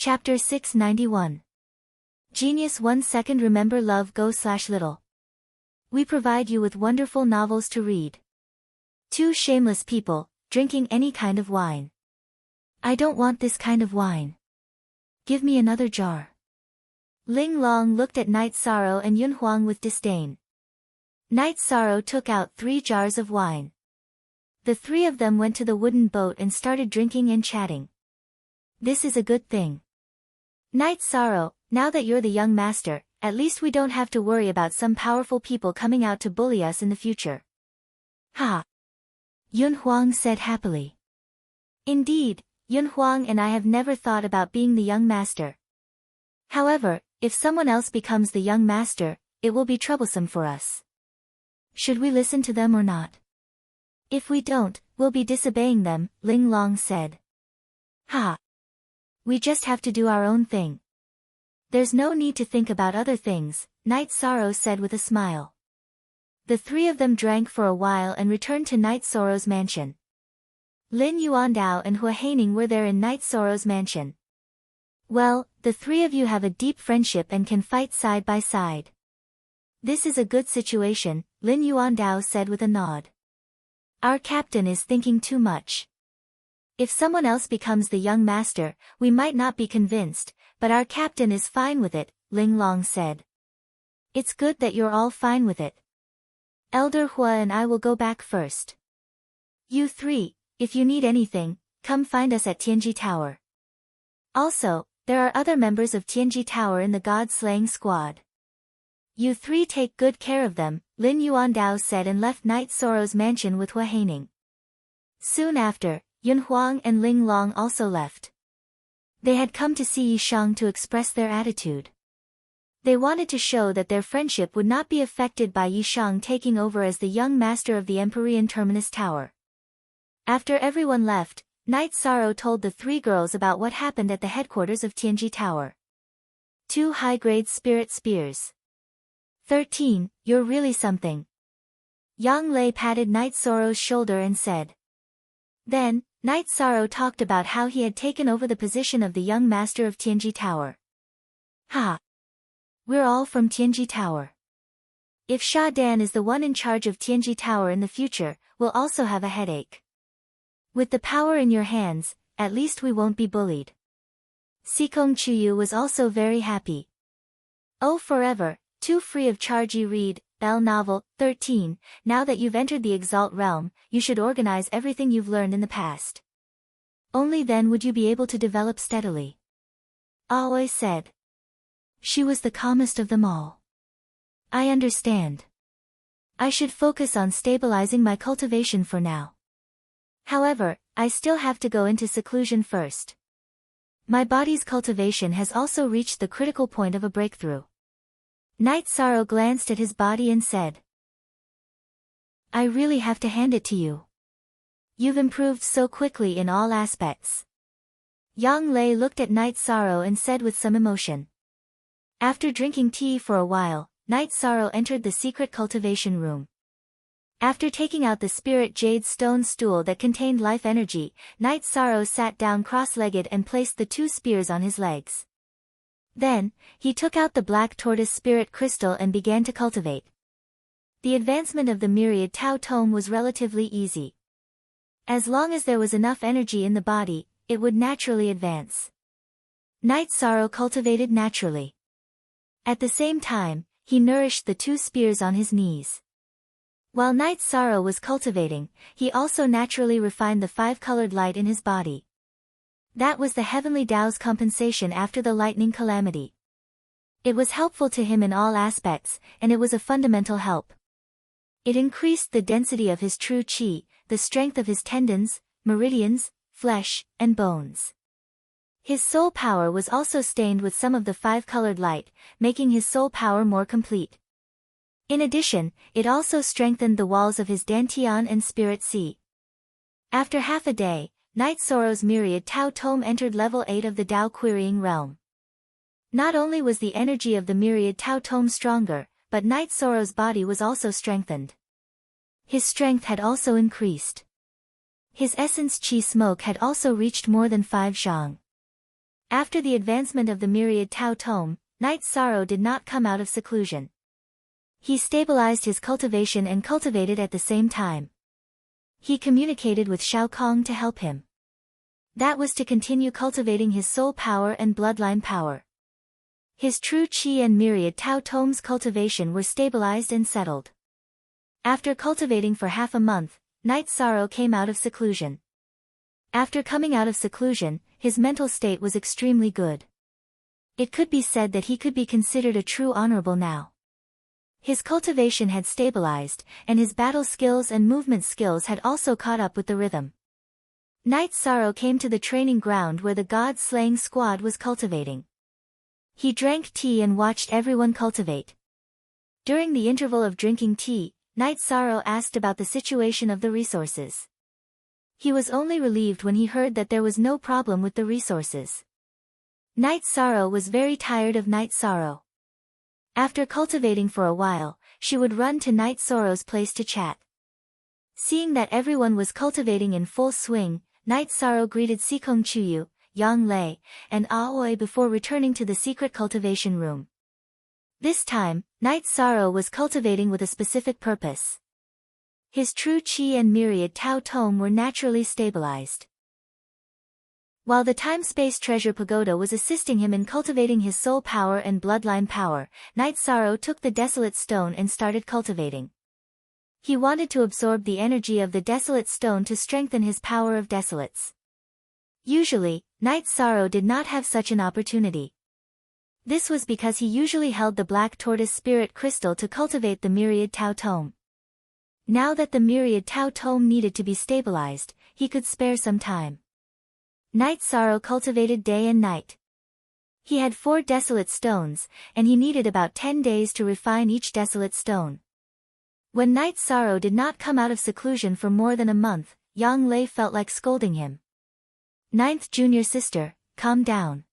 Chapter 691. Genius 1 second. Remember, love go/little. We provide you with wonderful novels to read. Two shameless people, drinking any kind of wine. I don't want this kind of wine. Give me another jar. Ling Long looked at Night Sorrow and Yun Huang with disdain. Night Sorrow took out 3 jars of wine. The 3 of them went to the wooden boat and started drinking and chatting. This is a good thing. Night Sorrow, now that you're the young master, at least we don't have to worry about some powerful people coming out to bully us in the future. Ha! Yun Huang said happily. Indeed, Yun Huang and I have never thought about being the young master. However, if someone else becomes the young master, it will be troublesome for us. Should we listen to them or not? If we don't, we'll be disobeying them, Ling Long said. Ha! We just have to do our own thing. There's no need to think about other things, Night Sorrow said with a smile. The 3 of them drank for a while and returned to Night Sorrow's mansion. Lin Yuandao and Hua Haining were there in Night Sorrow's mansion. Well, the 3 of you have a deep friendship and can fight side by side. This is a good situation, Lin Yuandao said with a nod. Our captain is thinking too much. If someone else becomes the young master, we might not be convinced, but our captain is fine with it, Ling Long said. It's good that you're all fine with it. Elder Hua and I will go back first. You 3, if you need anything, come find us at Tianji Tower. Also, there are other members of Tianji Tower in the God-slaying squad. You 3 take good care of them, Lin Yuandao said and left Night Sorrow's mansion with Hua Haining. Soon after, Yun Huang and Ling Long also left. They had come to see Yishang to express their attitude. They wanted to show that their friendship would not be affected by Yishang taking over as the young master of the Empyrean Terminus Tower. After everyone left, Night Sorrow told the 3 girls about what happened at the headquarters of Tianji Tower. 2 high-grade spirit spears. 13, you're really something. Yang Lei patted Night Sorrow's shoulder and said. Then, Night Sorrow talked about how he had taken over the position of the young master of Tianji Tower. Ha! We're all from Tianji Tower. If Sha Dan is the one in charge of Tianji Tower in the future, we'll also have a headache. With the power in your hands, at least we won't be bullied. Sikong Chuyu was also very happy. Oh, forever, too free of charge. You read, L Novel, 13, now that you've entered the Exalt realm, you should organize everything you've learned in the past. Only then would you be able to develop steadily. Aoi said. She was the calmest of them all. I understand. I should focus on stabilizing my cultivation for now. However, I still have to go into seclusion first. My body's cultivation has also reached the critical point of a breakthrough. Night Sorrow glanced at his body and said. I really have to hand it to you. You've improved so quickly in all aspects. Yang Lei looked at Night Sorrow and said with some emotion. After drinking tea for a while, Night Sorrow entered the secret cultivation room. After taking out the spirit jade stone stool that contained life energy, Night Sorrow sat down cross-legged and placed the 2 spears on his legs. Then, he took out the black tortoise spirit crystal and began to cultivate. The advancement of the myriad Tao Tome was relatively easy. As long as there was enough energy in the body, it would naturally advance. Night Sorrow cultivated naturally. At the same time, he nourished the 2 spears on his knees. While Night Sorrow was cultivating, he also naturally refined the 5-colored light in his body. That was the heavenly Tao's compensation after the lightning calamity. It was helpful to him in all aspects, and it was a fundamental help. It increased the density of his true qi, the strength of his tendons, meridians, flesh, and bones. His soul power was also stained with some of the 5-colored light, making his soul power more complete. In addition, it also strengthened the walls of his Dantian and Spirit Sea. After half a day, Night Sorrow's myriad Tao Tome entered level 8 of the Tao Querying Realm. Not only was the energy of the myriad Tao Tome stronger, but Night Sorrow's body was also strengthened. His strength had also increased. His essence chi smoke had also reached more than 5 zhang. After the advancement of the myriad Tao tome, Night's Sorrow did not come out of seclusion. He stabilized his cultivation and cultivated at the same time. He communicated with Shao Kong to help him. That was to continue cultivating his soul power and bloodline power. His true Qi and myriad Tao tomes cultivation were stabilized and settled. After cultivating for half a month, Night's Sorrow came out of seclusion. After coming out of seclusion, his mental state was extremely good. It could be said that he could be considered a true honorable now. His cultivation had stabilized, and his battle skills and movement skills had also caught up with the rhythm. Night's Sorrow came to the training ground where the god-slaying squad was cultivating. He drank tea and watched everyone cultivate. During the interval of drinking tea, Night's Sorrow asked about the situation of the resources. He was only relieved when he heard that there was no problem with the resources. Night's Sorrow was very tired of Night's Sorrow. After cultivating for a while, she would run to Night's Sorrow's place to chat. Seeing that everyone was cultivating in full swing, Night's Sorrow greeted Sikong Chuyu, Yang Lei, and Aoi before returning to the secret cultivation room. This time, Night's Sorrow was cultivating with a specific purpose. His true Qi and myriad Tao tome were naturally stabilized. While the time-space treasure pagoda was assisting him in cultivating his soul power and bloodline power, Night's Sorrow took the desolate stone and started cultivating. He wanted to absorb the energy of the desolate stone to strengthen his power of desolates. Usually, Night's Sorrow did not have such an opportunity. This was because he usually held the black tortoise spirit crystal to cultivate the myriad Tao tome. Now that the myriad Tao tome needed to be stabilized, he could spare some time. Night's Sorrow cultivated day and night. He had 4 desolate stones, and he needed about 10 days to refine each desolate stone. When Night's Sorrow did not come out of seclusion for more than a month, Yang Lei felt like scolding him. Ninth junior sister, calm down.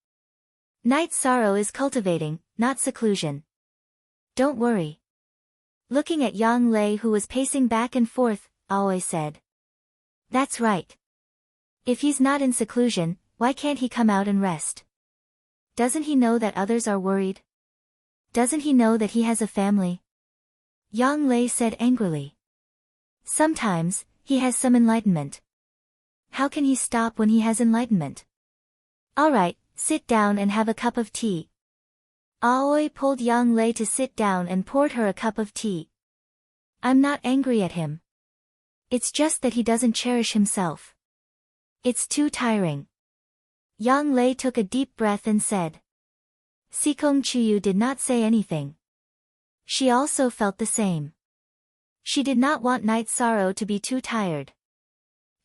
Night's Sorrow is cultivating, not seclusion. Don't worry. Looking at Yang Lei who was pacing back and forth, Aoi said. That's right. If he's not in seclusion, why can't he come out and rest? Doesn't he know that others are worried? Doesn't he know that he has a family? Yang Lei said angrily. Sometimes, he has some enlightenment. How can he stop when he has enlightenment? Alright, sit down and have a cup of tea. Aoi pulled Yang Lei to sit down and poured her a cup of tea. I'm not angry at him. It's just that he doesn't cherish himself. It's too tiring. Yang Lei took a deep breath and said. Sikong Chuyu did not say anything. She also felt the same. She did not want Night's Sorrow to be too tired.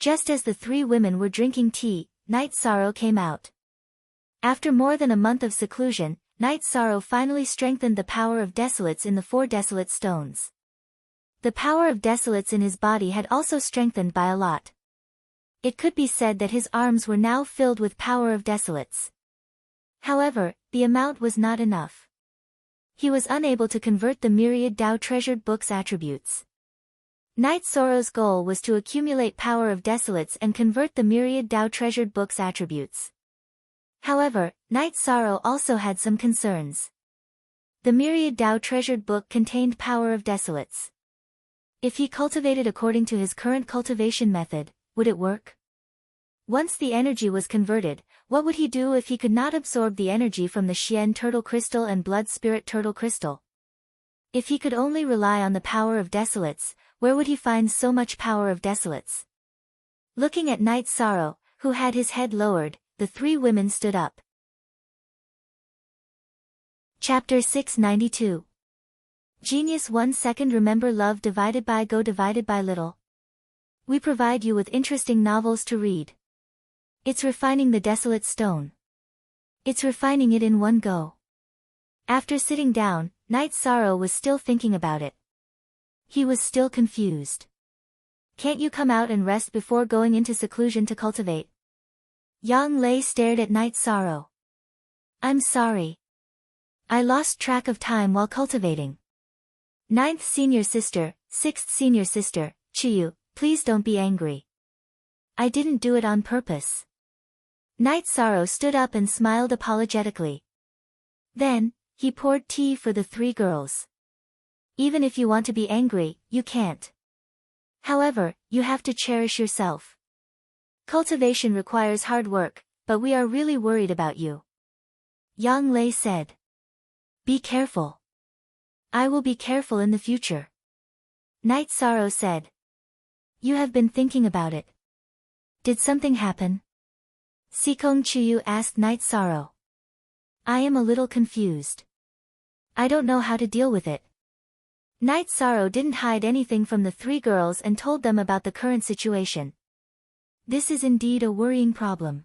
Just as the 3 women were drinking tea, Night's Sorrow came out. After more than a month of seclusion, Night's Sorrow finally strengthened the power of desolates in the 4 desolate stones. The power of desolates in his body had also strengthened by a lot. It could be said that his arms were now filled with power of desolates. However, the amount was not enough. He was unable to convert the myriad Tao treasured book's attributes. Night's Sorrow's goal was to accumulate power of desolates and convert the myriad Tao treasured book's attributes. However, Night's Sorrow also had some concerns. The myriad Tao treasured book contained power of desolates. If he cultivated according to his current cultivation method, would it work? Once the energy was converted, what would he do if he could not absorb the energy from the Xian turtle crystal and blood spirit turtle crystal? If he could only rely on the power of desolates, where would he find so much power of desolates? Looking at Night's Sorrow, who had his head lowered, the 3 women stood up. Chapter 692. Genius 1 second. Remember love divided by go divided by little. We provide you with interesting novels to read. It's refining the desolate stone. It's refining it in one go. After sitting down, Night's Sorrow was still thinking about it. He was still confused. Can't you come out and rest before going into seclusion to cultivate? Yang Lei stared at Night's Sorrow. I'm sorry. I lost track of time while cultivating. 9th senior sister, 6th senior sister, Chiyu, please don't be angry. I didn't do it on purpose. Night Sorrow stood up and smiled apologetically. Then, he poured tea for the three girls. Even if you want to be angry, you can't. However, you have to cherish yourself. Cultivation requires hard work, but we are really worried about you. Yang Lei said. Be careful. I will be careful in the future. Night Sorrow said. You have been thinking about it. Did something happen? Sikong Chuyu asked Night Sorrow. I am a little confused. I don't know how to deal with it. Night Sorrow didn't hide anything from the three girls and told them about the current situation. This is indeed a worrying problem.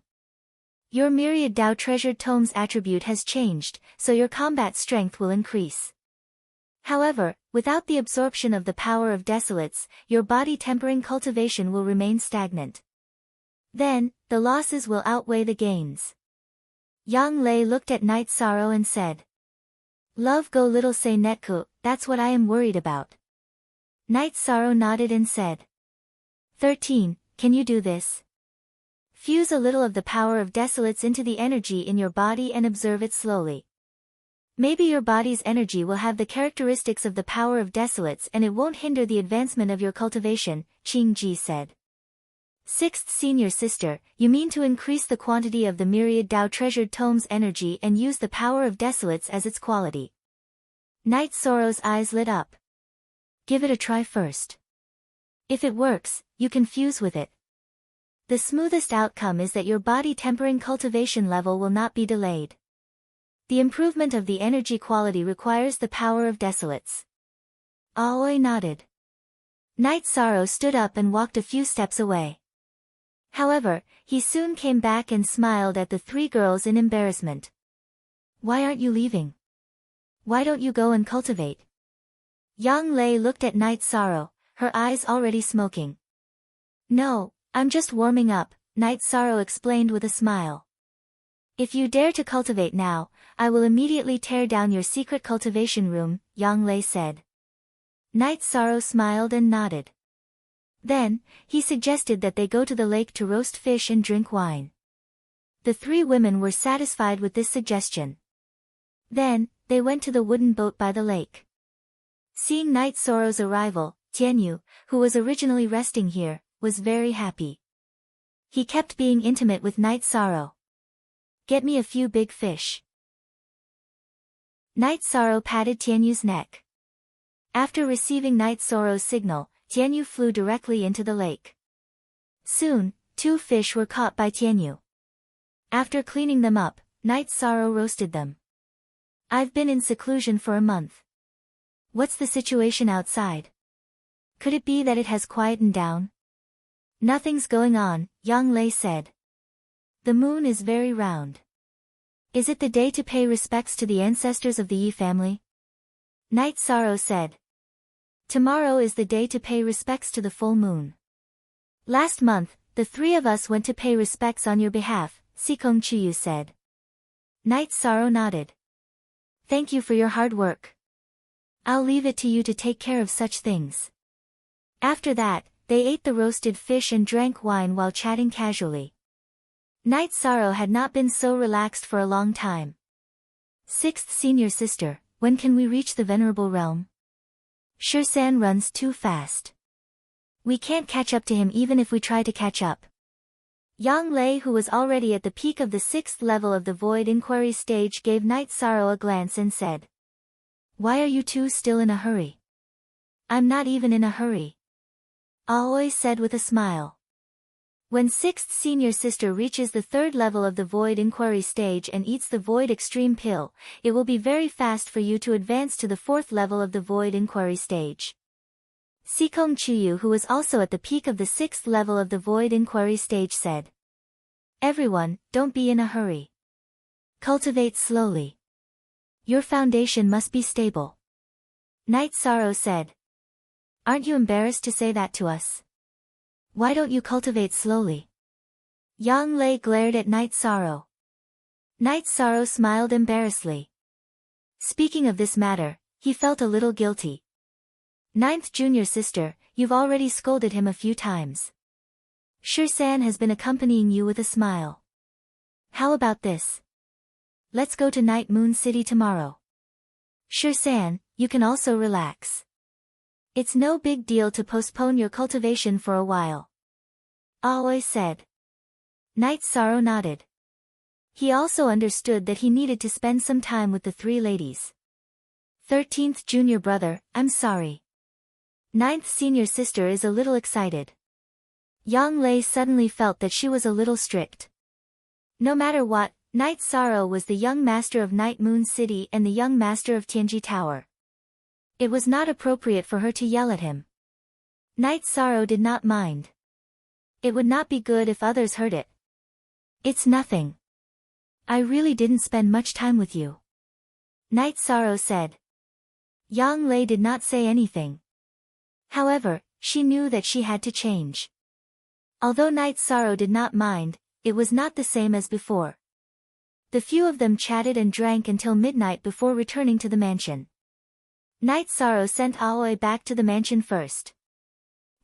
Your Myriad Dao Treasured Tomes attribute has changed, so your combat strength will increase. However, without the absorption of the power of desolates, your body tempering cultivation will remain stagnant. Then, the losses will outweigh the gains. Yang Lei looked at Night Sorrow and said. Love go little say netku, that's what I am worried about. Night Sorrow nodded and said. 13, can you do this? Fuse a little of the power of desolates into the energy in your body and observe it slowly. Maybe your body's energy will have the characteristics of the power of desolates and it won't hinder the advancement of your cultivation, Qing Ji said. Sixth senior sister, you mean to increase the quantity of the Myriad Dao Treasured Tomes energy and use the power of desolates as its quality. Night Sorrow's eyes lit up. Give it a try first. If it works, you can fuse with it. The smoothest outcome is that your body tempering cultivation level will not be delayed. The improvement of the energy quality requires the power of desolates. Aoi nodded. Night Sorrow stood up and walked a few steps away. However, he soon came back and smiled at the three girls in embarrassment. Why aren't you leaving? Why don't you go and cultivate? Yang Lei looked at Night Sorrow, her eyes already smoking. No, I'm just warming up, Night Sorrow explained with a smile. If you dare to cultivate now, I will immediately tear down your secret cultivation room, Yang Lei said. Night Sorrow smiled and nodded. Then, he suggested that they go to the lake to roast fish and drink wine. The three women were satisfied with this suggestion. Then, they went to the wooden boat by the lake. Seeing Night Sorrow's arrival, Tianyu, who was originally resting here, was very happy. He kept being intimate with Night Sorrow. Get me a few big fish. Night Sorrow patted Tianyu's neck. After receiving Night Sorrow's signal, Tianyu flew directly into the lake. Soon, 2 fish were caught by Tianyu. After cleaning them up, Night Sorrow roasted them. I've been in seclusion for a month. What's the situation outside? Could it be that it has quietened down? Nothing's going on, Yang Lei said. The moon is very round. Is it the day to pay respects to the ancestors of the Yi family? Night Sorrow said. Tomorrow is the day to pay respects to the full moon. Last month, the 3 of us went to pay respects on your behalf, Sikong Chuyu said. Night Sorrow nodded. Thank you for your hard work. I'll leave it to you to take care of such things. After that, they ate the roasted fish and drank wine while chatting casually. Night Sorrow had not been so relaxed for a long time. Sixth senior sister, when can we reach the venerable realm? Shursan runs too fast. We can't catch up to him even if we try to catch up. Yang Lei, who was already at the peak of the 6th level of the Void Inquiry stage, gave Night Sorrow a glance and said. Why are you two still in a hurry? I'm not even in a hurry. Aoi said with a smile. When 6th senior sister reaches the 3rd level of the Void Inquiry stage and eats the Void Extreme Pill, it will be very fast for you to advance to the 4th level of the Void Inquiry stage. Sikong Chuyu, who was also at the peak of the 6th level of the Void Inquiry stage, said. Everyone, don't be in a hurry. Cultivate slowly. Your foundation must be stable. Night Sorrow said. Aren't you embarrassed to say that to us? Why don't you cultivate slowly? Yang Lei glared at Night Sorrow. Night Sorrow smiled embarrassedly. Speaking of this matter, he felt a little guilty. 9th junior sister, you've already scolded him a few times. Shursan has been accompanying you with a smile. How about this? Let's go to Night Moon City tomorrow. Sure, San, you can also relax. It's no big deal to postpone your cultivation for a while. Aoi said. Night Sorrow nodded. He also understood that he needed to spend some time with the three ladies. 13th junior brother, I'm sorry. 9th senior sister is a little excited. Yang Lei suddenly felt that she was a little strict. No matter what, Night Sorrow was the young master of Night Moon City and the young master of Tianji Tower. It was not appropriate for her to yell at him. Night Sorrow did not mind. It would not be good if others heard it. It's nothing. I really didn't spend much time with you. Night Sorrow said. Yang Lei did not say anything. However, she knew that she had to change. Although Night Sorrow did not mind, it was not the same as before. The few of them chatted and drank until midnight before returning to the mansion. Night Sorrow sent Aoi back to the mansion first.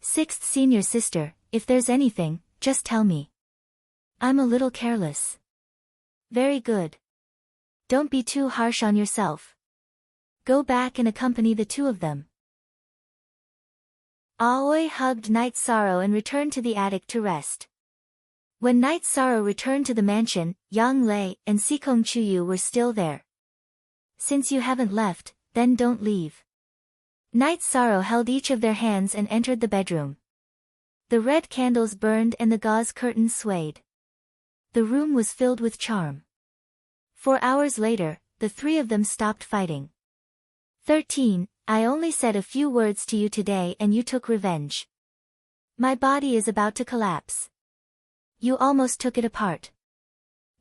6th senior sister, if there's anything, just tell me. I'm a little careless. Very good. Don't be too harsh on yourself. Go back and accompany the two of them. Aoi hugged Night Sorrow and returned to the attic to rest. When Night Sorrow returned to the mansion, Yang Lei and Sikong Chuyu were still there. Since you haven't left, then don't leave. Night Sorrow held each of their hands and entered the bedroom. The red candles burned and the gauze curtains swayed. The room was filled with charm. 4 hours later, the three of them stopped fighting. 13. I only said a few words to you today and you took revenge. My body is about to collapse. You almost took it apart.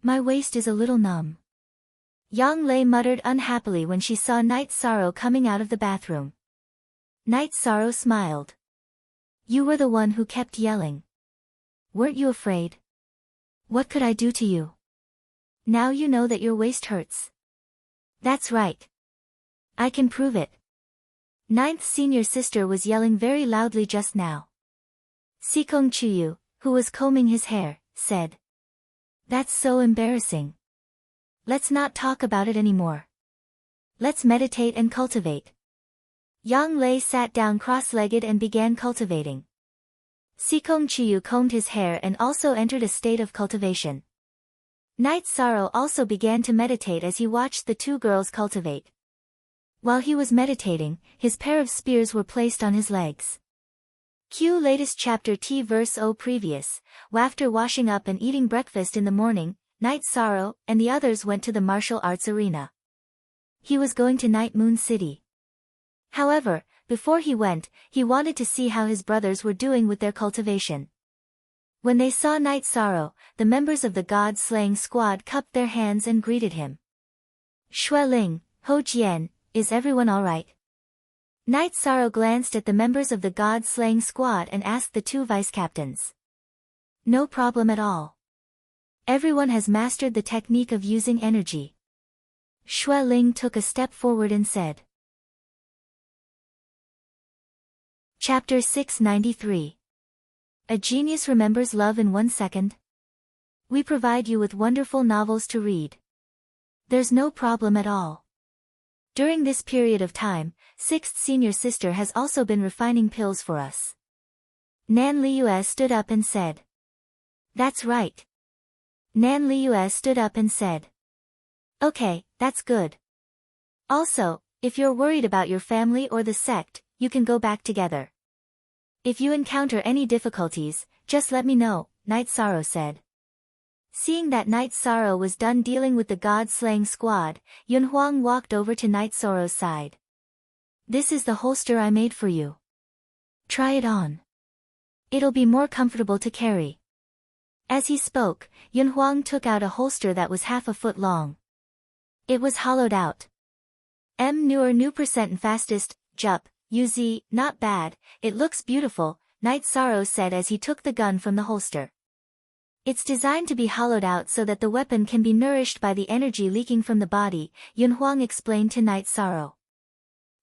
My waist is a little numb. Yang Lei muttered unhappily when she saw Night Sorrow coming out of the bathroom. Night Sorrow smiled. You were the one who kept yelling. Weren't you afraid? What could I do to you? Now you know that your waist hurts. That's right. I can prove it. 9th senior sister was yelling very loudly just now. Sikong Chuyu, who was combing his hair, said. That's so embarrassing. Let's not talk about it anymore. Let's meditate and cultivate. Yang Lei sat down cross-legged and began cultivating. Sikong Chuyu combed his hair and also entered a state of cultivation. Night Sorrow also began to meditate as he watched the two girls cultivate. While he was meditating, his pair of spears were placed on his legs. Q latest chapter T verse O previous, after washing up and eating breakfast in the morning, Night Sorrow and the others went to the martial arts arena. He was going to Night Moon City. However, before he went, he wanted to see how his brothers were doing with their cultivation. When they saw Night Sorrow, the members of the god-slaying squad cupped their hands and greeted him. Xueling, Ho Jian, is everyone alright? Night Sorrow glanced at the members of the god-slaying squad and asked the two vice-captains. No problem at all. Everyone has mastered the technique of using energy. Xueling took a step forward and said. Chapter 693. A genius remembers love in 1 second. We provide you with wonderful novels to read. There's no problem at all. During this period of time, 6th senior sister has also been refining pills for us. Nan Liu stood up and said. That's right. Nan Liu stood up and said. Okay, that's good. Also, if you're worried about your family or the sect, you can go back together. If you encounter any difficulties, just let me know, Night Sorrow said. Seeing that Night Sorrow was done dealing with the god-slaying squad, Yunhuang walked over to Night Sorrow's side. This is the holster I made for you. Try it on. It'll be more comfortable to carry. As he spoke, Yunhuang took out a holster that was half a foot long. It was hollowed out. New percent and fastest, Jup, UZ, not bad, it looks beautiful, Night Sorrow said as he took the gun from the holster. It's designed to be hollowed out so that the weapon can be nourished by the energy leaking from the body, Yunhuang explained to Night Sorrow.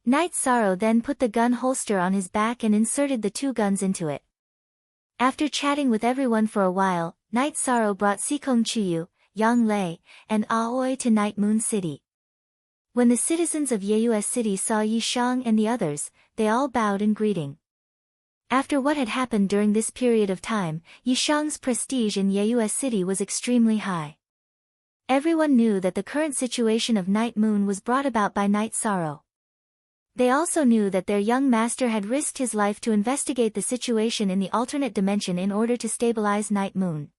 Night Sorrow then put the gun holster on his back and inserted the two guns into it. After chatting with everyone for a while, Night Sorrow brought Sikong Chuyu, Yanglei, and Aoi to Night Moon City. When the citizens of Yeus City saw Yishang and the others, they all bowed in greeting. After what had happened during this period of time, Yishang's prestige in Yeus City was extremely high. Everyone knew that the current situation of Night Moon was brought about by Night Sorrow. They also knew that their young master had risked his life to investigate the situation in the alternate dimension in order to stabilize Night Moon.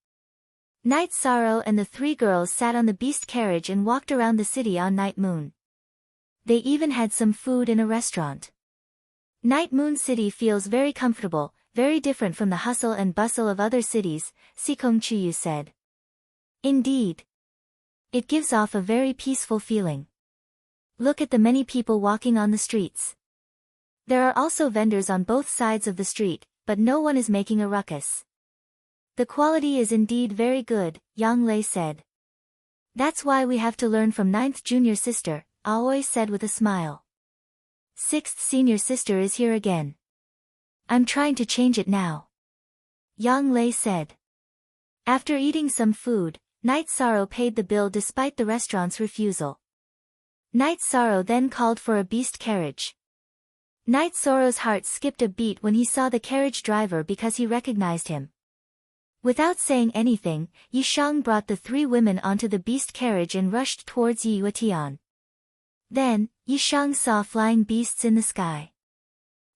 Night Sorrow and the three girls sat on the beast carriage and walked around the city on Night Moon. They even had some food in a restaurant. Night Moon City feels very comfortable, very different from the hustle and bustle of other cities, Sikong Chuyu said. Indeed. It gives off a very peaceful feeling. Look at the many people walking on the streets. There are also vendors on both sides of the street, but no one is making a ruckus. The quality is indeed very good, Yang Lei said. That's why we have to learn from 9th junior sister, Aoi said with a smile. 6th senior sister is here again. I'm trying to change it now. Yang Lei said. After eating some food, Night Sorrow paid the bill despite the restaurant's refusal. Night Sorrow then called for a beast carriage. Night Sorrow's heart skipped a beat when he saw the carriage driver because he recognized him. Without saying anything, Yishang brought the three women onto the beast carriage and rushed towards Yuetian. Then, Yishang saw flying beasts in the sky.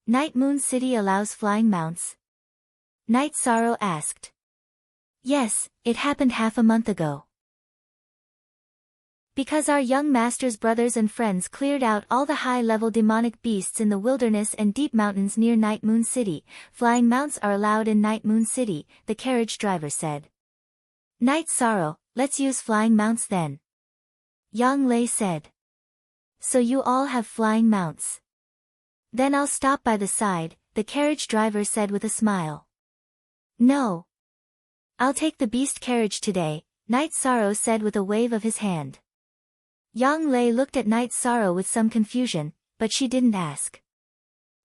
Night Moon City allows flying mounts? Night Sorrow asked. Yes, it happened half a month ago. Because our young master's brothers and friends cleared out all the high-level demonic beasts in the wilderness and deep mountains near Night Moon City, flying mounts are allowed in Night Moon City, the carriage driver said. Night Sorrow, let's use flying mounts then. Yang Lei said. So you all have flying mounts. Then I'll stop by the side, the carriage driver said with a smile. No. I'll take the beast carriage today, Night Sorrow said with a wave of his hand. Yang Lei looked at Night Sorrow with some confusion, but she didn't ask.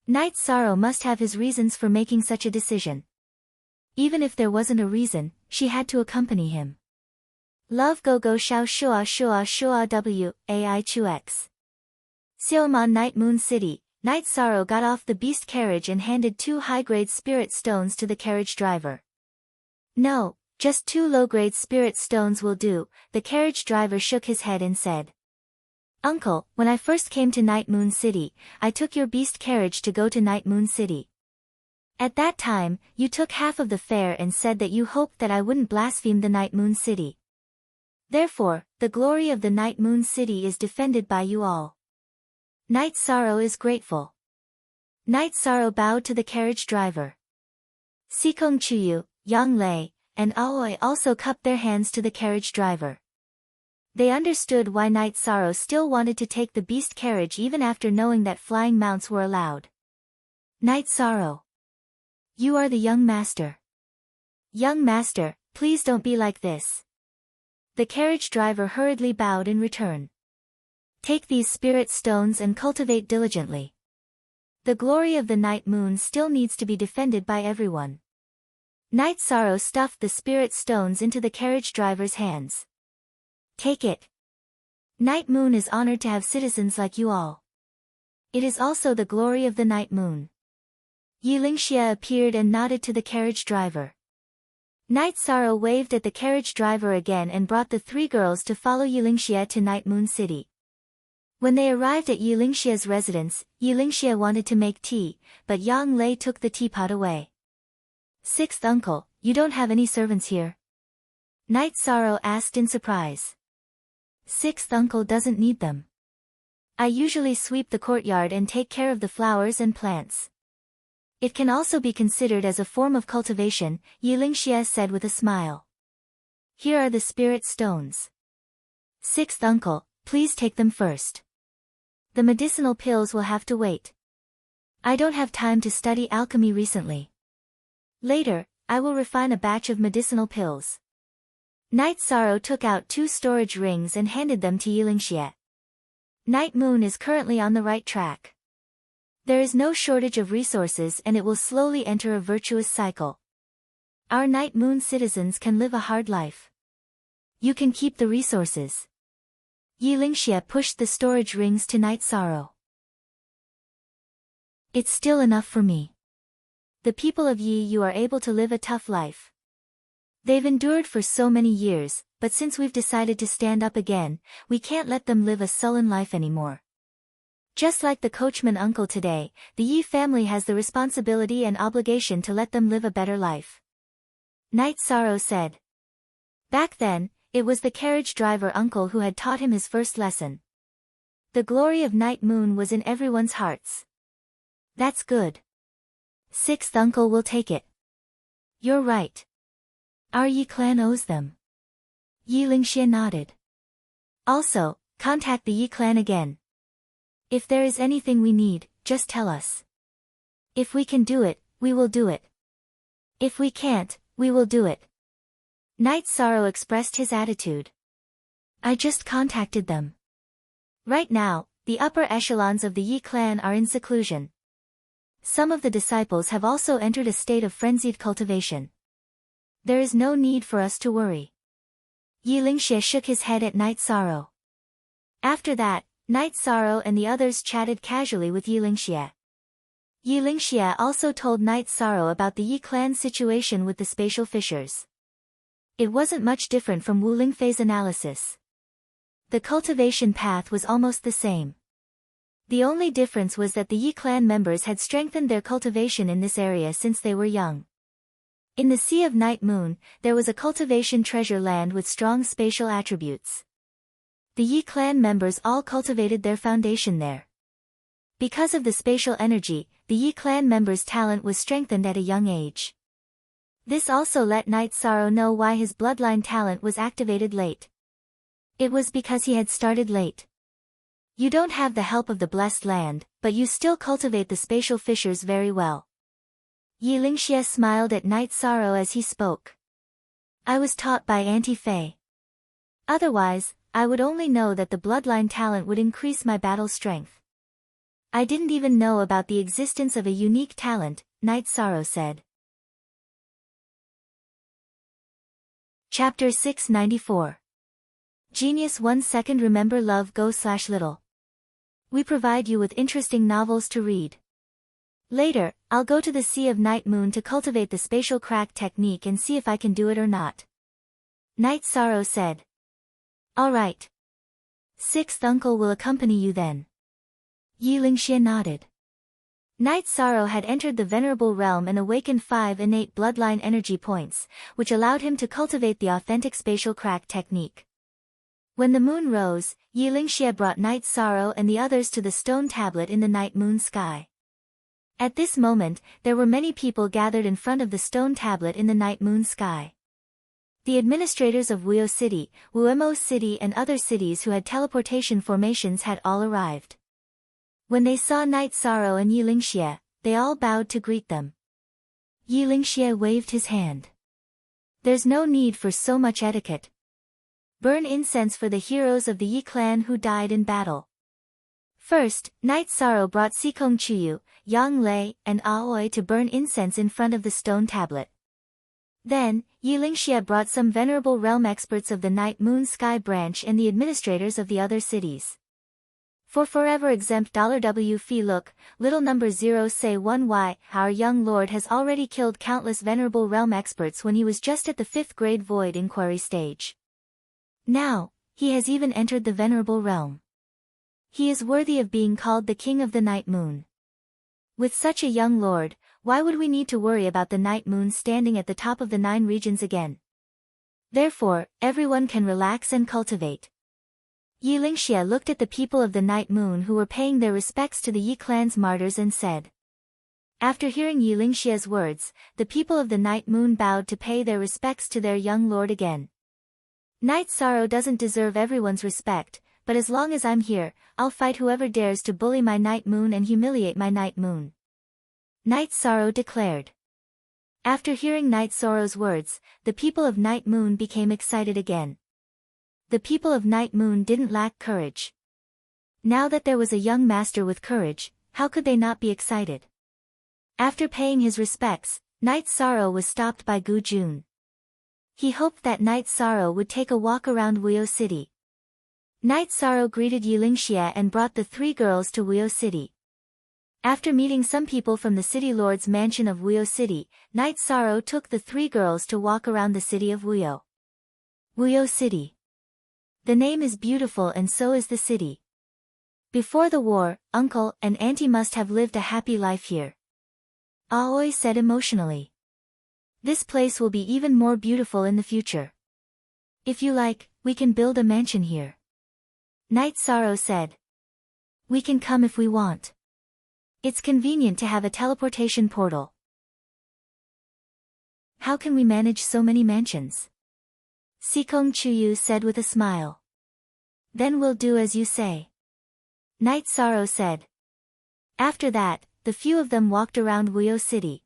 Night Sorrow must have his reasons for making such a decision. Even if there wasn't a reason, she had to accompany him. Love go go shao shua shua shua w, ai chu x. Xiaoman Night Moon City, Night Sorrow got off the beast carriage and handed 2 high-grade spirit stones to the carriage driver. No, just 2 low-grade spirit stones will do, the carriage driver shook his head and said. Uncle, when I first came to Night Moon City, I took your beast carriage to go to Night Moon City. At that time, you took half of the fare and said that you hoped that I wouldn't blaspheme the Night Moon City. Therefore, the glory of the Night Moon City is defended by you all. Night Sorrow is grateful. Night Sorrow bowed to the carriage driver. Sikong Chuyu, Yang Lei, and Aoi also cupped their hands to the carriage driver. They understood why Night Sorrow still wanted to take the beast carriage even after knowing that flying mounts were allowed. Night Sorrow. You are the young master. Young master, please don't be like this. The carriage driver hurriedly bowed in return. Take these spirit stones and cultivate diligently. The glory of the Night Moon still needs to be defended by everyone. Night Sorrow stuffed the spirit stones into the carriage driver's hands. Take it. Night Moon is honored to have citizens like you all. It is also the glory of the Night Moon. Yilingxia appeared and nodded to the carriage driver. Night Sorrow waved at the carriage driver again and brought the 3 girls to follow Yilingxia to Night Moon City. When they arrived at Yilingxia's residence, Yilingxia wanted to make tea, but Yang Lei took the teapot away. 6th uncle, you don't have any servants here? Night Sorrow asked in surprise. 6th uncle doesn't need them. I usually sweep the courtyard and take care of the flowers and plants. It can also be considered as a form of cultivation, Yilingxia said with a smile. Here are the spirit stones. 6th uncle, please take them first. The medicinal pills will have to wait. I don't have time to study alchemy recently. Later, I will refine a batch of medicinal pills. Night Sorrow took out 2 storage rings and handed them to Yilingxia. Night Moon is currently on the right track. There is no shortage of resources and it will slowly enter a virtuous cycle. Our Night Moon citizens can live a hard life. You can keep the resources. Yi Lingxie pushed the storage rings to Night Sorrow. It's still enough for me. The people of Yi you are able to live a tough life. They've endured for so many years, but since we've decided to stand up again, we can't let them live a sullen life anymore. Just like the coachman uncle today, the Yi family has the responsibility and obligation to let them live a better life. Night Sorrow said. Back then, it was the carriage driver uncle who had taught him his first lesson. The glory of Night Moon was in everyone's hearts. That's good. Sixth uncle will take it. You're right. Our Yi clan owes them. Yi Lingxie nodded. Also, contact the Yi clan again. If there is anything we need, just tell us. If we can do it, we will do it. If we can't, we will do it. Night Sorrow expressed his attitude. I just contacted them. Right now, the upper echelons of the Yi clan are in seclusion. Some of the disciples have also entered a state of frenzied cultivation. There is no need for us to worry. Yi Lingxie shook his head at Night Sorrow. After that, Night Sorrow and the others chatted casually with Yi Lingxie. Yi Lingxie also told Night Sorrow about the Yi clan's situation with the spatial fissures. It wasn't much different from Wu Lingfei's analysis. The cultivation path was almost the same. The only difference was that the Yi clan members had strengthened their cultivation in this area since they were young. In the Sea of Night Moon, there was a cultivation treasure land with strong spatial attributes. The Yi clan members all cultivated their foundation there. Because of the spatial energy, the Yi clan members' talent was strengthened at a young age. This also let Night Sorrow know why his bloodline talent was activated late. It was because he had started late. You don't have the help of the blessed land, but you still cultivate the spatial fissures very well. Yi Lingxie smiled at Night Sorrow as he spoke. I was taught by Auntie Fei. Otherwise, I would only know that the bloodline talent would increase my battle strength. I didn't even know about the existence of a unique talent, Night Sorrow said. Chapter 694. Genius 1 second remember love go/little. We provide you with interesting novels to read. Later, I'll go to the Sea of Night Moon to cultivate the spatial crack technique and see if I can do it or not. Night Sorrow said. All right. Sixth uncle will accompany you then. Yi Lingxie nodded. Night Sorrow had entered the Venerable Realm and awakened 5 innate bloodline energy points, which allowed him to cultivate the authentic spatial crack technique. When the moon rose, Yi Lingxie brought Night Sorrow and the others to the stone tablet in the night moon sky. At this moment, there were many people gathered in front of the stone tablet in the night moon sky. The administrators of Wuyo City, Wuemo City and other cities who had teleportation formations had all arrived. When they saw Night Sorrow and Yi Lingxie, they all bowed to greet them. Yi Lingxie waved his hand. There's no need for so much etiquette. Burn incense for the heroes of the Yi clan who died in battle. First, Night Sorrow brought Sikong Chuyu, Yang Lei, and Aoi to burn incense in front of the stone tablet. Then, Yi Lingxie brought some venerable realm experts of the Night Moon Sky branch and the administrators of the other cities. For forever exempt $W fee look, little number 0 say 1y, our young lord has already killed countless venerable realm experts when he was just at the 5th grade void inquiry stage. Now, he has even entered the venerable realm. He is worthy of being called the king of the night moon. With such a young lord, why would we need to worry about the night moon standing at the top of the 9 regions again? Therefore, everyone can relax and cultivate. Yi Lingxie looked at the people of the night moon who were paying their respects to the Yi clan's martyrs and said. After hearing Yi Lingxie's words, the people of the night moon bowed to pay their respects to their young lord again. Night Sorrow doesn't deserve everyone's respect, but as long as I'm here, I'll fight whoever dares to bully my night moon and humiliate my night moon. Night Sorrow declared. After hearing Night Sorrow's words, the people of Night Moon became excited again. The people of Night Moon didn't lack courage. Now that there was a young master with courage, how could they not be excited? After paying his respects, Night Sorrow was stopped by Gu Jun. He hoped that Night Sorrow would take a walk around Wuyo City. Night Sorrow greeted Yulingxie and brought the three girls to Wuyo City. After meeting some people from the city lord's mansion of Wuyo City, Night Sorrow took the three girls to walk around the city of Wuyo. Wuyo City. The name is beautiful and so is the city. Before the war, uncle and auntie must have lived a happy life here. Aoi said emotionally. This place will be even more beautiful in the future. If you like, we can build a mansion here. Night Sorrow said. We can come if we want. It's convenient to have a teleportation portal. How can we manage so many mansions? Sikong Chuyu said with a smile. Then we'll do as you say. Night Sorrow said. After that, the few of them walked around Wuyo City.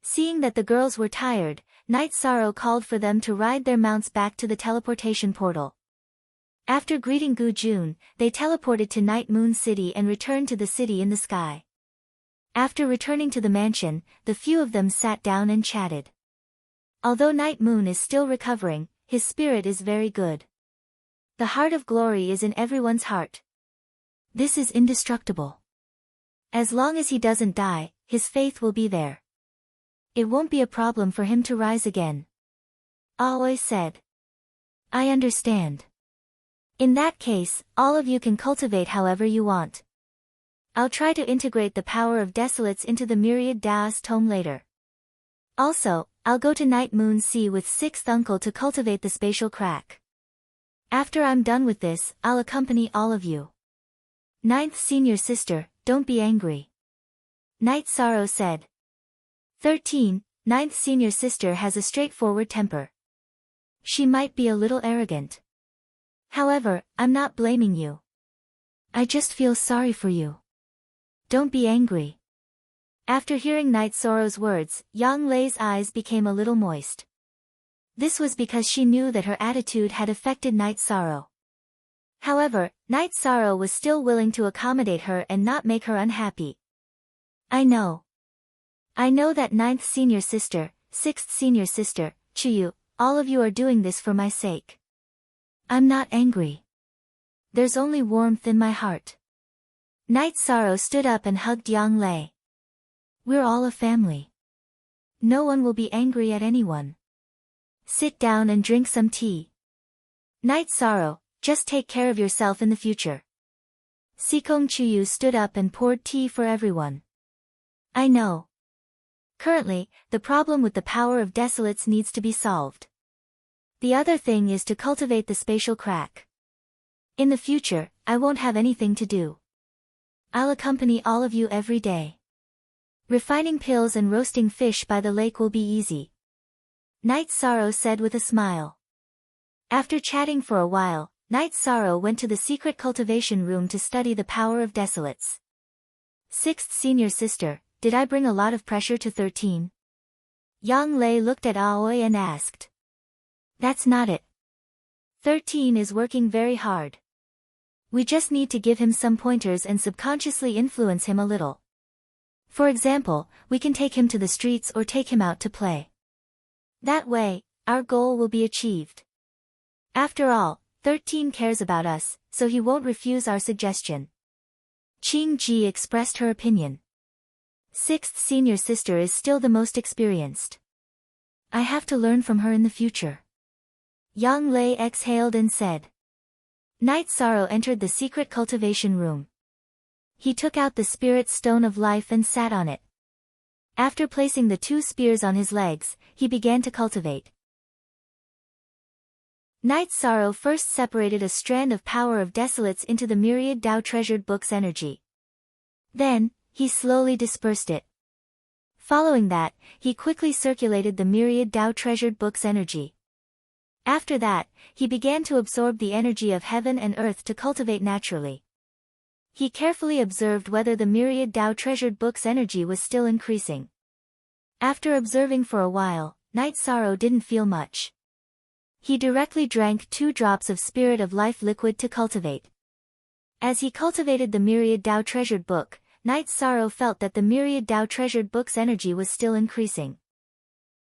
Seeing that the girls were tired, Night Sorrow called for them to ride their mounts back to the teleportation portal. After greeting Gu Jun, they teleported to Night Moon City and returned to the city in the sky. After returning to the mansion, the few of them sat down and chatted. Although Night Moon is still recovering, his spirit is very good. The heart of glory is in everyone's heart. This is indestructible. As long as he doesn't die, his faith will be there. It won't be a problem for him to rise again. Aoi said. I understand. In that case, all of you can cultivate however you want. I'll try to integrate the power of Desolates into the myriad Daoist tome later. Also, I'll go to Night Moon Sea with 6th uncle to cultivate the spatial crack. After I'm done with this, I'll accompany all of you. 9th senior sister, don't be angry. Night Sorrow said. 13. 9th senior sister has a straightforward temper. She might be a little arrogant. However, I'm not blaming you. I just feel sorry for you. Don't be angry. After hearing Night Sorrow's words, Yang Lei's eyes became a little moist. This was because she knew that her attitude had affected Night Sorrow. However, Night Sorrow was still willing to accommodate her and not make her unhappy. I know that 9th senior sister, 6th senior sister, Chuyu, all of you are doing this for my sake. I'm not angry. There's only warmth in my heart. Night Sorrow stood up and hugged Yang Lei. We're all a family. No one will be angry at anyone. Sit down and drink some tea. Night Sorrow, just take care of yourself in the future. Sikong Chuyu stood up and poured tea for everyone. I know. Currently, the problem with the power of Desolates needs to be solved. The other thing is to cultivate the spatial crack. In the future, I won't have anything to do. I'll accompany all of you every day. Refining pills and roasting fish by the lake will be easy. Night Sorrow said with a smile. After chatting for a while, Night Sorrow went to the secret cultivation room to study the power of Desolates. 6th senior sister, did I bring a lot of pressure to 13? Yang Lei looked at Aoi and asked. That's not it. 13 is working very hard. We just need to give him some pointers and subconsciously influence him a little. For example, we can take him to the streets or take him out to play. That way, our goal will be achieved. After all, 13 cares about us, so he won't refuse our suggestion. Qing Ji expressed her opinion. 6th senior sister is still the most experienced. I have to learn from her in the future. Yang Lei exhaled and said. Night Sorrow entered the secret cultivation room. He took out the spirit stone of life and sat on it. After placing the 2 spears on his legs, he began to cultivate. Night Sorrow first separated a strand of power of Desolates into the myriad Dao treasured book's energy. Then, he slowly dispersed it. Following that, he quickly circulated the myriad Dao treasured book's energy. After that, he began to absorb the energy of heaven and earth to cultivate naturally. He carefully observed whether the myriad Dao treasured book's energy was still increasing. After observing for a while, Night Sorrow didn't feel much. He directly drank 2 drops of Spirit of Life liquid to cultivate. As he cultivated the myriad Dao treasured book, Night Sorrow felt that the myriad Dao treasured book's energy was still increasing.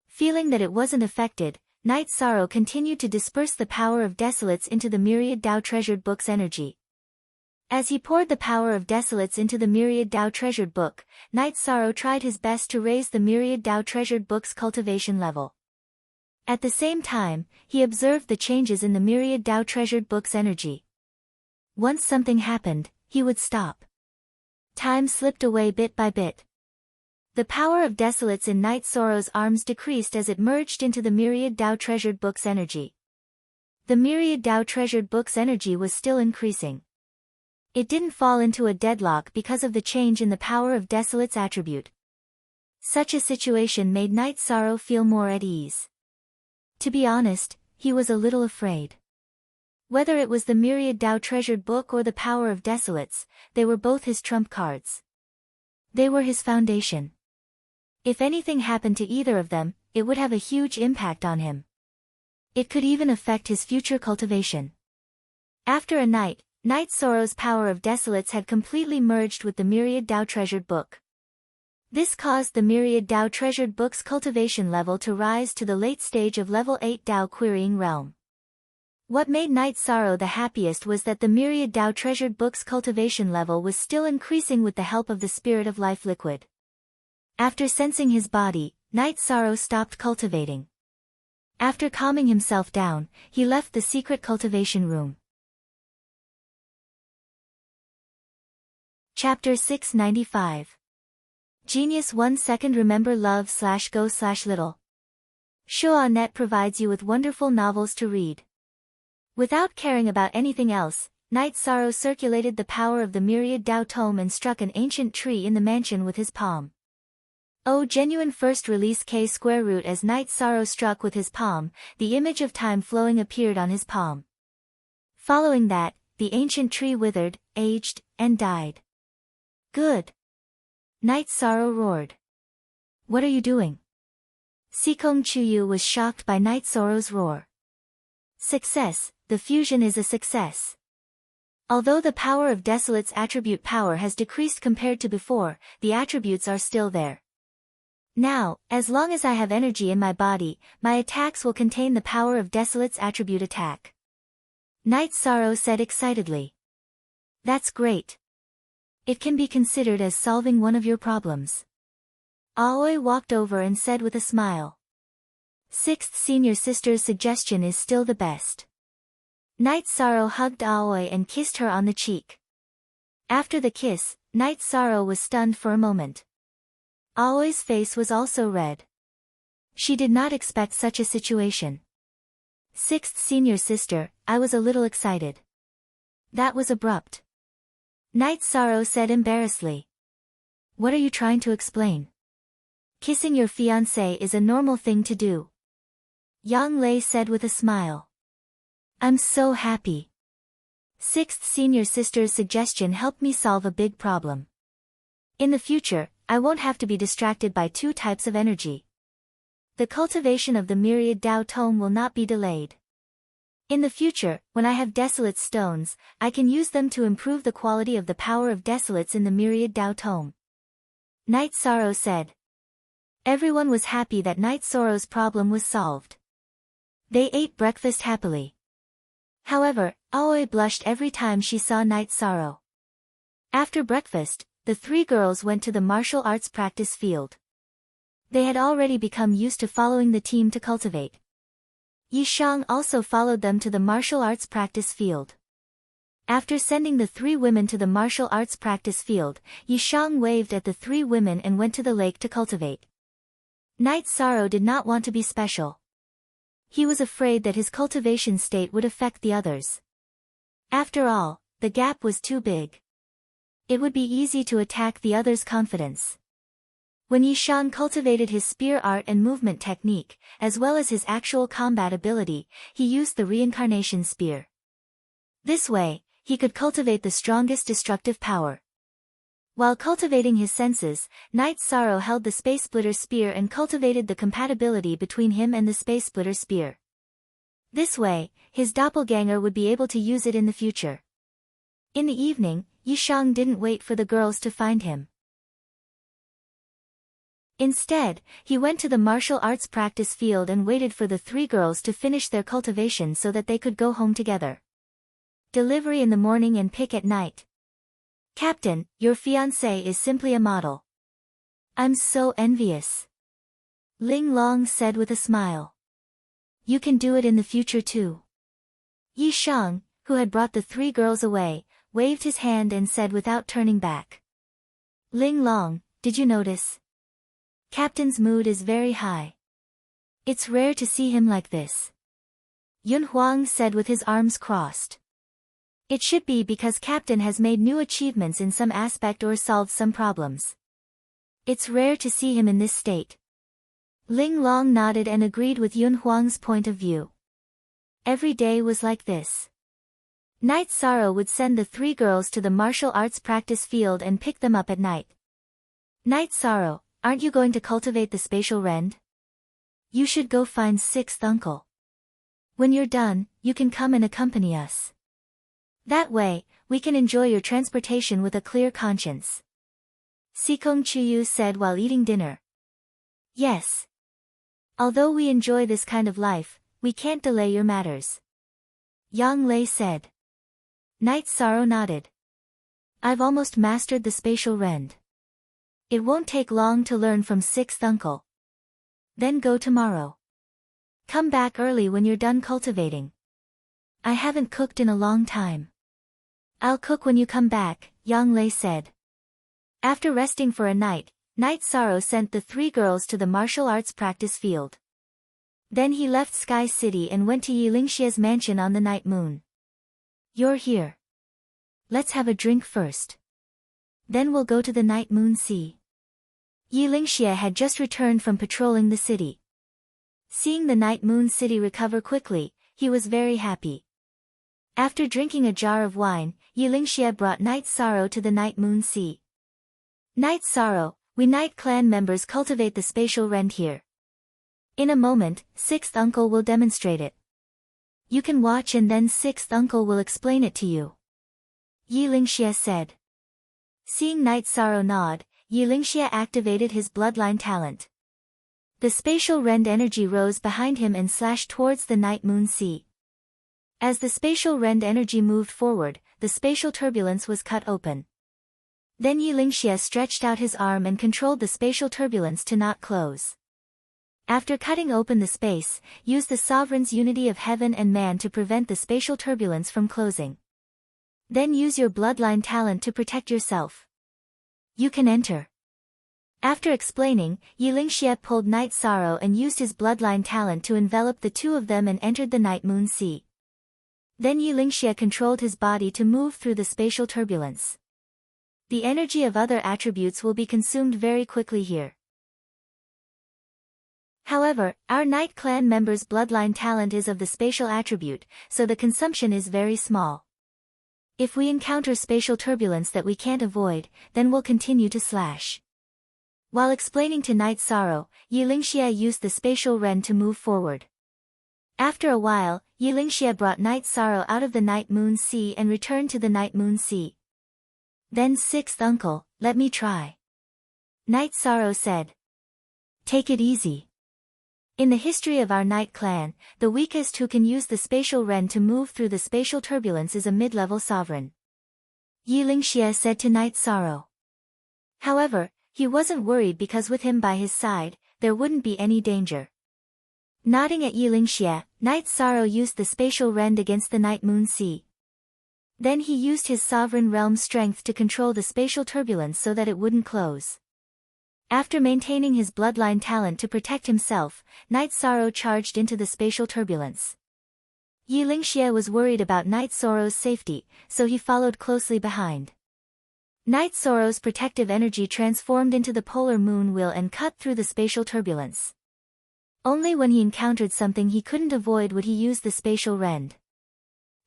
Feeling that it wasn't affected, Night Sorrow continued to disperse the power of Desolates into the myriad Tao treasured book's energy. As he poured the power of Desolates into the myriad Tao treasured book, Night Sorrow tried his best to raise the myriad Tao treasured book's cultivation level. At the same time, he observed the changes in the myriad Tao treasured book's energy. Once something happened, he would stop. Time slipped away bit by bit. The power of Desolates in Night Sorrow's arms decreased as it merged into the myriad Tao treasured book's energy. The myriad Tao treasured book's energy was still increasing. It didn't fall into a deadlock because of the change in the power of Desolate's attribute. Such a situation made Night Sorrow feel more at ease. To be honest, he was a little afraid. Whether it was the myriad Tao treasured book or the power of Desolates, they were both his trump cards. They were his foundation. If anything happened to either of them, it would have a huge impact on him. It could even affect his future cultivation. After a night, Night Sorrow's power of Desolates had completely merged with the myriad Tao treasured book. This caused the myriad Tao treasured book's cultivation level to rise to the late stage of level 8 Tao querying realm. What made Night Sorrow the happiest was that the myriad Tao treasured book's cultivation level was still increasing with the help of the Spirit of Life liquid. After sensing his body, Night Sorrow stopped cultivating. After calming himself down, he left the secret cultivation room. Chapter 695. Genius 1 second. Remember love/go/little. Shoa.net provides you with wonderful novels to read. Without caring about anything else, Night Sorrow circulated the power of the myriad Tao tome and struck an ancient tree in the mansion with his palm. Oh, genuine first release K square root. As Night Sorrow struck with his palm, the image of time flowing appeared on his palm. Following that, the ancient tree withered, aged, and died. Good. Night Sorrow roared. What are you doing? Sikong Chuyu was shocked by Night Sorrow's roar. Success, the fusion is a success. Although the power of Desolate's attribute power has decreased compared to before, the attributes are still there. Now, as long as I have energy in my body, my attacks will contain the power of Desolate's attribute attack. Night Sorrow said excitedly. That's great. It can be considered as solving one of your problems. Aoi walked over and said with a smile. Sixth senior sister's suggestion is still the best. Night Sorrow hugged Aoi and kissed her on the cheek. After the kiss, Night Sorrow was stunned for a moment. Aoi's face was also red. She did not expect such a situation. Sixth senior sister, I was a little excited. That was abrupt. Night Sorrow said embarrassedly. What are you trying to explain? Kissing your fiancé is a normal thing to do. Yang Lei said with a smile. I'm so happy. Sixth senior sister's suggestion helped me solve a big problem. In the future, I won't have to be distracted by two types of energy. The cultivation of the myriad Tao tome will not be delayed. In the future, when I have Desolate stones, I can use them to improve the quality of the power of Desolates in the myriad Tao tome. Night Sorrow said. Everyone was happy that Night Sorrow's problem was solved. They ate breakfast happily. However, Aoi blushed every time she saw Night Sorrow. After breakfast, the three girls went to the martial arts practice field. They had already become used to following the team to cultivate. Yishang also followed them to the martial arts practice field. After sending the three women to the martial arts practice field, Yishang waved at the three women and went to the lake to cultivate. Night Sorrow did not want to be special. He was afraid that his cultivation state would affect the others. After all, the gap was too big. It would be easy to attack the others' confidence. When Yishang cultivated his spear art and movement technique, as well as his actual combat ability, he used the reincarnation spear. This way, he could cultivate the strongest destructive power. While cultivating his senses, Night Sorrow held the Space Splitter spear and cultivated the compatibility between him and the Space Splitter spear. This way, his doppelganger would be able to use it in the future. In the evening, Yishang didn't wait for the girls to find him. Instead, he went to the martial arts practice field and waited for the three girls to finish their cultivation so that they could go home together. Delivery in the morning and pick at night. Captain, your fiancé is simply a model. I'm so envious. Ling Long said with a smile. You can do it in the future too. Yi Shang, who had brought the three girls away, waved his hand and said without turning back. Ling Long, did you notice? Captain's mood is very high. It's rare to see him like this. Yun Huang said with his arms crossed. It should be because Captain has made new achievements in some aspect or solved some problems. It's rare to see him in this state. Ling Long nodded and agreed with Yun Huang's point of view. Every day was like this. Night Sorrow would send the three girls to the martial arts practice field and pick them up at night. Night Sorrow, aren't you going to cultivate the spatial rend? You should go find sixth uncle. When you're done, you can come and accompany us. That way, we can enjoy your transportation with a clear conscience. Sikong Chuyu said while eating dinner. Yes. Although we enjoy this kind of life, we can't delay your matters. Yang Lei said. Night Sorrow nodded. I've almost mastered the spatial rend. It won't take long to learn from sixth uncle. Then go tomorrow. Come back early when you're done cultivating. I haven't cooked in a long time. I'll cook when you come back, Yang Lei said. After resting for a night, Night Sorrow sent the three girls to the martial arts practice field. Then he left Sky City and went to Yilingxia's mansion on the night moon. You're here. Let's have a drink first. Then we'll go to the night moon sea. Yilingxia had just returned from patrolling the city. Seeing the night moon city recover quickly, he was very happy. After drinking a jar of wine, Yilingxia brought Night Sorrow to the night moon sea. Night Sorrow, we Night Clan members cultivate the spatial rend here. In a moment, sixth uncle will demonstrate it. You can watch and then sixth uncle will explain it to you. Yilingxia said. Seeing Night Sorrow nod, Yilingxia activated his bloodline talent. The spatial rend energy rose behind him and slashed towards the night moon sea. As the spatial rend energy moved forward, the spatial turbulence was cut open. Then Yilingxia stretched out his arm and controlled the spatial turbulence to not close. After cutting open the space, use the sovereign's unity of heaven and man to prevent the spatial turbulence from closing. Then use your bloodline talent to protect yourself. You can enter. After explaining, Yilingxia pulled Night Sorrow and used his bloodline talent to envelop the two of them and entered the night moon sea. Then Yilingxia controlled his body to move through the spatial turbulence. The energy of other attributes will be consumed very quickly here. However, our Night Clan members' bloodline talent is of the spatial attribute, so the consumption is very small. If we encounter spatial turbulence that we can't avoid, then we'll continue to slash. While explaining to Night Sorrow, Yilingxia used the spatial rend to move forward. After a while, Yilingxia brought Night Sorrow out of the night moon sea and returned to the night moon sea. Then sixth uncle, let me try. Night Sorrow said. Take it easy. In the history of our Night Clan, the weakest who can use the spatial rend to move through the spatial turbulence is a mid-level sovereign. Yilingxia said to Night Sorrow. However, he wasn't worried because with him by his side, there wouldn't be any danger. Nodding at Yilingxia, Night Sorrow used the spatial rend against the night moon sea. Then he used his sovereign realm's strength to control the spatial turbulence so that it wouldn't close. After maintaining his bloodline talent to protect himself, Night Sorrow charged into the spatial turbulence. Yilingxia was worried about Night Sorrow's safety, so he followed closely behind. Night Sorrow's protective energy transformed into the polar moon wheel and cut through the spatial turbulence. Only when he encountered something he couldn't avoid would he use the spatial rend.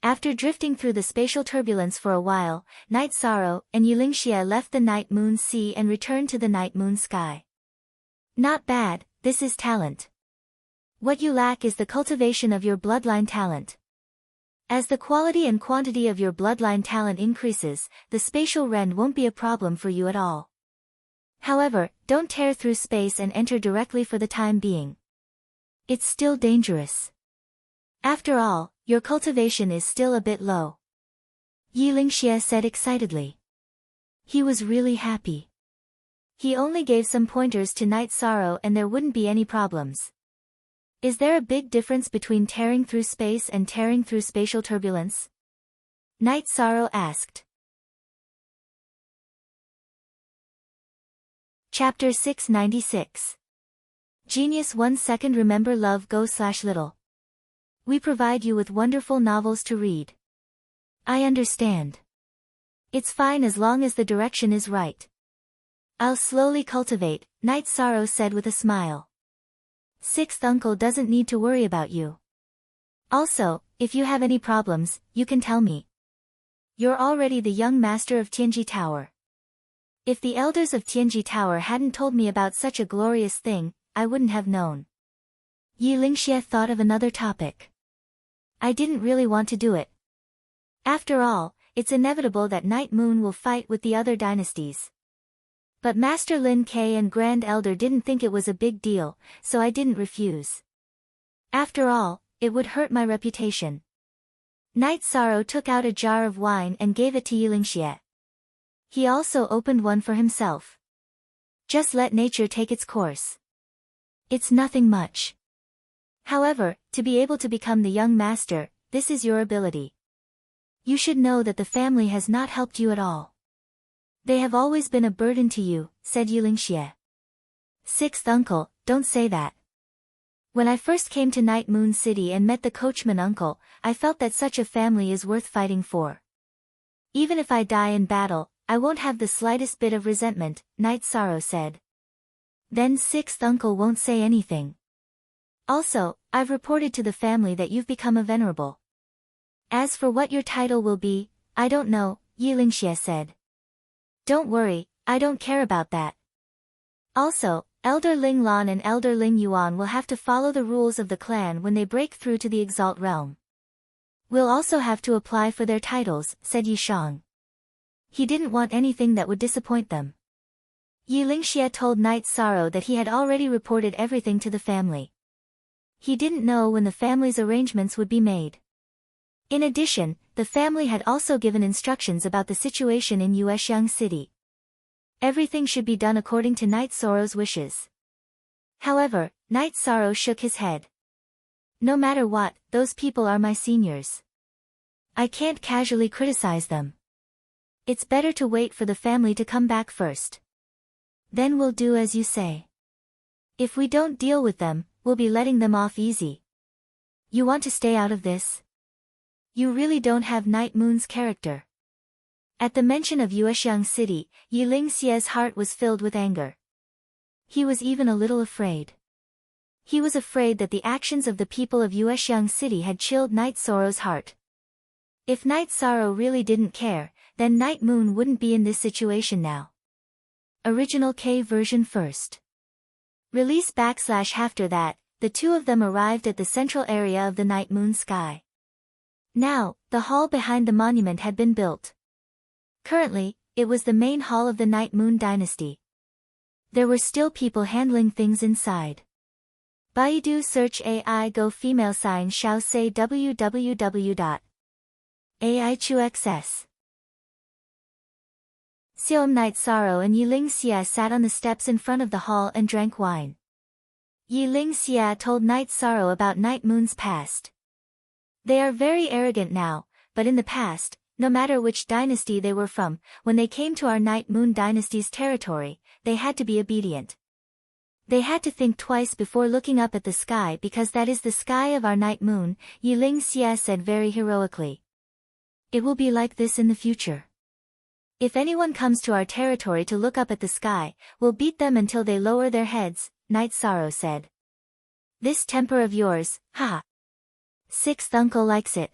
After drifting through the spatial turbulence for a while, Night Sorrow and Yilingxia left the night moon sea and returned to the night moon sky. Not bad, this is talent. What you lack is the cultivation of your bloodline talent. As the quality and quantity of your bloodline talent increases, the spatial rend won't be a problem for you at all. However, don't tear through space and enter directly for the time being. It's still dangerous. After all, your cultivation is still a bit low. Yi Lingxie said excitedly. He was really happy. He only gave some pointers to Night Sorrow and there wouldn't be any problems. Is there a big difference between tearing through space and tearing through spatial turbulence? Night Sorrow asked. Chapter 696. Genius 1 second. Remember love go/little. We provide you with wonderful novels to read. I understand. It's fine as long as the direction is right. I'll slowly cultivate, Night Sorrow said with a smile. Sixth uncle doesn't need to worry about you. Also, if you have any problems, you can tell me. You're already the young master of Tianji Tower. If the elders of Tianji Tower hadn't told me about such a glorious thing, I wouldn't have known. Yi Lingxie thought of another topic. I didn't really want to do it. After all, it's inevitable that Night Moon will fight with the other dynasties. But Master Lin Ke and Grand Elder didn't think it was a big deal, so I didn't refuse. After all, it would hurt my reputation. Night Sorrow took out a jar of wine and gave it to Yi Lingxie. He also opened one for himself. Just let nature take its course. It's nothing much. However, to be able to become the young master, this is your ability. You should know that the family has not helped you at all. They have always been a burden to you, said Yi Lingxie. Sixth uncle, don't say that. When I first came to Night Moon City and met the coachman uncle, I felt that such a family is worth fighting for. Even if I die in battle, I won't have the slightest bit of resentment, Night Sorrow said. Then sixth uncle won't say anything. Also, I've reported to the family that you've become a venerable. As for what your title will be, I don't know, Yi Lingxie said. Don't worry, I don't care about that. Also, Elder Ling Lan and Elder Ling Yuan will have to follow the rules of the clan when they break through to the Exalt realm. We'll also have to apply for their titles, said Yi Shang. He didn't want anything that would disappoint them. Yi Lingxie told Night Sorrow that he had already reported everything to the family. He didn't know when the family's arrangements would be made. In addition, the family had also given instructions about the situation in Yuexiang City. Everything should be done according to Night Sorrow's wishes. However, Night Sorrow shook his head. No matter what, those people are my seniors. I can't casually criticize them. It's better to wait for the family to come back first. Then we'll do as you say. If we don't deal with them, we'll be letting them off easy. You want to stay out of this? You really don't have Night Moon's character. At the mention of Yuexiang City, Yi Lingxie's heart was filled with anger. He was even a little afraid. He was afraid that the actions of the people of Yuexiang City had chilled Night Sorrow's heart. If Night Sorrow really didn't care, then Night Moon wouldn't be in this situation now. Original K version first. Release / after that, the two of them arrived at the central area of the Night Moon sky. Now, the hall behind the monument had been built. Currently, it was the main hall of the Night Moon dynasty. There were still people handling things inside. Baidu search AI go female sign shall say www.aichuxs. Xiaom Night Sorrow and Yi Lingxie sat on the steps in front of the hall and drank wine. Yi Lingxie told Night Sorrow about Night Moon's past. They are very arrogant now, but in the past, no matter which dynasty they were from, when they came to our Night Moon dynasty's territory, they had to be obedient. They had to think twice before looking up at the sky because that is the sky of our Night Moon, Yi Lingxie said very heroically. It will be like this in the future. If anyone comes to our territory to look up at the sky, we'll beat them until they lower their heads, Night Sorrow said. This temper of yours, haha. Sixth uncle likes it.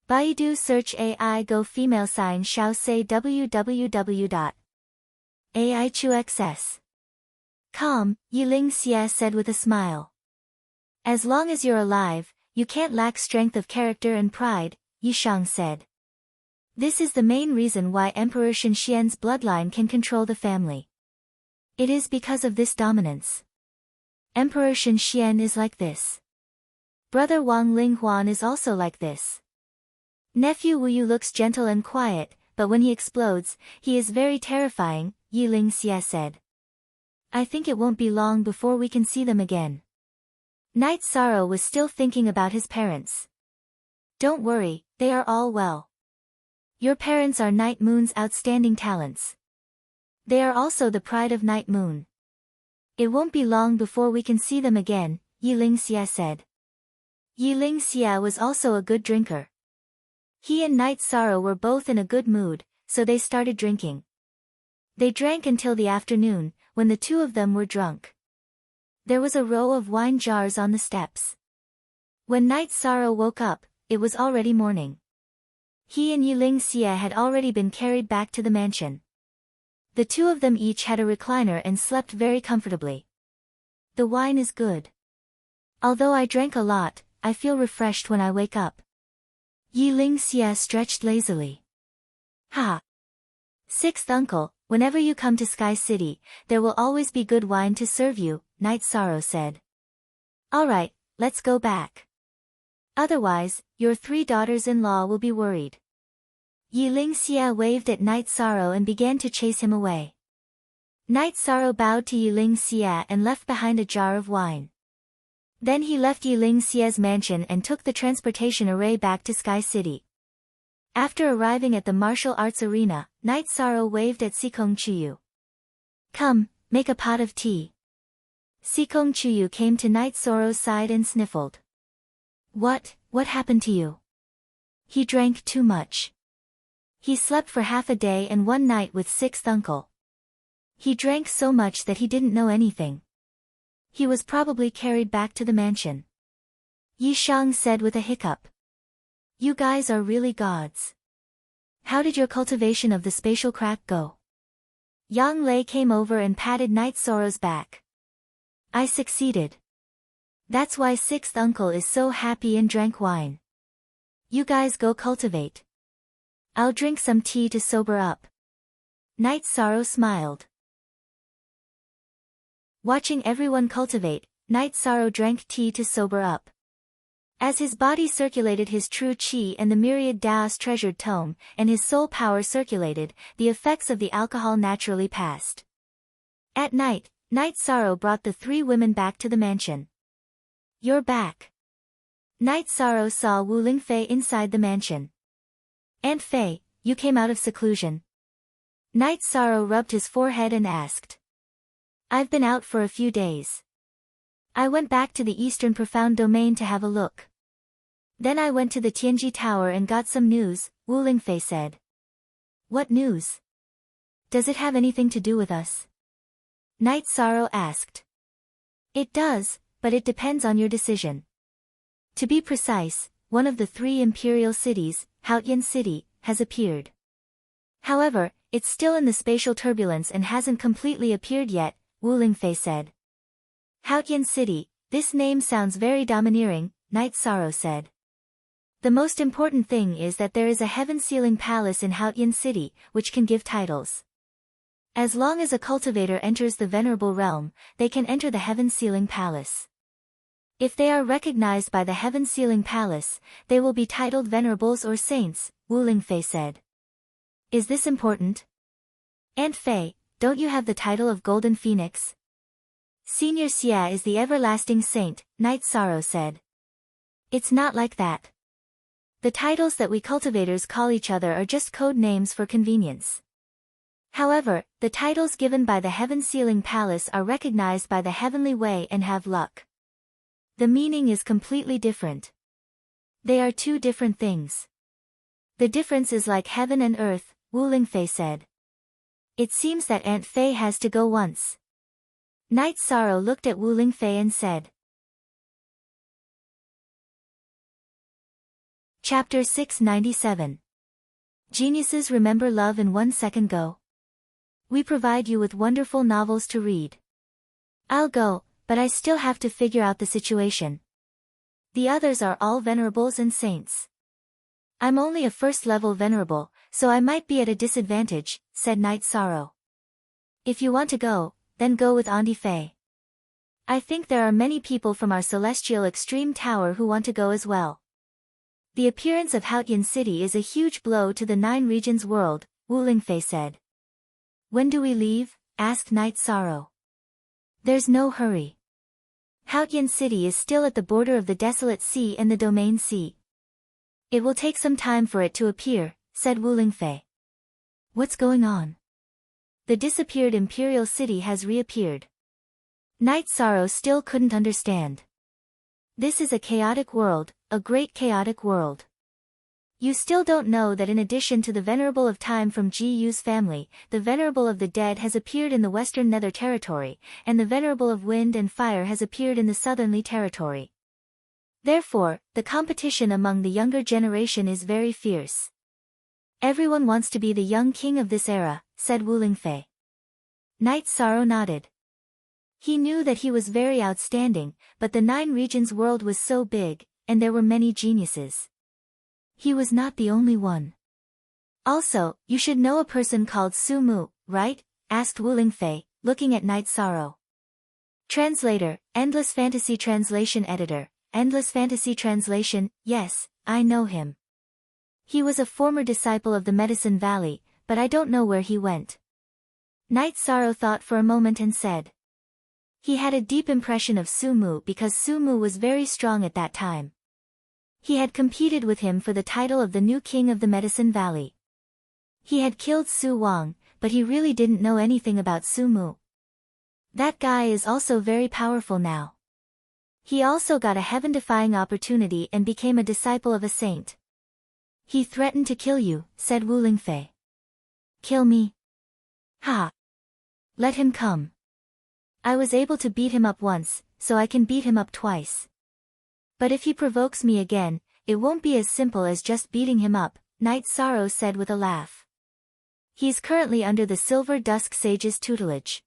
Baidu search AI go female sign shall say www.aichuxs.com, Yi Lingxie said with a smile. As long as you're alive, you can't lack strength of character and pride, Yi Shang said. This is the main reason why Emperor Shenxian's bloodline can control the family. It is because of this dominance. Emperor Shen Xian is like this. Brother Wang Linghuan is also like this. Nephew Wu Yu looks gentle and quiet, but when he explodes, he is very terrifying, Yi Ling Xie said. I think it won't be long before we can see them again. Knight Sorrow was still thinking about his parents. Don't worry, they are all well. Your parents are Night Moon's outstanding talents. They are also the pride of Night Moon. It won't be long before we can see them again, Yi Ling Xie said. Yi Ling Xie was also a good drinker. He and Knight Sorrow were both in a good mood, so they started drinking. They drank until the afternoon, when the two of them were drunk. There was a row of wine jars on the steps. When Knight Sorrow woke up, it was already morning. He and Yi Ling Xie had already been carried back to the mansion. The two of them each had a recliner and slept very comfortably. The wine is good. Although I drank a lot, I feel refreshed when I wake up. Yi Ling Xie stretched lazily. Ha! Sixth uncle, whenever you come to Sky City, there will always be good wine to serve you, Knight Sorrow said. Alright, let's go back. Otherwise, your 3 daughters-in-law will be worried. Yi Ling Xie waved at Knight Sorrow and began to chase him away. Knight Sorrow bowed to Yi Ling Xie and left behind a jar of wine. Then he left Yi Ling Xie's mansion and took the transportation array back to Sky City. After arriving at the martial arts arena, Knight Sorrow waved at Sikong Chuyu. Come, make a pot of tea. Sikong Chuyu came to Knight Sorrow's side and sniffled. What happened to you? He drank too much. He slept for half a day and one night with sixth uncle. He drank so much that he didn't know anything. He was probably carried back to the mansion. Yi Shang said with a hiccup. You guys are really gods. How did your cultivation of the spatial crack go? Yang Lei came over and patted Knight Sorrow's back. I succeeded. That's why sixth uncle is so happy and drank wine. You guys go cultivate. I'll drink some tea to sober up. Knight Sorrow smiled. Watching everyone cultivate, Knight Sorrow drank tea to sober up. As his body circulated his true qi and the myriad Daos treasured tome, and his soul power circulated, the effects of the alcohol naturally passed. At night, Knight Sorrow brought the 3 women back to the mansion. You're back. Knight Sorrow saw Wu Lingfei inside the mansion. Aunt Fei, you came out of seclusion. Knight Sorrow rubbed his forehead and asked. I've been out for a few days. I went back to the Eastern Profound Domain to have a look. Then I went to the Tianji Tower and got some news, Wu Lingfei said. What news? Does it have anything to do with us? Knight Sorrow asked. It does, but it depends on your decision. To be precise, one of the 3 imperial cities, Haotian City, has appeared. However, it's still in the spatial turbulence and hasn't completely appeared yet, Wu Lingfei said. Haotian City, this name sounds very domineering, Knight Sorrow said. The most important thing is that there is a heaven-sealing palace in Haotian City, which can give titles. As long as a cultivator enters the venerable realm, they can enter the heaven-sealing palace. If they are recognized by the heaven-sealing palace, they will be titled venerables or saints, Wu Lingfei said. Is this important? Aunt Fei, don't you have the title of Golden Phoenix? Senior Xia is the everlasting saint, Knight Sorrow said. It's not like that. The titles that we cultivators call each other are just code names for convenience. However, the titles given by the heaven-sealing palace are recognized by the heavenly way and have luck. The meaning is completely different. They are 2 different things. The difference is like heaven and earth, Wu Lingfei said. It seems that Aunt Fei has to go once. Knight Sorrow looked at Wu Lingfei and said. Chapter 697. Geniuses remember love in 1 second go. We provide you with wonderful novels to read. I'll go, but I still have to figure out the situation. The others are all venerables and saints. I'm only a first-level venerable, so I might be at a disadvantage, said Knight Sorrow. If you want to go, then go with Auntie Faye. I think there are many people from our celestial extreme tower who want to go as well. The appearance of Haotian City is a huge blow to the 9 regions world, Wu Lingfei said. When do we leave? Asked Night Sorrow. There's no hurry. Haotian City is still at the border of the Desolate Sea and the Domain Sea. It will take some time for it to appear, said Wu Lingfei. What's going on? The disappeared Imperial City has reappeared. Night Sorrow still couldn't understand. This is a chaotic world, a great chaotic world. You still don't know that in addition to the Venerable of Time from Ji-Yu's family, the Venerable of the Dead has appeared in the Western Nether Territory, and the Venerable of Wind and Fire has appeared in the Southernly Territory. Therefore, the competition among the younger generation is very fierce. Everyone wants to be the young king of this era, said Wu Lingfei. Night Sorrow nodded. He knew that he was very outstanding, but the 9 regions world was so big, and there were many geniuses. He was not the only one. Also, you should know a person called Su Mu, right? Asked Wu Lingfei, looking at Night Sorrow. Translator, Endless Fantasy Translation Editor, Endless Fantasy Translation, yes, I know him. He was a former disciple of the Medicine Valley, but I don't know where he went. Night Sorrow thought for a moment and said. He had a deep impression of Su Mu because Su Mu was very strong at that time. He had competed with him for the title of the new king of the Medicine Valley. He had killed Su Wang, but he really didn't know anything about Su Mu. That guy is also very powerful now. He also got a heaven-defying opportunity and became a disciple of a saint. He threatened to kill you, said Wu Lingfei. Kill me? Ha! Let him come. I was able to beat him up once, so I can beat him up twice. But if he provokes me again, it won't be as simple as just beating him up, Night Sorrow said with a laugh. He's currently under the Silver Dusk Sage's tutelage.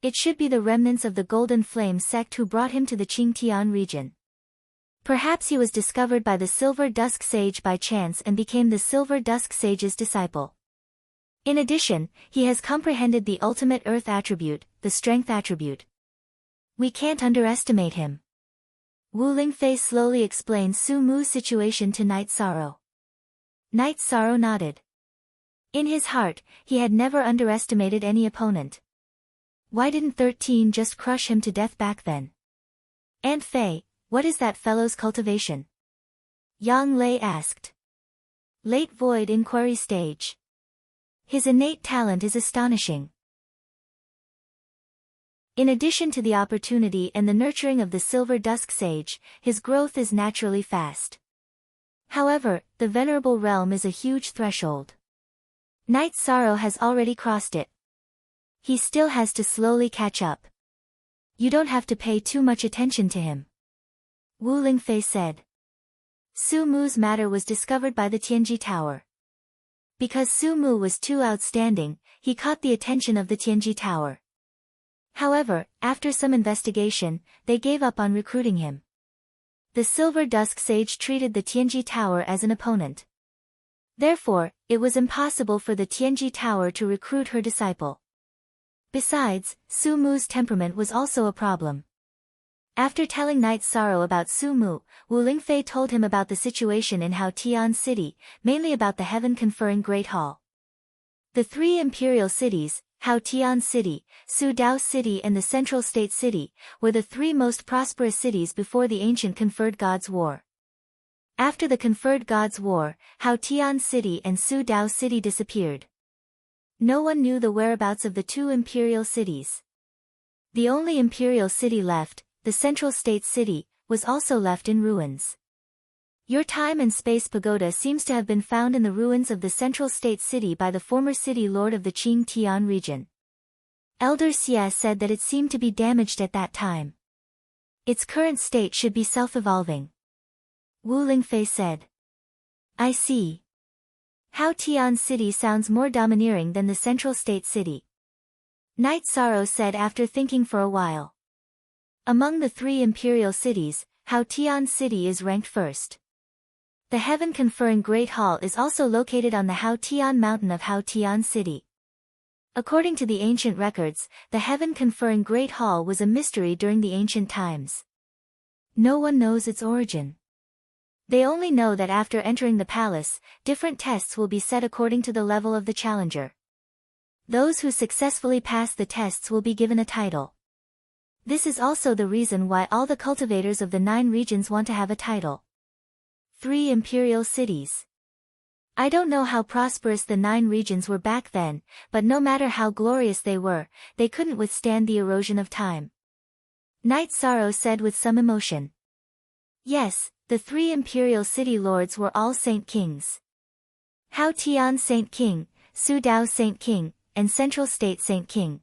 It should be the remnants of the Golden Flame sect who brought him to the Qingtian region. Perhaps he was discovered by the Silver Dusk Sage by chance and became the Silver Dusk Sage's disciple. In addition, he has comprehended the ultimate Earth attribute, the Strength attribute. We can't underestimate him. Wu Lingfei slowly explained Su Mu's situation to Night Sorrow. Night Sorrow nodded. In his heart, he had never underestimated any opponent. Why didn't 13 just crush him to death back then? Aunt Fei, what is that fellow's cultivation? Yang Lei asked. Late Void Inquiry Stage. His innate talent is astonishing. In addition to the opportunity and the nurturing of the Silver Dusk Sage, his growth is naturally fast. However, the Venerable Realm is a huge threshold. Night Sorrow has already crossed it. He still has to slowly catch up. You don't have to pay too much attention to him. Wu Lingfei said. Su Mu's matter was discovered by the Tianji Tower. Because Su Mu was too outstanding, he caught the attention of the Tianji Tower. However, after some investigation, they gave up on recruiting him. The Silver Dusk Sage treated the Tianji Tower as an opponent. Therefore, it was impossible for the Tianji Tower to recruit her disciple. Besides, Su Mu's temperament was also a problem. After telling Night Sorrow about Su Mu, Wu Lingfei told him about the situation in Haotian City, mainly about the heaven-conferring Great Hall. The 3 imperial cities, Haotian City, Su Dao City and the Central State City, were the 3 most prosperous cities before the ancient Conferred Gods War. After the Conferred Gods War, Haotian City and Su Dao City disappeared. No one knew the whereabouts of the 2 imperial cities. The only imperial city left, the Central State City, was also left in ruins. Your Time and Space Pagoda seems to have been found in the ruins of the Central State City by the former city lord of the Qingtian region. Elder Xie said that it seemed to be damaged at that time. Its current state should be self-evolving. Wu Lingfei said. I see. Haotian City sounds more domineering than the Central State City. Night Sorrow said after thinking for a while. Among the 3 imperial cities, Haotian City is ranked first. The heaven-conferring Great Hall is also located on the Haotian mountain of Haotian City. According to the ancient records, the heaven-conferring Great Hall was a mystery during the ancient times. No one knows its origin. They only know that after entering the palace, different tests will be set according to the level of the challenger. Those who successfully pass the tests will be given a title. This is also the reason why all the cultivators of the 9 regions want to have a title. 3 imperial cities. I don't know how prosperous the 9 regions were back then, but no matter how glorious they were, they couldn't withstand the erosion of time. Knight Sorrow said with some emotion. Yes, the 3 imperial city lords were all Saint Kings. Hao Tian Saint King, Su Dao Saint King, and Central State Saint King.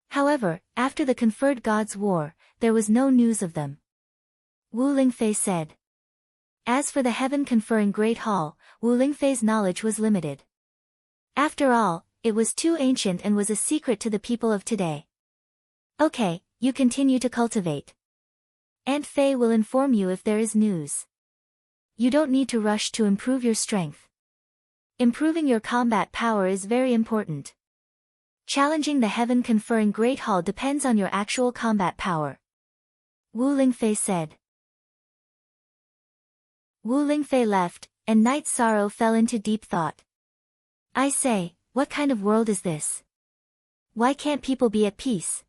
However, after the Conferred Gods War, there was no news of them. Wu Lingfei said. As for the heaven-conferring Great Hall, Wu Lingfei's knowledge was limited. After all, it was too ancient and was a secret to the people of today. Okay, you continue to cultivate. Aunt Fei will inform you if there is news. You don't need to rush to improve your strength. Improving your combat power is very important. Challenging the heaven-conferring Great Hall depends on your actual combat power. Wu Lingfei said. Wu Lingfei left, and Knight Sorrow fell into deep thought. I say, what kind of world is this? Why can't people be at peace?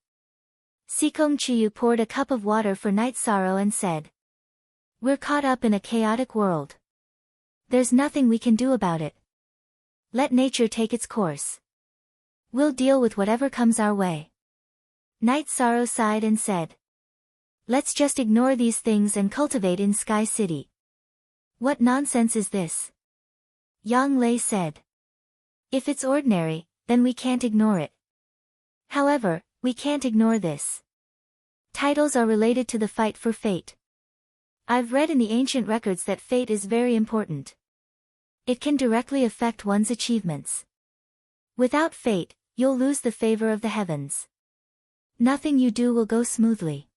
Sikong Chiyu poured a cup of water for Knight Sorrow and said. We're caught up in a chaotic world. There's nothing we can do about it. Let nature take its course. We'll deal with whatever comes our way. Knight Sorrow sighed and said. Let's just ignore these things and cultivate in Sky City. What nonsense is this? Yang Lei said. If it's ordinary, then we can't ignore it. However, we can't ignore this. Titles are related to the fight for fate. I've read in the ancient records that fate is very important. It can directly affect one's achievements. Without fate, you'll lose the favor of the heavens. Nothing you do will go smoothly.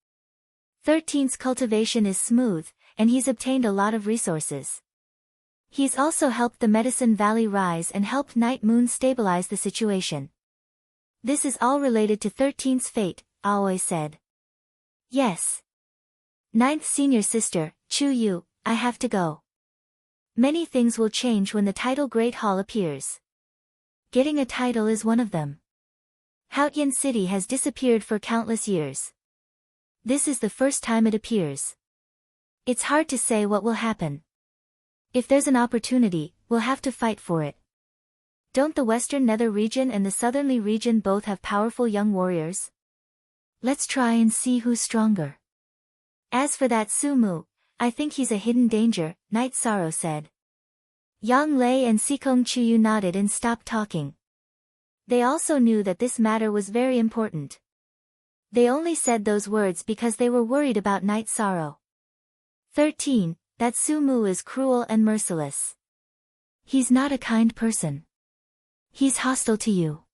13's cultivation is smooth, and he's obtained a lot of resources. He's also helped the Medicine Valley rise and helped Night Moon stabilize the situation. This is all related to 13's fate, Aoi said. Yes. 9th senior sister, Chu Yu, I have to go. Many things will change when the title Great Hall appears. Getting a title is one of them. Haotian City has disappeared for countless years. This is the first time it appears. It's hard to say what will happen. If there's an opportunity, we'll have to fight for it. Don't the Western Nether region and the Southerly region both have powerful young warriors? Let's try and see who's stronger. As for that Su Mu, I think he's a hidden danger, Knight Sorrow said. Yang Lei and Sikong Chiyu nodded and stopped talking. They also knew that this matter was very important. They only said those words because they were worried about Knight Sorrow. 13, that Su Mu is cruel and merciless. He's not a kind person. He's hostile to you.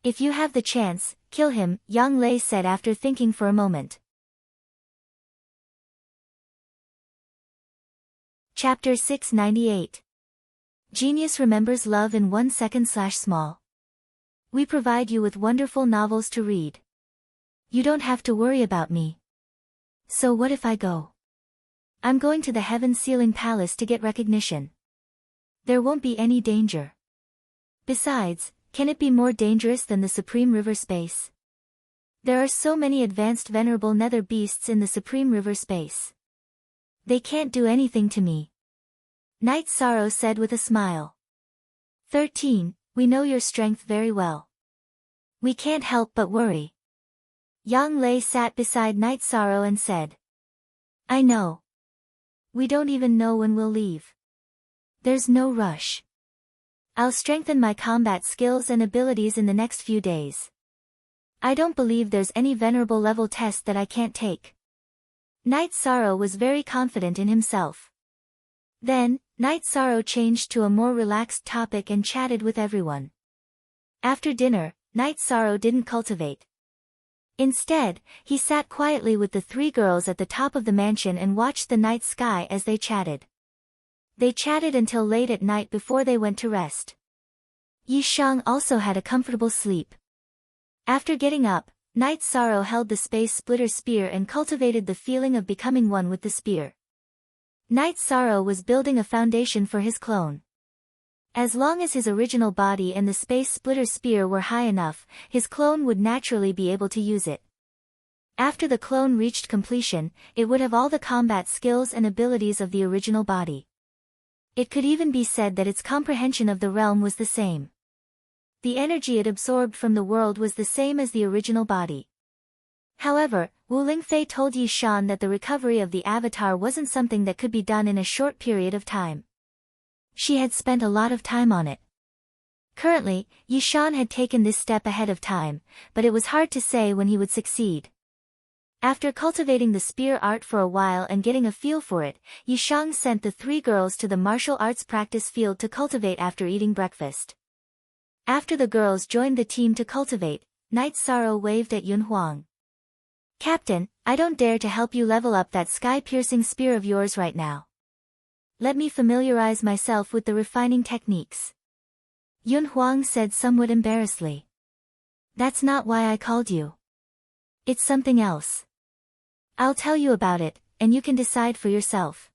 If you have the chance, kill him, Yang Lei said after thinking for a moment. Chapter 698. Genius remembers love in 1 second/small. We provide you with wonderful novels to read. You don't have to worry about me. So what if I go? I'm going to the Heaven Sealing Palace to get recognition. There won't be any danger. Besides, can it be more dangerous than the Supreme River Space? There are so many advanced venerable nether beasts in the Supreme River Space. They can't do anything to me. Knight Sorrow said with a smile. 13, we know your strength very well. We can't help but worry. Yang Lei sat beside Knight Sorrow and said. I know. We don't even know when we'll leave. There's no rush. I'll strengthen my combat skills and abilities in the next few days. I don't believe there's any venerable level test that I can't take. Knight Sorrow was very confident in himself. Then, Knight Sorrow changed to a more relaxed topic and chatted with everyone. After dinner, Knight Sorrow didn't cultivate. Instead, he sat quietly with the 3 girls at the top of the mansion and watched the night sky as they chatted. They chatted until late at night before they went to rest. Yi Shang also had a comfortable sleep. After getting up, Night Sorrow held the Space Splitter Spear and cultivated the feeling of becoming one with the spear. Night Sorrow was building a foundation for his clone. As long as his original body and the Space Splitter Spear were high enough, his clone would naturally be able to use it. After the clone reached completion, it would have all the combat skills and abilities of the original body. It could even be said that its comprehension of the realm was the same. The energy it absorbed from the world was the same as the original body. However, Wu Lingfei told Yi Shan that the recovery of the avatar wasn't something that could be done in a short period of time. She had spent a lot of time on it. Currently, Yi Shan had taken this step ahead of time, but it was hard to say when he would succeed. After cultivating the spear art for a while and getting a feel for it, Yi Shang sent the 3 girls to the martial arts practice field to cultivate after eating breakfast. After the girls joined the team to cultivate, Night Sorrow waved at Yun Huang. "Captain, I don't dare to help you level up that sky-piercing spear of yours right now. Let me familiarize myself with the refining techniques." Yun Huang said somewhat embarrassedly. "That's not why I called you. It's something else. I'll tell you about it, and you can decide for yourself."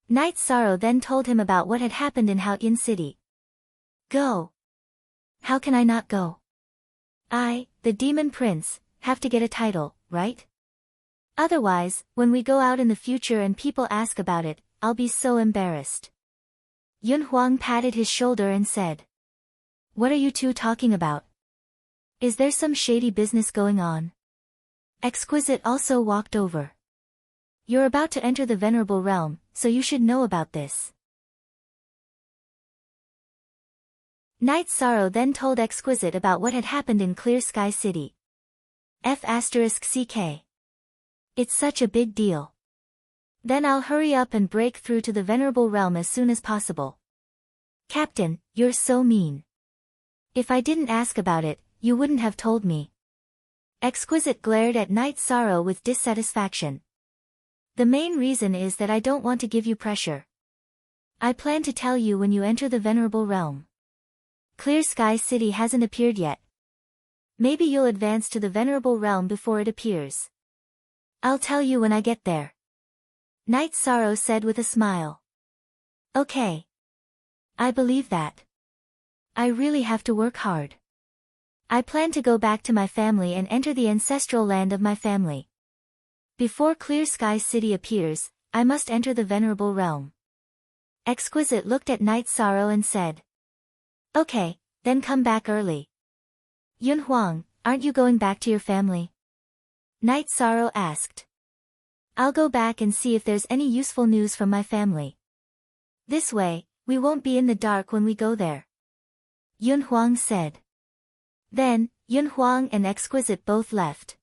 Night Sorrow then told him about what had happened in Haoyin City. "Go. How can I not go? I, the Demon Prince, have to get a title, right? Otherwise, when we go out in the future and people ask about it, I'll be so embarrassed." Yun Huang patted his shoulder and said, "What are you two talking about? Is there some shady business going on?" Exquisite also walked over. "You're about to enter the Venerable Realm, so you should know about this." Night Sorrow then told Exquisite about what had happened in Clear Sky City. F***CK. It's such a big deal. Then I'll hurry up and break through to the Venerable Realm as soon as possible. Captain, you're so mean. If I didn't ask about it, you wouldn't have told me. Exquisite glared at Night Sorrow with dissatisfaction. The main reason is that I don't want to give you pressure. I plan to tell you when you enter the Venerable Realm. Clear Sky City hasn't appeared yet. Maybe you'll advance to the Venerable Realm before it appears. I'll tell you when I get there. Night Sorrow said with a smile. Okay. I believe that. I really have to work hard. I plan to go back to my family and enter the ancestral land of my family. Before Clear Sky City appears, I must enter the Venerable Realm. Exquisite looked at Night Sorrow and said. Okay, then come back early. Yun Huang, aren't you going back to your family? Night Sorrow asked. I'll go back and see if there's any useful news from my family. This way, we won't be in the dark when we go there. Yun Huang said. Then, Yun Huang and Exquisite both left.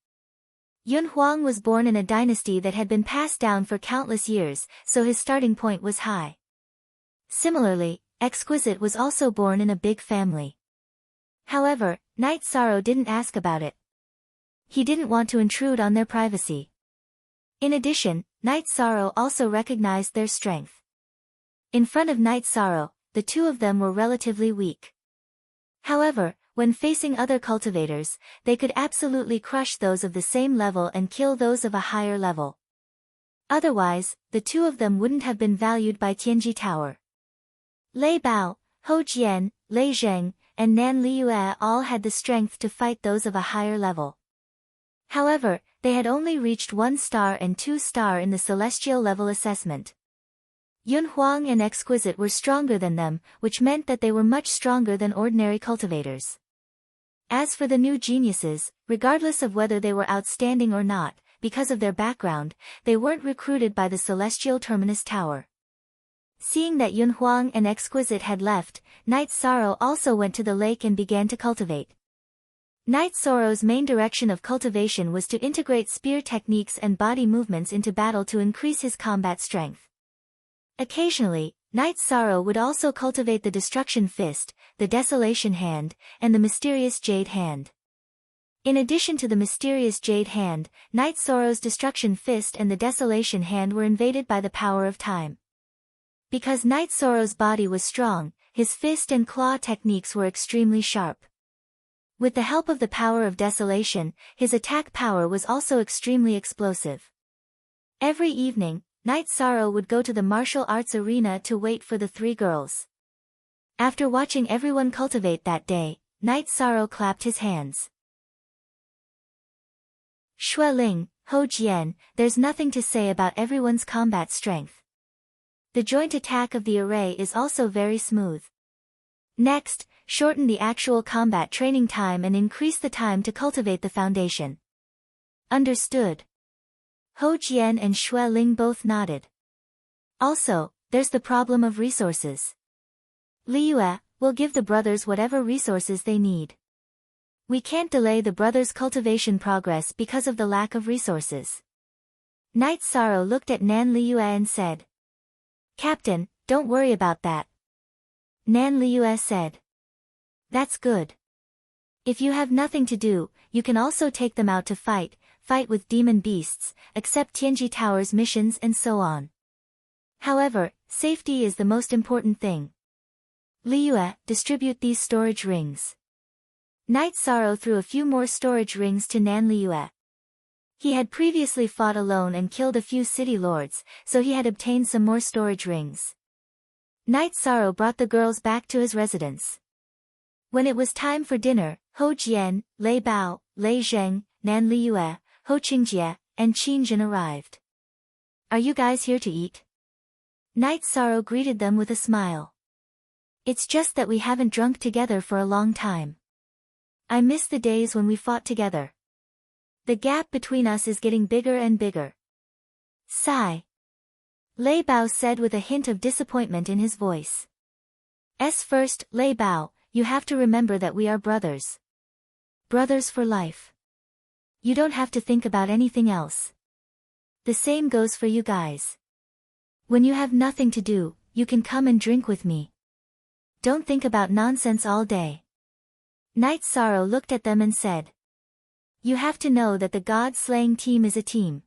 Yun Huang was born in a dynasty that had been passed down for countless years, so his starting point was high. Similarly, Exquisite was also born in a big family. However, Night Sorrow didn't ask about it. He didn't want to intrude on their privacy. In addition, Night Sorrow also recognized their strength. In front of Night Sorrow, the two of them were relatively weak. However, when facing other cultivators, they could absolutely crush those of the same level and kill those of a higher level. Otherwise, the two of them wouldn't have been valued by Tianji Tower. Lei Bao, Ho Jian, Lei Zheng, and Nan Liue all had the strength to fight those of a higher level. However, they had only reached 1-star and 2-star in the celestial level assessment. Yun Huang and Exquisite were stronger than them, which meant that they were much stronger than ordinary cultivators. As for the new geniuses, regardless of whether they were outstanding or not, because of their background, they weren't recruited by the Celestial Terminus Tower. Seeing that Yun Huang and Exquisite had left, Night Sorrow also went to the lake and began to cultivate. Night Sorrow's main direction of cultivation was to integrate spear techniques and body movements into battle to increase his combat strength. Occasionally, Night Sorrow would also cultivate the Destruction Fist, the Desolation Hand, and the Mysterious Jade Hand. In addition to the Mysterious Jade Hand, Night Sorrow's Destruction Fist and the Desolation Hand were invaded by the power of time. Because Night Sorrow's body was strong, his fist and claw techniques were extremely sharp. With the help of the power of desolation, his attack power was also extremely explosive. Every evening, Night Sorrow would go to the martial arts arena to wait for the three girls. After watching everyone cultivate that day, Night Sorrow clapped his hands. Xue Ling, Ho Jian, there's nothing to say about everyone's combat strength. The joint attack of the array is also very smooth. Next, shorten the actual combat training time and increase the time to cultivate the foundation. Understood. Ho Jian and Xue Ling both nodded. Also, there's the problem of resources. Liyue will give the brothers whatever resources they need. We can't delay the brothers' cultivation progress because of the lack of resources. Night Sorrow looked at Nan Liyue and said, Captain, don't worry about that. Nan Liyue said, That's good. If you have nothing to do, you can also take them out to fight with demon beasts, accept Tianji Tower's missions and so on. However, safety is the most important thing. Liyue, distribute these storage rings. Night Sorrow threw a few more storage rings to Nan Liyue. He had previously fought alone and killed a few city lords, so he had obtained some more storage rings. Night Sorrow brought the girls back to his residence. When it was time for dinner, Ho Jian, Lei Bao, Lei Zheng, Nan Liyue, Ho Qingjie, and Qin Jin arrived. Are you guys here to eat? Night Sorrow greeted them with a smile. It's just that we haven't drunk together for a long time. I miss the days when we fought together. The gap between us is getting bigger and bigger. Sigh. Lei Bao said with a hint of disappointment in his voice. First, Lei Bao, you have to remember that we are brothers. Brothers for life. You don't have to think about anything else. The same goes for you guys. When you have nothing to do, you can come and drink with me. Don't think about nonsense all day. Night Sorrow looked at them and said, You have to know that the God-slaying team is a team.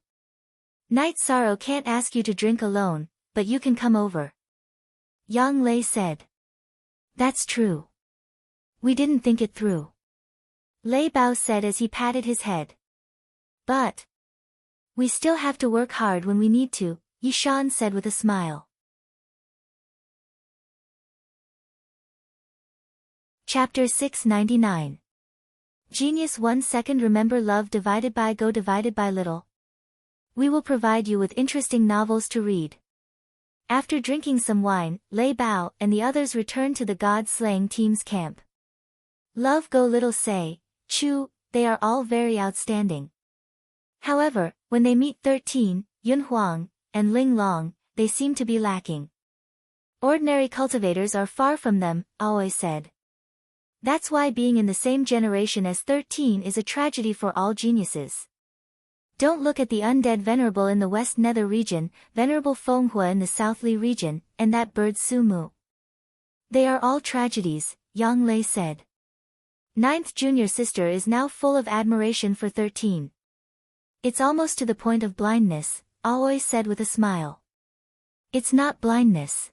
Night Sorrow can't ask you to drink alone, but you can come over. Yang Lei said. That's true. We didn't think it through. Lei Bao said as he patted his head. But we still have to work hard when we need to, Yishan said with a smile. Chapter 699. Genius 1 second. Remember love divided by go divided by little. We will provide you with interesting novels to read. After drinking some wine, Lei Bao and the others returned to the God-slaying team's camp. Love go little say, Chu, they are all very outstanding. However, when they meet 13, Yun Huang, and Ling Long, they seem to be lacking. Ordinary cultivators are far from them, Aoi said. That's why being in the same generation as 13 is a tragedy for all geniuses. Don't look at the undead Venerable in the West Nether region, Venerable Fenghua in the South Li region, and that bird Su Mu. They are all tragedies, Yang Lei said. Ninth junior sister is now full of admiration for 13. It's almost to the point of blindness, Aoi said with a smile. It's not blindness.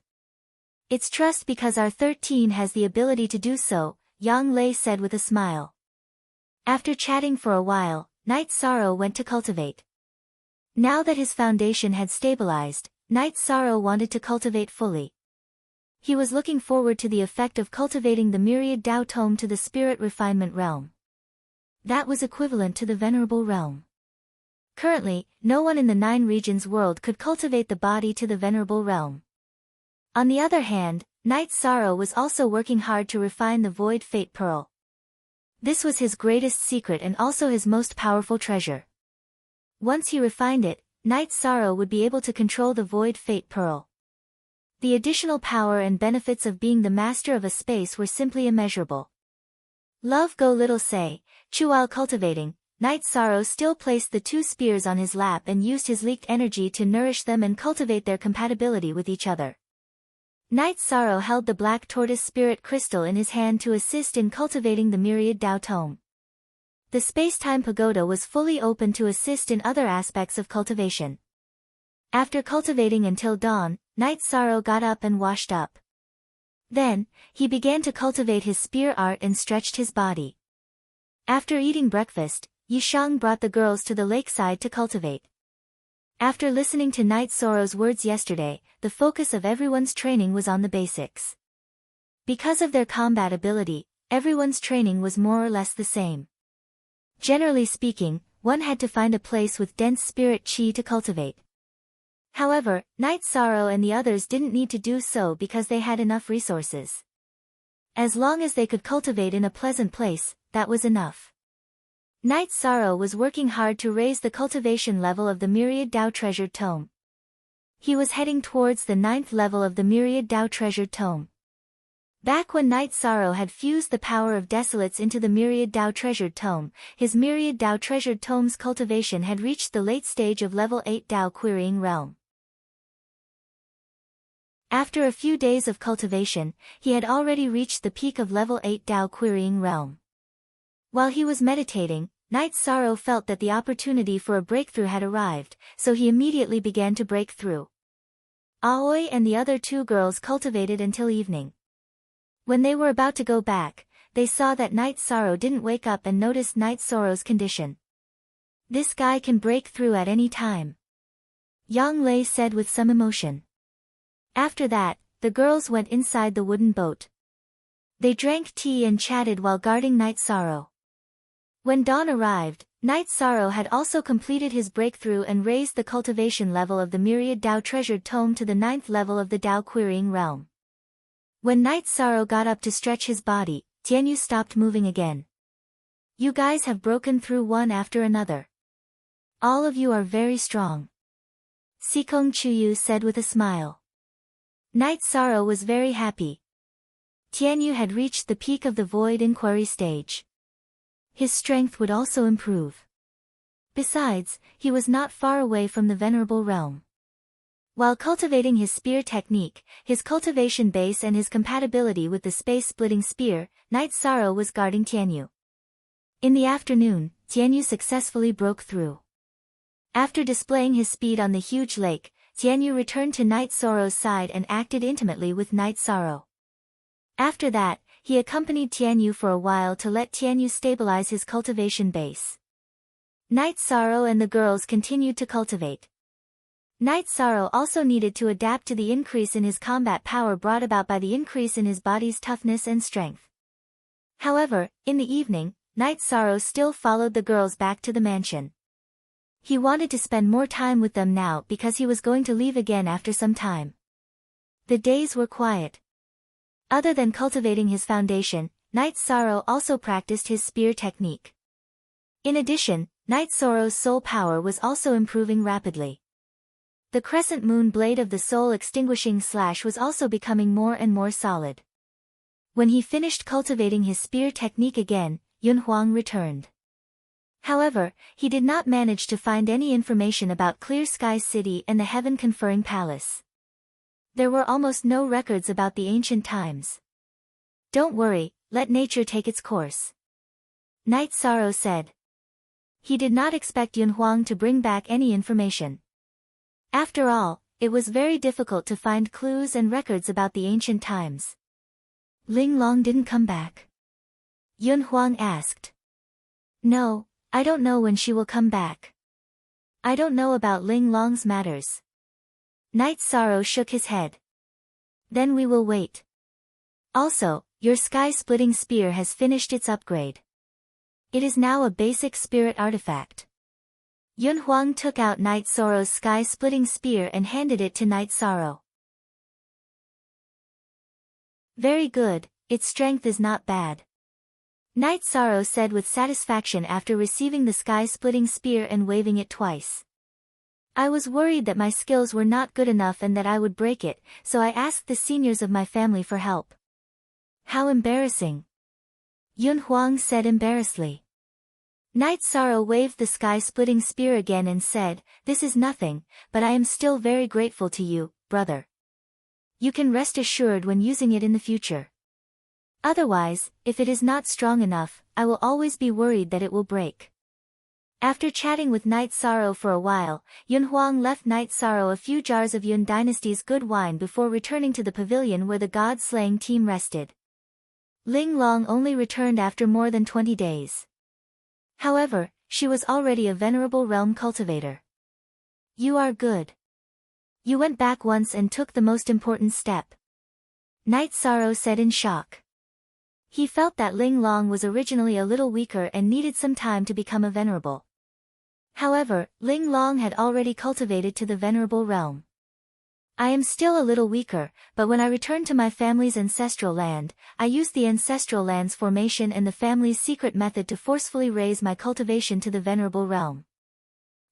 It's trust because our 13 has the ability to do so, Yang Lei said with a smile. After chatting for a while, Night Sorrow went to cultivate. Now that his foundation had stabilized, Night Sorrow wanted to cultivate fully. He was looking forward to the effect of cultivating the myriad Dao Tome to the spirit refinement realm. That was equivalent to the venerable realm. Currently, no one in the 9 regions world could cultivate the body to the venerable realm. On the other hand, Night Sorrow was also working hard to refine the Void Fate Pearl. This was his greatest secret and also his most powerful treasure. Once he refined it, Night Sorrow would be able to control the Void Fate Pearl. The additional power and benefits of being the master of a space were simply immeasurable. Love go little say, Chu while cultivating, Night Sorrow still placed the 2 spears on his lap and used his leaked energy to nourish them and cultivate their compatibility with each other. Night Sorrow held the black tortoise spirit crystal in his hand to assist in cultivating the myriad Dao Tome. The space-time pagoda was fully open to assist in other aspects of cultivation. After cultivating until dawn, Night Sorrow got up and washed up. Then, he began to cultivate his spear art and stretched his body. After eating breakfast, Yishang brought the girls to the lakeside to cultivate. After listening to Night Sorrow's words yesterday, the focus of everyone's training was on the basics. Because of their combat ability, everyone's training was more or less the same. Generally speaking, one had to find a place with dense spirit chi to cultivate. However, Night Sorrow and the others didn't need to do so because they had enough resources. As long as they could cultivate in a pleasant place, that was enough. Night Sorrow was working hard to raise the cultivation level of the Myriad Dao Treasured Tome. He was heading towards the 9th level of the Myriad Dao Treasured Tome. Back when Night Sorrow had fused the power of Desolates into the Myriad Dao Treasured Tome, his Myriad Dao Treasured Tome's cultivation had reached the late stage of level 8 Dao Querying Realm. After a few days of cultivation, he had already reached the peak of level 8 Dao Querying Realm. While he was meditating, Night Sorrow felt that the opportunity for a breakthrough had arrived, so he immediately began to break through. Aoi and the other two girls cultivated until evening. When they were about to go back, they saw that Night Sorrow didn't wake up and noticed Night Sorrow's condition. "This guy can break through at any time," Yang Lei said with some emotion. After that, the girls went inside the wooden boat. They drank tea and chatted while guarding Night Sorrow. When dawn arrived, Night Sorrow had also completed his breakthrough and raised the cultivation level of the Myriad Dao Treasured Tome to the 9th level of the Dao Querying Realm. When Night Sorrow got up to stretch his body, Tianyu stopped moving again. "You guys have broken through one after another. All of you are very strong," Sikong Chuyu said with a smile. Night Sorrow was very happy. Tianyu had reached the peak of the Void Inquiry stage. His strength would also improve. Besides, he was not far away from the Venerable Realm. While cultivating his spear technique, his cultivation base and his compatibility with the space-splitting spear, Night Sorrow was guarding Tianyu. In the afternoon, Tianyu successfully broke through. After displaying his speed on the huge lake, Tianyu returned to Night Sorrow's side and acted intimately with Night Sorrow. After that, he accompanied Tianyu for a while to let Tianyu stabilize his cultivation base. Night Sorrow and the girls continued to cultivate. Night Sorrow also needed to adapt to the increase in his combat power brought about by the increase in his body's toughness and strength. However, in the evening, Night Sorrow still followed the girls back to the mansion. He wanted to spend more time with them now because he was going to leave again after some time. The days were quiet. Other than cultivating his foundation, Night Sorrow also practiced his spear technique. In addition, Night Sorrow's soul power was also improving rapidly. The crescent moon blade of the soul extinguishing slash was also becoming more and more solid. When he finished cultivating his spear technique again, Yun Huang returned. However, he did not manage to find any information about Clear Sky City and the Heaven-Conferring Palace. There were almost no records about the ancient times. "Don't worry, let nature take its course," Night Sorrow said. He did not expect Yun Huang to bring back any information. After all, it was very difficult to find clues and records about the ancient times. "Ling Long didn't come back?" Yun Huang asked. "No, I don't know when she will come back. I don't know about Ling Long's matters." Night Sorrow shook his head. "Then we will wait. Also, your sky-splitting spear has finished its upgrade. It is now a basic spirit artifact." Yun Huang took out Night Sorrow's sky-splitting spear and handed it to Night Sorrow. "Very good, its strength is not bad," Night Sorrow said with satisfaction after receiving the sky-splitting spear and waving it twice. "I was worried that my skills were not good enough and that I would break it, so I asked the seniors of my family for help." "How embarrassing," Yun Huang said embarrassedly. Night Sorrow waved the sky-splitting spear again and said, "This is nothing, but I am still very grateful to you, brother. You can rest assured when using it in the future. Otherwise, if it is not strong enough, I will always be worried that it will break." After chatting with Night Sorrow for a while, Yun Huang left Night Sorrow a few jars of Yun Dynasty's good wine before returning to the pavilion where the god-slaying team rested. Ling Long only returned after more than 20 days. However, she was already a venerable realm cultivator. You are good. You went back once and took the most important step. Night Sorrow said in shock. He felt that Ling Long was originally a little weaker and needed some time to become a venerable. However, Ling Long had already cultivated to the venerable realm. I am still a little weaker, but when I returned to my family's ancestral land, I used the ancestral land's formation and the family's secret method to forcefully raise my cultivation to the venerable realm.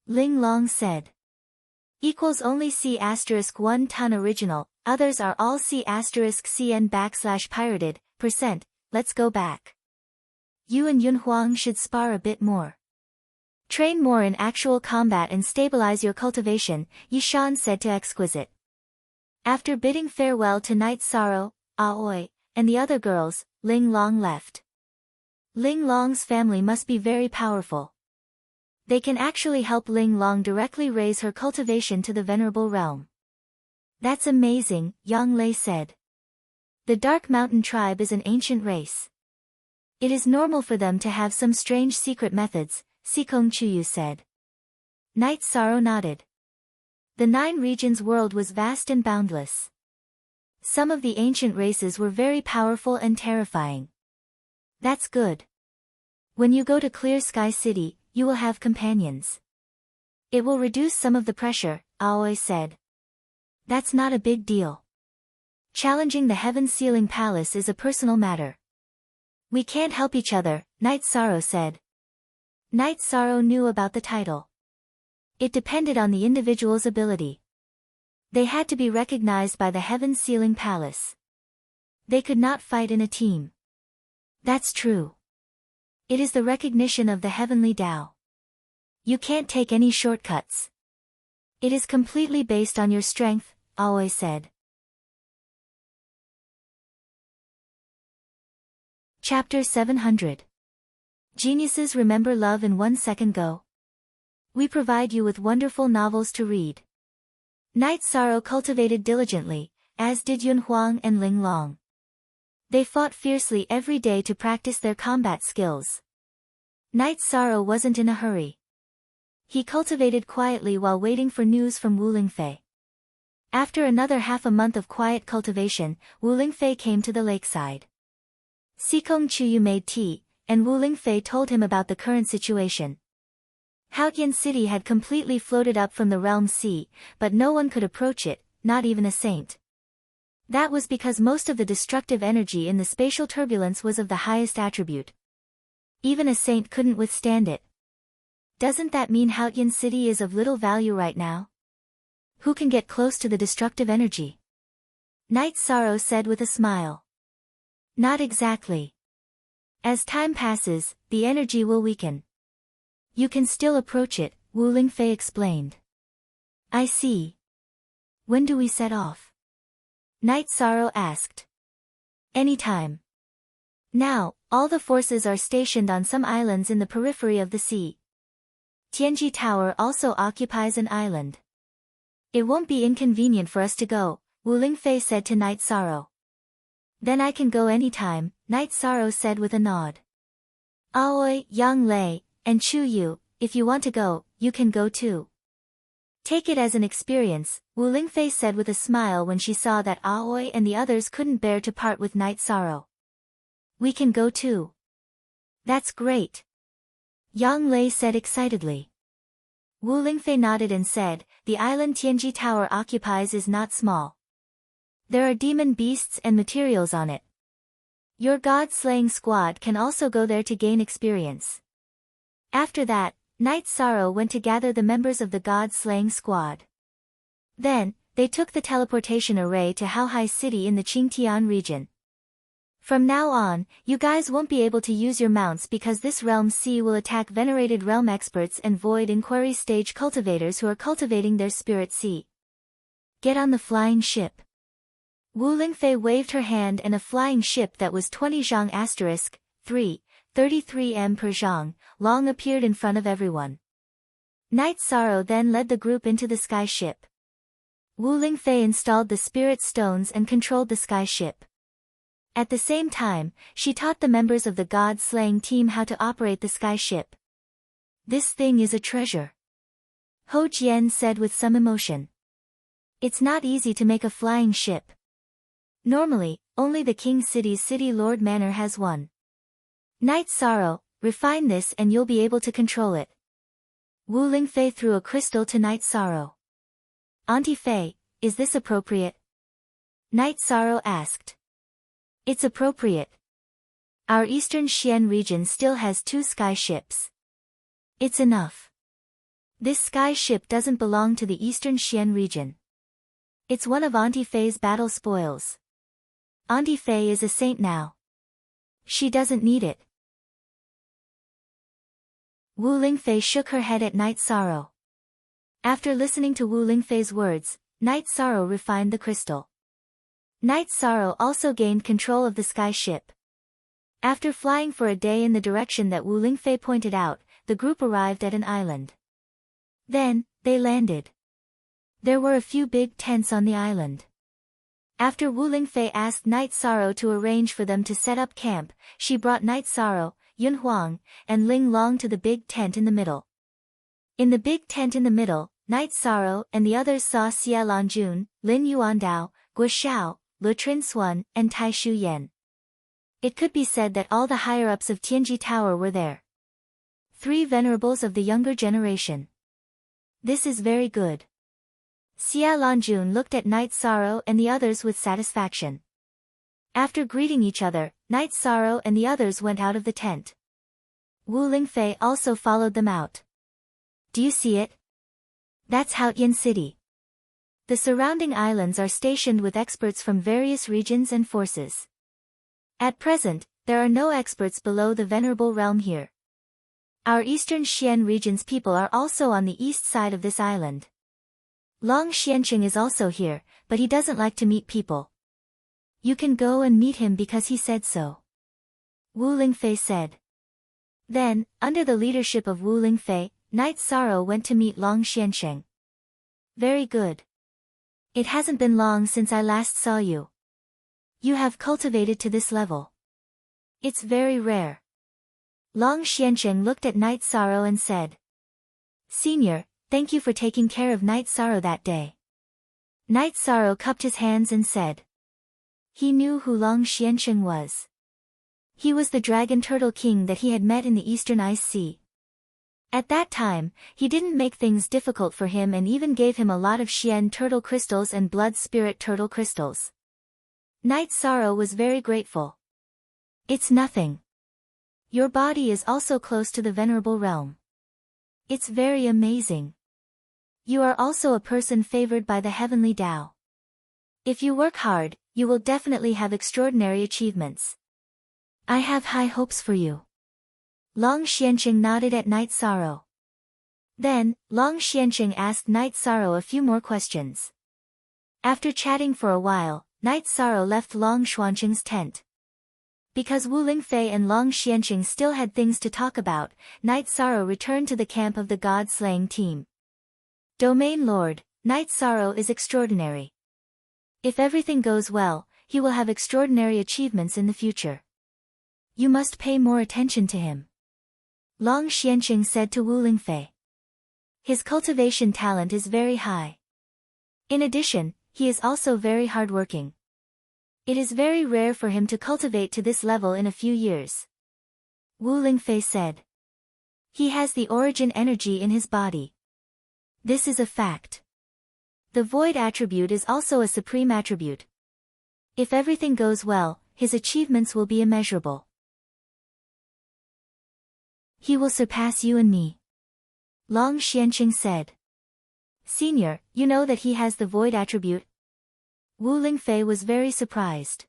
Ling Long said. Equals only C*1 ton original, others are all C*CN %, let's go back. You and Yun Huang should spar a bit more. Train more in actual combat and stabilize your cultivation, Yishan said to Exquisite. After bidding farewell to Night Sorrow, Aoi, and the other girls, Ling Long left. Ling Long's family must be very powerful. They can actually help Ling Long directly raise her cultivation to the venerable realm. That's amazing, Yang Lei said. The Dark Mountain tribe is an ancient race. It is normal for them to have some strange secret methods, Sikong Chuyu said. Night Sorrow nodded. The 9 regions world was vast and boundless. Some of the ancient races were very powerful and terrifying. That's good. When you go to Clear Sky City, you will have companions. It will reduce some of the pressure, Aoi said. That's not a big deal. Challenging the Heaven Sealing Palace is a personal matter. We can't help each other, Night Sorrow said. Night Sorrow knew about the title. It depended on the individual's ability. They had to be recognized by the Heaven Sealing Palace. They could not fight in a team. That's true. It is the recognition of the heavenly Tao. You can't take any shortcuts. It is completely based on your strength, Aoi said. Chapter 700. Geniuses remember love in 1 second go. We provide you with wonderful novels to read. Night Sorrow cultivated diligently, as did Yun Huang and Ling Long. They fought fiercely every day to practice their combat skills. Night Sorrow wasn't in a hurry. He cultivated quietly while waiting for news from Wu Lingfei. After another half a month of quiet cultivation, Wu Lingfei came to the lakeside. Sikong Chuyu made tea, and Wu Lingfei told him about the current situation. Haotian City had completely floated up from the realm sea, but no one could approach it, not even a saint. That was because most of the destructive energy in the spatial turbulence was of the highest attribute. Even a saint couldn't withstand it. Doesn't that mean Haotian City is of little value right now? Who can get close to the destructive energy? Night Sorrow said with a smile. Not exactly. As time passes, the energy will weaken. You can still approach it, Wu Lingfei explained. I see. When do we set off? Night Sorrow asked. Anytime. Now, all the forces are stationed on some islands in the periphery of the sea. Tianji Tower also occupies an island. It won't be inconvenient for us to go, Wu Lingfei said to Night Sorrow. Then I can go anytime, Night Sorrow said with a nod. Aoi, Yang Lei, and Chu Yu, if you want to go, you can go too. Take it as an experience, Wu Lingfei said with a smile when she saw that Aoi and the others couldn't bear to part with Night Sorrow. We can go too. That's great. Yang Lei said excitedly. Wu Lingfei nodded and said, the island Tianji Tower occupies is not small. There are demon beasts and materials on it. Your god-slaying squad can also go there to gain experience. After that, Night Sorrow went to gather the members of the god-slaying squad. Then, they took the teleportation array to Haohai City in the Qingtian region. From now on, you guys won't be able to use your mounts because this realm C will attack venerated realm experts and void inquiry stage cultivators who are cultivating their spirit C. Get on the flying ship. Wu Lingfei waved her hand and a flying ship that was 20 Zhang *3 33 per Zhang, Long appeared in front of everyone. Night Sorrow then led the group into the sky ship. Wu Lingfei installed the spirit stones and controlled the sky ship. At the same time, she taught the members of the god-slaying team how to operate the sky ship. This thing is a treasure, Ho Jian said with some emotion. It's not easy to make a flying ship. Normally, only the King City's City Lord Manor has one. Night Sorrow, refine this and you'll be able to control it. Wu Lingfei threw a crystal to Night Sorrow. Auntie Fei, is this appropriate? Night Sorrow asked. It's appropriate. Our Eastern Xian region still has 2 sky ships. It's enough. This sky ship doesn't belong to the Eastern Xian region. It's one of Auntie Fei's battle spoils. Auntie Fei is a saint now. She doesn't need it. Wu Lingfei shook her head at Night Sorrow. After listening to Wu Lingfei's words, Night Sorrow refined the crystal. Night Sorrow also gained control of the sky ship. After flying for a day in the direction that Wu Lingfei pointed out, the group arrived at an island. Then, they landed. There were a few big tents on the island. After Wu Lingfei asked Night Sorrow to arrange for them to set up camp, she brought Night Sorrow, Yun Huang, and Ling Long to the big tent in the middle. In the big tent in the middle, Night Sorrow and the others saw Xia Longjun, Lin Yuandao, Guo Xiao, Lu Trinsuan, and Tai Shu Yan. It could be said that all the higher-ups of Tianji Tower were there. 3 venerables of the younger generation. This is very good. Xia Longjun looked at Night Sorrow and the others with satisfaction. After greeting each other, Night Sorrow and the others went out of the tent. Wu Lingfei also followed them out. Do you see it? That's Haotian City. The surrounding islands are stationed with experts from various regions and forces. At present, there are no experts below the Venerable Realm here. Our Eastern Xian region's people are also on the east side of this island. Long Xianqing is also here, but he doesn't like to meet people. You can go and meet him because he said so. Wu Lingfei said. Then, under the leadership of Wu Lingfei, Night Sorrow went to meet Long Xianqing. Very good. It hasn't been long since I last saw you. You have cultivated to this level. It's very rare. Long Xianqing looked at Night Sorrow and said. Senior, thank you for taking care of Night Sorrow that day. Night Sorrow cupped his hands and said. He knew who Long Xianqing was. He was the Dragon Turtle King that he had met in the Eastern Ice Sea. At that time, he didn't make things difficult for him and even gave him a lot of Xian Turtle Crystals and Blood Spirit Turtle Crystals. Night Sorrow was very grateful. It's nothing. Your body is also close to the Venerable Realm. It's very amazing. You are also a person favored by the Heavenly Tao. If you work hard, you will definitely have extraordinary achievements. I have high hopes for you. Long Xianqing nodded at Night Sorrow. Then, Long Xianqing asked Night Sorrow a few more questions. After chatting for a while, Night Sorrow left Long Xuanqing's tent. Because Wu Lingfei and Long Xianqing still had things to talk about, Night Sorrow returned to the camp of the God-slaying team. Domain Lord, Night Sorrow is extraordinary. If everything goes well, he will have extraordinary achievements in the future. You must pay more attention to him. Long Xianqing said to Wu Lingfei. His cultivation talent is very high. In addition, he is also very hardworking. It is very rare for him to cultivate to this level in a few years. Wu Lingfei said. He has the origin energy in his body. This is a fact. The void attribute is also a supreme attribute. If everything goes well, his achievements will be immeasurable. He will surpass you and me. Long Xianqing said. Senior, you know that he has the void attribute? Wu Lingfei was very surprised.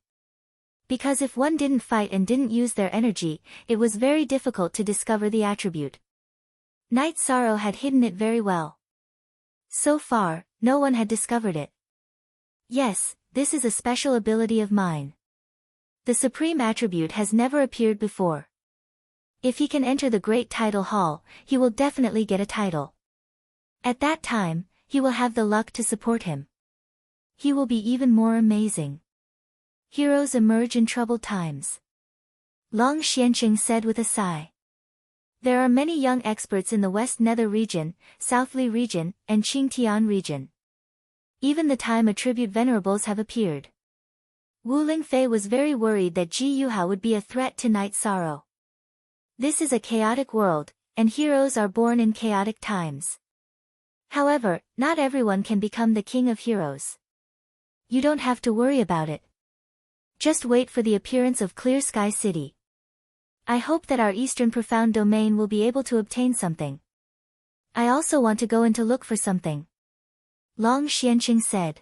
Because if one didn't fight and didn't use their energy, it was very difficult to discover the attribute. Night Sorrow had hidden it very well. So far, no one had discovered it. Yes, this is a special ability of mine. The supreme attribute has never appeared before. If he can enter the great title hall, he will definitely get a title. At that time, he will have the luck to support him. He will be even more amazing. Heroes emerge in troubled times. Long Xianqing said with a sigh. There are many young experts in the West Nether region, South Li region, and Qingtian region. Even the time attribute venerables have appeared. Wu Lingfei was very worried that Ji Yuhao would be a threat to Night Sorrow. This is a chaotic world, and heroes are born in chaotic times. However, not everyone can become the king of heroes. You don't have to worry about it. Just wait for the appearance of Clear Sky City. I hope that our Eastern Profound Domain will be able to obtain something. I also want to go in to look for something. Long Xianqing said.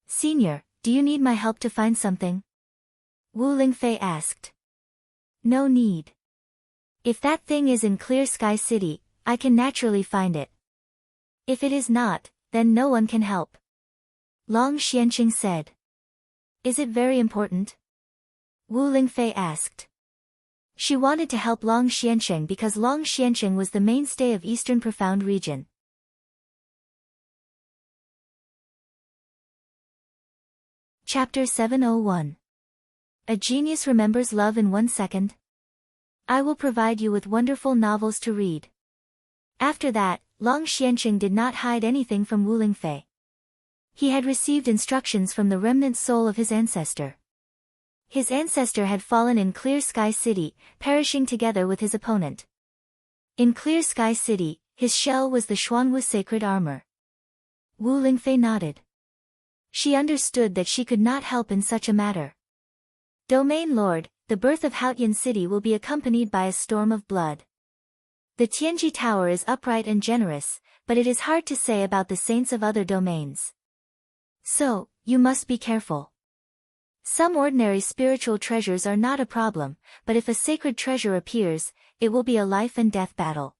Senior, do you need my help to find something? Wu Lingfei asked. No need. If that thing is in Clear Sky City, I can naturally find it. If it is not, then no one can help. Long Xianqing said. Is it very important? Wu Lingfei asked. She wanted to help Long Xianqing because Long Xianqing was the mainstay of Eastern Profound region. Chapter 701. A genius remembers love in 1 second. I will provide you with wonderful novels to read. After that, Long Xianqing did not hide anything from Wu Lingfei. He had received instructions from the remnant soul of his ancestor. His ancestor had fallen in Clear Sky City, perishing together with his opponent. In Clear Sky City, his shell was the Xuanwu sacred armor. Wu Lingfei nodded. She understood that she could not help in such a matter. Domain Lord, the birth of Haotian City will be accompanied by a storm of blood. The Tianji Tower is upright and generous, but it is hard to say about the saints of other domains. So, you must be careful. Some ordinary spiritual treasures are not a problem, but if a sacred treasure appears, it will be a life and death battle.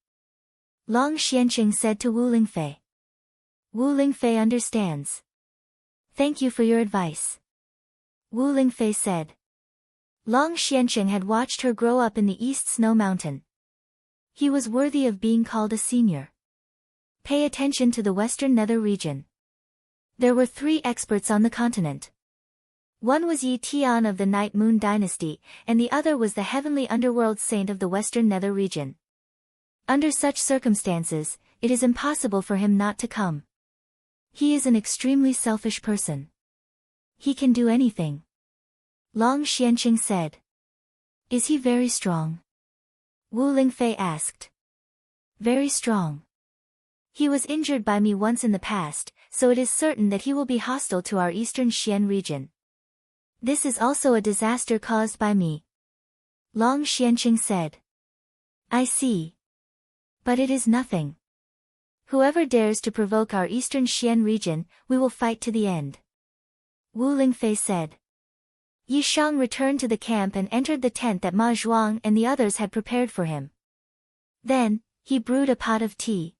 Long Xianqing said to Wu Lingfei. Wu Lingfei understands. Thank you for your advice. Wu Lingfei said. Long Xianqing had watched her grow up in the East Snow Mountain. He was worthy of being called a senior. Pay attention to the Western Nether region. There were 3 experts on the continent. One was Yi Tian of the Night Moon Dynasty, and the other was the heavenly underworld saint of the Western Nether region. Under such circumstances, it is impossible for him not to come. He is an extremely selfish person. He can do anything. Long Xianqing said. Is he very strong? Wu Lingfei asked. Very strong. He was injured by me once in the past, so it is certain that he will be hostile to our Eastern Xian region. This is also a disaster caused by me. Long Xianqing said. I see. But it is nothing. Whoever dares to provoke our Eastern Xian region, we will fight to the end. Wu Lingfei said. Yi Shang returned to the camp and entered the tent that Ma Zhuang and the others had prepared for him. Then, he brewed a pot of tea.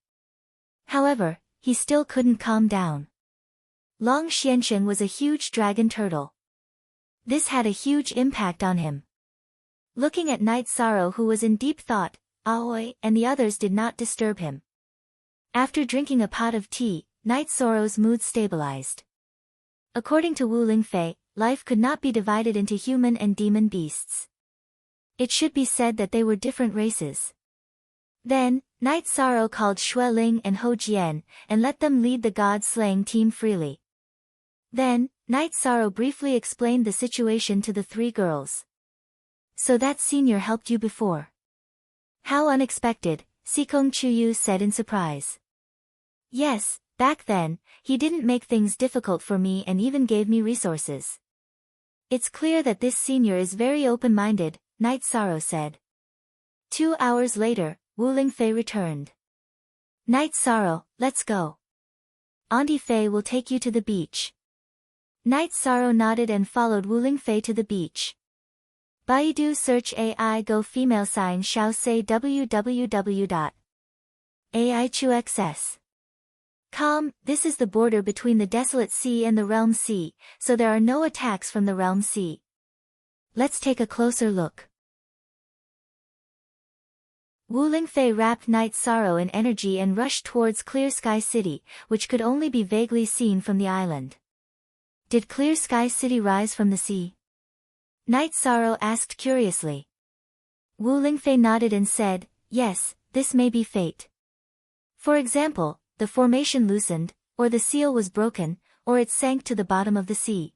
However, he still couldn't calm down. Long Xianqing was a huge dragon turtle. This had a huge impact on him. Looking at Night Sorrow, who was in deep thought, Aoi and the others did not disturb him. After drinking a pot of tea, Night Sorrow's mood stabilized. According to Wu Lingfei, life could not be divided into human and demon beasts. It should be said that they were different races. Then, Night Sorrow called Xue Ling and Ho Jian, and let them lead the god-slaying team freely. Then, Night Sorrow briefly explained the situation to the 3 girls. So that senior helped you before? How unexpected, Sikong Chuyu said in surprise. Yes, back then, he didn't make things difficult for me and even gave me resources. It's clear that this senior is very open-minded, Night Sorrow said. 2 hours later, Wu Lingfei returned. Night Sorrow, let's go. Auntie Fei will take you to the beach. Night Sorrow nodded and followed Wu Lingfei to the beach. Baidu search AI Go female sign Xiao say www.aichuxs.com. This is the border between the Desolate Sea and the Realm Sea, so there are no attacks from the Realm Sea. Let's take a closer look. Wu Lingfei wrapped Night Sorrow in energy and rushed towards Clear Sky City, which could only be vaguely seen from the island. Did Clear Sky City rise from the sea? Night Sorrow asked curiously. Wu Lingfei nodded and said, yes, this may be fate. For example, the formation loosened, or the seal was broken, or it sank to the bottom of the sea.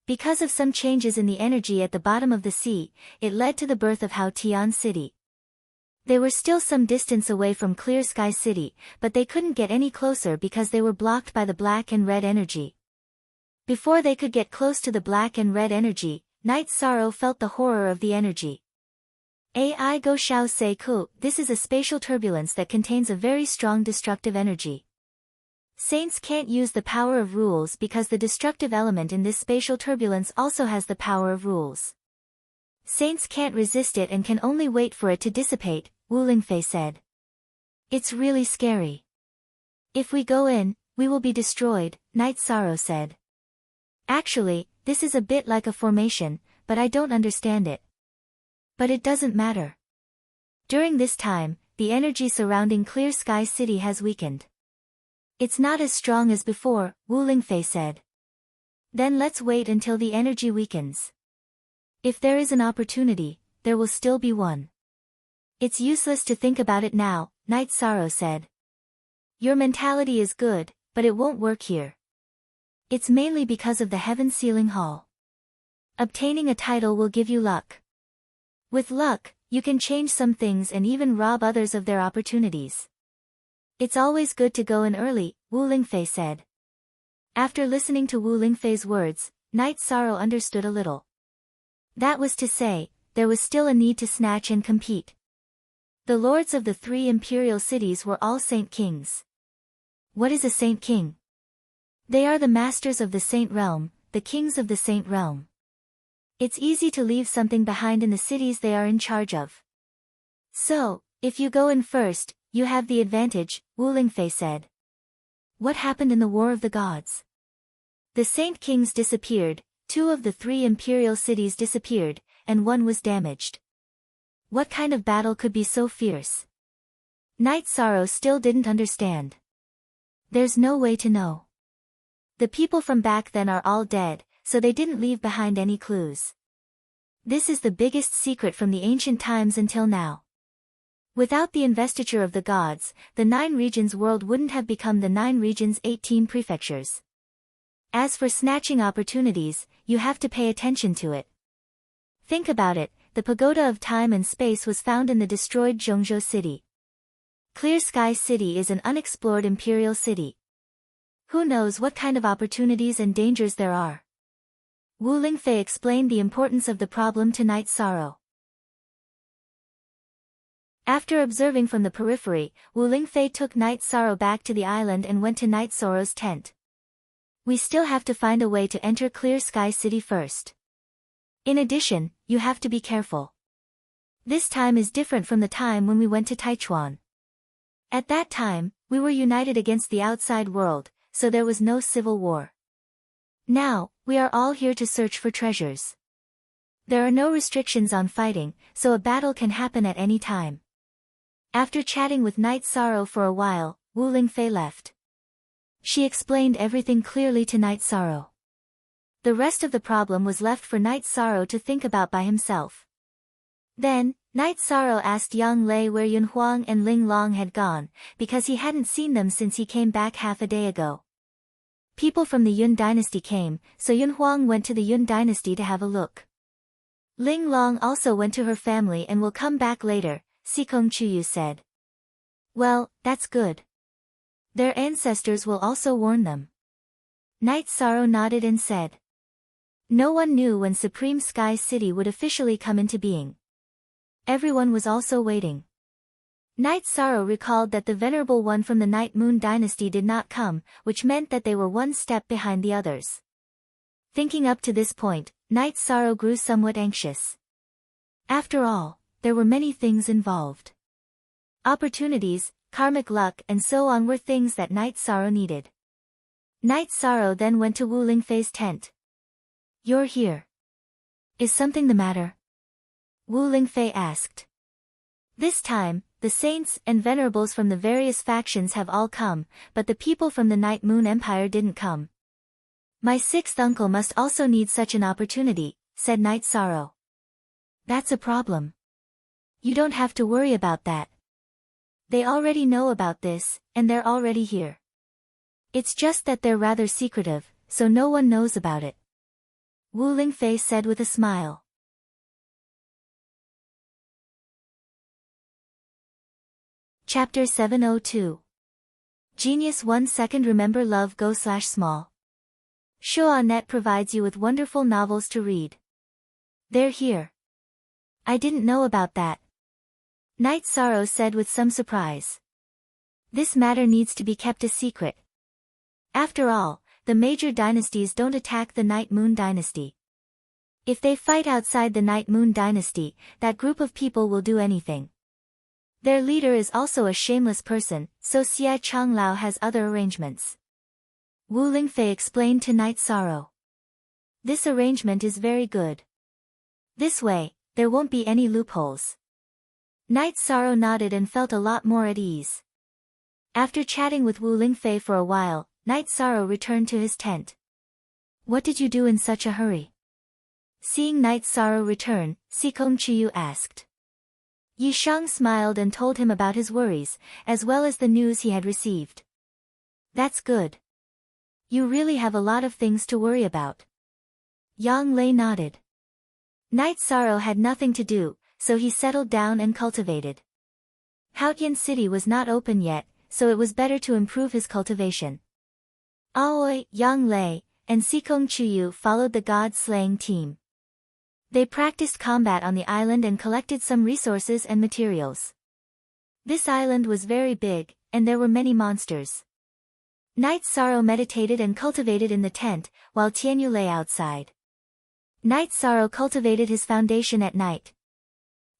Because of some changes in the energy at the bottom of the sea, it led to the birth of Hao Tian City. They were still some distance away from Clear Sky City, but they couldn't get any closer because they were blocked by the black and red energy. Before they could get close to the black and red energy, Night Sorrow felt the horror of the energy. Ai Go Xiao Se Ku, this is a spatial turbulence that contains a very strong destructive energy. Saints can't use the power of rules because the destructive element in this spatial turbulence also has the power of rules. Saints can't resist it and can only wait for it to dissipate, Wu Lingfei said. It's really scary. If we go in, we will be destroyed, Night Sorrow said. Actually, this is a bit like a formation, but I don't understand it. But it doesn't matter. During this time, the energy surrounding Clear Sky City has weakened. It's not as strong as before, Wu Lingfei said. Then let's wait until the energy weakens. If there is an opportunity, there will still be one. It's useless to think about it now, Night Sorrow said. Your mentality is good, but it won't work here. It's mainly because of the Heaven Sealing Hall. Obtaining a title will give you luck. With luck, you can change some things and even rob others of their opportunities. It's always good to go in early, Wu Lingfei said. After listening to Wu Lingfei's words, Night Sorrow understood a little. That was to say, there was still a need to snatch and compete. The lords of the 3 imperial cities were all Saint Kings. What is a Saint King? They are the masters of the Saint Realm, the kings of the Saint Realm. It's easy to leave something behind in the cities they are in charge of. So, if you go in first, you have the advantage, Wu Lingfei said. What happened in the War of the Gods? The Saint Kings disappeared, 2 of the 3 imperial cities disappeared, and 1 was damaged. What kind of battle could be so fierce? Night Sorrow still didn't understand. There's no way to know. The people from back then are all dead, so they didn't leave behind any clues. This is the biggest secret from the ancient times until now. Without the investiture of the gods, the 9 regions world wouldn't have become the 9 regions 18 prefectures. As for snatching opportunities, you have to pay attention to it. Think about it, the pagoda of time and space was found in the destroyed Zhongzhou city. Clear Sky City is an unexplored imperial city. Who knows what kind of opportunities and dangers there are? Wu Lingfei explained the importance of the problem to Night Sorrow. After observing from the periphery, Wu Lingfei took Night Sorrow back to the island and went to Night Sorrow's tent. We still have to find a way to enter Clear Sky City first. In addition, you have to be careful. This time is different from the time when we went to Taichuan. At that time, we were united against the outside world, so there was no civil war. Now, we are all here to search for treasures. There are no restrictions on fighting, so a battle can happen at any time. After chatting with Night Sorrow for a while, Wu Lingfei left. She explained everything clearly to Night Sorrow. The rest of the problem was left for Night Sorrow to think about by himself. Then, Night Sorrow asked Yang Lei where Yun Huang and Ling Long had gone, because he hadn't seen them since he came back half a day ago. People from the Yun dynasty came, so Yun Huang went to the Yun dynasty to have a look. Ling Long also went to her family and will come back later, Sikong Chuyu said. Well, that's good. Their ancestors will also warn them. Night Sorrow nodded and said. No one knew when Supreme Sky City would officially come into being. Everyone was also waiting. Night Sorrow recalled that the Venerable One from the Night Moon dynasty did not come, which meant that they were one step behind the others. Thinking up to this point, Night Sorrow grew somewhat anxious. After all, there were many things involved. Opportunities, karmic luck and so on were things that Night Sorrow needed. Night Sorrow then went to Wu Lingfei's tent. You're here. Is something the matter? Wu Lingfei asked. This time, the saints and venerables from the various factions have all come, but the people from the Night Moon Empire didn't come. My sixth uncle must also need such an opportunity, said Night Sorrow. That's a problem. You don't have to worry about that. They already know about this, and they're already here. It's just that they're rather secretive, so no one knows about it. Wu Lingfei said with a smile. Chapter 702. Genius 1 second. Remember love go/small. Shoa.net provides you with wonderful novels to read. They're here. I didn't know about that. Night Sorrow said with some surprise. This matter needs to be kept a secret. After all, the major dynasties don't attack the Night Moon Dynasty. If they fight outside the Night Moon Dynasty, that group of people will do anything. Their leader is also a shameless person, so Xie Changlao has other arrangements. Wu Lingfei explained to Night Sorrow. This arrangement is very good. This way, there won't be any loopholes. Night Sorrow nodded and felt a lot more at ease. After chatting with Wu Lingfei for a while, Night Sorrow returned to his tent. What did you do in such a hurry? Seeing Night Sorrow return, Sikong Chiyu asked. Yi Shang smiled and told him about his worries, as well as the news he had received. That's good. You really have a lot of things to worry about. Yang Lei nodded. Night Sorrow had nothing to do, so he settled down and cultivated. Haotian City was not open yet, so it was better to improve his cultivation. Aoi, Yang Lei, and Sikong Chiyu followed the god-slaying team. They practiced combat on the island and collected some resources and materials. This island was very big, and there were many monsters. Night Sorrow meditated and cultivated in the tent, while Tianyu lay outside. Night Sorrow cultivated his foundation at night.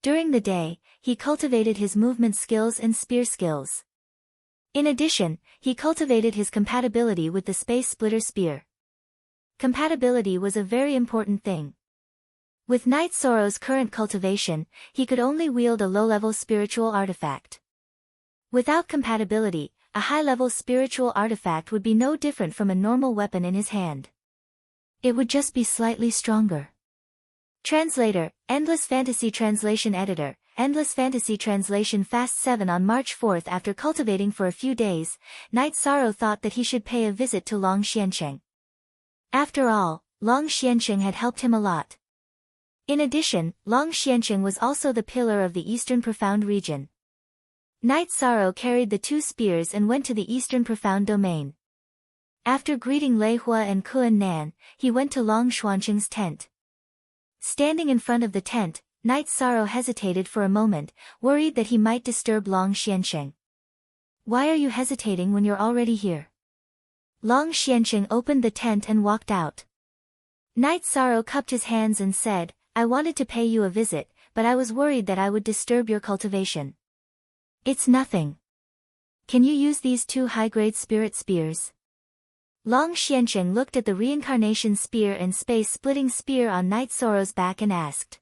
During the day, he cultivated his movement skills and spear skills. In addition, he cultivated his compatibility with the Space Splitter Spear. Compatibility was a very important thing. With Night Sorrow's current cultivation, he could only wield a low-level spiritual artifact. Without compatibility, a high-level spiritual artifact would be no different from a normal weapon in his hand. It would just be slightly stronger. Translator, Endless Fantasy Translation Editor, Endless Fantasy Translation Fast 7. On March 4th, after cultivating for a few days, Night Sorrow thought that he should pay a visit to Long Xiansheng. After all, Long Xiansheng had helped him a lot. In addition, Long Xiansheng was also the pillar of the Eastern Profound region. Night Sorrow carried the two spears and went to the Eastern Profound domain. After greeting Lei Hua and Kuan Nan, he went to Long Xuansheng's tent. Standing in front of the tent, Night Sorrow hesitated for a moment, worried that he might disturb Long Xiansheng. Why are you hesitating when you're already here? Long Xiansheng opened the tent and walked out. Night Sorrow cupped his hands and said, I wanted to pay you a visit, but I was worried that I would disturb your cultivation. It's nothing. Can you use these two high-grade spirit spears? Long Xiansheng looked at the reincarnation spear and space-splitting spear on Night Sorrow's back and asked.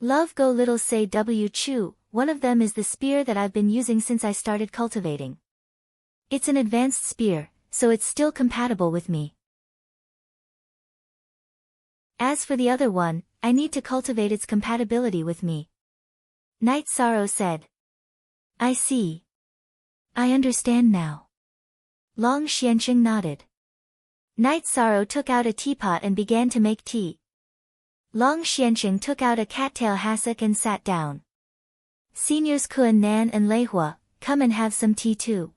Love go little say W Chu, one of them is the spear that I've been using since I started cultivating. It's an advanced spear, so it's still compatible with me. As for the other one, I need to cultivate its compatibility with me. Night Sorrow said. I see. I understand now. Long Xiansheng nodded. Night Sorrow took out a teapot and began to make tea. Long Xiansheng took out a cattail hassock and sat down. Seniors Kuan Nan and Lei Hua, come and have some tea too.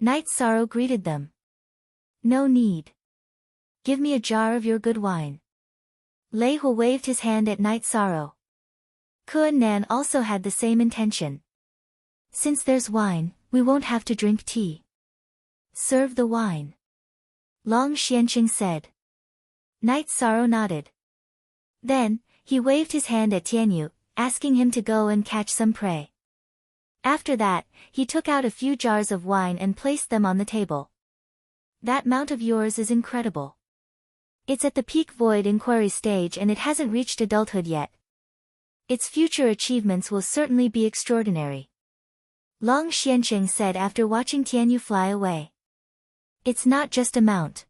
Night Sorrow greeted them. No need. Give me a jar of your good wine. Lei Hua waved his hand at Night Sorrow. Kuan Nan also had the same intention. Since there's wine, we won't have to drink tea. Serve the wine. Long Xiansheng said. Night Sorrow nodded. Then, he waved his hand at Tianyu, asking him to go and catch some prey. After that, he took out a few jars of wine and placed them on the table. That mount of yours is incredible. It's at the peak void inquiry stage and it hasn't reached adulthood yet. Its future achievements will certainly be extraordinary. Long Xianqing said after watching Tianyu fly away. It's not just a mount.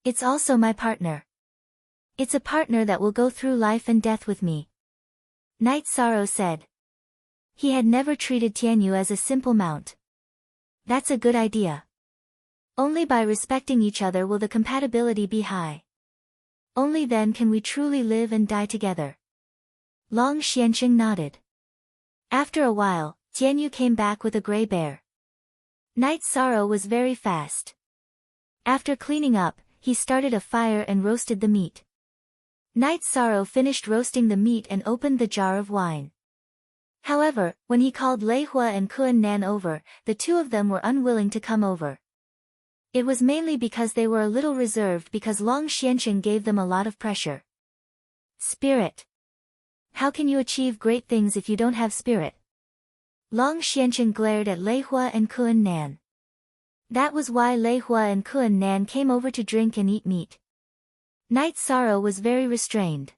It's also my partner. It's a partner that will go through life and death with me. Night Sorrow said. He had never treated Tianyu as a simple mount. That's a good idea. Only by respecting each other will the compatibility be high. Only then can we truly live and die together. Long Xianqing nodded. After a while, Tianyu came back with a gray bear. Night Sorrow was very fast. After cleaning up, he started a fire and roasted the meat. Night Sorrow finished roasting the meat and opened the jar of wine. However, when he called Lei Hua and Kuan Nan over, the two of them were unwilling to come over. It was mainly because they were a little reserved because Long Xianqing gave them a lot of pressure. Spirit. How can you achieve great things if you don't have spirit? Long Xianqing glared at Lei Hua and Kuan Nan. That was why Lei Hua and Kuan Nan came over to drink and eat meat. Night Sorrow was very restrained.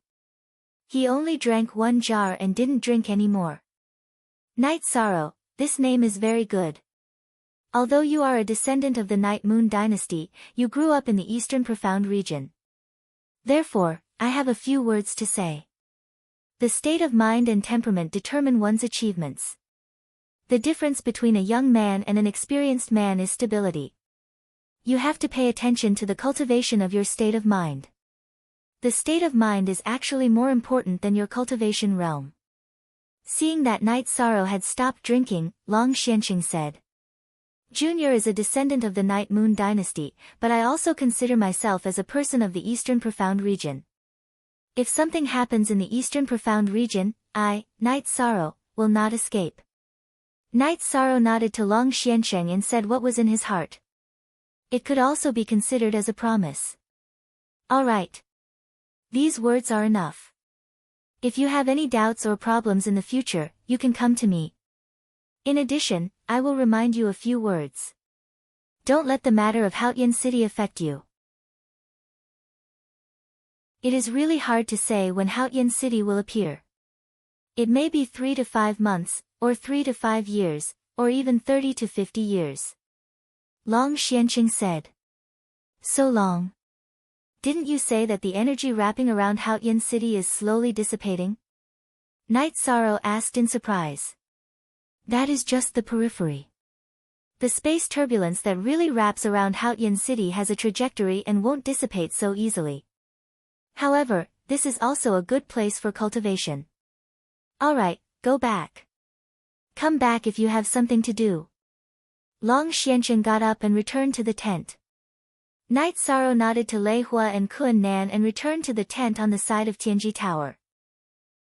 He only drank one jar and didn't drink any more. Night Sorrow, this name is very good. Although you are a descendant of the Night Moon dynasty, you grew up in the Eastern Profound region. Therefore, I have a few words to say. The state of mind and temperament determine one's achievements. The difference between a young man and an experienced man is stability. You have to pay attention to the cultivation of your state of mind. The state of mind is actually more important than your cultivation realm. Seeing that Night Sorrow had stopped drinking, Long Xianqing said. Junior is a descendant of the Night Moon dynasty, but I also consider myself as a person of the Eastern Profound region. If something happens in the Eastern Profound region, I, Night Sorrow, will not escape. Night Sorrow nodded to Long Xianqing and said what was in his heart. It could also be considered as a promise. All right. These words are enough. If you have any doubts or problems in the future, you can come to me. In addition, I will remind you a few words. Don't let the matter of Haotian City affect you. It is really hard to say when Haotian City will appear. It may be 3 to 5 months, or 3 to 5 years, or even 30 to 50 years. Long Xianqing said. So long. Didn't you say that the energy wrapping around Haotian City is slowly dissipating? Night Sorrow asked in surprise. That is just the periphery. The space turbulence that really wraps around Haotian City has a trajectory and won't dissipate so easily. However, this is also a good place for cultivation. Alright, go back. Come back if you have something to do. Long Xianqing got up and returned to the tent. Night Sorrow nodded to Lei Hua and Kuan Nan and returned to the tent on the side of Tianji Tower.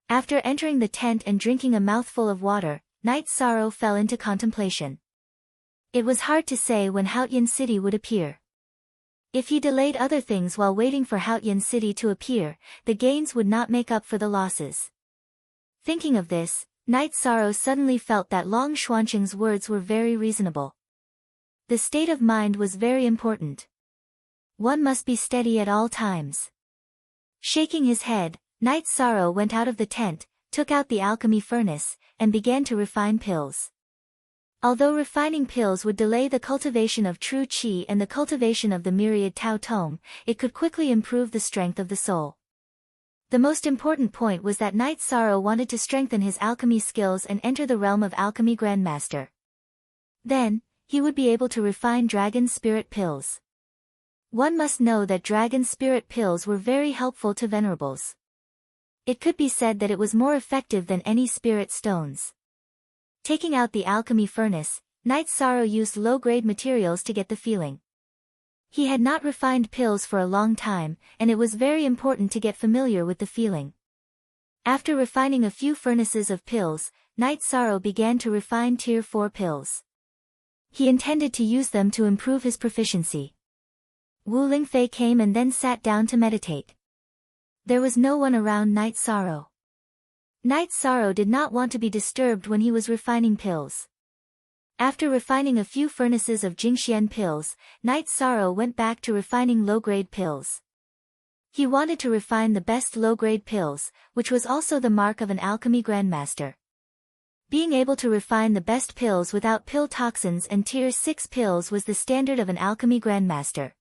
After entering the tent and drinking a mouthful of water, Night Sorrow fell into contemplation. It was hard to say when Haotian City would appear. If he delayed other things while waiting for Haotian City to appear, the gains would not make up for the losses. Thinking of this, Night Sorrow suddenly felt that Long Xianqing's words were very reasonable. The state of mind was very important. One must be steady at all times. Shaking his head, Night Sorrow went out of the tent, took out the alchemy furnace, and began to refine pills. Although refining pills would delay the cultivation of true qi and the cultivation of the myriad Tao Tome, it could quickly improve the strength of the soul. The most important point was that Night Sorrow wanted to strengthen his alchemy skills and enter the realm of alchemy grandmaster. Then, he would be able to refine dragon spirit pills. One must know that dragon spirit pills were very helpful to venerables. It could be said that it was more effective than any spirit stones. Taking out the alchemy furnace, Night Sorrow used low-grade materials to get the feeling. He had not refined pills for a long time, and it was very important to get familiar with the feeling. After refining a few furnaces of pills, Night Sorrow began to refine Tier 4 pills. He intended to use them to improve his proficiency. Wu Lingfei came and then sat down to meditate. There was no one around Night Sorrow. Night Sorrow did not want to be disturbed when he was refining pills. After refining a few furnaces of Jingxian pills, Night Sorrow went back to refining low-grade pills. He wanted to refine the best low-grade pills, which was also the mark of an alchemy grandmaster. Being able to refine the best pills without pill toxins and tier 6 pills was the standard of an alchemy grandmaster.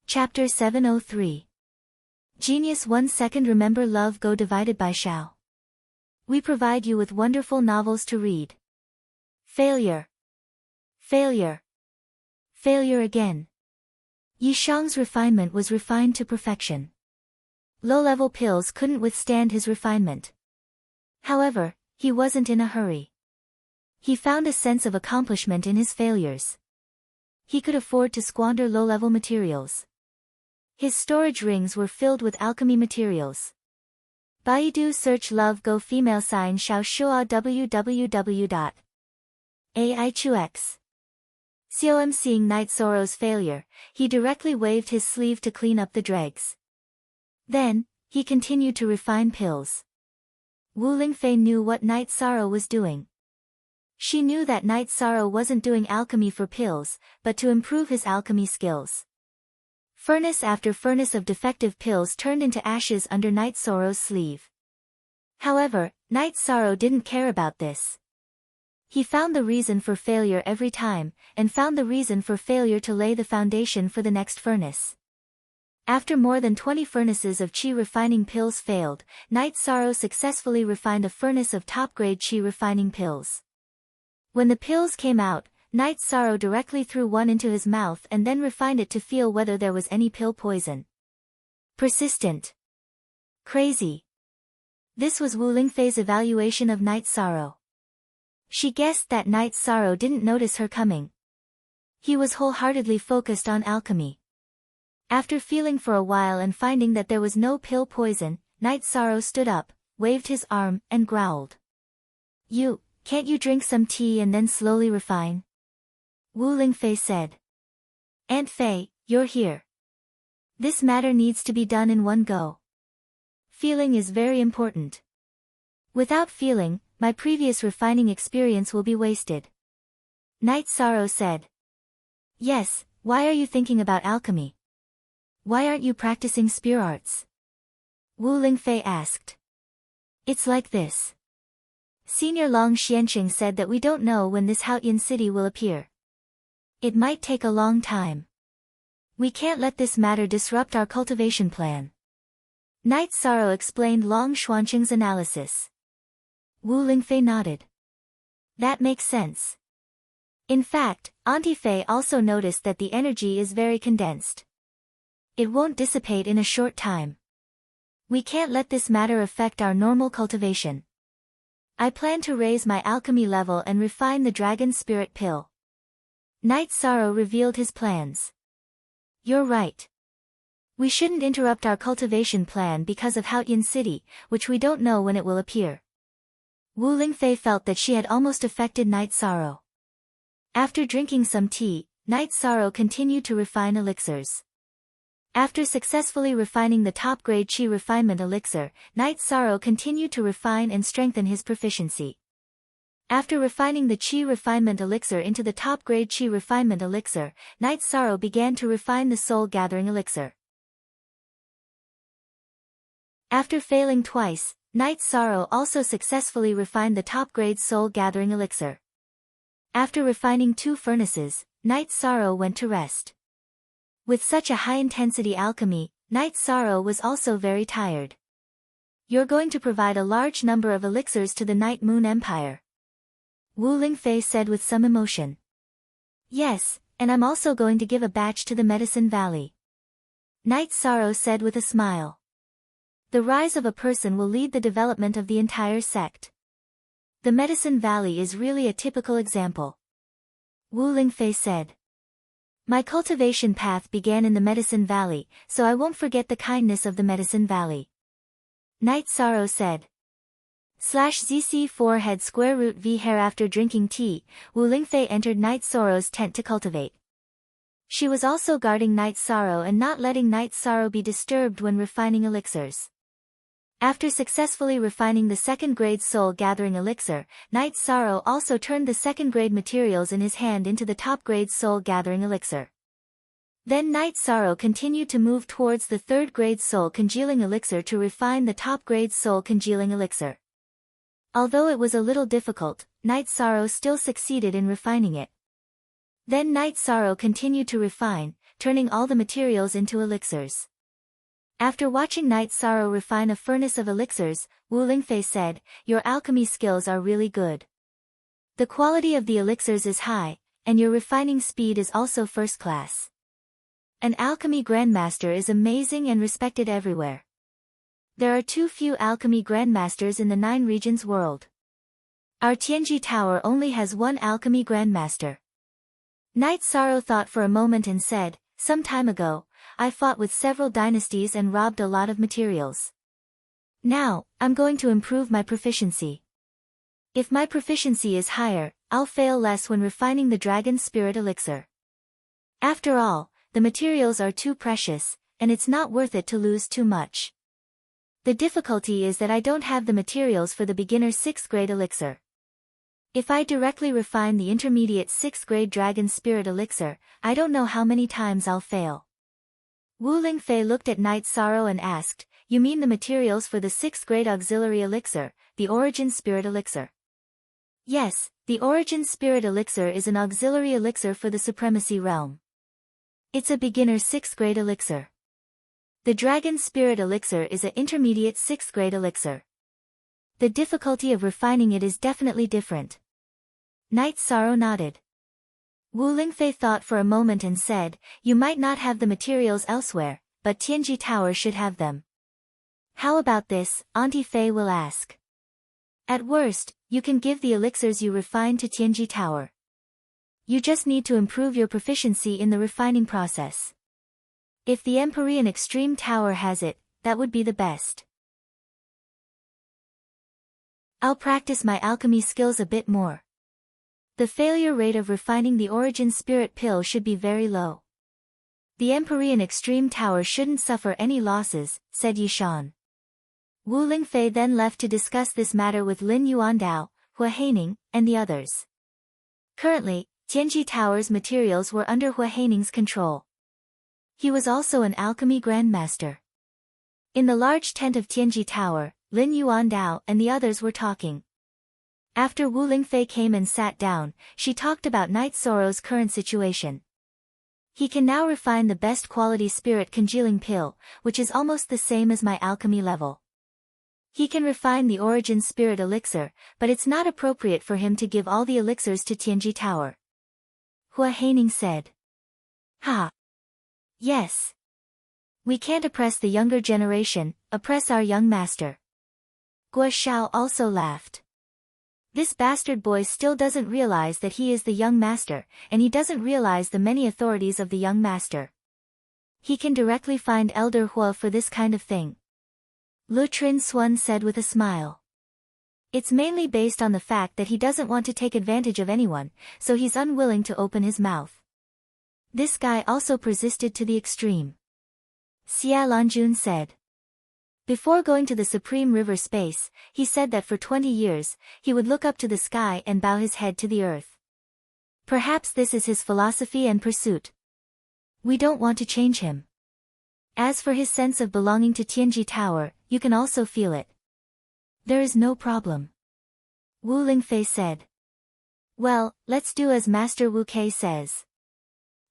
Chapter 703. Genius 1 second remember love go divided by Shao. We provide you with wonderful novels to read. Failure. Failure. Failure again. Yi Shang's refinement was refined to perfection. Low-level pills couldn't withstand his refinement. However, he wasn't in a hurry. He found a sense of accomplishment in his failures. He could afford to squander low-level materials. His storage rings were filled with alchemy materials. Baidu search love go female sign Shao Shua www.aichux. Com seeing Night Sorrow's failure, he directly waved his sleeve to clean up the dregs. Then, he continued to refine pills. Wu Lingfei knew what Night Sorrow was doing. She knew that Night Sorrow wasn't doing alchemy for pills, but to improve his alchemy skills. Furnace after furnace of defective pills turned into ashes under Night Sorrow's sleeve. However, Night Sorrow didn't care about this. He found the reason for failure every time, and found the reason for failure to lay the foundation for the next furnace. After more than 20 furnaces of qi refining pills failed, Night Sorrow successfully refined a furnace of top-grade qi refining pills. When the pills came out, Night Sorrow directly threw one into his mouth and then refined it to feel whether there was any pill poison. Persistent. Crazy. This was Wu Lingfei's evaluation of Night Sorrow. She guessed that Night Sorrow didn't notice her coming. He was wholeheartedly focused on alchemy. After feeling for a while and finding that there was no pill poison, Night Sorrow stood up, waved his arm, and growled. Can't you drink some tea and then slowly refine? Wu Lingfei said. Aunt Fei, you're here. This matter needs to be done in one go. Feeling is very important. Without feeling, my previous refining experience will be wasted. Night Sorrow said. Yes, why are you thinking about alchemy? Why aren't you practicing spear arts? Wu Lingfei asked. It's like this. Senior Long Xianqing said that we don't know when this Haotian city will appear. It might take a long time. We can't let this matter disrupt our cultivation plan. Night Sorrow explained Long Xuanqing's analysis. Wu Lingfei nodded. That makes sense. In fact, Auntie Fei also noticed that the energy is very condensed. It won't dissipate in a short time. We can't let this matter affect our normal cultivation. I plan to raise my alchemy level and refine the Dragon Spirit Pill. Night Sorrow revealed his plans. You're right. We shouldn't interrupt our cultivation plan because of Haotian City, which we don't know when it will appear. Wu Lingfei felt that she had almost affected Night Sorrow. After drinking some tea, Night Sorrow continued to refine elixirs. After successfully refining the top-grade qi refinement elixir, Night Sorrow continued to refine and strengthen his proficiency. After refining the qi refinement elixir into the top-grade qi refinement elixir, Night Sorrow began to refine the soul-gathering elixir. After failing twice, Night Sorrow also successfully refined the top-grade soul-gathering elixir. After refining 2 furnaces, Night Sorrow went to rest. With such a high-intensity alchemy, Night Sorrow was also very tired. You're going to provide a large number of elixirs to the Night Moon Empire. Wu Lingfei said with some emotion. Yes, and I'm also going to give a batch to the Medicine Valley. Night Sorrow said with a smile. The rise of a person will lead the development of the entire sect. The Medicine Valley is really a typical example. Wu Lingfei said. My cultivation path began in the Medicine Valley, so I won't forget the kindness of the Medicine Valley. Night Sorrow said. /ZC4 head square root V hair after drinking tea, Wu Lingfei entered Night Sorrow's tent to cultivate. She was also guarding Night Sorrow and not letting Night Sorrow be disturbed when refining elixirs. After successfully refining the second-grade soul-gathering elixir, Night Sorrow also turned the second-grade materials in his hand into the top-grade soul-gathering elixir. Then Night Sorrow continued to move towards the third-grade soul-congealing elixir to refine the top-grade soul-congealing elixir. Although it was a little difficult, Night Sorrow still succeeded in refining it. Then Night Sorrow continued to refine, turning all the materials into elixirs. After watching Night Sorrow refine a furnace of elixirs, Wu Lingfei said, "Your alchemy skills are really good. The quality of the elixirs is high, and your refining speed is also first class. An alchemy grandmaster is amazing and respected everywhere. There are too few alchemy grandmasters in the 9 regions world. Our Tianji Tower only has one alchemy grandmaster." Night Sorrow thought for a moment and said, "Some time ago, I fought with several dynasties and robbed a lot of materials. Now, I'm going to improve my proficiency. If my proficiency is higher, I'll fail less when refining the Dragon Spirit Elixir. After all, the materials are too precious, and it's not worth it to lose too much. The difficulty is that I don't have the materials for the beginner 6th grade elixir. If I directly refine the intermediate 6th grade Dragon Spirit Elixir, I don't know how many times I'll fail." Wu Lingfei looked at Night Sorrow and asked, "You mean the materials for the 6th grade auxiliary elixir, the Origin Spirit Elixir?" "Yes, the Origin Spirit Elixir is an auxiliary elixir for the Supremacy Realm. It's a beginner 6th grade elixir. The Dragon Spirit Elixir is an intermediate 6th grade elixir. The difficulty of refining it is definitely different." Night Sorrow nodded. Wu Lingfei thought for a moment and said, "You might not have the materials elsewhere, but Tianji Tower should have them. How about this, Auntie Fei will ask. At worst, you can give the elixirs you refine to Tianji Tower. You just need to improve your proficiency in the refining process. If the Empyrean Extreme Tower has it, that would be the best. I'll practice my alchemy skills a bit more. The failure rate of refining the Origin Spirit Pill should be very low. The Empyrean Extreme Tower shouldn't suffer any losses," said Yishan. Wu Lingfei then left to discuss this matter with Lin Yuandao, Hua Haining, and the others. Currently, Tianji Tower's materials were under Hua Haining's control. He was also an alchemy grandmaster. In the large tent of Tianji Tower, Lin Yuandao and the others were talking. After Wu Lingfei came and sat down, she talked about Night Sorrow's current situation. He can now refine the best quality spirit congealing pill, which is almost the same as my alchemy level. He can refine the Origin Spirit Elixir, but it's not appropriate for him to give all the elixirs to Tianji Tower. Hua Haining said. "Ha! Yes. We can't oppress the younger generation, oppress our young master." Guo Xiao also laughed. "This bastard boy still doesn't realize that he is the young master, and he doesn't realize the many authorities of the young master. He can directly find Elder Hua for this kind of thing." Lu Trin Xuan said with a smile. "It's mainly based on the fact that he doesn't want to take advantage of anyone, so he's unwilling to open his mouth. This guy also persisted to the extreme." Xia Lanjun said. Before going to the Supreme River Space, he said that for 20 years, he would look up to the sky and bow his head to the earth. Perhaps this is his philosophy and pursuit. We don't want to change him. As for his sense of belonging to Tianji Tower, you can also feel it. There is no problem." Wu Lingfei said. "Well, let's do as Master Wu Kei says.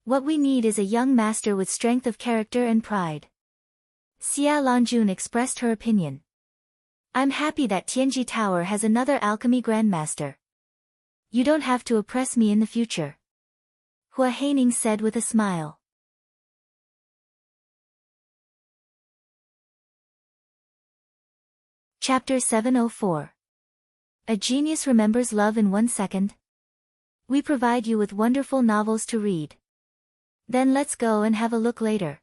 What we need is a young master with strength of character and pride." Xia Lanjun expressed her opinion. "I'm happy that Tianji Tower has another alchemy grandmaster. You don't have to oppress me in the future." Hua Haining said with a smile. Chapter 704. A Genius Remembers Love in 1 Second. We provide you with wonderful novels to read. Then let's go and have a look later.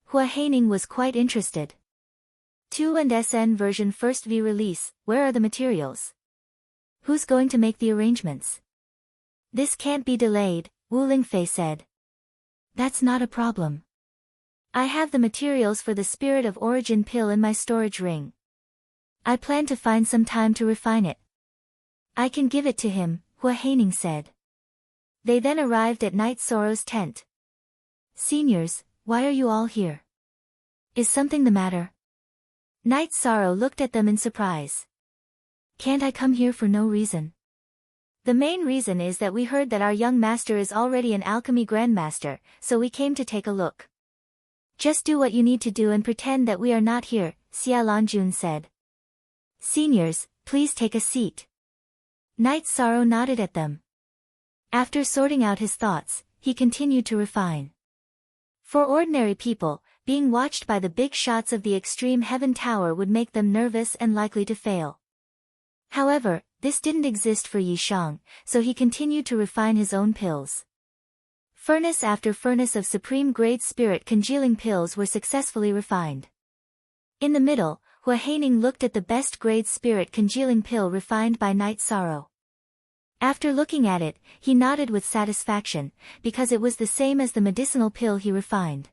Hua Haining was quite interested. 2 and SN version first V release, where are the materials? Who's going to make the arrangements? This can't be delayed, Wu Lingfei said. That's not a problem. I have the materials for the Spirit of Origin pill in my storage ring. I plan to find some time to refine it. I can give it to him, Hua Haining said. They then arrived at Night Sorrow's tent. Seniors, why are you all here? Is something the matter? Night Sorrow looked at them in surprise. Can't I come here for no reason? The main reason is that we heard that our young master is already an alchemy grandmaster, so we came to take a look. Just do what you need to do and pretend that we are not here, Xia Lanjun said. Seniors, please take a seat. Night Sorrow nodded at them. After sorting out his thoughts, he continued to refine. For ordinary people, being watched by the big shots of the extreme heaven tower would make them nervous and likely to fail. However, this didn't exist for Yi Shang, so he continued to refine his own pills. Furnace after furnace of supreme-grade spirit congealing pills were successfully refined. In the middle, Hua Haining looked at the best-grade spirit congealing pill refined by Night Sorrow. After looking at it, he nodded with satisfaction, because it was the same as the medicinal pill he refined.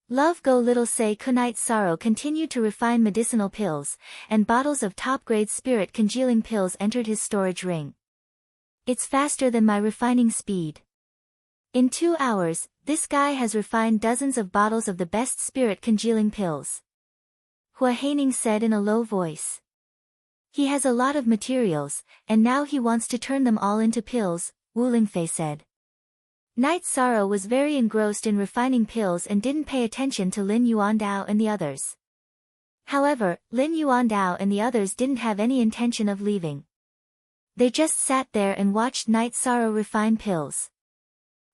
Love Go Little Say Kunite Sorrow continued to refine medicinal pills, and bottles of top-grade spirit congealing pills entered his storage ring. It's faster than my refining speed. In 2 hours, this guy has refined dozens of bottles of the best spirit congealing pills. Hua Haining said in a low voice. He has a lot of materials, and now he wants to turn them all into pills, Wu Lingfei said. Night Sorrow was very engrossed in refining pills and didn't pay attention to Lin Yuandao and the others. However, Lin Yuandao and the others didn't have any intention of leaving. They just sat there and watched Night Sorrow refine pills.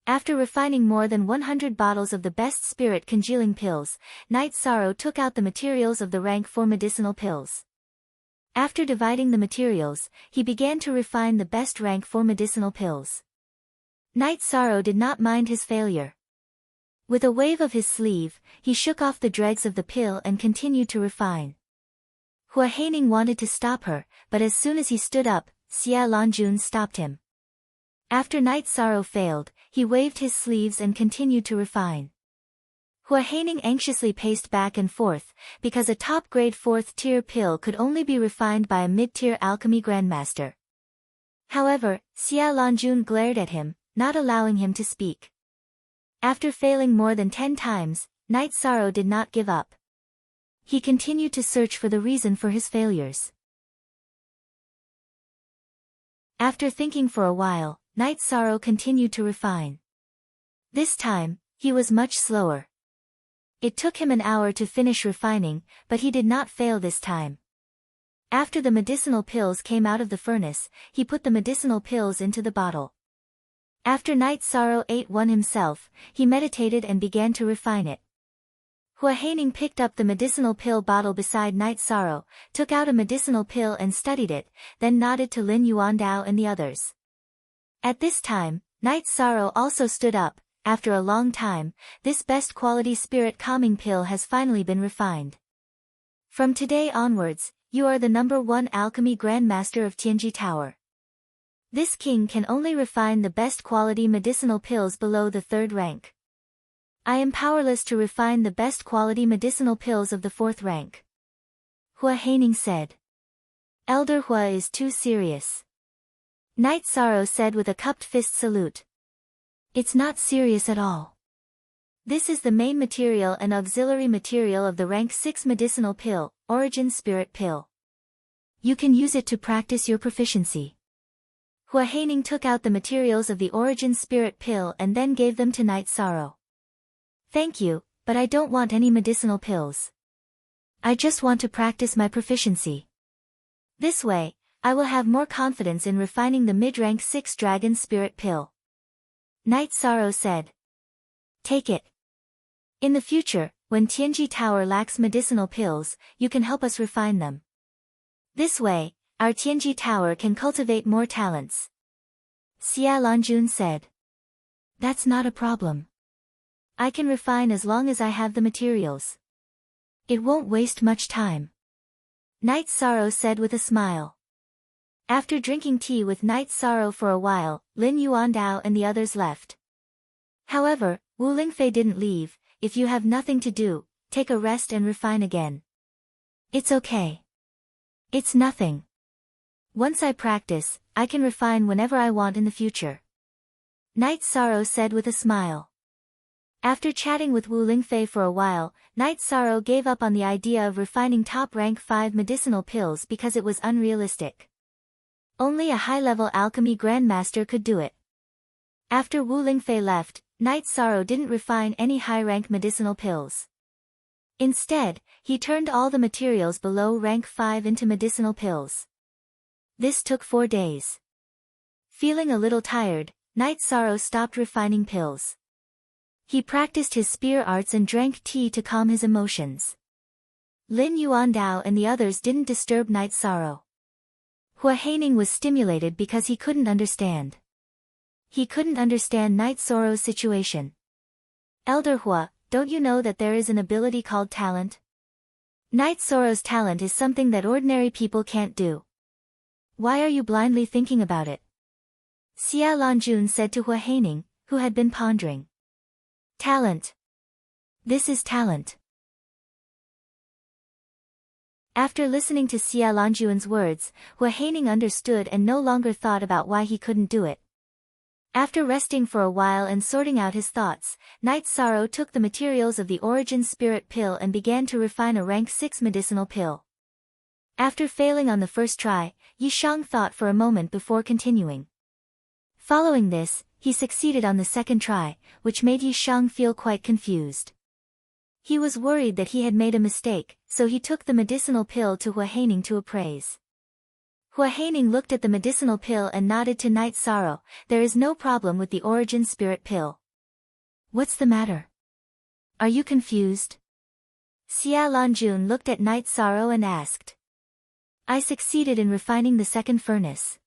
After refining more than 100 bottles of the best spirit congealing pills, Night Sorrow took out the materials of the rank 4 medicinal pills. After dividing the materials, he began to refine the best rank 4 medicinal pills. Night Sorrow did not mind his failure. With a wave of his sleeve, he shook off the dregs of the pill and continued to refine. Hua Haining wanted to stop her, but as soon as he stood up, Xia Lanjun stopped him. After Night Sorrow failed, he waved his sleeves and continued to refine. Hua Haining anxiously paced back and forth, because a top-grade 4th-tier pill could only be refined by a mid-tier alchemy grandmaster. However, Xia Lanjun glared at him, not allowing him to speak. After failing more than 10 times, Night Sorrow did not give up. He continued to search for the reason for his failures. After thinking for a while, Night Sorrow continued to refine. This time, he was much slower. It took him an hour to finish refining, but he did not fail this time. After the medicinal pills came out of the furnace, he put the medicinal pills into the bottle. After Night Sorrow ate one himself, he meditated and began to refine it. Hua Haining picked up the medicinal pill bottle beside Night Sorrow, took out a medicinal pill and studied it, then nodded to Lin Yuandao and the others. At this time, Night Sorrow also stood up. After a long time, this best quality spirit calming pill has finally been refined. From today onwards, you are the #1 alchemy grandmaster of Tianji Tower. This king can only refine the best quality medicinal pills below the 3rd rank. I am powerless to refine the best quality medicinal pills of the 4th rank. Hua Haining said. Elder Hua is too serious. Night Sorrow said with a cupped fist salute. It's not serious at all. This is the main material and auxiliary material of the rank 6 medicinal pill, Origin Spirit Pill. You can use it to practice your proficiency. Hua Haining took out the materials of the Origin Spirit Pill and then gave them to Night Sorrow. Thank you, but I don't want any medicinal pills. I just want to practice my proficiency. This way, I will have more confidence in refining the mid-rank 6 Dragon Spirit Pill. Night Sorrow said. Take it. In the future, when Tianji Tower lacks medicinal pills, you can help us refine them. This way, our Tianji Tower can cultivate more talents. Xia Lanjun said. That's not a problem. I can refine as long as I have the materials. It won't waste much time. Night Sorrow said with a smile. After drinking tea with Night Sorrow for a while, Lin Yuandao and the others left. However, Wu Lingfei didn't leave. If you have nothing to do, take a rest and refine again. It's okay. It's nothing. Once I practice, I can refine whenever I want in the future. Night Sorrow said with a smile. After chatting with Wu Lingfei for a while, Night Sorrow gave up on the idea of refining top rank 5 medicinal pills because it was unrealistic. Only a high-level alchemy grandmaster could do it. After Wu Lingfei left, Night Sorrow didn't refine any high-rank medicinal pills. Instead, he turned all the materials below rank 5 into medicinal pills. This took 4 days. Feeling a little tired, Night Sorrow stopped refining pills. He practiced his spear arts and drank tea to calm his emotions. Lin Yuandao and the others didn't disturb Night Sorrow. Hua Haining was stimulated because he couldn't understand. He couldn't understand Night Sorrow's situation. Elder Hua, don't you know that there is an ability called talent? Night Sorrow's talent is something that ordinary people can't do. Why are you blindly thinking about it? Xia Lanjun said to Hua Haining, who had been pondering. Talent. This is talent. After listening to Xia Lanjun's words, Hua Haining understood and no longer thought about why he couldn't do it. After resting for a while and sorting out his thoughts, Night Sorrow took the materials of the Origin Spirit Pill and began to refine a rank 6 medicinal pill. After failing on the first try, Yi Shang thought for a moment before continuing. Following this, he succeeded on the second try, which made Yi Shang feel quite confused. He was worried that he had made a mistake, so he took the medicinal pill to Hua Haining to appraise. Hua Haining looked at the medicinal pill and nodded to Night Sorrow. There is no problem with the Origin Spirit Pill. What's the matter? Are you confused? Xia Lanjun looked at Night Sorrow and asked. I succeeded in refining the second furnace.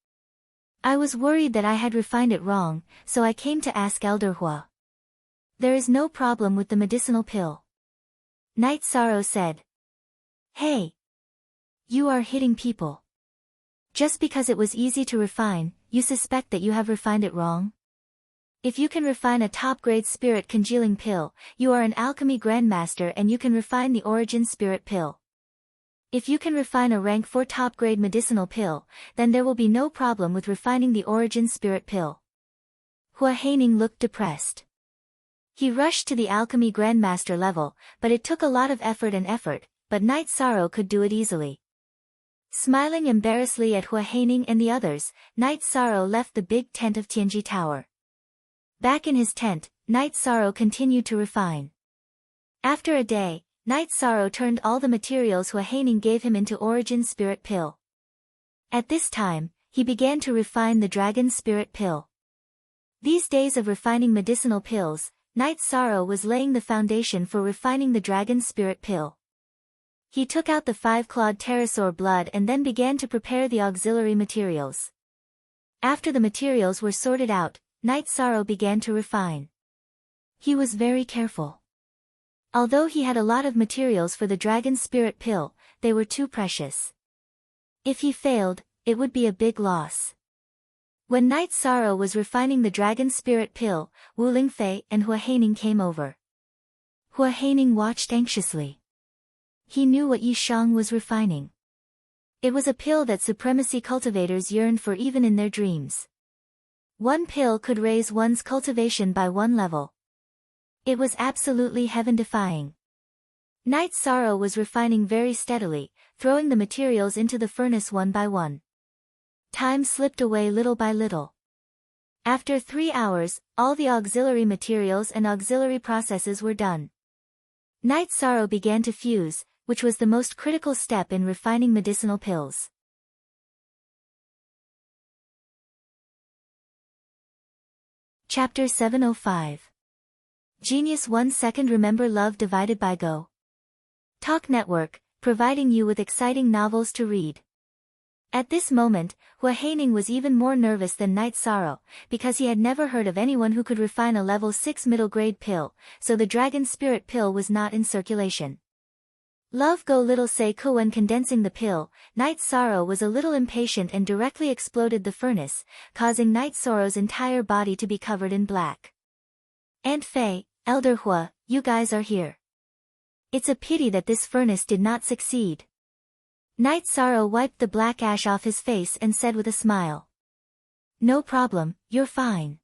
I was worried that I had refined it wrong, so I came to ask Elder Hua. There is no problem with the medicinal pill. Night Sorrow said. Hey! You are hitting people. Just because it was easy to refine, you suspect that you have refined it wrong? If you can refine a top-grade spirit congealing pill, you are an alchemy grandmaster and you can refine the Origin Spirit Pill. If you can refine a rank 4 top-grade medicinal pill, then there will be no problem with refining the Origin Spirit Pill. Hua Haining looked depressed. He rushed to the alchemy grandmaster level, but it took a lot of effort, but Night Sorrow could do it easily. Smiling embarrassedly at Hua Haining and the others, Night Sorrow left the big tent of Tianji Tower. Back in his tent, Night Sorrow continued to refine. After a day, Night Sorrow turned all the materials Hua Haining gave him into Origin Spirit Pill. At this time, he began to refine the Dragon Spirit Pill. These days of refining medicinal pills, Night Sorrow was laying the foundation for refining the Dragon Spirit Pill. He took out the 5-clawed pterosaur blood and then began to prepare the auxiliary materials. After the materials were sorted out, Night Sorrow began to refine. He was very careful. Although he had a lot of materials for the Dragon Spirit Pill, they were too precious. If he failed, it would be a big loss. When Night Sorrow was refining the Dragon Spirit Pill, Wu Lingfei and Hua Haining came over. Hua Haining watched anxiously. He knew what Yi Shang was refining. It was a pill that supremacy cultivators yearned for even in their dreams. One pill could raise one's cultivation by 1 level. It was absolutely heaven-defying. Night Sorrow was refining very steadily, throwing the materials into the furnace one by one. Time slipped away little by little. After 3 hours, all the auxiliary materials and auxiliary processes were done. Night Sorrow began to fuse, which was the most critical step in refining medicinal pills. Chapter 705. Genius 1 Second Remember Love Divided by Go. Talk Network, providing you with exciting novels to read. At this moment, Hua Haining was even more nervous than Night Sorrow, because he had never heard of anyone who could refine a level 6 middle-grade pill, so the Dragon Spirit Pill was not in circulation. Love Go Little Say Ko. When condensing the pill, Night Sorrow was a little impatient and directly exploded the furnace, causing Night Sorrow's entire body to be covered in black. Aunt Fei, Elder Hua, you guys are here. It's a pity that this furnace did not succeed. Night Sorrow wiped the black ash off his face and said with a smile. No problem, you're fine.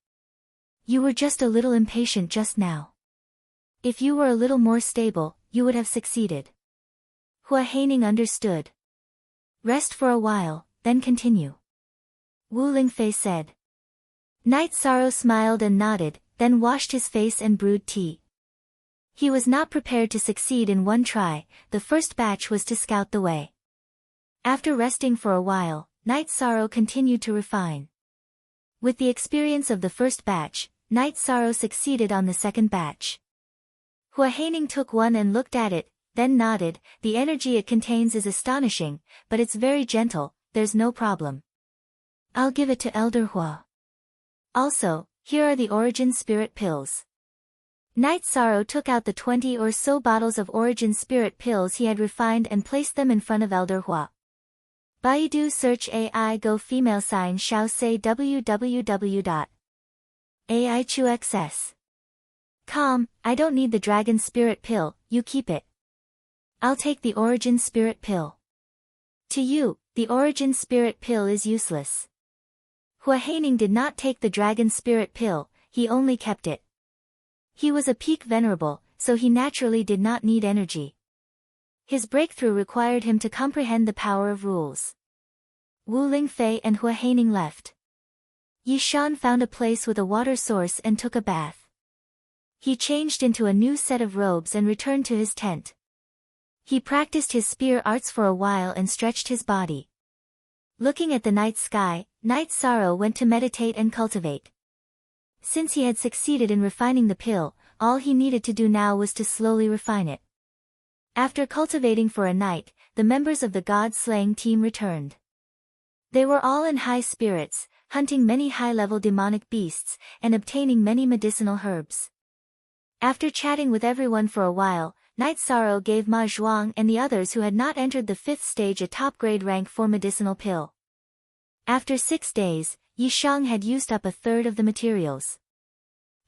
You were just a little impatient just now. If you were a little more stable, you would have succeeded. Hua Haining understood. Rest for a while, then continue. Wu Lingfei said. Night Sorrow smiled and nodded, then washed his face and brewed tea. He was not prepared to succeed in one try. The first batch was to scout the way. After resting for a while, Night Sorrow continued to refine. With the experience of the first batch, Night Sorrow succeeded on the second batch. Hua Haining took one and looked at it, then nodded. The energy it contains is astonishing, but it's very gentle, there's no problem. I'll give it to Elder Hua. Also, here are the Origin Spirit Pills. Night Sorrow took out the 20 or so bottles of Origin Spirit Pills he had refined and placed them in front of Elder Hua. Baidu search AI Go female sign Xiao say www.aichuxs.com. I don't need the Dragon Spirit Pill, you keep it. I'll take the Origin Spirit Pill. To you, the Origin Spirit Pill is useless. Hua Haining did not take the Dragon Spirit Pill, he only kept it. He was a peak venerable, so he naturally did not need energy. His breakthrough required him to comprehend the power of rules. Wu Lingfei and Hua Haining left. Yi Shan found a place with a water source and took a bath. He changed into a new set of robes and returned to his tent. He practiced his spear arts for a while and stretched his body. Looking at the night sky, Night Sorrow went to meditate and cultivate. Since he had succeeded in refining the pill, all he needed to do now was to slowly refine it. After cultivating for a night, the members of the god-slaying team returned. They were all in high spirits, hunting many high-level demonic beasts, and obtaining many medicinal herbs. After chatting with everyone for a while, Night Sorrow gave Ma Zhuang and the others who had not entered the 5th stage a top-grade rank for medicinal pill. After 6 days, Yi Shang had used up a third of the materials.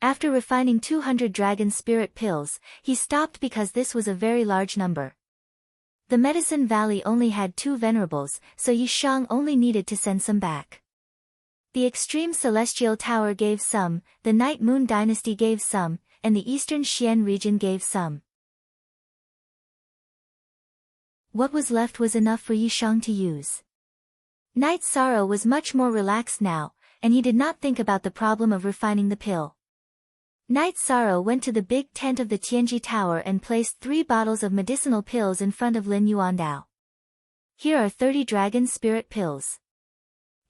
After refining 200 Dragon Spirit Pills, he stopped because this was a very large number. The Medicine Valley only had 2 venerables, so Yi Shang only needed to send some back. The Extreme Celestial Tower gave some, the Night Moon Dynasty gave some, and the Eastern Xian region gave some. What was left was enough for Yi Shang to use. Night Sorrow was much more relaxed now, and he did not think about the problem of refining the pill. Night Sorrow went to the big tent of the Tianji Tower and placed 3 bottles of medicinal pills in front of Lin Yuandao. Here are 30 Dragon Spirit Pills.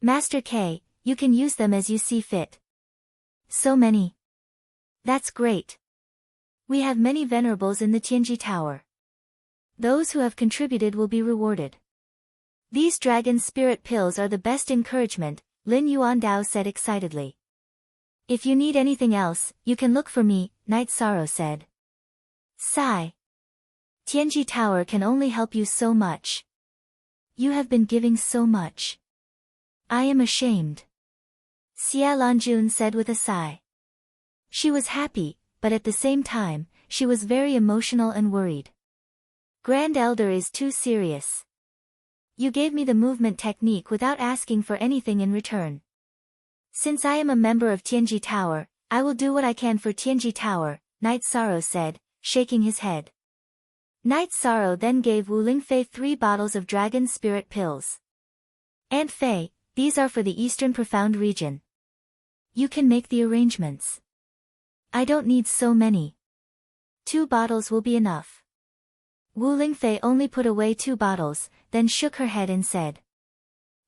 Master K, you can use them as you see fit. So many. That's great. We have many venerables in the Tianji Tower. Those who have contributed will be rewarded. These Dragon Spirit Pills are the best encouragement, Lin Yuandao said excitedly. If you need anything else, you can look for me, Night Sorrow said. Sigh. Tianji Tower can only help you so much. You have been giving so much. I am ashamed. Xia Lanjun said with a sigh. She was happy, but at the same time, she was very emotional and worried. Grand Elder is too serious. You gave me the movement technique without asking for anything in return. Since I am a member of Tianji Tower, I will do what I can for Tianji Tower, Night Sorrow said, shaking his head. Night Sorrow then gave Wu Lingfei 3 bottles of Dragon Spirit Pills. Aunt Fei, these are for the Eastern Profound region. You can make the arrangements. I don't need so many. 2 bottles will be enough. Wu Lingfei only put away 2 bottles, then shook her head and said.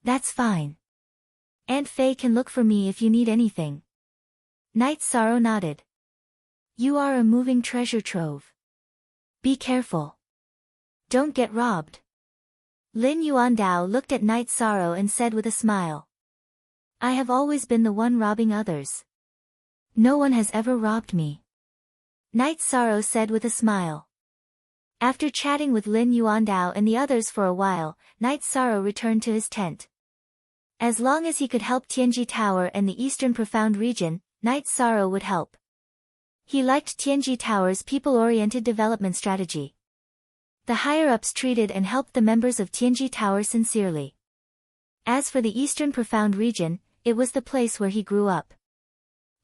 That's fine. Aunt Fei can look for me if you need anything. Night Sorrow nodded. You are a moving treasure trove. Be careful. Don't get robbed. Lin Yuandao looked at Night Sorrow and said with a smile. I have always been the one robbing others. No one has ever robbed me. Night Sorrow said with a smile. After chatting with Lin Yuandao and the others for a while, Night Sorrow returned to his tent. As long as he could help Tianji Tower and the Eastern Profound region, Night Sorrow would help. He liked Tianji Tower's people-oriented development strategy. The higher-ups treated and helped the members of Tianji Tower sincerely. As for the Eastern Profound region, it was the place where he grew up.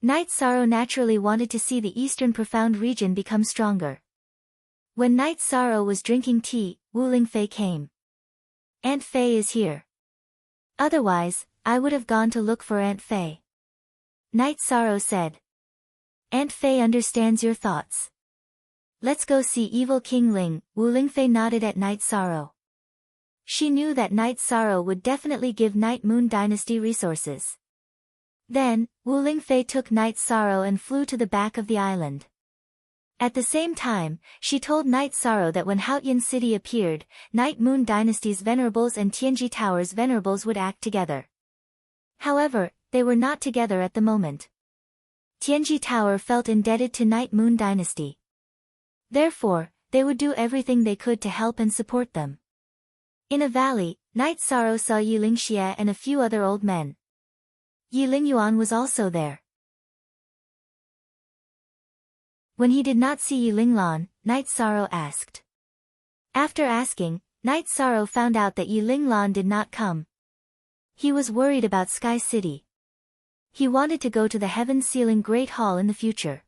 Night Sorrow naturally wanted to see the Eastern Profound region become stronger. When Night Sorrow was drinking tea, Wu Lingfei came. "Aunt Fei is here. Otherwise, I would have gone to look for Aunt Fei." Night Sorrow said. "Aunt Fei understands your thoughts. Let's go see evil King Ling." Wu Lingfei nodded at Night Sorrow. She knew that Night Sorrow would definitely give Night Moon Dynasty resources. Then, Wu Lingfei took Night Sorrow and flew to the back of the island. At the same time, she told Night Sorrow that when Haotian City appeared, Night Moon Dynasty's venerables and Tianji Tower's venerables would act together. However, they were not together at the moment. Tianji Tower felt indebted to Night Moon Dynasty. Therefore, they would do everything they could to help and support them. In a valley, Night Sorrow saw Yi Lingxie and a few other old men. Yi Lingyuan was also there. When he did not see Yi Linglan, Night Sorrow asked. After asking, Night Sorrow found out that Yi Linglan did not come. He was worried about Sky City. He wanted to go to the Heaven-Sealing Great Hall in the future.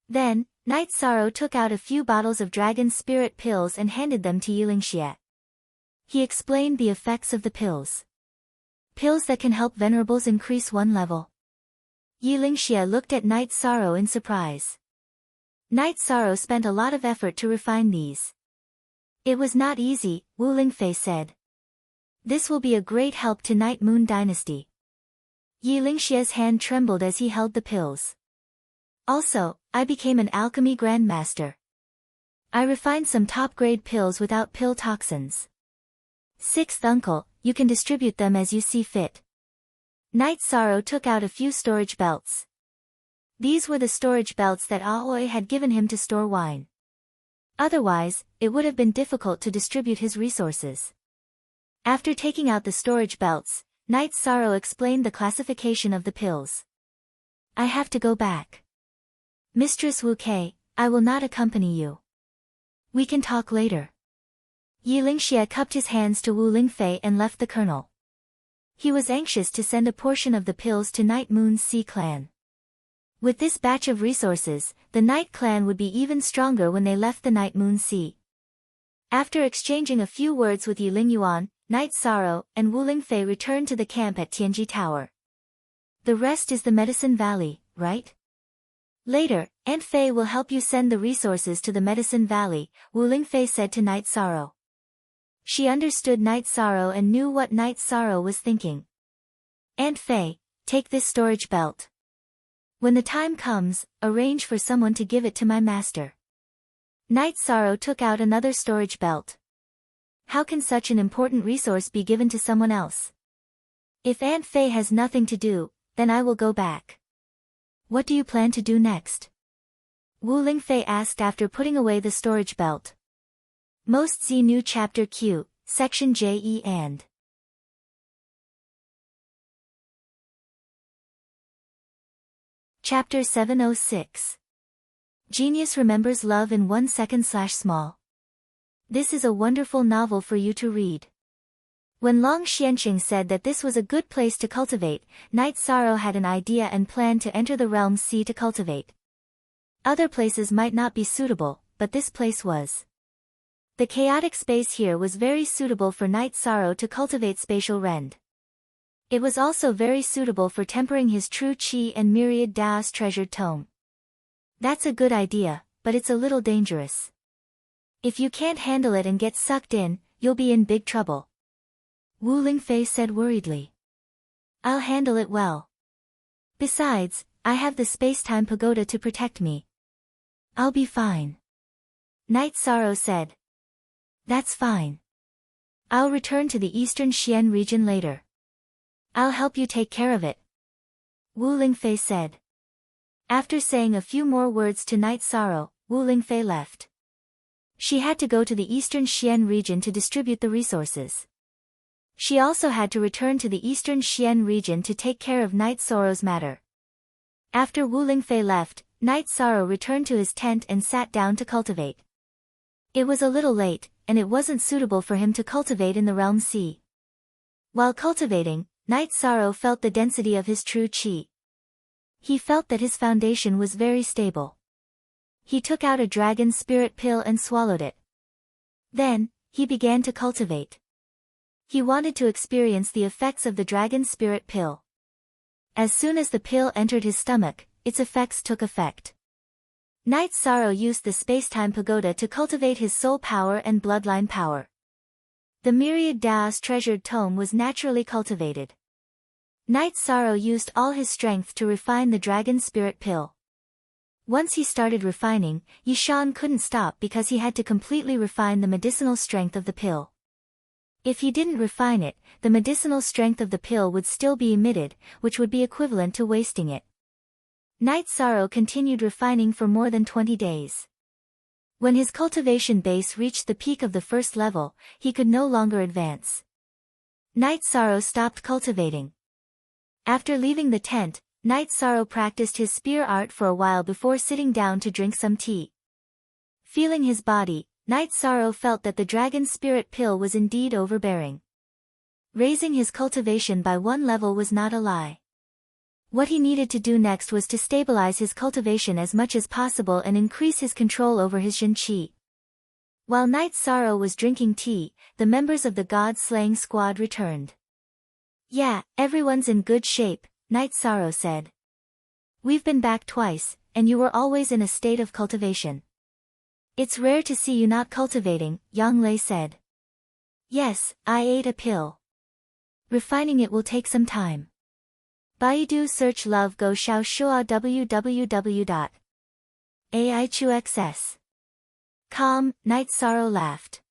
Then, Night Sorrow took out a few bottles of Dragon Spirit pills and handed them to Yi Lingxie. He explained the effects of the pills. Pills that can help venerables increase one level. Yi Lingxie looked at Night Sorrow in surprise. Night Sorrow spent a lot of effort to refine these. "It was not easy," Wu Lingfei said. "This will be a great help to Night Moon Dynasty." Yi Lingxie's hand trembled as he held the pills. "Also, I became an alchemy grandmaster. I refined some top-grade pills without pill toxins. Sixth uncle, you can distribute them as you see fit." Night Sorrow took out a few storage belts. These were the storage belts that Aoi had given him to store wine. Otherwise, it would have been difficult to distribute his resources. After taking out the storage belts, Night Sorrow explained the classification of the pills. "I have to go back. Mistress Wu Kei, I will not accompany you. We can talk later." Yi Lingxie cupped his hands to Wu Lingfei and left the colonel. He was anxious to send a portion of the pills to Night Moon's Sea Clan. With this batch of resources, the Night Clan would be even stronger when they left the Night Moon Sea. After exchanging a few words with Yi Lingyuan, Night Sorrow, and Wu Lingfei returned to the camp at Tianji Tower. "The rest is the Medicine Valley, right? Later, Aunt Fei will help you send the resources to the Medicine Valley," Wu Lingfei said to Night Sorrow. She understood Night Sorrow and knew what Night Sorrow was thinking. "Aunt Fei, take this storage belt. When the time comes, arrange for someone to give it to my master." Night Sorrow took out another storage belt. How can such an important resource be given to someone else? "If Aunt Fei has nothing to do, then I will go back." "What do you plan to do next?" Wu Lingfei asked after putting away the storage belt. Most Z New Chapter Q, Section J and Chapter 706. Genius Remembers Love in 1 second/small. This is a wonderful novel for you to read. When Long Xianqing said that this was a good place to cultivate, Night Sorrow had an idea and planned to enter the realm sea to cultivate. Other places might not be suitable, but this place was. The chaotic space here was very suitable for Night Sorrow to cultivate spatial rend. It was also very suitable for tempering his true qi and myriad Dao's treasured tome. That's a good idea, but it's a little dangerous. If you can't handle it and get sucked in, you'll be in big trouble. Wu Lingfei said worriedly. "I'll handle it well. Besides, I have the space-time pagoda to protect me. I'll be fine." Night Sorrow said. "That's fine. I'll return to the Eastern Xian region later. I'll help you take care of it," Wu Lingfei said. After saying a few more words to Night Sorrow, Wu Lingfei left. She had to go to the Eastern Xian region to distribute the resources. She also had to return to the Eastern Xian region to take care of Night Sorrow's matter. After Wu Lingfei left, Night Sorrow returned to his tent and sat down to cultivate. It was a little late, and it wasn't suitable for him to cultivate in the realm sea. While cultivating, Night Sorrow felt the density of his true chi. He felt that his foundation was very stable. He took out a dragon spirit pill and swallowed it. Then, he began to cultivate. He wanted to experience the effects of the dragon spirit pill. As soon as the pill entered his stomach, its effects took effect. Night Sorrow used the space-time pagoda to cultivate his soul power and bloodline power. The myriad Dao's treasured tome was naturally cultivated. Night Sorrow used all his strength to refine the dragon spirit pill. Once he started refining, Yishan couldn't stop because he had to completely refine the medicinal strength of the pill. If he didn't refine it, the medicinal strength of the pill would still be emitted, which would be equivalent to wasting it. Night Sorrow continued refining for more than 20 days. When his cultivation base reached the peak of the first level, he could no longer advance. Night Sorrow stopped cultivating. After leaving the tent, Night Sorrow practiced his spear art for a while before sitting down to drink some tea. Feeling his body, Night Sorrow felt that the dragon spirit pill was indeed overbearing. Raising his cultivation by one level was not a lie. What he needed to do next was to stabilize his cultivation as much as possible and increase his control over his Shen Qi. While Night Sorrow was drinking tea, the members of the god-slaying squad returned. "Yeah, everyone's in good shape," Night Sorrow said. "We've been back twice, and you were always in a state of cultivation." "It's rare to see you not cultivating," Yang Lei said. "Yes, I ate a pill. Refining it will take some time." Baidu search Love Go Xiao Shua www.aichuxs.com. Night Sorrow laughed.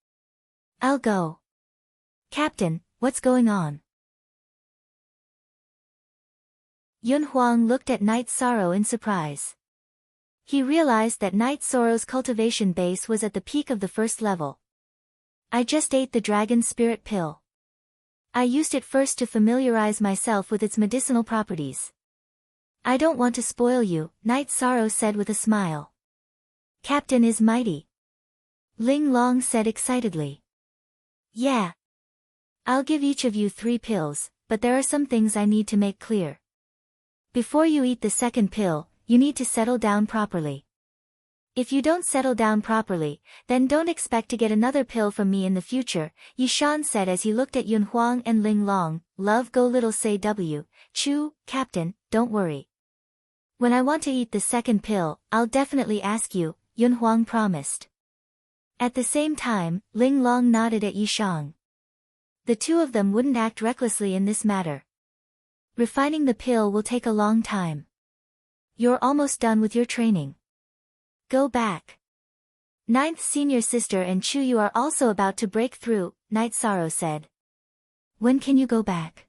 "I'll go." "Captain, what's going on?" Yun Huang looked at Night Sorrow in surprise. He realized that Night Sorrow's cultivation base was at the peak of the first level. "I just ate the dragon spirit pill. I used it first to familiarize myself with its medicinal properties." "I don't want to spoil you," Night Sorrow said with a smile. "Captain is mighty," Ling Long said excitedly. "Yeah. I'll give each of you 3 pills, but there are some things I need to make clear. Before you eat the second pill, you need to settle down properly. If you don't settle down properly, then don't expect to get another pill from me in the future," Yishan said as he looked at Yun Huang and Ling Long. "Love Go Little Say W. Chu, Captain, don't worry. When I want to eat the second pill, I'll definitely ask you," Yun Huang promised. At the same time, Ling Long nodded at Yishan. The two of them wouldn't act recklessly in this matter. Refining the pill will take a long time. You're almost done with your training. Go back. Ninth senior sister and Chu, you are also about to break through, Night Sorrow said. When can you go back?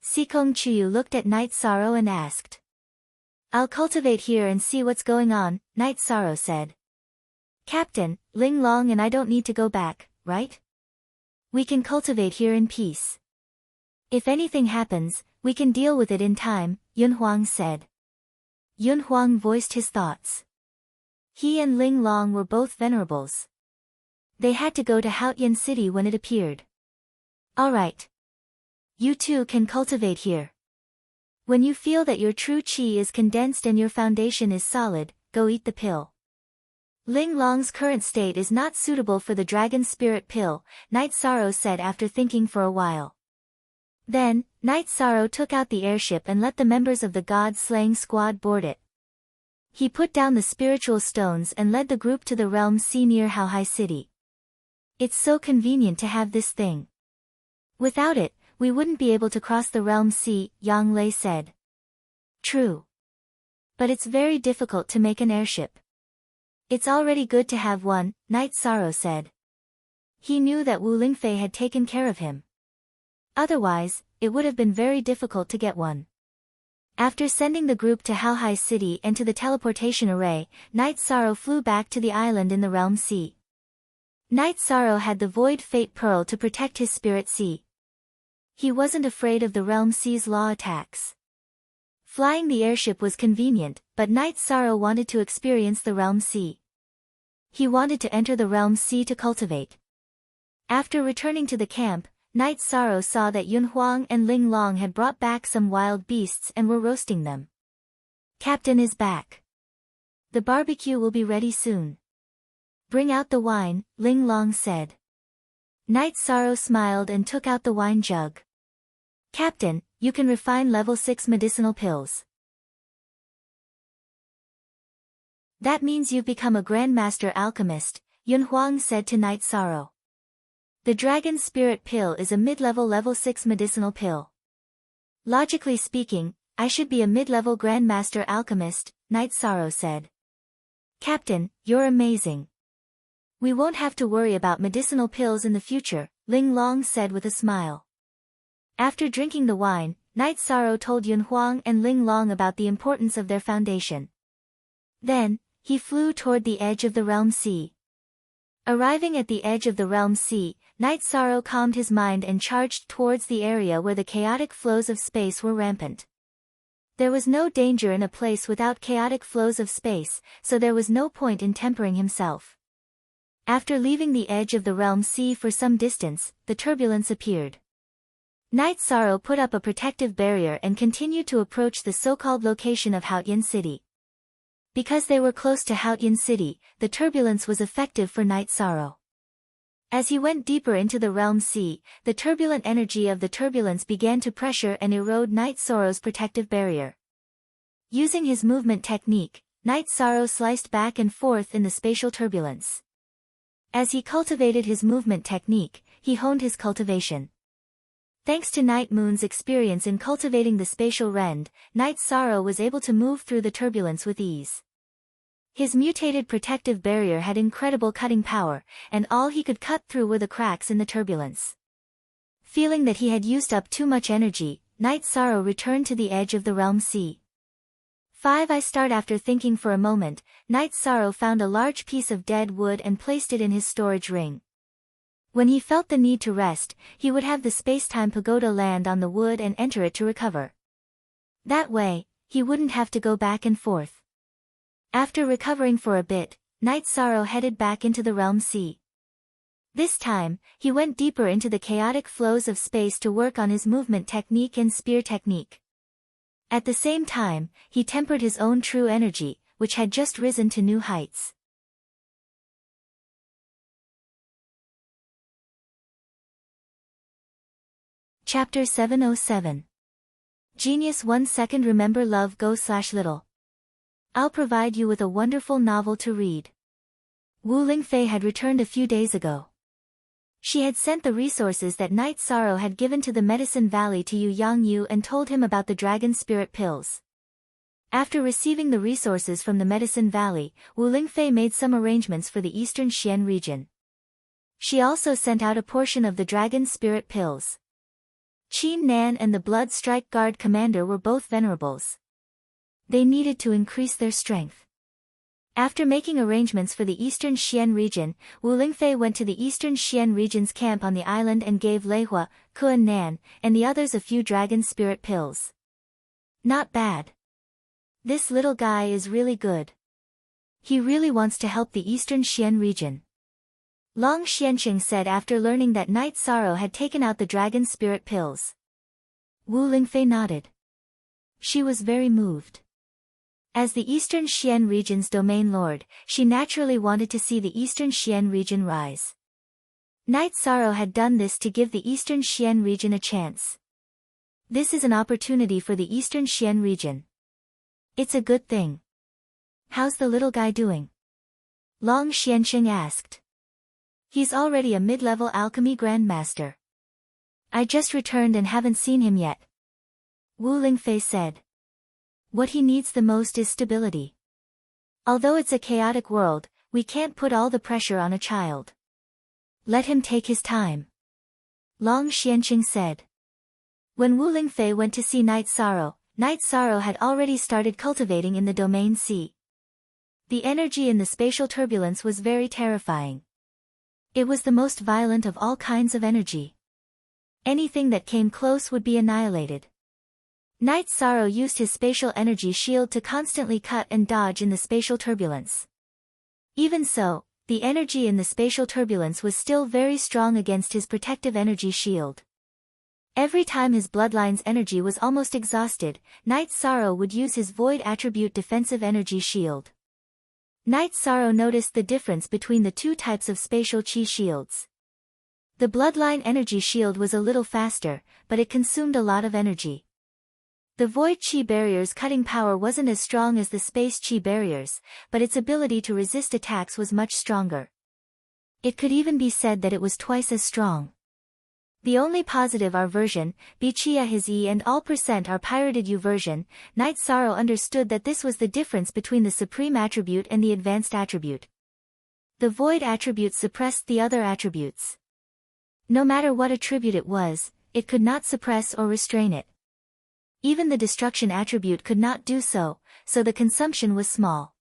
Sikong Chuyu looked at Night Sorrow and asked. I'll cultivate here and see what's going on, Night Sorrow said. Captain, Ling Long and I don't need to go back, right? We can cultivate here in peace. If anything happens, we can deal with it in time, Yun Huang said. Yun Huang voiced his thoughts. He and Ling Long were both venerables. They had to go to Haotian City when it appeared. Alright. You too can cultivate here. When you feel that your true chi is condensed and your foundation is solid, go eat the pill. Ling Long's current state is not suitable for the dragon spirit pill, Night Sorrow said after thinking for a while. Then, Night Sorrow took out the airship and let the members of the god-slaying squad board it. He put down the spiritual stones and led the group to the realm sea near Haohai City. It's so convenient to have this thing. Without it, we wouldn't be able to cross the realm sea, Yang Lei said. True. But it's very difficult to make an airship. It's already good to have one, Night Sorrow said. He knew that Wu Lingfei had taken care of him. Otherwise, it would have been very difficult to get one. After sending the group to Haohai City and to the teleportation array, Night Sorrow flew back to the island in the realm sea. Night Sorrow had the Void Fate Pearl to protect his spirit sea. He wasn't afraid of the realm sea's law attacks. Flying the airship was convenient, but Night Sorrow wanted to experience the realm sea. He wanted to enter the realm sea to cultivate. After returning to the camp, Night Sorrow saw that Yun Huang and Ling Long had brought back some wild beasts and were roasting them. "Captain is back. The barbecue will be ready soon. Bring out the wine," Ling Long said. Night Sorrow smiled and took out the wine jug. "Captain, you can refine level 6 medicinal pills. That means you've become a Grandmaster Alchemist," Yun Huang said to Night Sorrow. "The Dragon Spirit Pill is a mid-level level 6 medicinal pill. Logically speaking, I should be a mid-level Grandmaster Alchemist," Night Sorrow said. "Captain, you're amazing. We won't have to worry about medicinal pills in the future," Ling Long said with a smile. After drinking the wine, Night Sorrow told Yun Huang and Ling Long about the importance of their foundation. Then, he flew toward the edge of the realm sea. Arriving at the edge of the realm sea, Night Sorrow calmed his mind and charged towards the area where the chaotic flows of space were rampant. There was no danger in a place without chaotic flows of space, so there was no point in tempering himself. After leaving the edge of the realm sea for some distance, the turbulence appeared. Night Sorrow put up a protective barrier and continued to approach the so-called location of Haotian City. Because they were close to Haotian City, the turbulence was effective for Night Sorrow. As he went deeper into the realm sea, the turbulent energy of the turbulence began to pressure and erode Night Sorrow's protective barrier. Using his movement technique, Night Sorrow sliced back and forth in the spatial turbulence. As he cultivated his movement technique, he honed his cultivation. Thanks to Night Moon's experience in cultivating the spatial rend, Night Sorrow was able to move through the turbulence with ease. His mutated protective barrier had incredible cutting power, and all he could cut through were the cracks in the turbulence. Feeling that he had used up too much energy, Night Sorrow returned to the edge of the realm sea. 5. After thinking for a moment, Night Sorrow found a large piece of dead wood and placed it in his storage ring. When he felt the need to rest, he would have the space-time pagoda land on the wood and enter it to recover. That way, he wouldn't have to go back and forth. After recovering for a bit, Night Sorrow headed back into the realm sea. This time, he went deeper into the chaotic flows of space to work on his movement technique and spear technique. At the same time, he tempered his own true energy, which had just risen to new heights. Chapter 707. Genius 1 second. Remember love go/little. I'll provide you with a wonderful novel to read. Wu Lingfei had returned a few days ago. She had sent the resources that Night Sorrow had given to the Medicine Valley to Yu Yangyu and told him about the Dragon Spirit Pills. After receiving the resources from the Medicine Valley, Wu Lingfei made some arrangements for the Eastern Xian region. She also sent out a portion of the Dragon Spirit Pills. Qin Nan and the Blood Strike Guard commander were both venerables. They needed to increase their strength. After making arrangements for the Eastern Xian region, Wu Lingfei went to the Eastern Xian region's camp on the island and gave Lei Hua, Kuan Nan, and the others a few Dragon Spirit Pills. Not bad. This little guy is really good. He really wants to help the Eastern Xian region. Long Xianqing said after learning that Night Sorrow had taken out the Dragon Spirit Pills. Wu Lingfei nodded. She was very moved. As the Eastern Xian region's domain lord, she naturally wanted to see the Eastern Xian region rise. Night Sorrow had done this to give the Eastern Xian region a chance. This is an opportunity for the Eastern Xian region. It's a good thing. How's the little guy doing? Long Xianqing asked. He's already a mid-level alchemy grandmaster. I just returned and haven't seen him yet. Wu Lingfei said. What he needs the most is stability. Although it's a chaotic world, we can't put all the pressure on a child. Let him take his time. Long Xianqing said. When Wu Lingfei went to see Night Sorrow had already started cultivating in the domain sea. The energy in the spatial turbulence was very terrifying. It was the most violent of all kinds of energy. Anything that came close would be annihilated. Night Sorrow used his spatial energy shield to constantly cut and dodge in the spatial turbulence. Even so, the energy in the spatial turbulence was still very strong against his protective energy shield. Every time his bloodline's energy was almost exhausted, Night Sorrow would use his void attribute defensive energy shield. Night Sorrow noticed the difference between the two types of spatial chi shields. The bloodline energy shield was a little faster, but it consumed a lot of energy. The void chi barrier's cutting power wasn't as strong as the space chi barriers, but its ability to resist attacks was much stronger. It could even be said that it was twice as strong. The only positive R version, Bichia his E and all % are pirated U version. Night Sorrow understood that this was the difference between the supreme attribute and the advanced attribute. The void attribute suppressed the other attributes. No matter what attribute it was, it could not suppress or restrain it. Even the destruction attribute could not do so, so the consumption was small.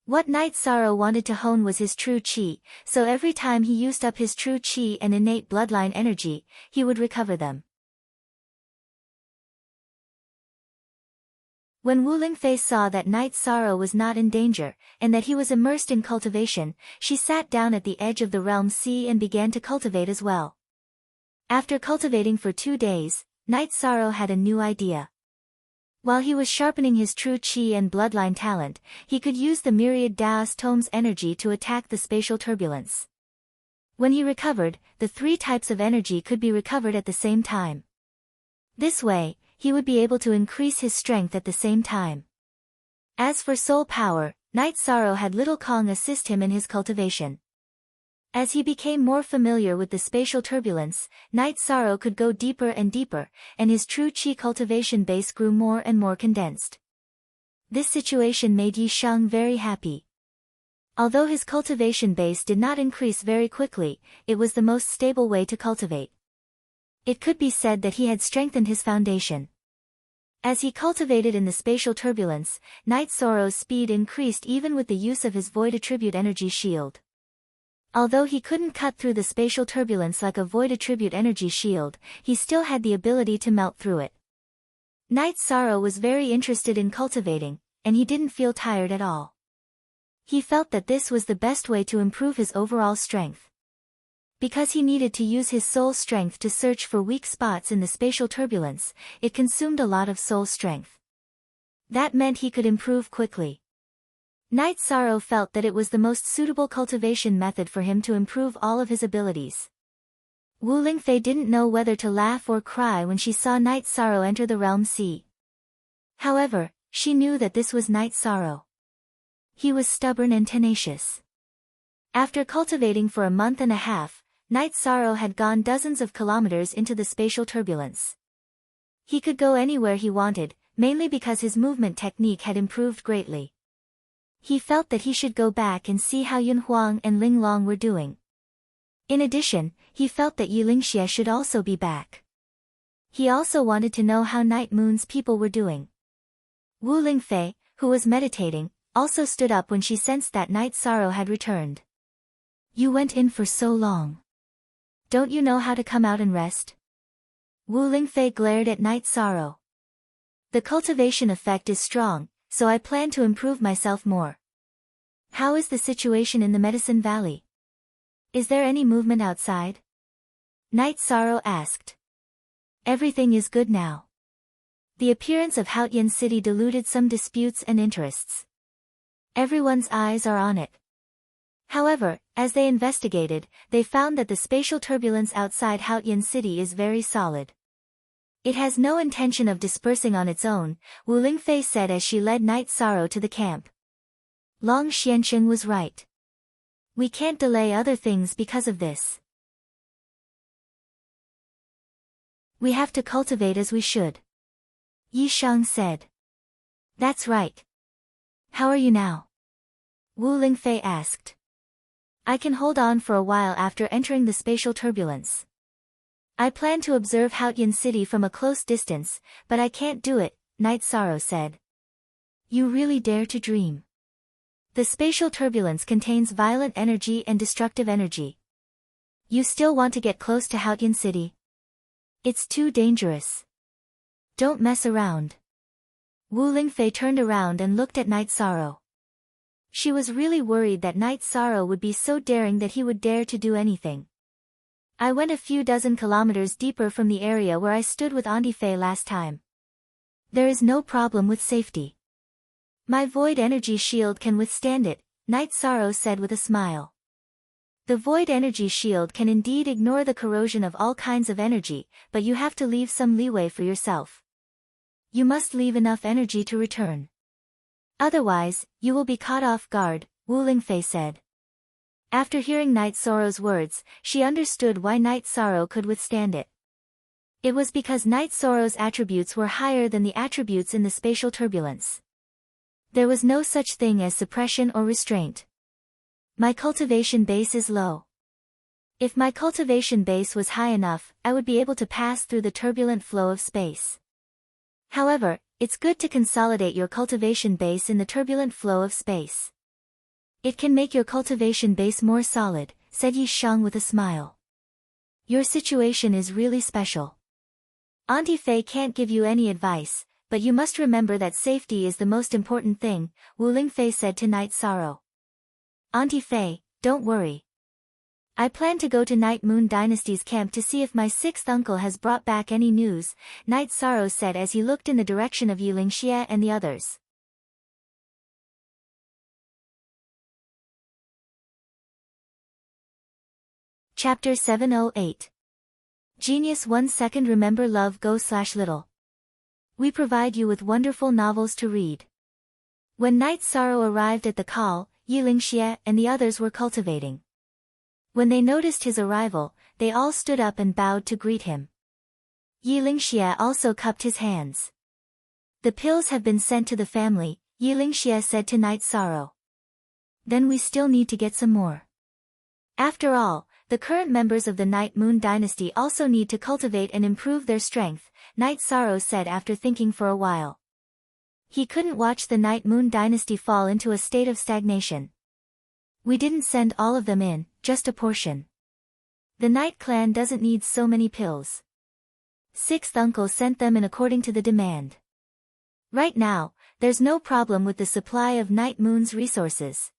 What Night Sorrow wanted to hone was his true chi, so every time he used up his true chi and innate bloodline energy, he would recover them. When Wu Lingfei saw that Night Sorrow was not in danger, and that he was immersed in cultivation, she sat down at the edge of the realm sea and began to cultivate as well. After cultivating for 2 days, Night Sorrow had a new idea. While he was sharpening his true chi and bloodline talent, he could use the myriad Daos Tome's energy to attack the spatial turbulence. When he recovered, the 3 types of energy could be recovered at the same time. This way, he would be able to increase his strength at the same time. As for soul power, Night Sorrow had Little Kong assist him in his cultivation. As he became more familiar with the spatial turbulence, Night Sorrow could go deeper and deeper, and his true chi cultivation base grew more and more condensed. This situation made Yi Shang very happy. Although his cultivation base did not increase very quickly, it was the most stable way to cultivate. It could be said that he had strengthened his foundation. As he cultivated in the spatial turbulence, Night Sorrow's speed increased even with the use of his void attribute energy shield. Although he couldn't cut through the spatial turbulence like a void attribute energy shield, he still had the ability to melt through it. Night Sorrow was very interested in cultivating, and he didn't feel tired at all. He felt that this was the best way to improve his overall strength. Because he needed to use his soul strength to search for weak spots in the spatial turbulence, it consumed a lot of soul strength. That meant he could improve quickly. Night Sorrow felt that it was the most suitable cultivation method for him to improve all of his abilities. Wu Lingfei didn't know whether to laugh or cry when she saw Night Sorrow enter the realm sea. However, she knew that this was Night Sorrow. He was stubborn and tenacious. After cultivating for a month and a half, Night Sorrow had gone dozens of kilometers into the spatial turbulence. He could go anywhere he wanted, mainly because his movement technique had improved greatly. He felt that he should go back and see how Yun Huang and Ling Long were doing. In addition, he felt that Yi Lingxie should also be back. He also wanted to know how Night Moon's people were doing. Wu Lingfei, who was meditating, also stood up when she sensed that Night Sorrow had returned. "You went in for so long. Don't you know how to come out and rest?" Wu Lingfei glared at Night Sorrow. "The cultivation effect is strong, so I plan to improve myself more. How is the situation in the Medicine Valley? Is there any movement outside?" Night Sorrow asked. "Everything is good now." The appearance of Haotian City diluted some disputes and interests. Everyone's eyes are on it. However, as they investigated, they found that the spatial turbulence outside Haotian City is very solid. "It has no intention of dispersing on its own," Wu Lingfei said as she led Night Sorrow to the camp. Long Xiansheng was right. "We can't delay other things because of this. We have to cultivate as we should," Yi Shang said. "That's right. How are you now?" Wu Lingfei asked. "I can hold on for a while after entering the spatial turbulence. I plan to observe Haotian City from a close distance, but I can't do it," Night Sorrow said. "You really dare to dream. The spatial turbulence contains violent energy and destructive energy. You still want to get close to Haotian City? It's too dangerous. Don't mess around." Wu Lingfei turned around and looked at Night Sorrow. she was really worried that Night Sorrow would be so daring that he would dare to do anything. I went a few dozen kilometers deeper from the area where I stood with Auntie Faye last time. There is no problem with safety. My void energy shield can withstand it, Night Sorrow said with a smile. The void energy shield can indeed ignore the corrosion of all kinds of energy, but you have to leave some leeway for yourself. You must leave enough energy to return. Otherwise, you will be caught off guard, Wu Lingfei said. After hearing Night Sorrow's words, she understood why Night Sorrow could withstand it. It was because Night Sorrow's attributes were higher than the attributes in the spatial turbulence. There was no such thing as suppression or restraint. My cultivation base is low. If my cultivation base was high enough, I would be able to pass through the turbulent flow of space. However, it's good to consolidate your cultivation base in the turbulent flow of space. It can make your cultivation base more solid, said Yi Shang with a smile. Your situation is really special. Auntie Faye can't give you any advice, but you must remember that safety is the most important thing, Wu Lingfei said to Night Sorrow. Auntie Faye, don't worry. I plan to go to Night Moon Dynasty's camp to see if my sixth uncle has brought back any news, Night Sorrow said as he looked in the direction of Yilingxie and the others. Chapter 708. Genius 1 second remember love go/little. We provide you with wonderful novels to read. When Night Sorrow arrived at the call, Yilingxie and the others were cultivating. When they noticed his arrival, they all stood up and bowed to greet him. Yilingxie also cupped his hands. The pills have been sent to the family, Yilingxie said to Night Sorrow. Then we still need to get some more. After all, the current members of the Night Moon Dynasty also need to cultivate and improve their strength, Night Sorrow said after thinking for a while. He couldn't watch the Night Moon Dynasty fall into a state of stagnation. We didn't send all of them in, just a portion. The Night Clan doesn't need so many pills. Sixth uncle sent them in according to the demand. Right now, there's no problem with the supply of Night Moon's resources.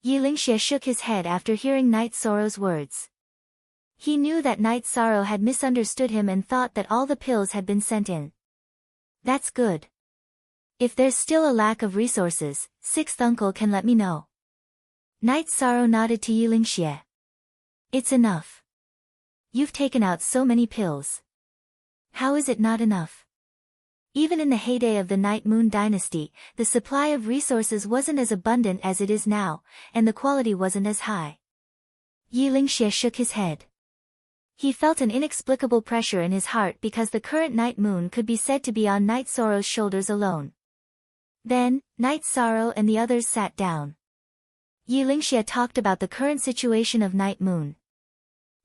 Yilingxie shook his head after hearing Night Sorrow's words. He knew that Night Sorrow had misunderstood him and thought that all the pills had been sent in. That's good. If there's still a lack of resources, sixth uncle can let me know. Night Sorrow nodded to Yilingxie. It's enough. You've taken out so many pills. How is it not enough? Even in the heyday of the Night Moon Dynasty, the supply of resources wasn't as abundant as it is now, and the quality wasn't as high. Yilingxie shook his head. He felt an inexplicable pressure in his heart because the current Night Moon could be said to be on Night Sorrow's shoulders alone. Then, Night Sorrow and the others sat down. Yilingxie talked about the current situation of Night Moon.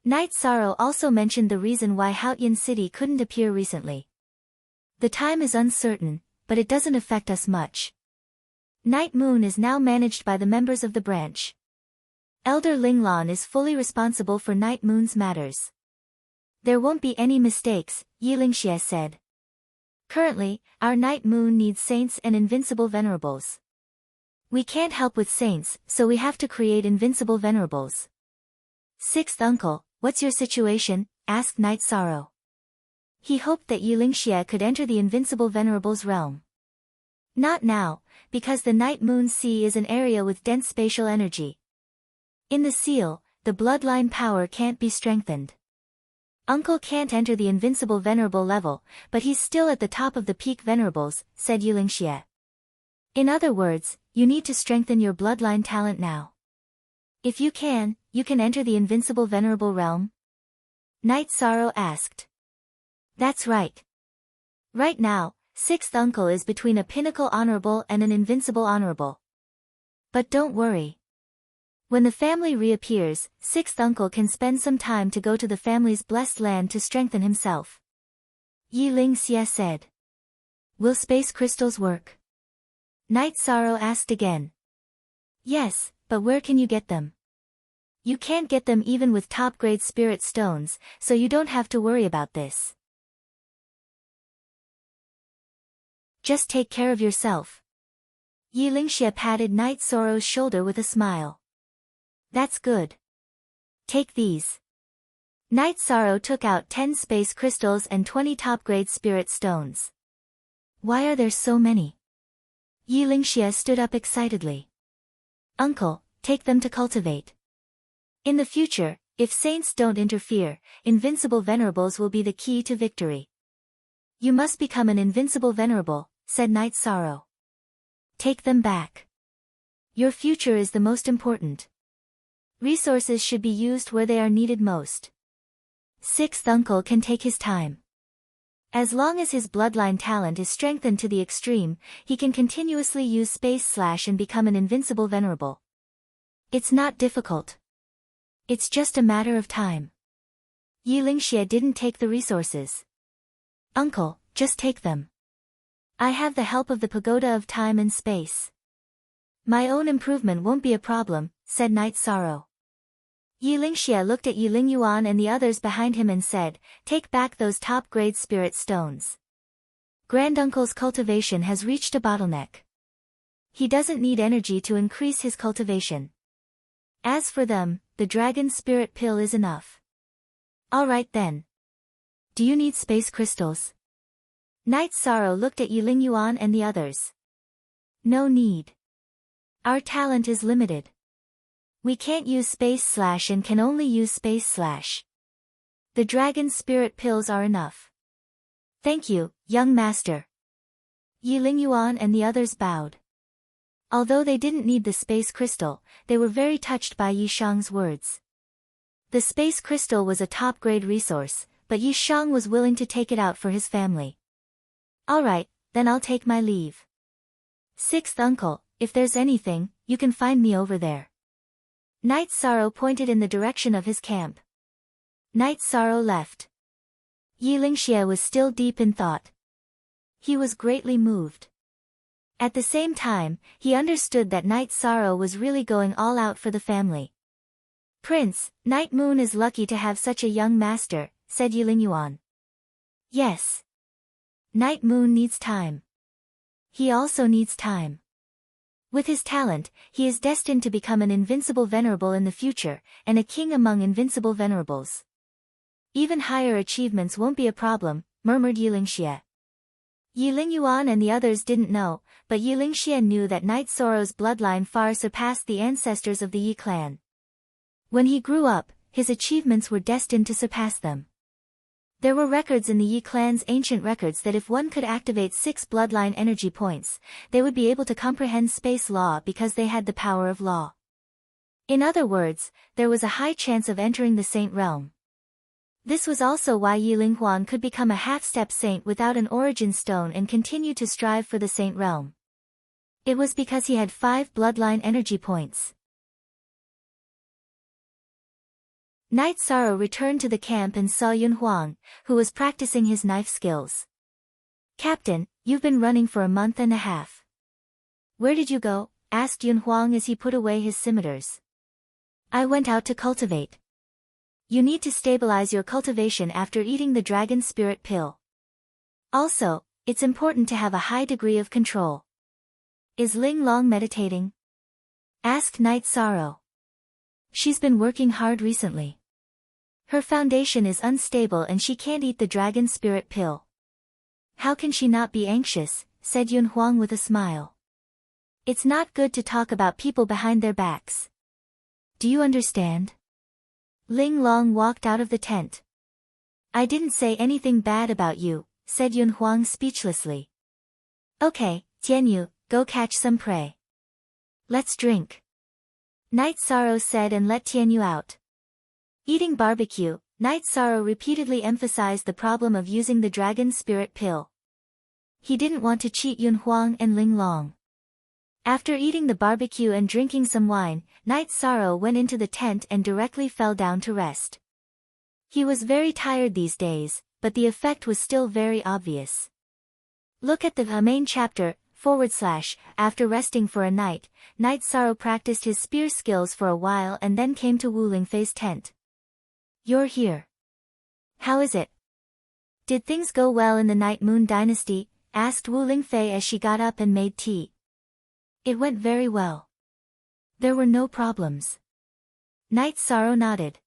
Night Sorrow also mentioned the reason why Haotian City couldn't appear recently. The time is uncertain, but it doesn't affect us much. Night Moon is now managed by the members of the branch. Elder Linglan is fully responsible for Night Moon's matters. There won't be any mistakes, Yilingxie said. Currently, our Night Moon needs saints and invincible venerables. We can't help with saints, so we have to create invincible venerables. Sixth uncle, what's your situation? Asked Night Sorrow. He hoped that Yilingxie could enter the invincible venerables realm. Not now, because the Night Moon Sea is an area with dense spatial energy. In the seal, the bloodline power can't be strengthened. Uncle can't enter the invincible venerable level, but he's still at the top of the peak venerables, said Yilingxie. In other words, you need to strengthen your bloodline talent now. If you can enter the invincible venerable realm? Night Sorrow asked. That's right. Right now, sixth uncle is between a pinnacle honorable and an invincible honorable. But don't worry. When the family reappears, sixth uncle can spend some time to go to the family's blessed land to strengthen himself. Yilingxie said. Will space crystals work? Night Sorrow asked again. Yes, but where can you get them? You can't get them even with top-grade spirit stones, so you don't have to worry about this. Just take care of yourself. Yi Lingxie patted Night Sorrow's shoulder with a smile. That's good. Take these. Night Sorrow took out 10 space crystals and 20 top-grade spirit stones. Why are there so many? Yi Lingxie stood up excitedly. Uncle, take them to cultivate. In the future, if saints don't interfere, invincible venerables will be the key to victory. You must become an invincible venerable, said Night Sorrow. Take them back. Your future is the most important. Resources should be used where they are needed most. Sixth uncle can take his time. As long as his bloodline talent is strengthened to the extreme, he can continuously use space slash and become an invincible venerable. It's not difficult. It's just a matter of time. Yi Lingxie didn't take the resources. Uncle, just take them. I have the help of the pagoda of time and space. My own improvement won't be a problem, said Night Sorrow. Yi Lingxie looked at Yi Lingyuan and the others behind him and said, take back those top-grade spirit stones. Granduncle's cultivation has reached a bottleneck. He doesn't need energy to increase his cultivation. As for them, the dragon spirit pill is enough. Alright then. Do you need space crystals? Night Sorrow looked at Yi Lingyuan and the others. No need. Our talent is limited. We can't use space slash and can only use space slash. The dragon spirit pills are enough. Thank you, young master. Yi Lingyuan and the others bowed. Although they didn't need the space crystal, they were very touched by Yi Shang's words. The space crystal was a top-grade resource, but Yi Shang was willing to take it out for his family. Alright, then I'll take my leave. Sixth uncle, if there's anything, you can find me over there. Night Sorrow pointed in the direction of his camp. Night Sorrow left. Yi Lingxie was still deep in thought. He was greatly moved. At the same time, he understood that Night Sorrow was really going all out for the family. Prince, Night Moon is lucky to have such a young master, said Yi Lingyuan. Yes. Night Moon needs time. He also needs time. With his talent, he is destined to become an invincible venerable in the future, and a king among invincible venerables. Even higher achievements won't be a problem, murmured Yi Lingxie. Yi Lingyuan and the others didn't know, but Yi Lingxie knew that Night Sorrow's bloodline far surpassed the ancestors of the Yi clan. When he grew up, his achievements were destined to surpass them. There were records in the Yi clan's ancient records that if one could activate 6 bloodline energy points, they would be able to comprehend space law because they had the power of law. In other words, there was a high chance of entering the saint realm. This was also why Yi Linghuan could become a half-step saint without an origin stone and continue to strive for the saint realm. It was because he had 5 bloodline energy points. Night Sorrow returned to the camp and saw Yun Huang, who was practicing his knife skills. Captain, you've been running for a month and a half. Where did you go? Asked Yun Huang as he put away his scimitars. I went out to cultivate. You need to stabilize your cultivation after eating the dragon spirit pill. Also, it's important to have a high degree of control. Is Ling Long meditating? Asked Night Sorrow. She's been working hard recently. Her foundation is unstable and she can't eat the dragon spirit pill. How can she not be anxious? Said Yun Huang with a smile. It's not good to talk about people behind their backs. Do you understand? Ling Long walked out of the tent. I didn't say anything bad about you, said Yun Huang speechlessly. Okay, Tianyu, go catch some prey. Let's drink. Night Sorrow said and let Tianyu out. Eating barbecue, Night Sorrow repeatedly emphasized the problem of using the dragon spirit pill. He didn't want to cheat Yun Huang and Ling Long. After eating the barbecue and drinking some wine, Night Sorrow went into the tent and directly fell down to rest. He was very tired these days, but the effect was still very obvious. Look at the main chapter, / after resting for a night, Night Sorrow practiced his spear skills for a while and then came to Wu Lingfei's tent. You're here. How is it? Did things go well in the Night Moon dynasty? Asked Wu Lingfei as she got up and made tea. It went very well. There were no problems. Night Sorrow nodded.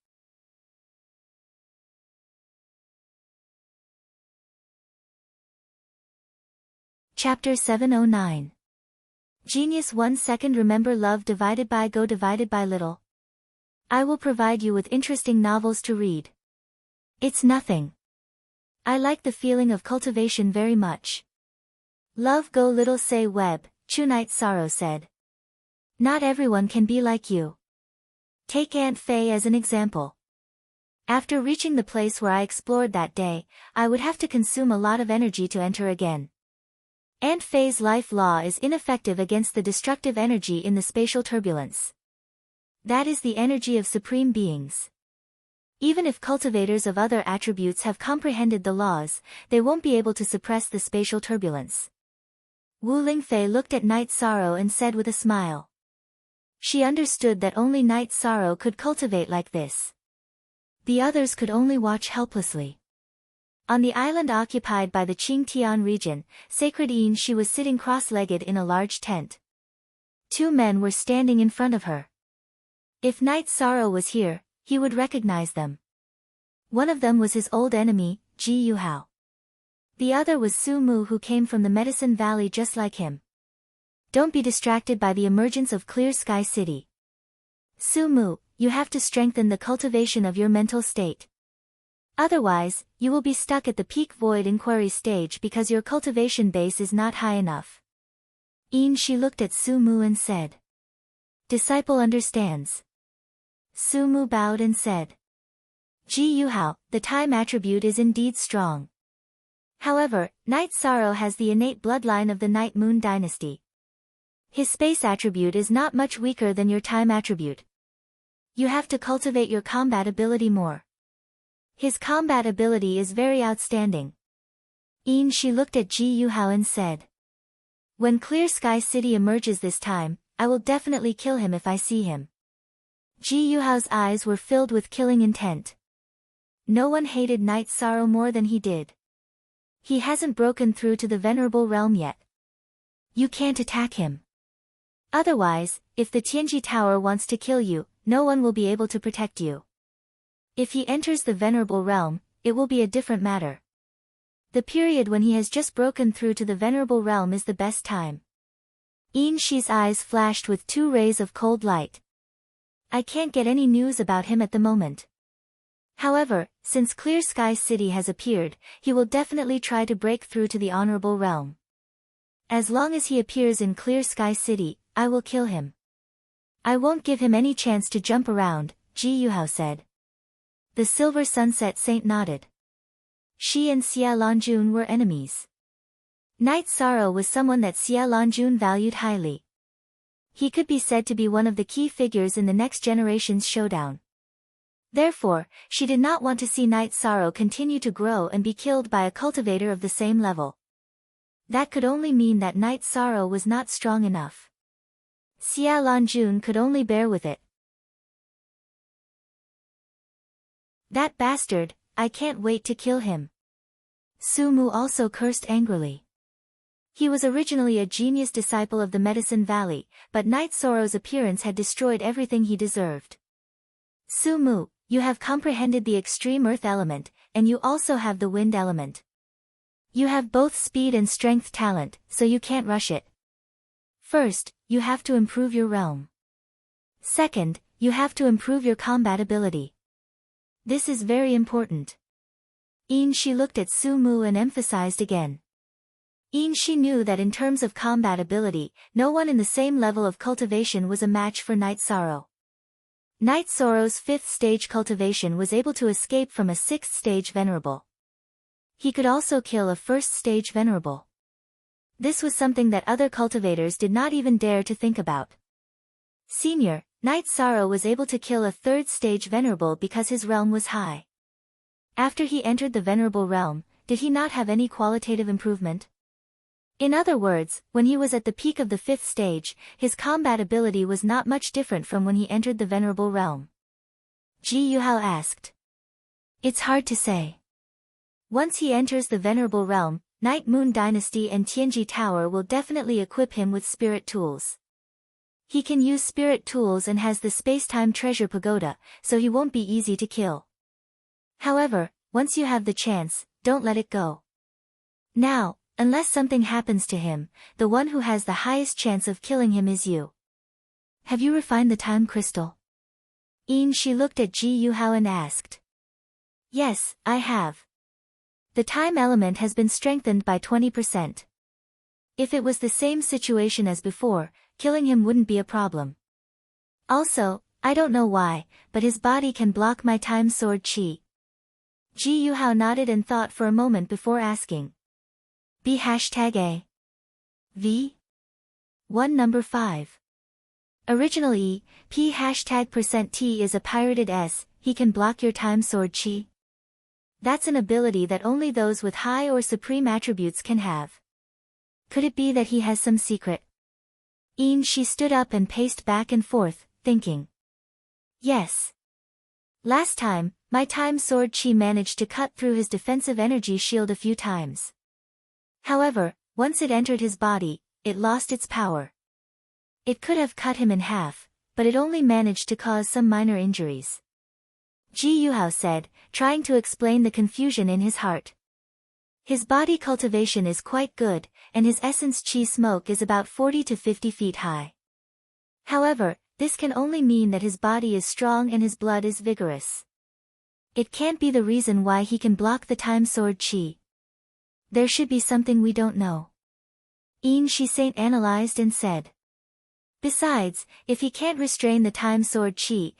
Chapter 709. Genius 1 second. Remember love divided by go divided by little. I will provide you with interesting novels to read. It's nothing. I like the feeling of cultivation very much. Love go little say web, Chu. Night Sorrow said. Not everyone can be like you. Take Aunt Faye as an example. After reaching the place where I explored that day, I would have to consume a lot of energy to enter again. Aunt Faye's life law is ineffective against the destructive energy in the spatial turbulence. That is the energy of supreme beings. Even if cultivators of other attributes have comprehended the laws, they won't be able to suppress the spatial turbulence. Wu Lingfei looked at Night Sorrow and said with a smile. She understood that only Night Sorrow could cultivate like this. The others could only watch helplessly. On the island occupied by the Qingtian region, Sacred Yin, she was sitting cross-legged in a large tent. Two men were standing in front of her. If Night Sorrow was here, he would recognize them. One of them was his old enemy, Ji Yuhao. The other was Su Mu, who came from the Medicine Valley just like him. Don't be distracted by the emergence of Clear Sky City. Su Mu, you have to strengthen the cultivation of your mental state. Otherwise, you will be stuck at the peak void inquiry stage because your cultivation base is not high enough. She looked at Su Mu and said. Disciple understands. Su Mu bowed and said. Ji Yuhao, the time attribute is indeed strong. However, Night Sorrow has the innate bloodline of the Night Moon dynasty. His space attribute is not much weaker than your time attribute. You have to cultivate your combat ability more. His combat ability is very outstanding. She looked at Ji Yuhao and said. When Clear Sky City emerges this time, I will definitely kill him if I see him. Ji Yuhao's eyes were filled with killing intent. No one hated Night Sorrow more than he did. He hasn't broken through to the Venerable Realm yet. You can't attack him. Otherwise, if the Tianji Tower wants to kill you, no one will be able to protect you. If he enters the Venerable Realm, it will be a different matter. The period when he has just broken through to the Venerable Realm is the best time. Shi's eyes flashed with two rays of cold light. I can't get any news about him at the moment. However, since Clear Sky City has appeared, he will definitely try to break through to the Honorable Realm. As long as he appears in Clear Sky City, I will kill him. I won't give him any chance to jump around, Ji Yuhao said. The Silver Sunset Saint nodded. She and Xia Lanjun were enemies. Night Sorrow was someone that Xia Lanjun valued highly. He could be said to be one of the key figures in the next generation's showdown. Therefore, she did not want to see Night Sorrow continue to grow and be killed by a cultivator of the same level. That could only mean that Night Sorrow was not strong enough. Xia Lanjun could only bear with it. That bastard, I can't wait to kill him. Su Mu also cursed angrily. He was originally a genius disciple of the Medicine Valley, but Night Sorrow's appearance had destroyed everything he deserved. Su Mu, you have comprehended the extreme earth element, and you also have the wind element. You have both speed and strength talent, so you can't rush it. First, you have to improve your realm. Second, you have to improve your combat ability. This is very important. She looked at Su Mu and emphasized again. She knew that in terms of combat ability, no one in the same level of cultivation was a match for Night Sorrow. Night Sorrow's 5th stage cultivation was able to escape from a 6th stage venerable. He could also kill a 1st stage venerable. This was something that other cultivators did not even dare to think about. Senior, Night Sorrow was able to kill a 3rd stage venerable because his realm was high. After he entered the Venerable Realm, did he not have any qualitative improvement? In other words, when he was at the peak of the 5th stage, his combat ability was not much different from when he entered the Venerable Realm. Ji Yuhao asked. It's hard to say. Once he enters the Venerable Realm, Night Moon Dynasty and Tianji Tower will definitely equip him with spirit tools. He can use spirit tools and has the space-time treasure pagoda, so he won't be easy to kill. However, once you have the chance, don't let it go. Now, unless something happens to him, the one who has the highest chance of killing him is you. Have you refined the time crystal? She looked at Ji Yuhao and asked. Yes, I have. The time element has been strengthened by 20%. If it was the same situation as before, killing him wouldn't be a problem. Also, I don't know why, but his body can block my time sword chi. Ji Yuhao nodded and thought for a moment before asking. B #A. V? 1 number 5. Original E, P #T is a pirated S, he can block your time sword chi. That's an ability that only those with high or supreme attributes can have. Could it be that he has some secret? She stood up and paced back and forth, thinking. Yes. Last time, my time sword chi managed to cut through his defensive energy shield a few times. However, once it entered his body, it lost its power. It could have cut him in half, but it only managed to cause some minor injuries. Ji Yuhao said, trying to explain the confusion in his heart. His body cultivation is quite good, and his essence chi smoke is about 40 to 50 feet high. However, this can only mean that his body is strong and his blood is vigorous. It can't be the reason why he can block the time sword chi. There should be something we don't know. Shi Saint analyzed and said. Besides, if he can't restrain the time sword chi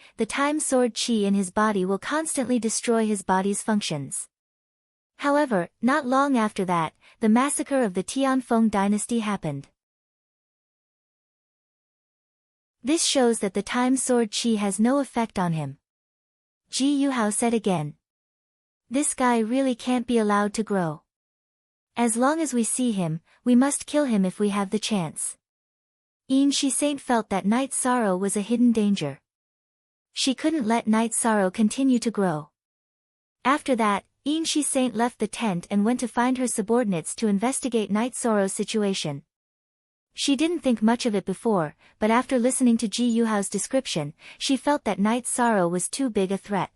in his body will constantly destroy his body's functions. However, not long after that, the massacre of the Tianfeng dynasty happened. This shows that the time sword chi has no effect on him. Ji Yuhao said again. This guy really can't be allowed to grow. As long as we see him, we must kill him if we have the chance. Shi Saint felt that Night Sorrow was a hidden danger. She couldn't let Night Sorrow continue to grow. After that, Shi Saint left the tent and went to find her subordinates to investigate Night Sorrow's situation. She didn't think much of it before, but after listening to Ji Yuhao's description, she felt that Night Sorrow was too big a threat.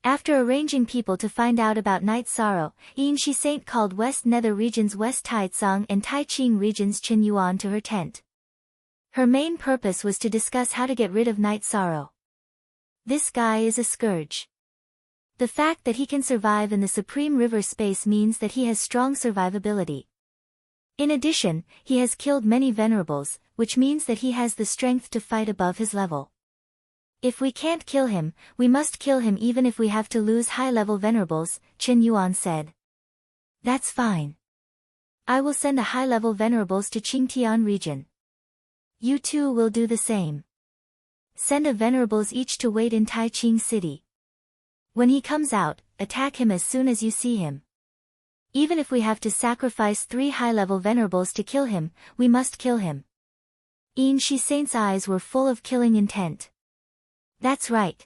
After arranging people to find out about Night Sorrow, Shi Saint called West Nether Region's West Taicang and Taiching Region's Qin Yuan to her tent. Her main purpose was to discuss how to get rid of Night Sorrow. This guy is a scourge. The fact that he can survive in the Supreme River space means that he has strong survivability. In addition, he has killed many venerables, which means that he has the strength to fight above his level. If we can't kill him, we must kill him even if we have to lose high-level venerables, Qin Yuan said. That's fine. I will send the high-level venerables to Qingtian region. You two will do the same. Send a venerables each to wait in Taiching city. When he comes out, attack him as soon as you see him. Even if we have to sacrifice 3 high-level venerables to kill him, we must kill him. Shi Saint's eyes were full of killing intent. That's right.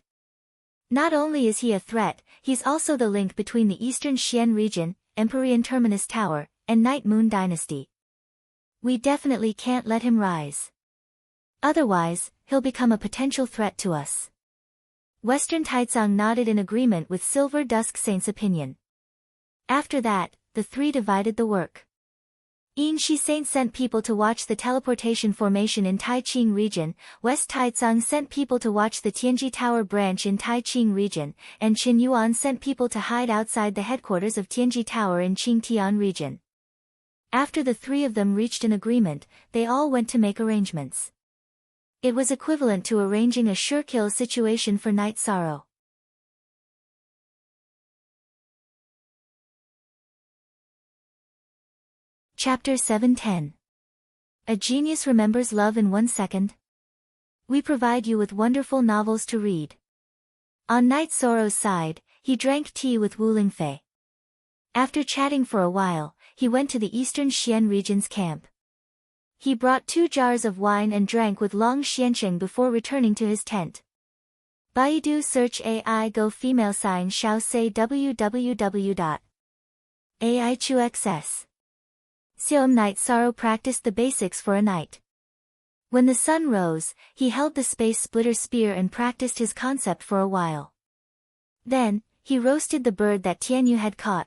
Not only is he a threat, he's also the link between the Eastern Xian region, Empyrean Terminus Tower, and Night Moon Dynasty. We definitely can't let him rise. Otherwise, he'll become a potential threat to us. Western Taicang nodded in agreement with Silver Dusk Saint's opinion. After that, the three divided the work. Shi Saint sent people to watch the teleportation formation in Taiching region, West Taicang sent people to watch the Tianji Tower branch in Taiching region, and Qin Yuan sent people to hide outside the headquarters of Tianji Tower in Qingtian region. After the 3 of them reached an agreement, they all went to make arrangements. It was equivalent to arranging a sure-kill situation for Night Sorrow. Chapter 710. A Genius Remembers Love in 1 Second. We provide you with wonderful novels to read. On Night Sorrow's side, he drank tea with Wu Lingfei. After chatting for a while, he went to the Eastern Xian region's camp. He brought 2 jars of wine and drank with Long Xiansheng before returning to his tent. Baidu search AI Go female sign Xiao say www.aichuxs. Xiaom Night Sorrow practiced the basics for a night. When the sun rose, he held the space splitter spear and practiced his concept for a while. Then, he roasted the bird that Tianyu had caught.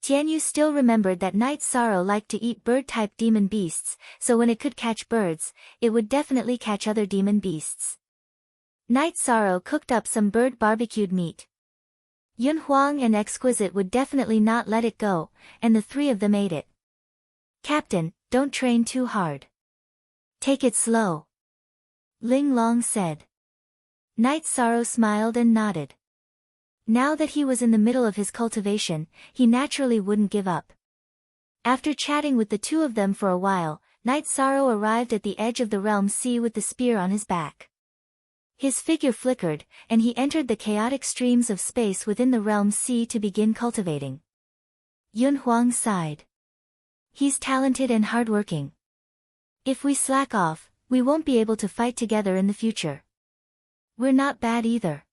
Tianyu still remembered that Night Sorrow liked to eat bird-type demon beasts, so when it could catch birds, it would definitely catch other demon beasts. Night Sorrow cooked up some bird barbecued meat. Yun Huang and Exquisite would definitely not let it go, and the three of them ate it. "Captain, don't train too hard. Take it slow," Ling Long said. Night Sorrow smiled and nodded. Now that he was in the middle of his cultivation, he naturally wouldn't give up. After chatting with the two of them for a while, Night Sorrow arrived at the edge of the realm sea with the spear on his back. His figure flickered, and he entered the chaotic streams of space within the realm sea to begin cultivating. Yun Huang sighed. "He's talented and hardworking. If we slack off, we won't be able to fight together in the future. We're not bad either.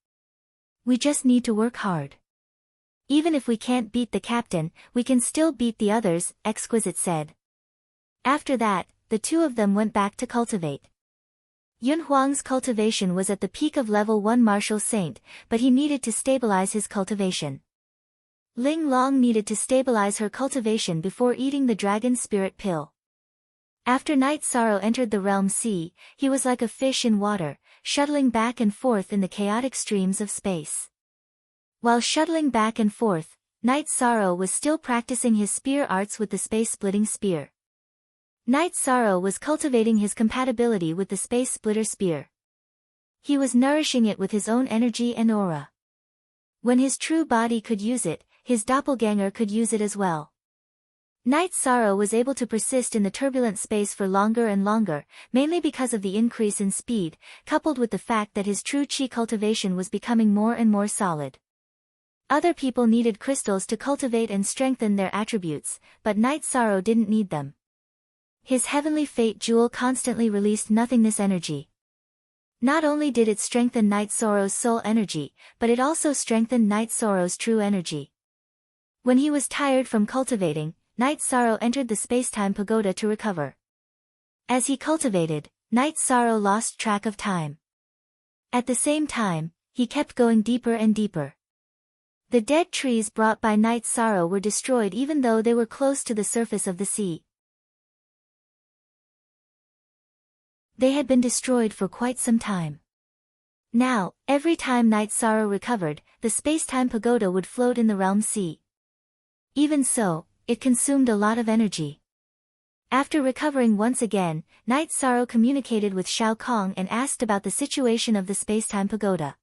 We just need to work hard. Even if we can't beat the captain, we can still beat the others," Exquisite said. After that, the two of them went back to cultivate. Yun Huang's cultivation was at the peak of level 1 martial saint, but he needed to stabilize his cultivation. Ling Long needed to stabilize her cultivation before eating the dragon spirit pill. After Night Sorrow entered the realm sea, he was like a fish in water, shuttling back and forth in the chaotic streams of space. While shuttling back and forth, Night Sorrow was still practicing his spear arts with the space-splitting spear. Night Sorrow was cultivating his compatibility with the space splitter spear. He was nourishing it with his own energy and aura. When his true body could use it, his doppelganger could use it as well. Night Sorrow was able to persist in the turbulent space for longer and longer, mainly because of the increase in speed, coupled with the fact that his true chi cultivation was becoming more and more solid. Other people needed crystals to cultivate and strengthen their attributes, but Night Sorrow didn't need them. His Heavenly Fate Jewel constantly released nothingness energy. Not only did it strengthen Night Sorrow's soul energy, but it also strengthened Night Sorrow's true energy. When he was tired from cultivating, Night Sorrow entered the space-time pagoda to recover. As he cultivated, Night Sorrow lost track of time. At the same time, he kept going deeper and deeper. The dead trees brought by Night Sorrow were destroyed even though they were close to the surface of the sea. They had been destroyed for quite some time. Now, every time Night Sorrow recovered, the space-time pagoda would float in the realm sea. Even so, it consumed a lot of energy. After recovering once again, Night Sorrow communicated with Shao Kong and asked about the situation of the space-time pagoda.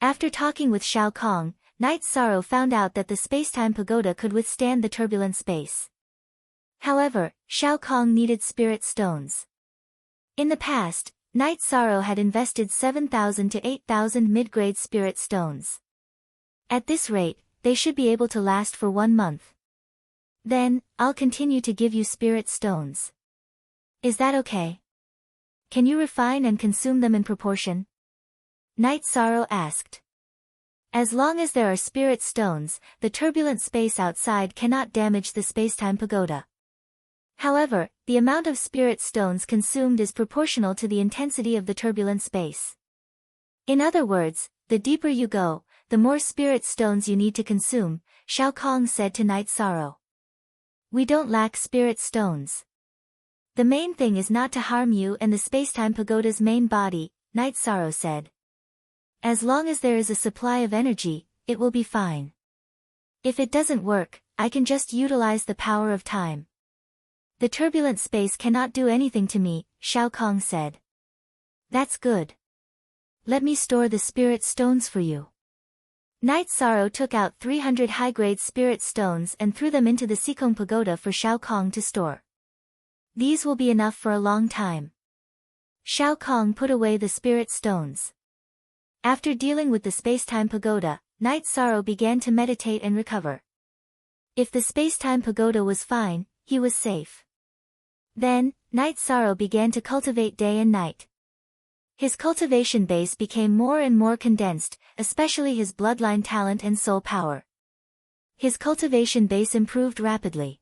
After talking with Shao Kong, Night Sorrow found out that the space-time pagoda could withstand the turbulent space. However, Shao Kong needed spirit stones. In the past, Night Sorrow had invested 7,000 to 8,000 mid-grade spirit stones. At this rate, they should be able to last for 1 month. Then, I'll continue to give you spirit stones. Is that okay? Can you refine and consume them in proportion? Night Sorrow asked. As long as there are spirit stones, the turbulent space outside cannot damage the space-time pagoda. However, the amount of spirit stones consumed is proportional to the intensity of the turbulent space. In other words, the deeper you go, the more spirit stones you need to consume, Shao Kong said to Night Sorrow. We don't lack spirit stones. The main thing is not to harm you and the space-time pagoda's main body, Night Sorrow said. As long as there is a supply of energy, it will be fine. If it doesn't work, I can just utilize the power of time. The turbulent space cannot do anything to me, Shao Kong said. That's good. Let me store the spirit stones for you. Night Sorrow took out 300 high-grade spirit stones and threw them into the Sikong Pagoda for Shao Kong to store. These will be enough for a long time. Shao Kong put away the spirit stones. After dealing with the space-time pagoda, Night Sorrow began to meditate and recover. If the space-time pagoda was fine, he was safe. Then, Night Sorrow began to cultivate day and night. His cultivation base became more and more condensed, especially his bloodline talent and soul power. His cultivation base improved rapidly.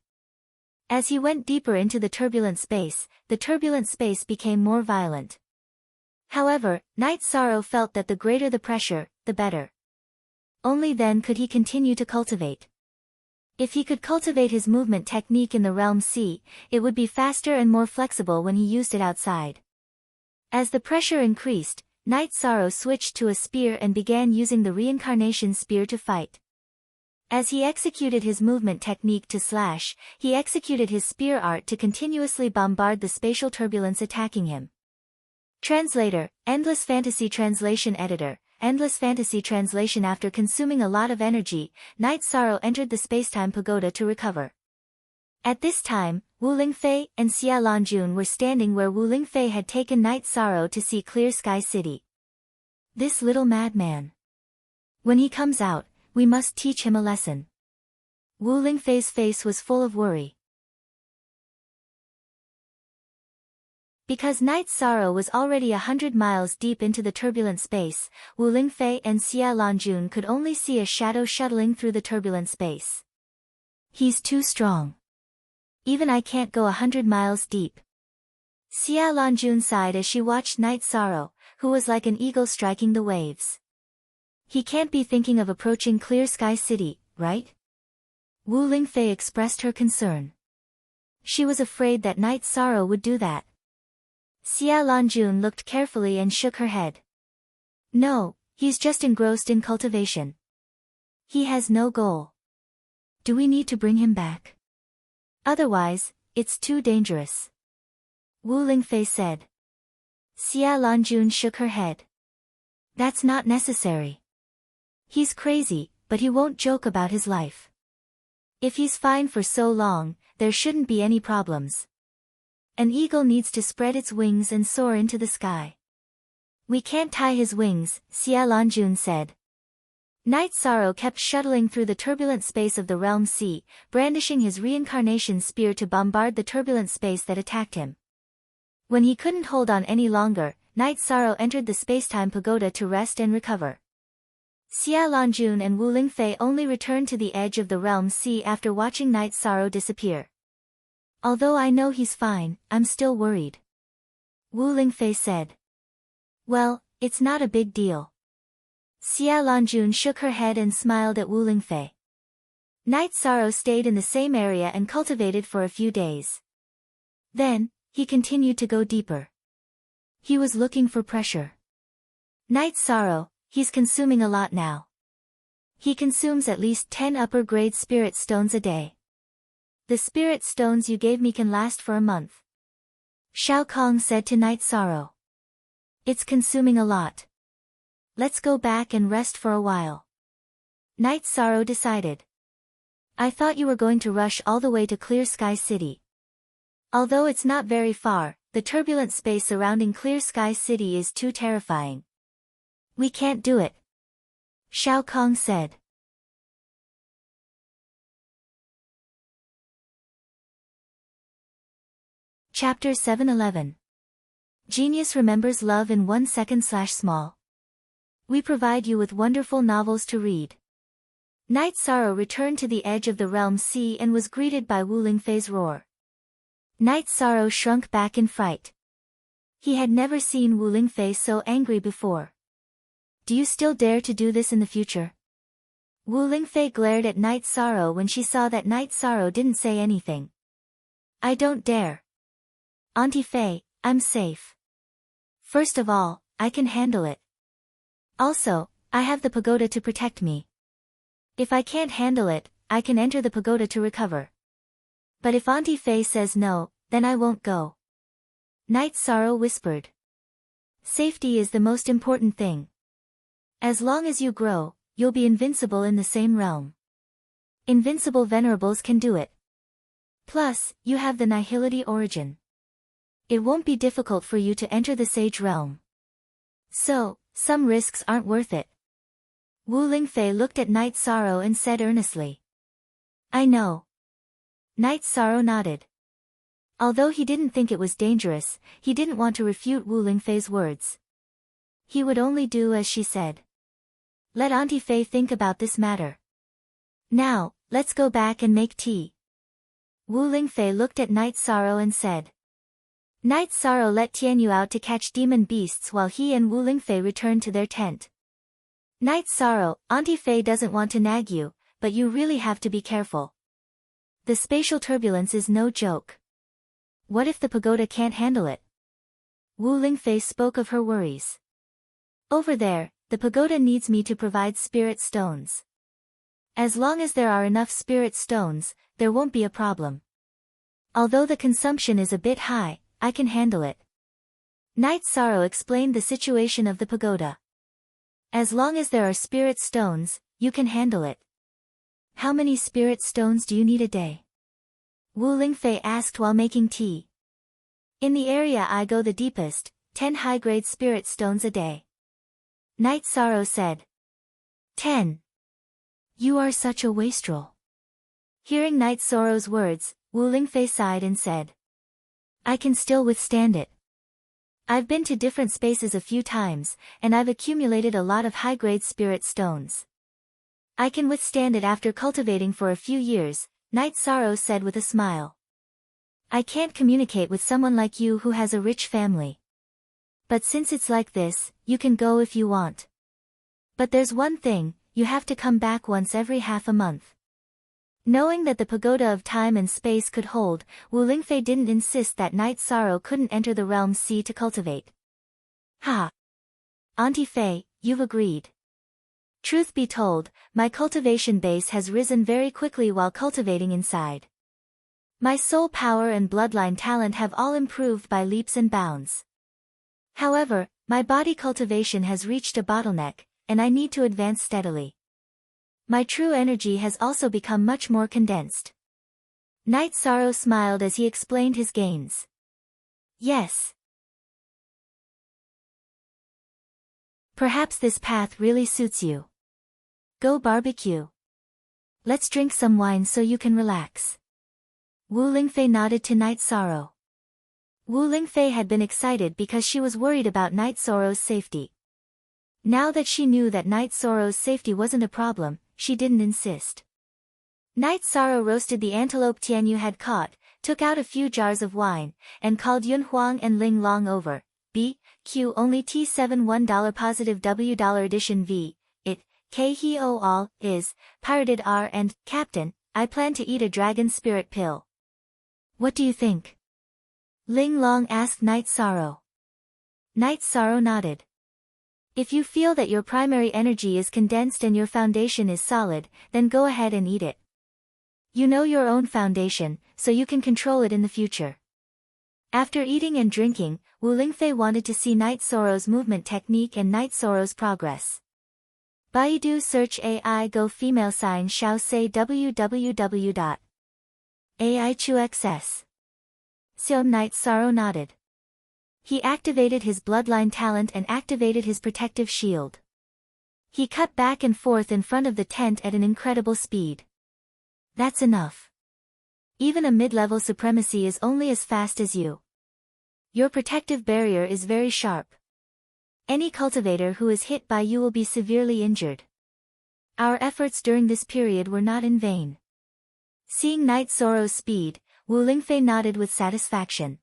As he went deeper into the turbulent space became more violent. However, Night Sorrow felt that the greater the pressure, the better. Only then could he continue to cultivate. If he could cultivate his movement technique in the realm C, it would be faster and more flexible when he used it outside. As the pressure increased, Night Sorrow switched to a spear and began using the reincarnation spear to fight. As he executed his movement technique to slash, he executed his spear art to continuously bombard the spatial turbulence attacking him. Translator, Endless Fantasy Translation Editor, Endless Fantasy Translation. After consuming a lot of energy, Night Sorrow entered the spacetime pagoda to recover. At this time, Wu Lingfei and Xia Lanjun were standing where Wu Lingfei had taken Night Sorrow to see Clear Sky City. This little madman. When he comes out, we must teach him a lesson. Wu Lingfei's face was full of worry. Because Night Sorrow was already 100 miles deep into the turbulent space, Wu Lingfei and Xia Lanjun could only see a shadow shuttling through the turbulent space. He's too strong. Even I can't go 100 miles deep. Xia Lanjun sighed as she watched Night Sorrow, who was like an eagle striking the waves. He can't be thinking of approaching Clear Sky City, right? Wu Lingfei expressed her concern. She was afraid that Night Sorrow would do that. Xia Lanjun looked carefully and shook her head. No, he's just engrossed in cultivation. He has no goal. Do we need to bring him back? Otherwise, it's too dangerous. Wu Lingfei said. Xia Lanjun shook her head. That's not necessary. He's crazy, but he won't joke about his life. If he's fine for so long, there shouldn't be any problems. An eagle needs to spread its wings and soar into the sky. We can't tie his wings, Xia Lanjun said. Night Sorrow kept shuttling through the turbulent space of the realm C, brandishing his reincarnation spear to bombard the turbulent space that attacked him. When he couldn't hold on any longer, Night Sorrow entered the spacetime pagoda to rest and recover. Xia Lanjun and Wu Lingfei only returned to the edge of the realm C after watching Night Sorrow disappear. Although I know he's fine, I'm still worried. Wu Lingfei said. Well, it's not a big deal. Xia Lanjun shook her head and smiled at Wu Lingfei. Night Sorrow stayed in the same area and cultivated for a few days. Then, he continued to go deeper. He was looking for pressure. Night Sorrow, he's consuming a lot now. He consumes at least 10 upper-grade spirit stones a day. The spirit stones you gave me can last for a month. Shao Kong said to Night Sorrow. It's consuming a lot. Let's go back and rest for a while. Night Sorrow decided. I thought you were going to rush all the way to Clear Sky City. Although it's not very far, the turbulent space surrounding Clear Sky City is too terrifying. We can't do it. Shao Kong said. Chapter 711. Genius remembers love in 1 second/small. We provide you with wonderful novels to read. Night Sorrow returned to the edge of the realm C and was greeted by Wu Lingfei's roar. Night Sorrow shrunk back in fright. He had never seen Wu Lingfei so angry before. Do you still dare to do this in the future? Wu Lingfei glared at Night Sorrow when she saw that Night Sorrow didn't say anything. I don't dare. Auntie Fei, I'm safe. First of all, I can handle it. Also, I have the pagoda to protect me. If I can't handle it, I can enter the pagoda to recover. But if Auntie Fei says no, then I won't go. Night Sorrow whispered. Safety is the most important thing. As long as you grow, you'll be invincible in the same realm. Invincible venerables can do it. Plus, you have the nihility origin. It won't be difficult for you to enter the sage realm. So, some risks aren't worth it. Wu Lingfei looked at Night Sorrow and said earnestly. I know. Night Sorrow nodded. Although he didn't think it was dangerous, he didn't want to refute Wu Lingfei's words. He would only do as she said. Let Auntie Fei think about this matter. Now, let's go back and make tea. Wu Lingfei looked at Night Sorrow and said. Night Sorrow let Tianyu out to catch demon beasts while he and Wu Lingfei returned to their tent. Night Sorrow, Auntie Fei doesn't want to nag you, but you really have to be careful. The spatial turbulence is no joke. What if the pagoda can't handle it? Wu Lingfei spoke of her worries. Over there, the pagoda needs me to provide spirit stones. As long as there are enough spirit stones, there won't be a problem. Although the consumption is a bit high, I can handle it. Night Sorrow explained the situation of the pagoda. As long as there are spirit stones, you can handle it. How many spirit stones do you need a day? Wu Lingfei asked while making tea. In the area I go the deepest, 10 high-grade spirit stones a day. Night Sorrow said. 10. You are such a wastrel. Hearing Night Sorrow's words, Wu Lingfei sighed and said. I can still withstand it. I've been to different spaces a few times, and I've accumulated a lot of high-grade spirit stones. I can withstand it after cultivating for a few years, Night Sorrow said with a smile. I can't communicate with someone like you who has a rich family. But since it's like this, you can go if you want. But there's one thing, you have to come back once every half a month. Knowing that the pagoda of time and space could hold, Wu Lingfei didn't insist that Night Sorrow couldn't enter the realm sea to cultivate. Ha! Auntie Fei, you've agreed. Truth be told, my cultivation base has risen very quickly while cultivating inside. My soul power and bloodline talent have all improved by leaps and bounds. However, my body cultivation has reached a bottleneck, and I need to advance steadily. My true energy has also become much more condensed. Night Sorrow smiled as he explained his gains. Yes. Perhaps this path really suits you. Go barbecue. Let's drink some wine so you can relax. Wu Lingfei nodded to Night Sorrow. Wu Lingfei had been excited because she was worried about Night Sorrow's safety. Now that she knew that Night Sorrow's safety wasn't a problem, she didn't insist. Night Sorrow roasted the antelope Tianyu had caught, took out a few jars of wine, and called Yun Huang and Ling Long over. B.Q. only T7 $1 positive W $edition V. It, K he o all, is, pirated R and, Captain, I plan to eat a dragon spirit pill. What do you think? Ling Long asked Night Sorrow. Night Sorrow nodded. If you feel that your primary energy is condensed and your foundation is solid, then go ahead and eat it. You know your own foundation, so you can control it in the future. After eating and drinking, Wu Lingfei wanted to see Night Sorrow's movement technique and Night Sorrow's progress. Baidu search AI Go female sign Xiao say www.aichuxs. Xiao Night Sorrow nodded. He activated his bloodline talent and activated his protective shield. He cut back and forth in front of the tent at an incredible speed. That's enough. Even a mid-level supremacy is only as fast as you. Your protective barrier is very sharp. Any cultivator who is hit by you will be severely injured. Our efforts during this period were not in vain. Seeing Night Sorrow's speed, Wu Lingfei nodded with satisfaction.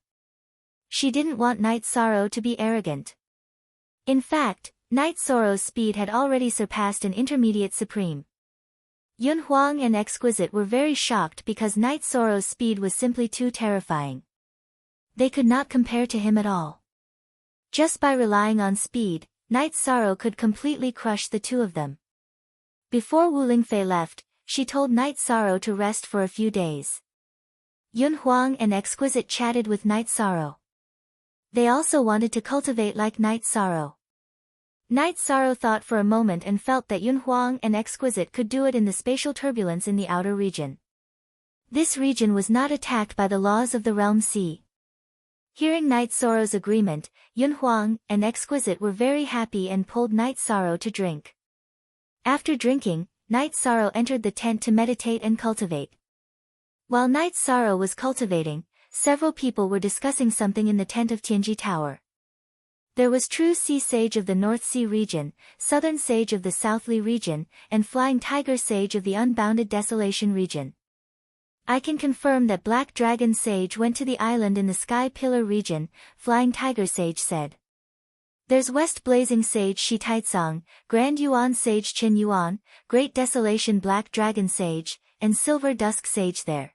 She didn't want Night Sorrow to be arrogant. In fact, Night Sorrow's speed had already surpassed an intermediate supreme. Yun Huang and Exquisite were very shocked because Night Sorrow's speed was simply too terrifying. They could not compare to him at all. Just by relying on speed, Night Sorrow could completely crush the two of them. Before Wu Lingfei left, she told Night Sorrow to rest for a few days. Yun Huang and Exquisite chatted with Night Sorrow. They also wanted to cultivate like Night Sorrow. Night Sorrow thought for a moment and felt that Yun Huang and Exquisite could do it in the spatial turbulence in the outer region. This region was not attacked by the laws of the realm sea. Hearing Night Sorrow's agreement, Yun Huang and Exquisite were very happy and pulled Night Sorrow to drink. After drinking, Night Sorrow entered the tent to meditate and cultivate. While Night Sorrow was cultivating, several people were discussing something in the tent of Tianji Tower. There was True Sea Sage of the North Sea region, Southern Sage of the Southly region, and Flying Tiger Sage of the Unbounded Desolation region. I can confirm that Black Dragon Sage went to the island in the Sky Pillar region, Flying Tiger Sage said. There's West Blazing Sage Shi Taitsong, Grand Yuan Sage Qin Yuan, Great Desolation Black Dragon Sage, and Silver Dusk Sage there.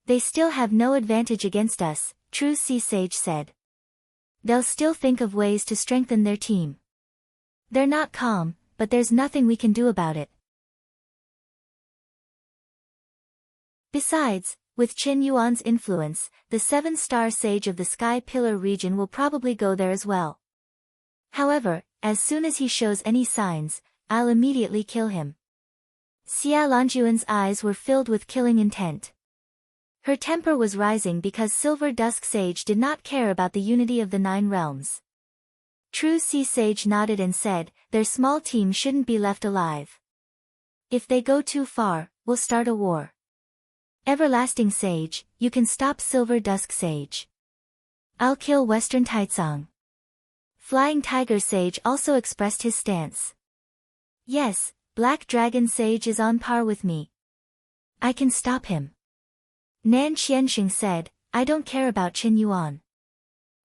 They still have no advantage against us, True Sea Sage said. They'll still think of ways to strengthen their team. They're not calm, but there's nothing we can do about it. Besides, with Qin Yuan's influence, the 7-star sage of the Sky Pillar region will probably go there as well. However, as soon as he shows any signs, I'll immediately kill him. Xia Lanjuan's eyes were filled with killing intent. Her temper was rising because Silver Dusk Sage did not care about the unity of the 9 realms. True Sea Sage nodded and said, their small team shouldn't be left alive. If they go too far, we'll start a war. Everlasting Sage, you can stop Silver Dusk Sage. I'll kill Western Taitsong. Flying Tiger Sage also expressed his stance. Yes, Black Dragon Sage is on par with me. I can stop him. Nan Qianxing said, I don't care about Qin Yuan.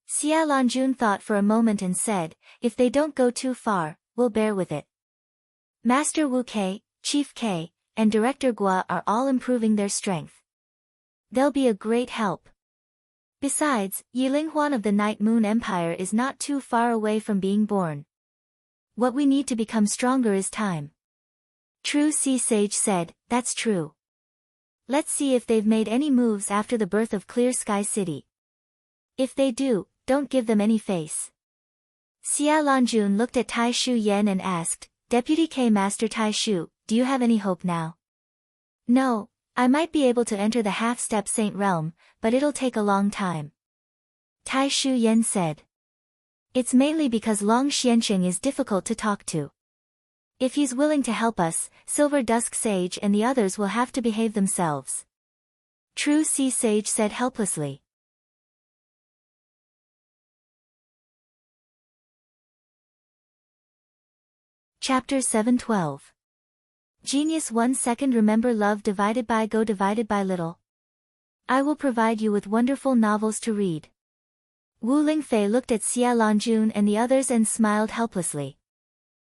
Xia Lanjun thought for a moment and said, if they don't go too far, we'll bear with it. Master Wu Kei, Chief Kei, and Director Gua are all improving their strength. They'll be a great help. Besides, Yilinghuan of the Night Moon Empire is not too far away from being born. What we need to become stronger is time. True Sea Sage said, that's true. Let's see if they've made any moves after the birth of Clear Sky City. If they do, don't give them any face. Xia Lanjun looked at Tai Shu Yen and asked, Deputy K Master Tai Shu, do you have any hope now? No, I might be able to enter the half-step Saint Realm, but it'll take a long time. Tai Shu Yen said. It's mainly because Long Xianqing is difficult to talk to. If he's willing to help us, Silver Dusk Sage and the others will have to behave themselves. True Sea Sage said helplessly. Chapter 712. Genius 1 second. Remember love divided by go divided by little. I will provide you with wonderful novels to read. Wu Lingfei looked at Xia Lanjun and the others and smiled helplessly.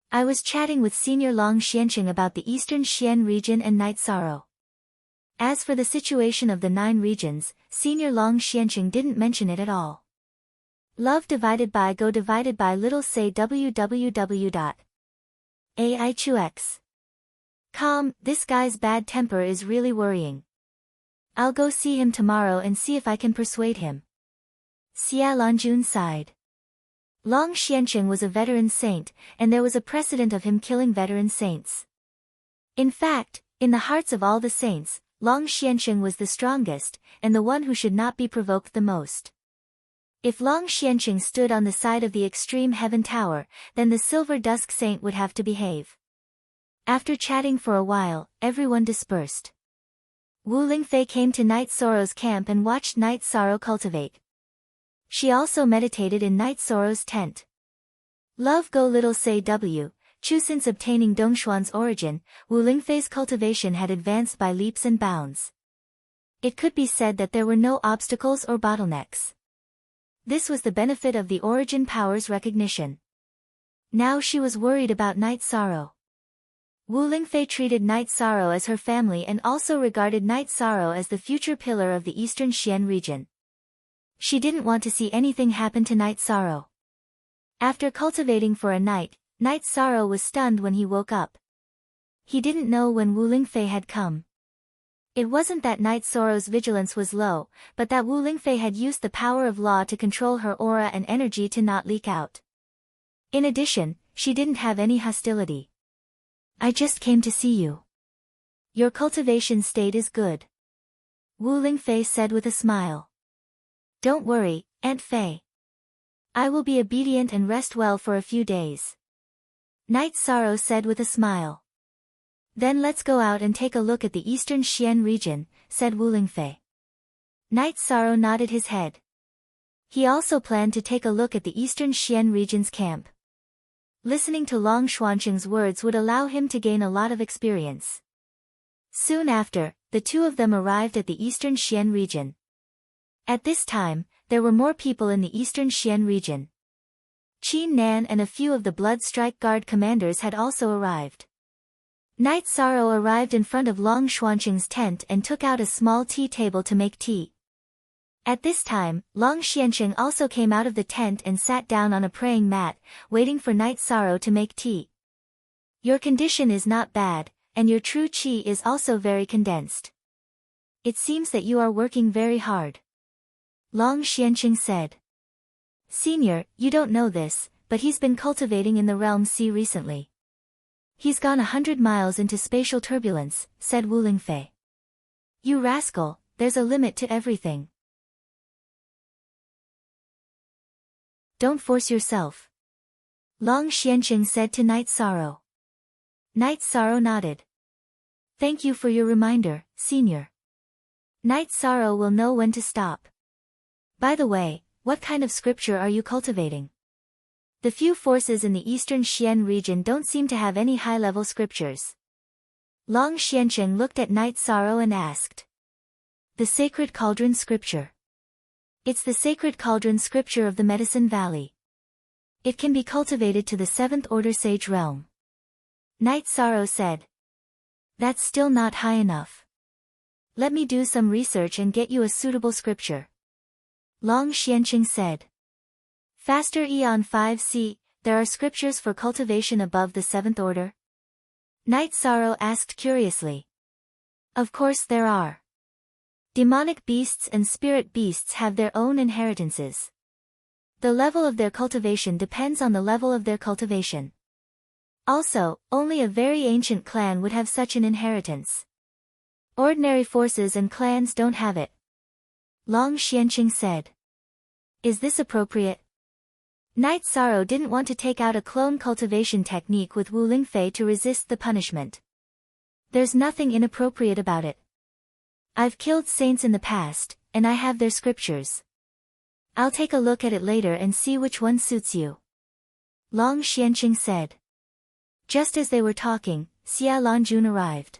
I was chatting with Senior Long Xianqing about the Eastern Xian region and Night Sorrow. As for the situation of the 9 regions, Senior Long Xianqing didn't mention it at all. Love divided by go divided by little. Say www.aiqx.com. This guy's bad temper is really worrying. I'll go see him tomorrow and see if I can persuade him. Xia Lanjun sighed. Long Xianqing was a veteran saint, and there was a precedent of him killing veteran saints. In fact, in the hearts of all the saints, Long Xianqing was the strongest, and the one who should not be provoked the most. If Long Xianqing stood on the side of the extreme heaven tower, then the Silver Dusk Saint would have to behave. After chatting for a while, everyone dispersed. Wu Lingfei came to Night Sorrow's camp and watched Night Sorrow cultivate. She also meditated in Night Sorrow's tent. Love go little. Say W. Chu. Since obtaining Dongshuan's origin, Wu Lingfei's cultivation had advanced by leaps and bounds. It could be said that there were no obstacles or bottlenecks. This was the benefit of the origin power's recognition. Now she was worried about Night Sorrow. Wu Lingfei treated Night Sorrow as her family and also regarded Night Sorrow as the future pillar of the Eastern Xian region. She didn't want to see anything happen to Night Sorrow. After cultivating for a night, Night Sorrow was stunned when he woke up. He didn't know when Wu Lingfei had come. It wasn't that Night Sorrow's vigilance was low, but that Wu Lingfei had used the power of law to control her aura and energy to not leak out. In addition, she didn't have any hostility. I just came to see you. Your cultivation state is good. Wu Lingfei said with a smile. Don't worry, Aunt Fei. I will be obedient and rest well for a few days. Night Sorrow said with a smile. Then let's go out and take a look at the Eastern Xian region, said Wu Lingfei. Night Sorrow nodded his head. He also planned to take a look at the Eastern Xian region's camp. Listening to Long Xuanqing's words would allow him to gain a lot of experience. Soon after, the two of them arrived at the eastern Xian region. At this time, there were more people in the eastern Xian region. Qin Nan and a few of the Blood Strike Guard commanders had also arrived. Knight Sorrow arrived in front of Long Xuanqing's tent and took out a small tea table to make tea. At this time, Long Xuanqing also came out of the tent and sat down on a praying mat, waiting for Knight Sorrow to make tea. Your condition is not bad, and your true qi is also very condensed. It seems that you are working very hard. Long Xuanqing said. Senior, you don't know this, but he's been cultivating in the realm C recently. He's gone 100 miles into spatial turbulence, said Wu Lingfei. You rascal, there's a limit to everything. Don't force yourself. Long Xuanqing said to Knight Sorrow. Knight Sorrow nodded. Thank you for your reminder, Senior. Knight Sorrow will know when to stop. By the way, what kind of scripture are you cultivating? The few forces in the eastern Xian region don't seem to have any high-level scriptures. Long Xuanqing looked at Knight Sorrow and asked. The Sacred Cauldron Scripture. It's the Sacred Cauldron Scripture of the Medicine Valley. It can be cultivated to the 7th Order Sage realm. Knight Sorrow said. That's still not high enough. Let me do some research and get you a suitable scripture. Long Xuanqing said. Faster Eon 5C, there are scriptures for cultivation above the 7th order? Knight Sorrow asked curiously. Of course there are. Demonic beasts and spirit beasts have their own inheritances. The level of their cultivation depends on the level of their cultivation. Also, only a very ancient clan would have such an inheritance. Ordinary forces and clans don't have it. Long Xuanqing said. Is this appropriate? Knight Sorrow didn't want to take out a clone cultivation technique with Wu Lingfei to resist the punishment. There's nothing inappropriate about it. I've killed saints in the past, and I have their scriptures. I'll take a look at it later and see which one suits you. Long Xuanqing said. Just as they were talking, Xia Longjun arrived.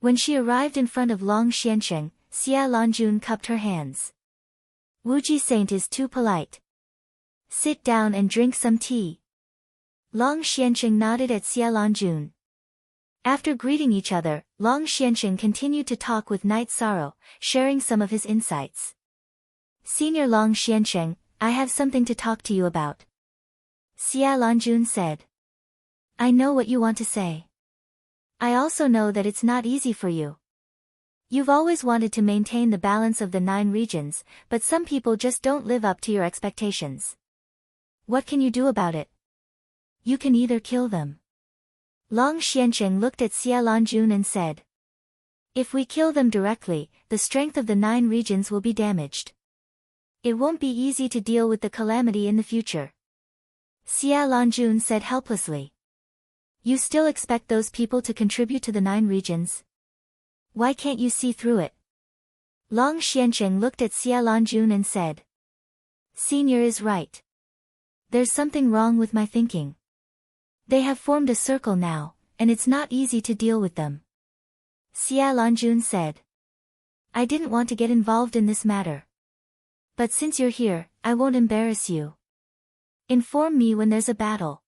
When she arrived in front of Long Xuanqing, Xia Longjun cupped her hands. Wuji Saint is too polite. Sit down and drink some tea. Long Xuanqing nodded at Xia Longjun. After greeting each other, Long Xuanqing continued to talk with Knight Sorrow, sharing some of his insights. Senior Long Xuanqing, I have something to talk to you about. Xia Longjun said. I know what you want to say. I also know that it's not easy for you. You've always wanted to maintain the balance of the 9 regions, but some people just don't live up to your expectations. What can you do about it? You can either kill them. Long Xuanqing looked at Xia Longjun and said. If we kill them directly, the strength of the 9 regions will be damaged. It won't be easy to deal with the calamity in the future. Xia Longjun said helplessly. You still expect those people to contribute to the 9 regions? Why can't you see through it? Long Xuanqing looked at Xia Longjun and said. Senior is right. There's something wrong with my thinking. They have formed a circle now, and it's not easy to deal with them. Xia Longjun said. I didn't want to get involved in this matter. But since you're here, I won't embarrass you. Inform me when there's a battle.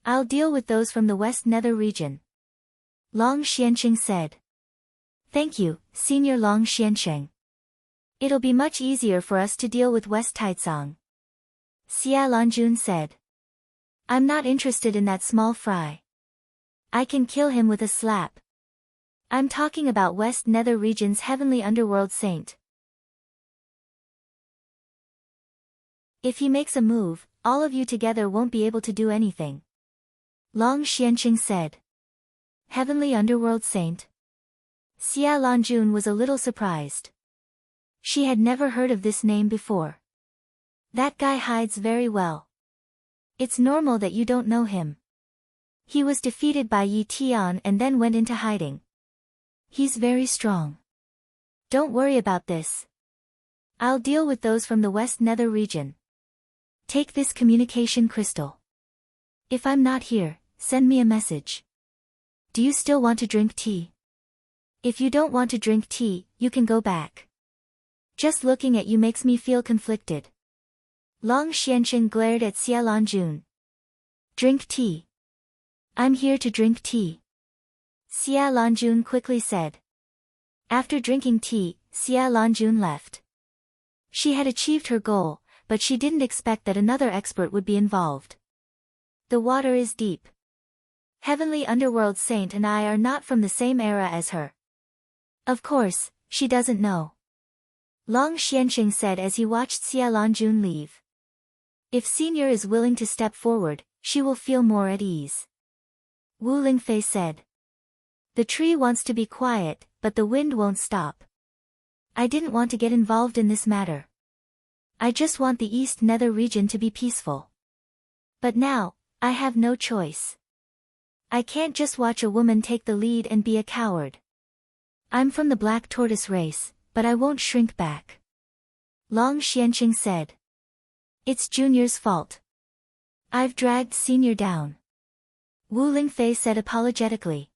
I'll deal with those from the West Nether region. Long Xuanqing said. Thank you, Senior Long Xuanqing. It'll be much easier for us to deal with West Taicang. Xia Longjun said. I'm not interested in that small fry. I can kill him with a slap. I'm talking about West Nether region's heavenly underworld saint. If he makes a move, all of you together won't be able to do anything. Long Xuanqing said. Heavenly Underworld Saint? Xia Longjun was a little surprised. She had never heard of this name before. That guy hides very well. It's normal that you don't know him. He was defeated by Yi Tian and then went into hiding. He's very strong. Don't worry about this. I'll deal with those from the West Nether region. Take this communication crystal. If I'm not here, send me a message. Do you still want to drink tea? If you don't want to drink tea, you can go back. Just looking at you makes me feel conflicted. Long Xianxing glared at Xia Lanjun. Drink tea. I'm here to drink tea. Xia Lanjun quickly said. After drinking tea, Xia Lanjun left. She had achieved her goal, but she didn't expect that another expert would be involved. The water is deep. Heavenly Underworld Saint and I are not from the same era as her. Of course, she doesn't know. Long Xianxing said as he watched Xia Lanjun leave. If Senior is willing to step forward, she will feel more at ease. Wu Lingfei said. The tree wants to be quiet, but the wind won't stop. I didn't want to get involved in this matter. I just want the East Nether region to be peaceful. But now, I have no choice. I can't just watch a woman take the lead and be a coward. I'm from the Black Tortoise race, but I won't shrink back. Long Xianxing said. It's Junior's fault. I've dragged Senior down. Wu Lingfei said apologetically.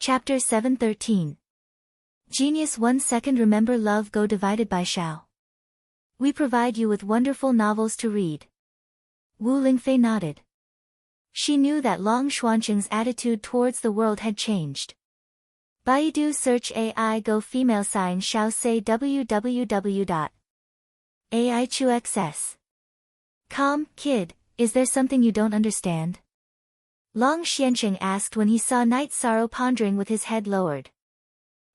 Chapter 713. Genius 1 second remember love go divided by Shao. We provide you with wonderful novels to read. Wu Lingfei nodded. She knew that Long Xuanqing's attitude towards the world had changed. Baidu search AI go female sign Shao say www.aichuxs.com. Kid, is there something you don't understand? Long Xianxing asked when he saw Night Sorrow pondering with his head lowered.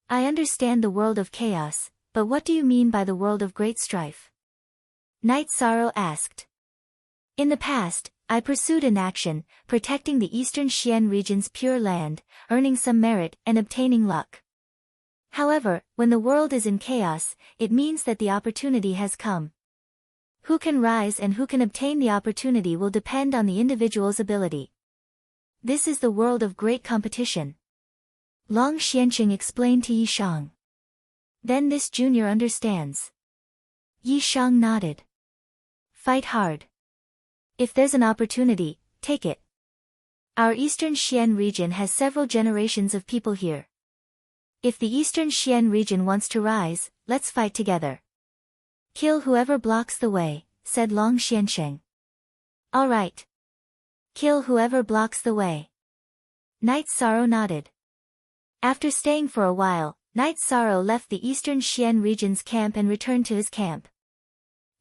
I understand the world of chaos, but what do you mean by the world of great strife? Night Sorrow asked. In the past, I pursued an action, protecting the eastern Xian region's pure land, earning some merit and obtaining luck. However, when the world is in chaos, it means that the opportunity has come. Who can rise and who can obtain the opportunity will depend on the individual's ability. This is the world of great competition. Long Xianxing explained to Yi Shang. Then this junior understands. Yi Shang nodded. Fight hard. If there's an opportunity, take it. Our eastern Xian region has several generations of people here. If the eastern Xian region wants to rise, let's fight together. Kill whoever blocks the way, said Long Xianxing. All right. Kill whoever blocks the way. Night Sorrow nodded. After staying for a while, Night Sorrow left the eastern Xian region's camp and returned to his camp.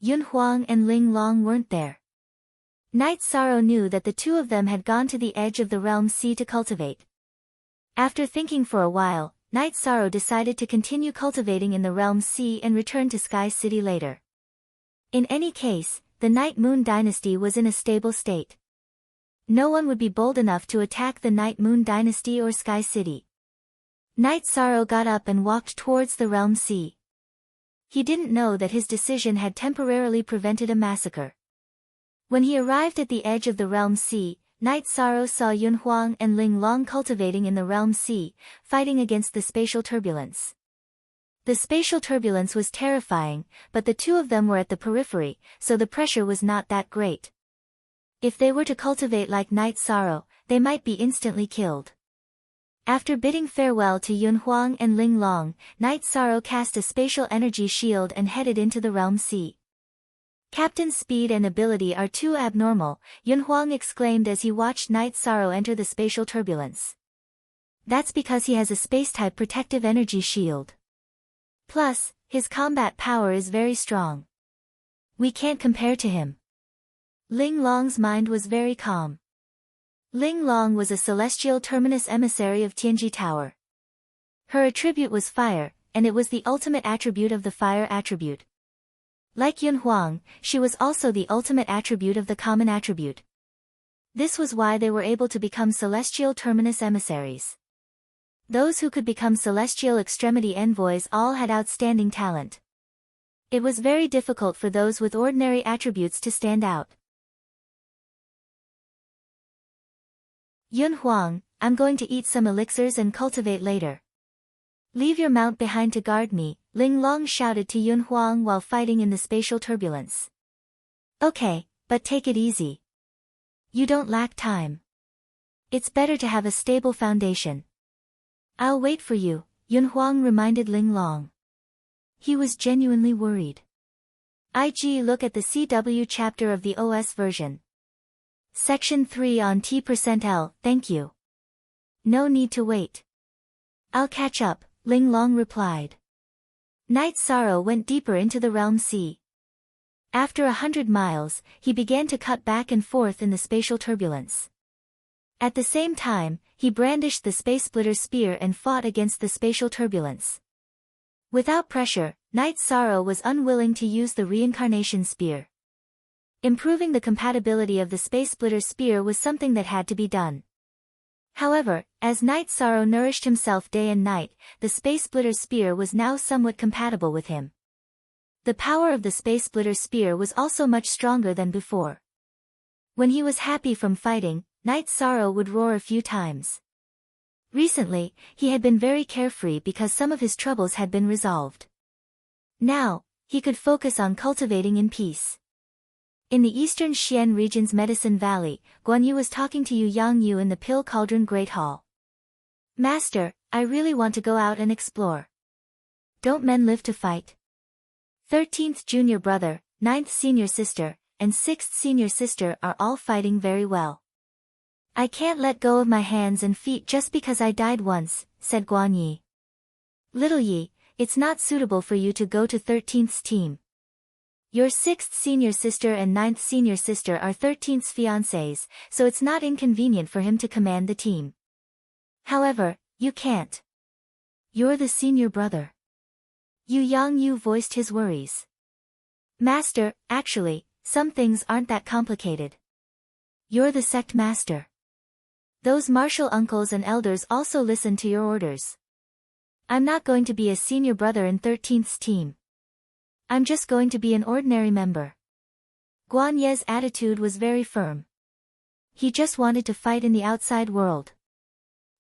Yun Huang and Ling Long weren't there. Night Sorrow knew that the two of them had gone to the edge of the realm sea to cultivate. After thinking for a while, Night Sorrow decided to continue cultivating in the realm sea and return to Sky City later. In any case, the Night Moon dynasty was in a stable state. No one would be bold enough to attack the Night Moon dynasty or Sky City. Night Sorrow got up and walked towards the realm sea. He didn't know that his decision had temporarily prevented a massacre. When he arrived at the edge of the realm sea, Night Sorrow saw Yun Huang and Ling Long cultivating in the realm sea, fighting against the spatial turbulence. The spatial turbulence was terrifying, but the two of them were at the periphery, so the pressure was not that great. If they were to cultivate like Night Sorrow, they might be instantly killed. After bidding farewell to Yun Huang and Ling Long, Night Sorrow cast a spatial energy shield and headed into the realm sea. Captain's speed and ability are too abnormal, Yun Huang exclaimed as he watched Night Sorrow enter the spatial turbulence. That's because he has a space-type protective energy shield. Plus, his combat power is very strong. We can't compare to him. Ling Long's mind was very calm. Ling Long was a celestial terminus emissary of Tianji Tower. Her attribute was fire, and it was the ultimate attribute of the fire attribute. Like Yun Huang, she was also the ultimate attribute of the common attribute. This was why they were able to become celestial terminus emissaries. Those who could become celestial extremity envoys all had outstanding talent. It was very difficult for those with ordinary attributes to stand out. Yun Huang, I'm going to eat some elixirs and cultivate later. Leave your mount behind to guard me, Ling Long shouted to Yun Huang while fighting in the spatial turbulence. Okay, but take it easy. You don't lack time. It's better to have a stable foundation. I'll wait for you, Yun Huang reminded Ling Long. He was genuinely worried. IG look at the CW chapter of the OS version. Section 3 on T%L, thank you. No need to wait. I'll catch up, Ling Long replied. Night Sorrow went deeper into the realm sea. After 100 miles, he began to cut back and forth in the spatial turbulence. At the same time, he brandished the Space Splitter spear and fought against the spatial turbulence. Without pressure, Night Sorrow was unwilling to use the reincarnation spear. Improving the compatibility of the Space Splitter spear was something that had to be done. However, as Night Sorrow nourished himself day and night, the Space Splitter spear was now somewhat compatible with him. The power of the Space Splitter spear was also much stronger than before. When he was happy from fighting, Night Sorrow would roar a few times. Recently, he had been very carefree because some of his troubles had been resolved. Now, he could focus on cultivating in peace. In the eastern Xian region's Medicine Valley, Guan Yu was talking to Yu Yangyu in the Pill Cauldron Great Hall. Master, I really want to go out and explore. Don't men live to fight? 13th junior brother, 9th senior sister, and 6th senior sister are all fighting very well. I can't let go of my hands and feet just because I died once, said Guan Yi. Little Yi, it's not suitable for you to go to 13th's team. Your 6th senior sister and 9th senior sister are 13th's fiancés, so it's not inconvenient for him to command the team. However, you can't. You're the senior brother. Yu Yangyu voiced his worries. Master, actually, some things aren't that complicated. You're the sect master. Those martial uncles and elders also listen to your orders. I'm not going to be a senior brother in 13th's team. I'm just going to be an ordinary member. Guan Ye's attitude was very firm. He just wanted to fight in the outside world.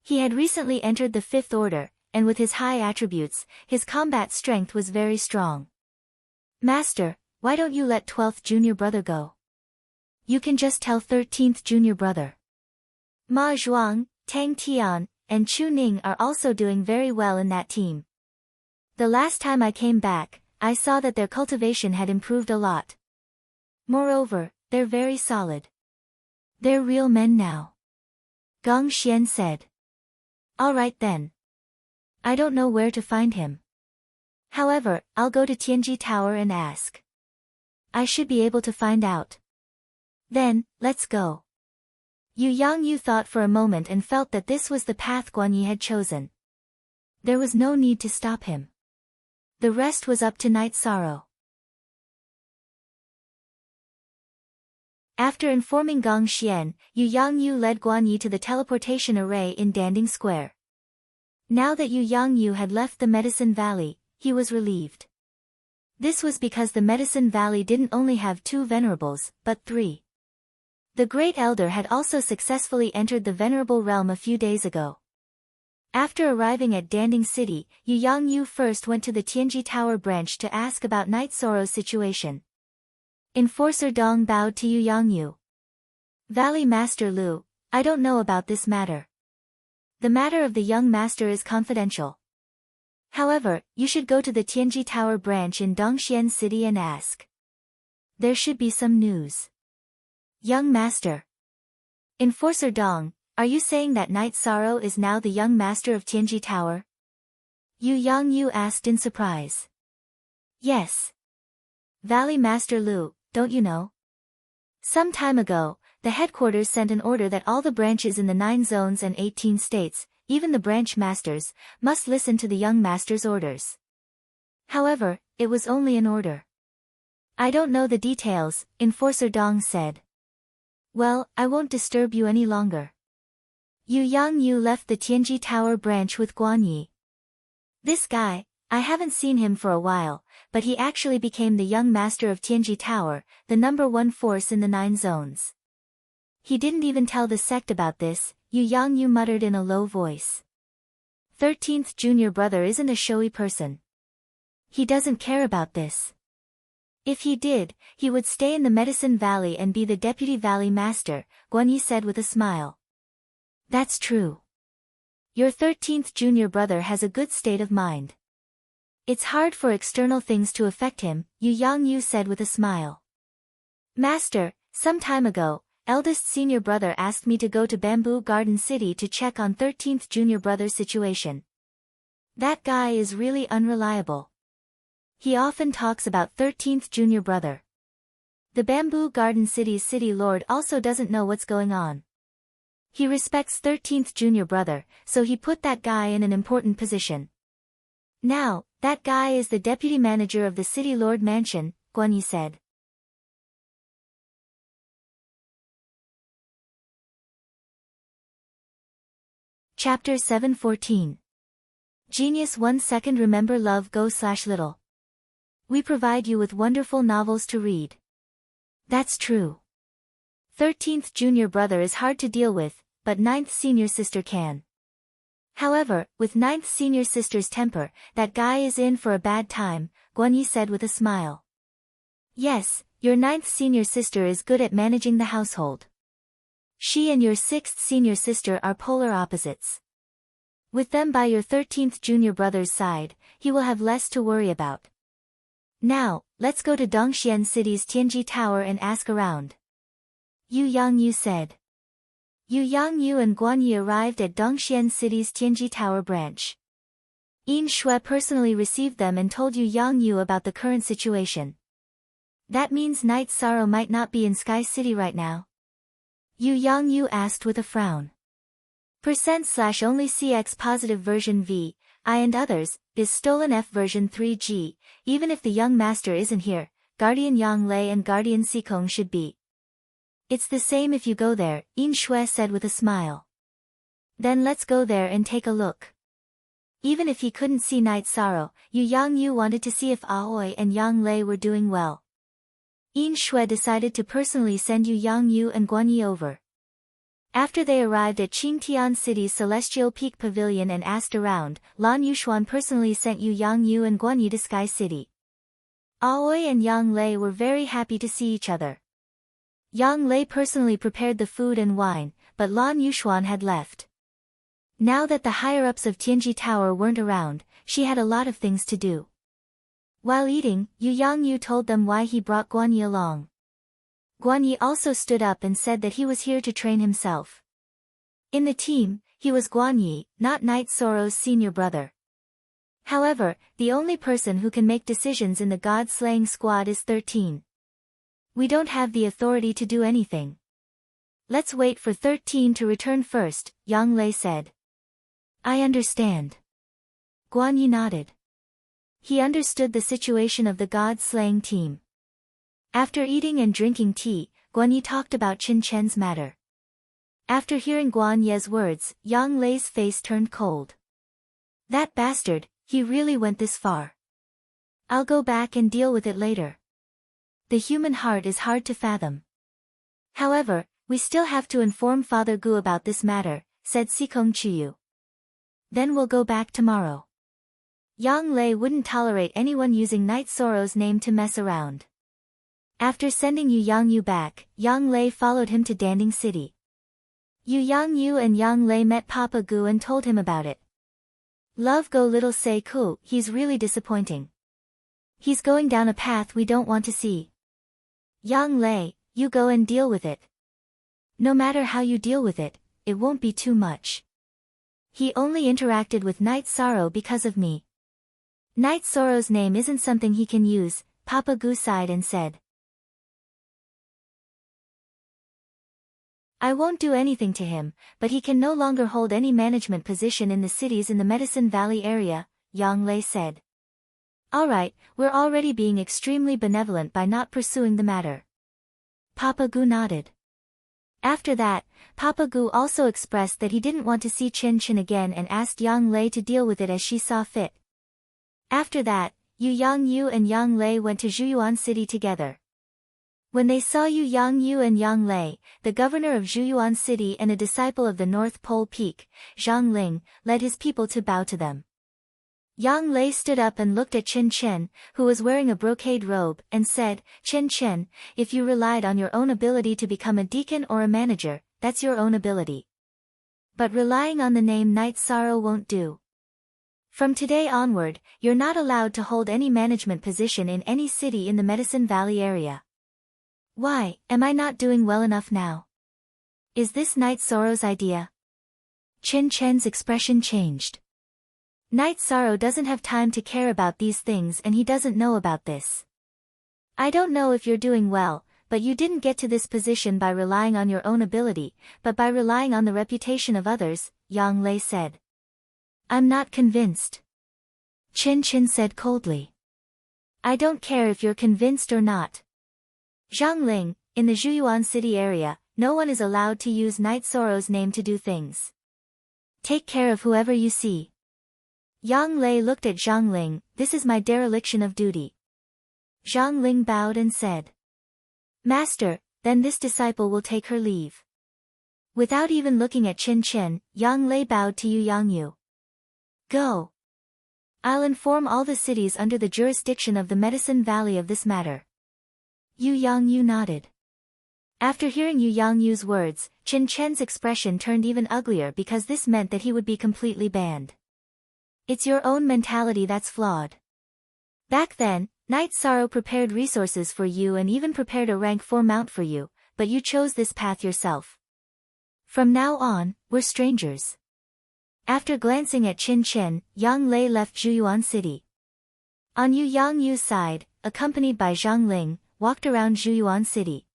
He had recently entered the 5th order, and with his high attributes, his combat strength was very strong. Master, why don't you let 12th junior brother go? You can just tell 13th junior brother. Ma Zhuang, Tang Tian, and Chu Ning are also doing very well in that team. The last time I came back, I saw that their cultivation had improved a lot. Moreover, they're very solid. They're real men now. Gong Xian said. All right then. I don't know where to find him. However, I'll go to Tianji Tower and ask. I should be able to find out. Then, let's go. Yu Yangyu thought for a moment and felt that this was the path Guan Yi had chosen. There was no need to stop him. The rest was up to Night Sorrow. After informing Gong Xian, Yu Yangyu led Guan Yi to the teleportation array in Danding Square. Now that Yu Yangyu had left the Medicine Valley, he was relieved. This was because the Medicine Valley didn't only have 2 venerables, but 3. The Great Elder had also successfully entered the Venerable Realm a few days ago. After arriving at Danding City, Yu Yangyu first went to the Tianji Tower branch to ask about Night Sorrow's situation. Enforcer Dong bowed to Yu Yangyu. Valley Master Lu, I don't know about this matter. The matter of the young master is confidential. However, you should go to the Tianji Tower branch in Dongxian City and ask. There should be some news. Young master. Enforcer Dong, are you saying that Night Sorrow is now the young master of Tianji Tower? Yu Yangyu asked in surprise. Yes. Valley Master Lu, don't you know? Some time ago, the headquarters sent an order that all the branches in the 9 zones and 18 states, even the branch masters, must listen to the young master's orders. However, it was only an order. I don't know the details, Enforcer Dong said. Well, I won't disturb you any longer. Yu Yangyu left the Tianji Tower branch with Guan Yi. This guy, I haven't seen him for a while, but he actually became the young master of Tianji Tower, the #1 force in the 9 zones. He didn't even tell the sect about this, Yu Yangyu muttered in a low voice. 13th junior brother isn't a showy person. He doesn't care about this. If he did, he would stay in the Medicine Valley and be the deputy valley master, Guanyi said with a smile. That's true. Your 13th junior brother has a good state of mind. It's hard for external things to affect him, Yu Yangyu said with a smile. Master, some time ago, eldest senior brother asked me to go to Bamboo Garden City to check on 13th junior brother's situation. That guy is really unreliable. He often talks about 13th junior brother. The Bamboo Garden City's city lord also doesn't know what's going on. He respects 13th junior brother, so he put that guy in an important position. Now, that guy is the deputy manager of the city lord mansion, Guanyi said. Chapter 7:14. Genius 1 second remember love go/little. We provide you with wonderful novels to read. That's true. 13th junior brother is hard to deal with, but 9th senior sister can. However, with 9th senior sister's temper, that guy is in for a bad time, Guanyi said with a smile. Yes, your 9th senior sister is good at managing the household. She and your 6th senior sister are polar opposites. With them by your 13th junior brother's side, he will have less to worry about. Now, let's go to Dongxian City's Tianji Tower and ask around. Yu Yangyu said. Yu Yangyu and Guanyi arrived at Dongxian City's Tianji Tower branch. Yin Shui personally received them and told Yu Yangyu about the current situation. That means Night Sorrow might not be in Sky City right now? Yu Yangyu asked with a frown. %/only CX positive version V, I and others, is stolen F version 3G, even if the young master isn't here, Guardian Yang Lei and Guardian Sikong should be. It's the same if you go there, Yin Shui said with a smile. Then let's go there and take a look. Even if he couldn't see Night Sorrow, Yu Yangyu wanted to see if Aoi and Yang Lei were doing well. Yin Shui decided to personally send Yu Yangyu and Guanyi over. After they arrived at Qingtian City's Celestial Peak Pavilion and asked around, Lan Yushuan personally sent Yu Yangyu and Guanyi to Sky City. Aoi and Yang Lei were very happy to see each other. Yang Lei personally prepared the food and wine, but Lan Yushuan had left. Now that the higher-ups of Tianji Tower weren't around, she had a lot of things to do. While eating, Yu Yangyu told them why he brought Guanyi along. Guanyi also stood up and said that he was here to train himself. In the team, he was Guanyi, not Night Sorrow's senior brother. However, the only person who can make decisions in the God-slaying squad is 13. We don't have the authority to do anything. Let's wait for 13 to return first, Yang Lei said. I understand. Guanyi nodded. He understood the situation of the God-slaying team. After eating and drinking tea, Guanyi talked about Qin Chen's matter. After hearing Guanyi's words, Yang Lei's face turned cold. That bastard, he really went this far. I'll go back and deal with it later. The human heart is hard to fathom. However, we still have to inform Father Gu about this matter, said Sikong Chiyu. Then we'll go back tomorrow. Yang Lei wouldn't tolerate anyone using Night Sorrow's name to mess around. After sending Yu Yangyu back, Yang Lei followed him to Danding City. Yu Yangyu and Yang Lei met Papa Gu and told him about it. Love go little say ku, he's really disappointing. He's going down a path we don't want to see. Yang Lei, you go and deal with it. No matter how you deal with it, it won't be too much. He only interacted with Night Sorrow because of me. Night Sorrow's name isn't something he can use, Papa Gu sighed and said. I won't do anything to him, but he can no longer hold any management position in the cities in the Medicine Valley area, Yang Lei said. Alright, we're already being extremely benevolent by not pursuing the matter. Papa Gu nodded. After that, Papa Gu also expressed that he didn't want to see Qin Chen again and asked Yang Lei to deal with it as she saw fit. After that, Yu Yangyu and Yang Lei went to Zhuyuan City together. When they saw Yu Yangyu and Yang Lei, the governor of Zhuyuan City and a disciple of the North Pole Peak, Zhang Ling, led his people to bow to them. Yang Lei stood up and looked at Chen Chen, who was wearing a brocade robe, and said, Chen Chen, if you relied on your own ability to become a deacon or a manager, that's your own ability. But relying on the name Night Sorrow won't do. From today onward, you're not allowed to hold any management position in any city in the Medicine Valley area. Why, am I not doing well enough now? Is this Night Sorrow's idea? Chen Chen's expression changed. Night Sorrow doesn't have time to care about these things and he doesn't know about this. I don't know if you're doing well, but you didn't get to this position by relying on your own ability, but by relying on the reputation of others, Yang Lei said. I'm not convinced. Chen Chen said coldly. I don't care if you're convinced or not. Zhangling, in the Zhuyuan city area, no one is allowed to use Night Sorrow's name to do things. Take care of whoever you see. Yang Lei looked at Zhangling, this is my dereliction of duty. Zhangling bowed and said. Master, then this disciple will take her leave. Without even looking at Chen Chen, Yang Lei bowed to Yu Yangyu. Go. I'll inform all the cities under the jurisdiction of the Medicine Valley of this matter. Yu Yangyu nodded. After hearing Yu Yangyu's words, Chen Chen's expression turned even uglier because this meant that he would be completely banned. It's your own mentality that's flawed. Back then, Night Sorrow prepared resources for you and even prepared a rank 4 mount for you, but you chose this path yourself. From now on, we're strangers. After glancing at Chen Chen, Yang Lei left Zhuyuan City. On Yu Yangyu's side, accompanied by Zhang Ling, walked around Zhuyuan City.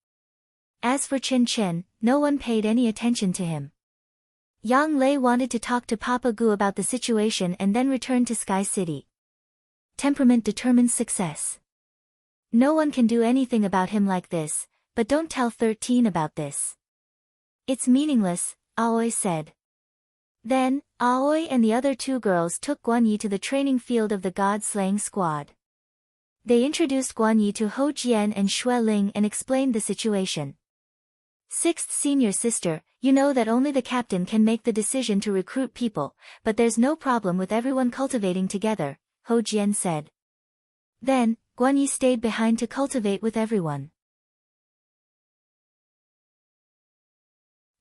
As for Chen Chen, no one paid any attention to him. Yang Lei wanted to talk to Papa Gu about the situation and then return to Sky City. Temperament determines success. No one can do anything about him like this, but don't tell 13 about this. It's meaningless, Aoi said. Then, Aoi and the other 2 girls took Guanyi to the training field of the God-slaying squad. They introduced Guanyi to Hou Jian and Xue Ling and explained the situation. 6th senior sister, you know that only the captain can make the decision to recruit people, but there's no problem with everyone cultivating together, Hou Jian said. Then, Guanyi stayed behind to cultivate with everyone.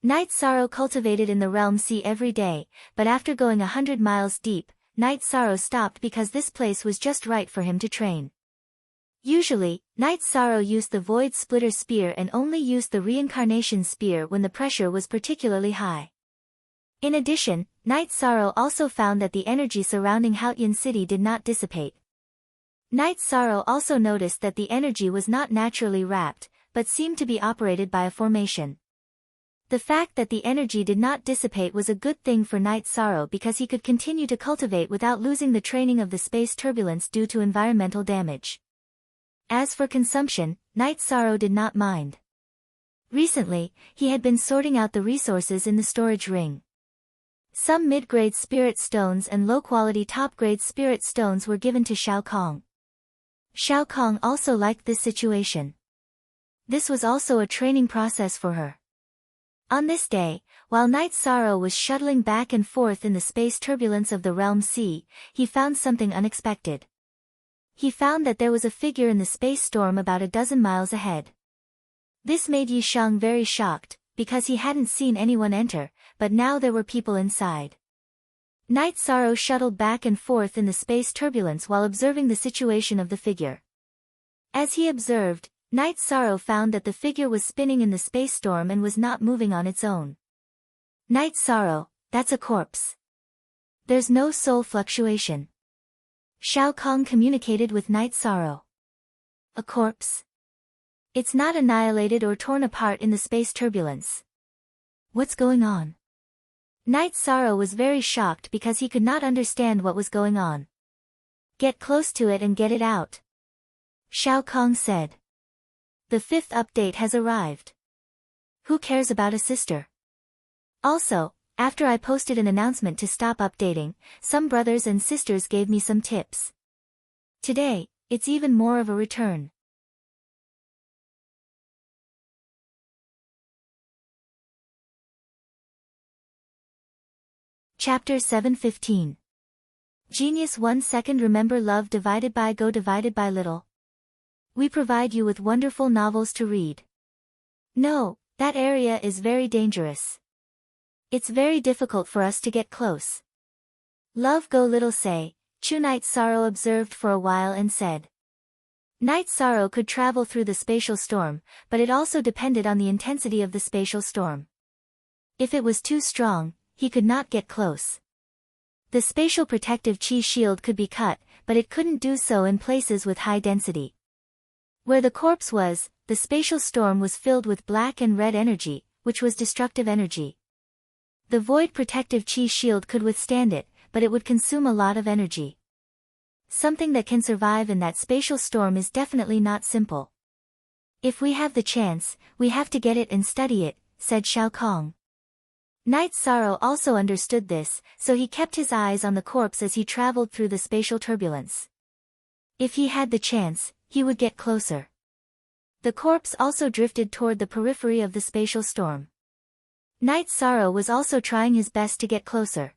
Night Sorrow cultivated in the Realm Sea every day, but after going 100 miles deep, Night Sorrow stopped because this place was just right for him to train. Usually, Night Sorrow used the Void Splitter Spear and only used the Reincarnation Spear when the pressure was particularly high. In addition, Night Sorrow also found that the energy surrounding Haotian City did not dissipate. Night Sorrow also noticed that the energy was not naturally wrapped, but seemed to be operated by a formation. The fact that the energy did not dissipate was a good thing for Night Sorrow because he could continue to cultivate without losing the training of the space turbulence due to environmental damage. As for consumption, Night Sorrow did not mind. Recently, he had been sorting out the resources in the storage ring. Some mid-grade spirit stones and low-quality top-grade spirit stones were given to Shao Kong. Shao Kong also liked this situation. This was also a training process for her. On this day, while Night Sorrow was shuttling back and forth in the space turbulence of the Realm Sea, he found something unexpected. He found that there was a figure in the space storm about a dozen miles ahead. This made Yi Shang very shocked, because he hadn't seen anyone enter, but now there were people inside. Night Sorrow shuttled back and forth in the space turbulence while observing the situation of the figure. As he observed, Night Sorrow found that the figure was spinning in the space storm and was not moving on its own. Night Sorrow, that's a corpse. There's no soul fluctuation. Shao Kong communicated with Night Sorrow. A corpse? It's not annihilated or torn apart in the space turbulence. What's going on? Night Sorrow was very shocked because he could not understand what was going on. Get close to it and get it out. Shao Kong said. The 5th update has arrived. Who cares about a sister? Also, after I posted an announcement to stop updating, some brothers and sisters gave me some tips. Today, it's even more of a return. Chapter 715. Genius 1 second remember love divided by go divided by little. We provide you with wonderful novels to read. No, that area is very dangerous. It's very difficult for us to get close. Love go little say, Chu Night Sorrow observed for a while and said. Night Sorrow could travel through the spatial storm, but it also depended on the intensity of the spatial storm. If it was too strong, he could not get close. The spatial protective chi shield could be cut, but it couldn't do so in places with high density. Where the corpse was, the spatial storm was filled with black and red energy, which was destructive energy. The void protective chi shield could withstand it, but it would consume a lot of energy. Something that can survive in that spatial storm is definitely not simple. If we have the chance, we have to get it and study it, said Shao Kong. Night Sorrow also understood this, so he kept his eyes on the corpse as he traveled through the spatial turbulence. If he had the chance, he would get closer. The corpse also drifted toward the periphery of the spatial storm. Night Sorrow was also trying his best to get closer.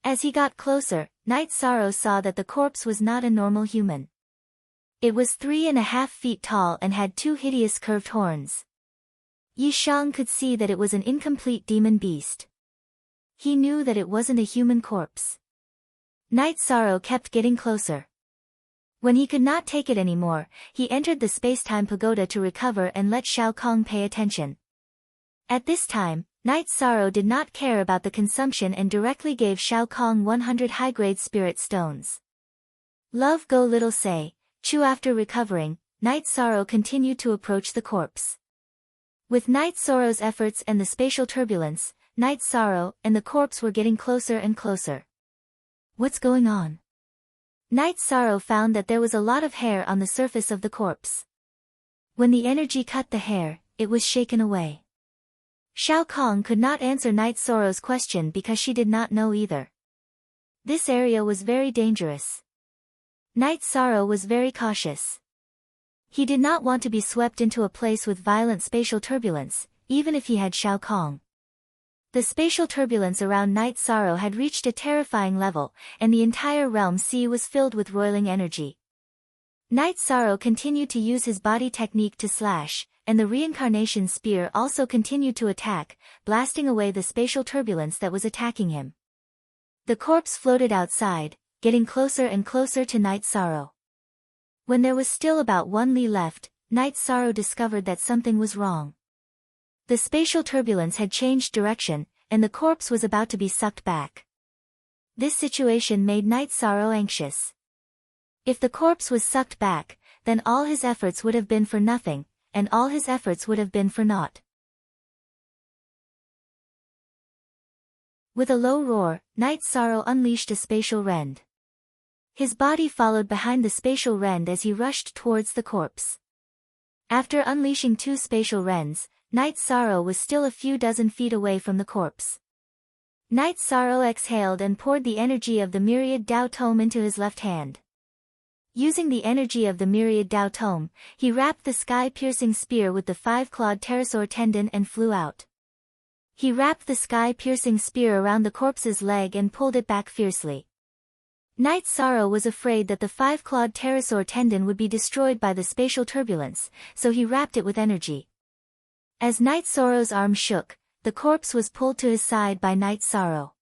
As he got closer, Night Sorrow saw that the corpse was not a normal human. It was 3.5 feet tall and had 2 hideous curved horns. Yi Shang could see that it was an incomplete demon beast. He knew that it wasn't a human corpse. Night Sorrow kept getting closer. When he could not take it anymore, he entered the space-time pagoda to recover and let Shao Kong pay attention. At this time, Night Sorrow did not care about the consumption and directly gave Shao Kong 100 high-grade spirit stones. Love go little say, Chu after recovering, Night Sorrow continued to approach the corpse. With Night Sorrow's efforts and the spatial turbulence, Night Sorrow and the corpse were getting closer and closer. What's going on? Night Sorrow found that there was a lot of hair on the surface of the corpse. When the energy cut the hair, it was shaken away. Shao Kong could not answer Night Sorrow's question because she did not know either. This area was very dangerous. Night Sorrow was very cautious. He did not want to be swept into a place with violent spatial turbulence, even if he had Shao Kong. The spatial turbulence around Night Sorrow had reached a terrifying level, and the entire realm sea was filled with roiling energy. Night Sorrow continued to use his body technique to slash, and the reincarnation spear also continued to attack, blasting away the spatial turbulence that was attacking him. The corpse floated outside, getting closer and closer to Night Sorrow. When there was still about 1 li left, Night Sorrow discovered that something was wrong. The spatial turbulence had changed direction, and the corpse was about to be sucked back. This situation made Night Sorrow anxious. If the corpse was sucked back, then all his efforts would have been for nothing, and all his efforts would have been for naught. With a low roar, Night Sorrow unleashed a spatial rend. His body followed behind the spatial rend as he rushed towards the corpse. After unleashing 2 spatial rends, Night Sorrow was still a few dozen feet away from the corpse. Night Sorrow exhaled and poured the energy of the myriad Dao Tome into his left hand. Using the energy of the myriad Dao Tome, he wrapped the sky-piercing spear with the 5-clawed pterosaur tendon and flew out. He wrapped the sky-piercing spear around the corpse's leg and pulled it back fiercely. Night Sorrow was afraid that the 5-clawed pterosaur tendon would be destroyed by the spatial turbulence, so he wrapped it with energy. As Night Sorrow's arm shook, the corpse was pulled to his side by Night Sorrow.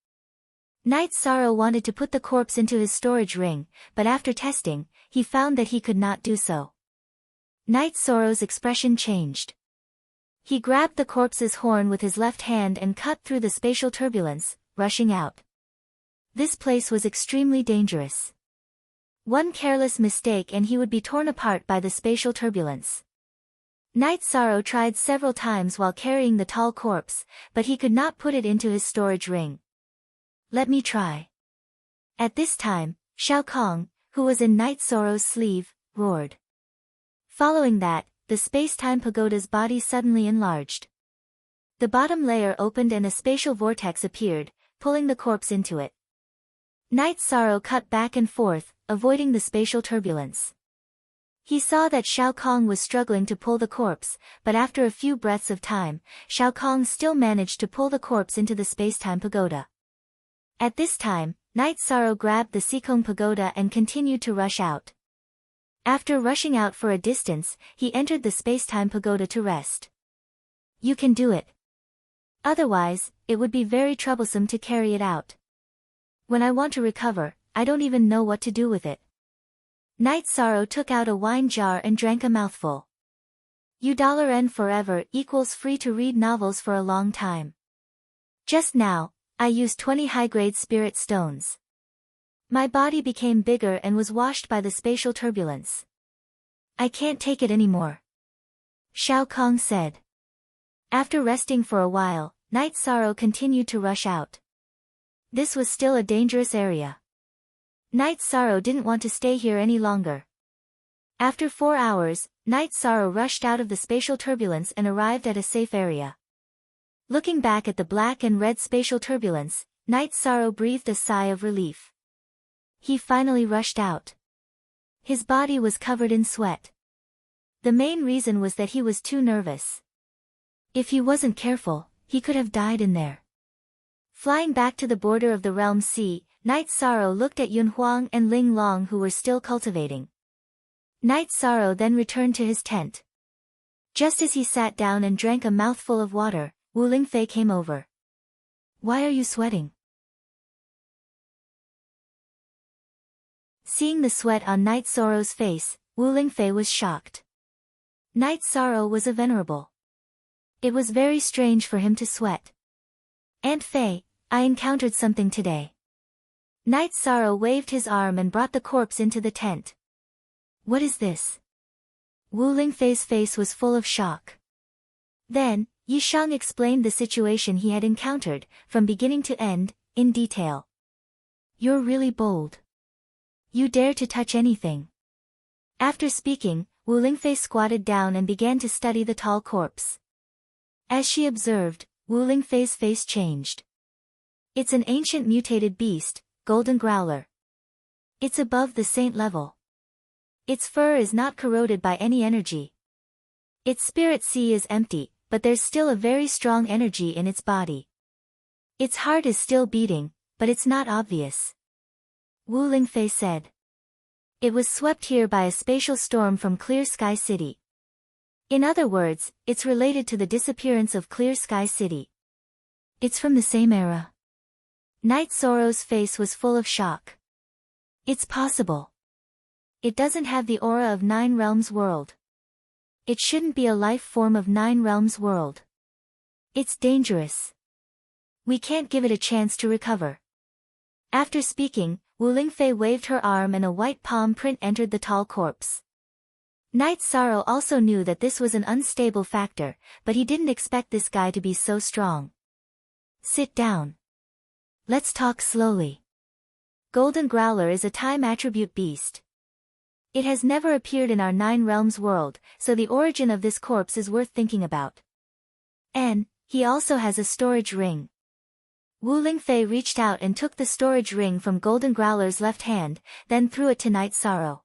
Night Sorrow wanted to put the corpse into his storage ring, but after testing, he found that he could not do so. Night Sorrow's expression changed. He grabbed the corpse's horn with his left hand and cut through the spatial turbulence, rushing out. This place was extremely dangerous. One careless mistake and he would be torn apart by the spatial turbulence. Night Sorrow tried several times while carrying the tall corpse, but he could not put it into his storage ring. Let me try. At this time, Shao Kong, who was in Night Sorrow's sleeve, roared. Following that, the space-time pagoda's body suddenly enlarged. The bottom layer opened and a spatial vortex appeared, pulling the corpse into it. Night Sorrow cut back and forth, avoiding the spatial turbulence. He saw that Shao Kong was struggling to pull the corpse, but after a few breaths of time, Shao Kong still managed to pull the corpse into the space-time pagoda. At this time, Night Sorrow grabbed the Seikong Pagoda and continued to rush out. After rushing out for a distance, he entered the Spacetime Pagoda to rest. You can do it. Otherwise, it would be very troublesome to carry it out. When I want to recover, I don't even know what to do with it. Night Sorrow took out a wine jar and drank a mouthful. $N forever equals free to read novels for a long time. Just now, I used 20 high-grade spirit stones. My body became bigger and was washed by the spatial turbulence. I can't take it anymore. Shao Kong said. After resting for a while, Night Sorrow continued to rush out. This was still a dangerous area. Night Sorrow didn't want to stay here any longer. After 4 hours, Night Sorrow rushed out of the spatial turbulence and arrived at a safe area. Looking back at the black and red spatial turbulence, Night Sorrow breathed a sigh of relief. He finally rushed out. His body was covered in sweat. The main reason was that he was too nervous. If he wasn't careful, he could have died in there. Flying back to the border of the Realm Sea, Night Sorrow looked at Yun Huang and Ling Long, who were still cultivating. Night Sorrow then returned to his tent. Just as he sat down and drank a mouthful of water, Wu Lingfei came over. Why are you sweating? Seeing the sweat on Night Sorrow's face, Wu Lingfei was shocked. Night Sorrow was a venerable. It was very strange for him to sweat. Aunt Fei, I encountered something today. Night Sorrow waved his arm and brought the corpse into the tent. What is this? Wu Lingfei's face was full of shock. Then, Yi Shang explained the situation he had encountered, from beginning to end, in detail. You're really bold. You dare to touch anything. After speaking, Wu Lingfei squatted down and began to study the tall corpse. As she observed, Wu Lingfei's face changed. It's an ancient mutated beast, Golden Growler. It's above the saint level. Its fur is not corroded by any energy. Its spirit sea is empty, but there's still a very strong energy in its body. Its heart is still beating, but it's not obvious. Wu Lingfei said. It was swept here by a spatial storm from Clear Sky City. In other words, it's related to the disappearance of Clear Sky City. It's from the same era. Night Sorrow's face was full of shock. It's possible. It doesn't have the aura of Nine Realms world. It shouldn't be a life form of Nine Realms world. It's dangerous. We can't give it a chance to recover. After speaking, Wu Lingfei waved her arm and a white palm print entered the tall corpse. Night Sorrow also knew that this was an unstable factor, but he didn't expect this guy to be so strong. Sit down. Let's talk slowly. Golden Growler is a time attribute beast. It has never appeared in our Nine Realms world, so the origin of this corpse is worth thinking about. And, he also has a storage ring. Wu Lingfei reached out and took the storage ring from Golden Growler's left hand, then threw it to Night Sorrow.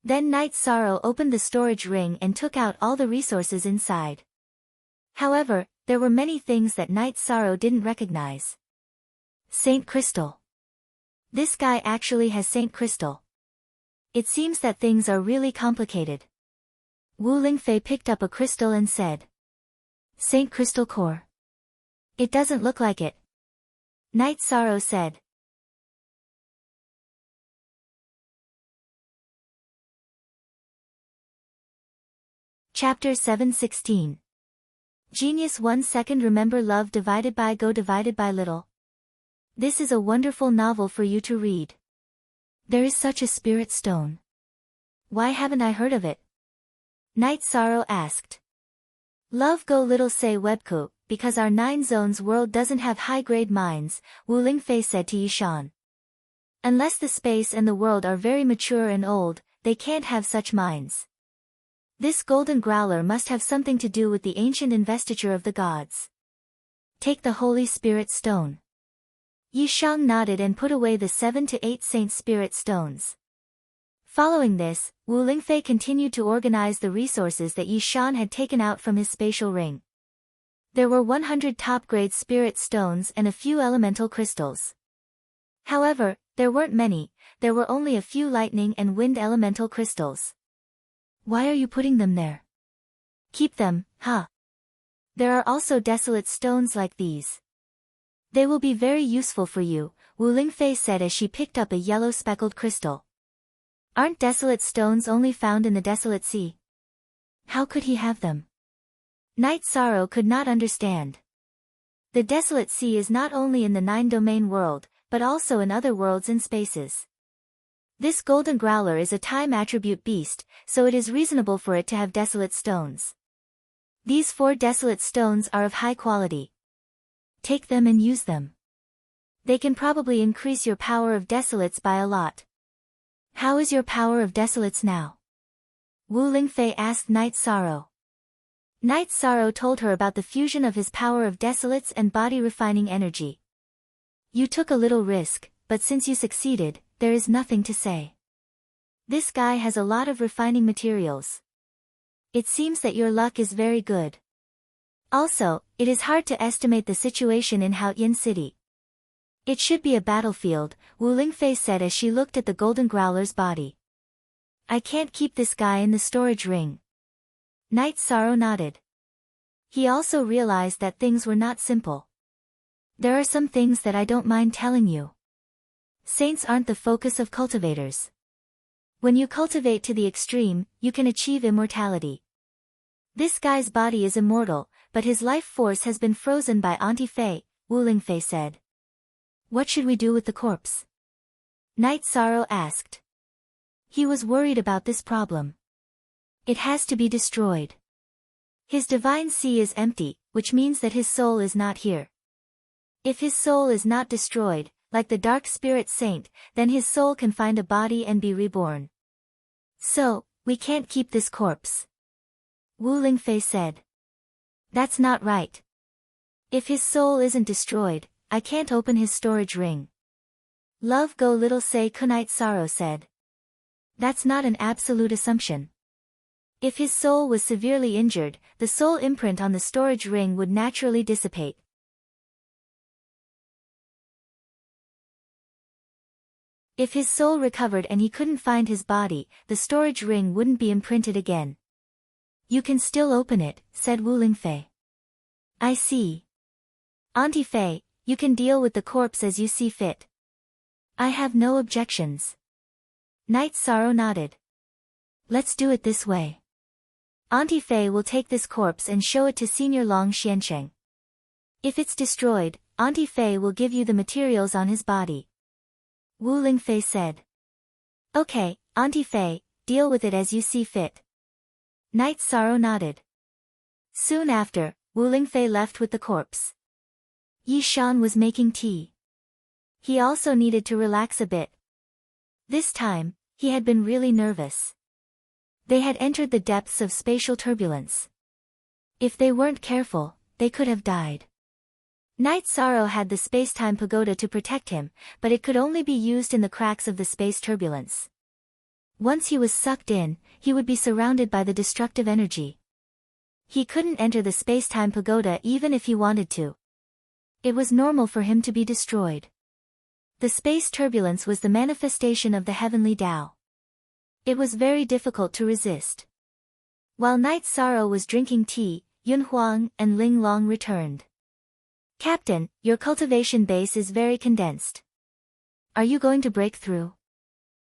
Then Night Sorrow opened the storage ring and took out all the resources inside. However, there were many things that Night Sorrow didn't recognize. Saint Crystal. This guy actually has Saint Crystal. It seems that things are really complicated. Wu Lingfei picked up a crystal and said. Saint Crystal Core. It doesn't look like it. Night Sorrow said. Chapter 716. Genius 1 second. Remember love divided by go divided by little. This is a wonderful novel for you to read. There is such a spirit stone. Why haven't I heard of it? Night Sorrow asked. Love go little say webcook, because our 9 zones world doesn't have high-grade mines, Wu Lingfei said to Yishan. Unless the space and the world are very mature and old, they can't have such mines. This Golden Growler must have something to do with the ancient investiture of the gods. Take the Holy Spirit Stone. Yishang nodded and put away the 7 to 8 Saint Spirit Stones. Following this, Wu Lingfei continued to organize the resources that Yishan had taken out from his spatial ring. There were 100 top-grade spirit stones and a few elemental crystals. However, there weren't many, there were only a few lightning and wind elemental crystals. Why are you putting them there? Keep them, huh? There are also desolate stones like these. They will be very useful for you, Wu Lingfei said as she picked up a yellow speckled crystal. Aren't desolate stones only found in the desolate sea? How could he have them? Night Sorrow could not understand. The desolate sea is not only in the 9-domain world, but also in other worlds and spaces. This golden growler is a time attribute beast, so it is reasonable for it to have desolate stones. These 4 desolate stones are of high quality. Take them and use them. They can probably increase your power of desolates by a lot. How is your power of desolates now? Wu Lingfei asked Night Sorrow. Night Sorrow told her about the fusion of his power of desolates and body refining energy. You took a little risk, but since you succeeded, there is nothing to say. This guy has a lot of refining materials. It seems that your luck is very good. Also, it is hard to estimate the situation in Haotian City. It should be a battlefield, Wu Lingfei said as she looked at the golden growler's body. I can't keep this guy in the storage ring. Night Sorrow nodded. He also realized that things were not simple. There are some things that I don't mind telling you. Saints aren't the focus of cultivators. When you cultivate to the extreme, you can achieve immortality. This guy's body is immortal, but his life force has been frozen by Auntie Fei, Wu Lingfei said. What should we do with the corpse? Night Sorrow asked. He was worried about this problem. It has to be destroyed. His divine sea is empty, which means that his soul is not here. If his soul is not destroyed, like the dark spirit saint, then his soul can find a body and be reborn. So, we can't keep this corpse. Wu Lingfei said. That's not right. If his soul isn't destroyed, I can't open his storage ring. Love go little say Kunite Sorrow said. That's not an absolute assumption. If his soul was severely injured, the soul imprint on the storage ring would naturally dissipate. If his soul recovered and he couldn't find his body, the storage ring wouldn't be imprinted again. You can still open it, said Wu Lingfei. I see. Auntie Fei, you can deal with the corpse as you see fit. I have no objections. Night Sorrow nodded. Let's do it this way. Auntie Fei will take this corpse and show it to Senior Long Xiansheng. If it's destroyed, Auntie Fei will give you the materials on his body. Wu Lingfei said. Okay, Auntie Fei, deal with it as you see fit. Night Sorrow nodded. Soon after, Wu Lingfei left with the corpse. Yi Shan was making tea. He also needed to relax a bit. This time, he had been really nervous. They had entered the depths of spatial turbulence. If they weren't careful, they could have died. Night Sorrow had the space-time pagoda to protect him, but it could only be used in the cracks of the space turbulence. Once he was sucked in, he would be surrounded by the destructive energy. He couldn't enter the space-time pagoda even if he wanted to. It was normal for him to be destroyed. The space turbulence was the manifestation of the heavenly Tao. It was very difficult to resist. While Night Sorrow was drinking tea, Yun Huang and Ling Long returned. Captain, your cultivation base is very condensed. Are you going to break through?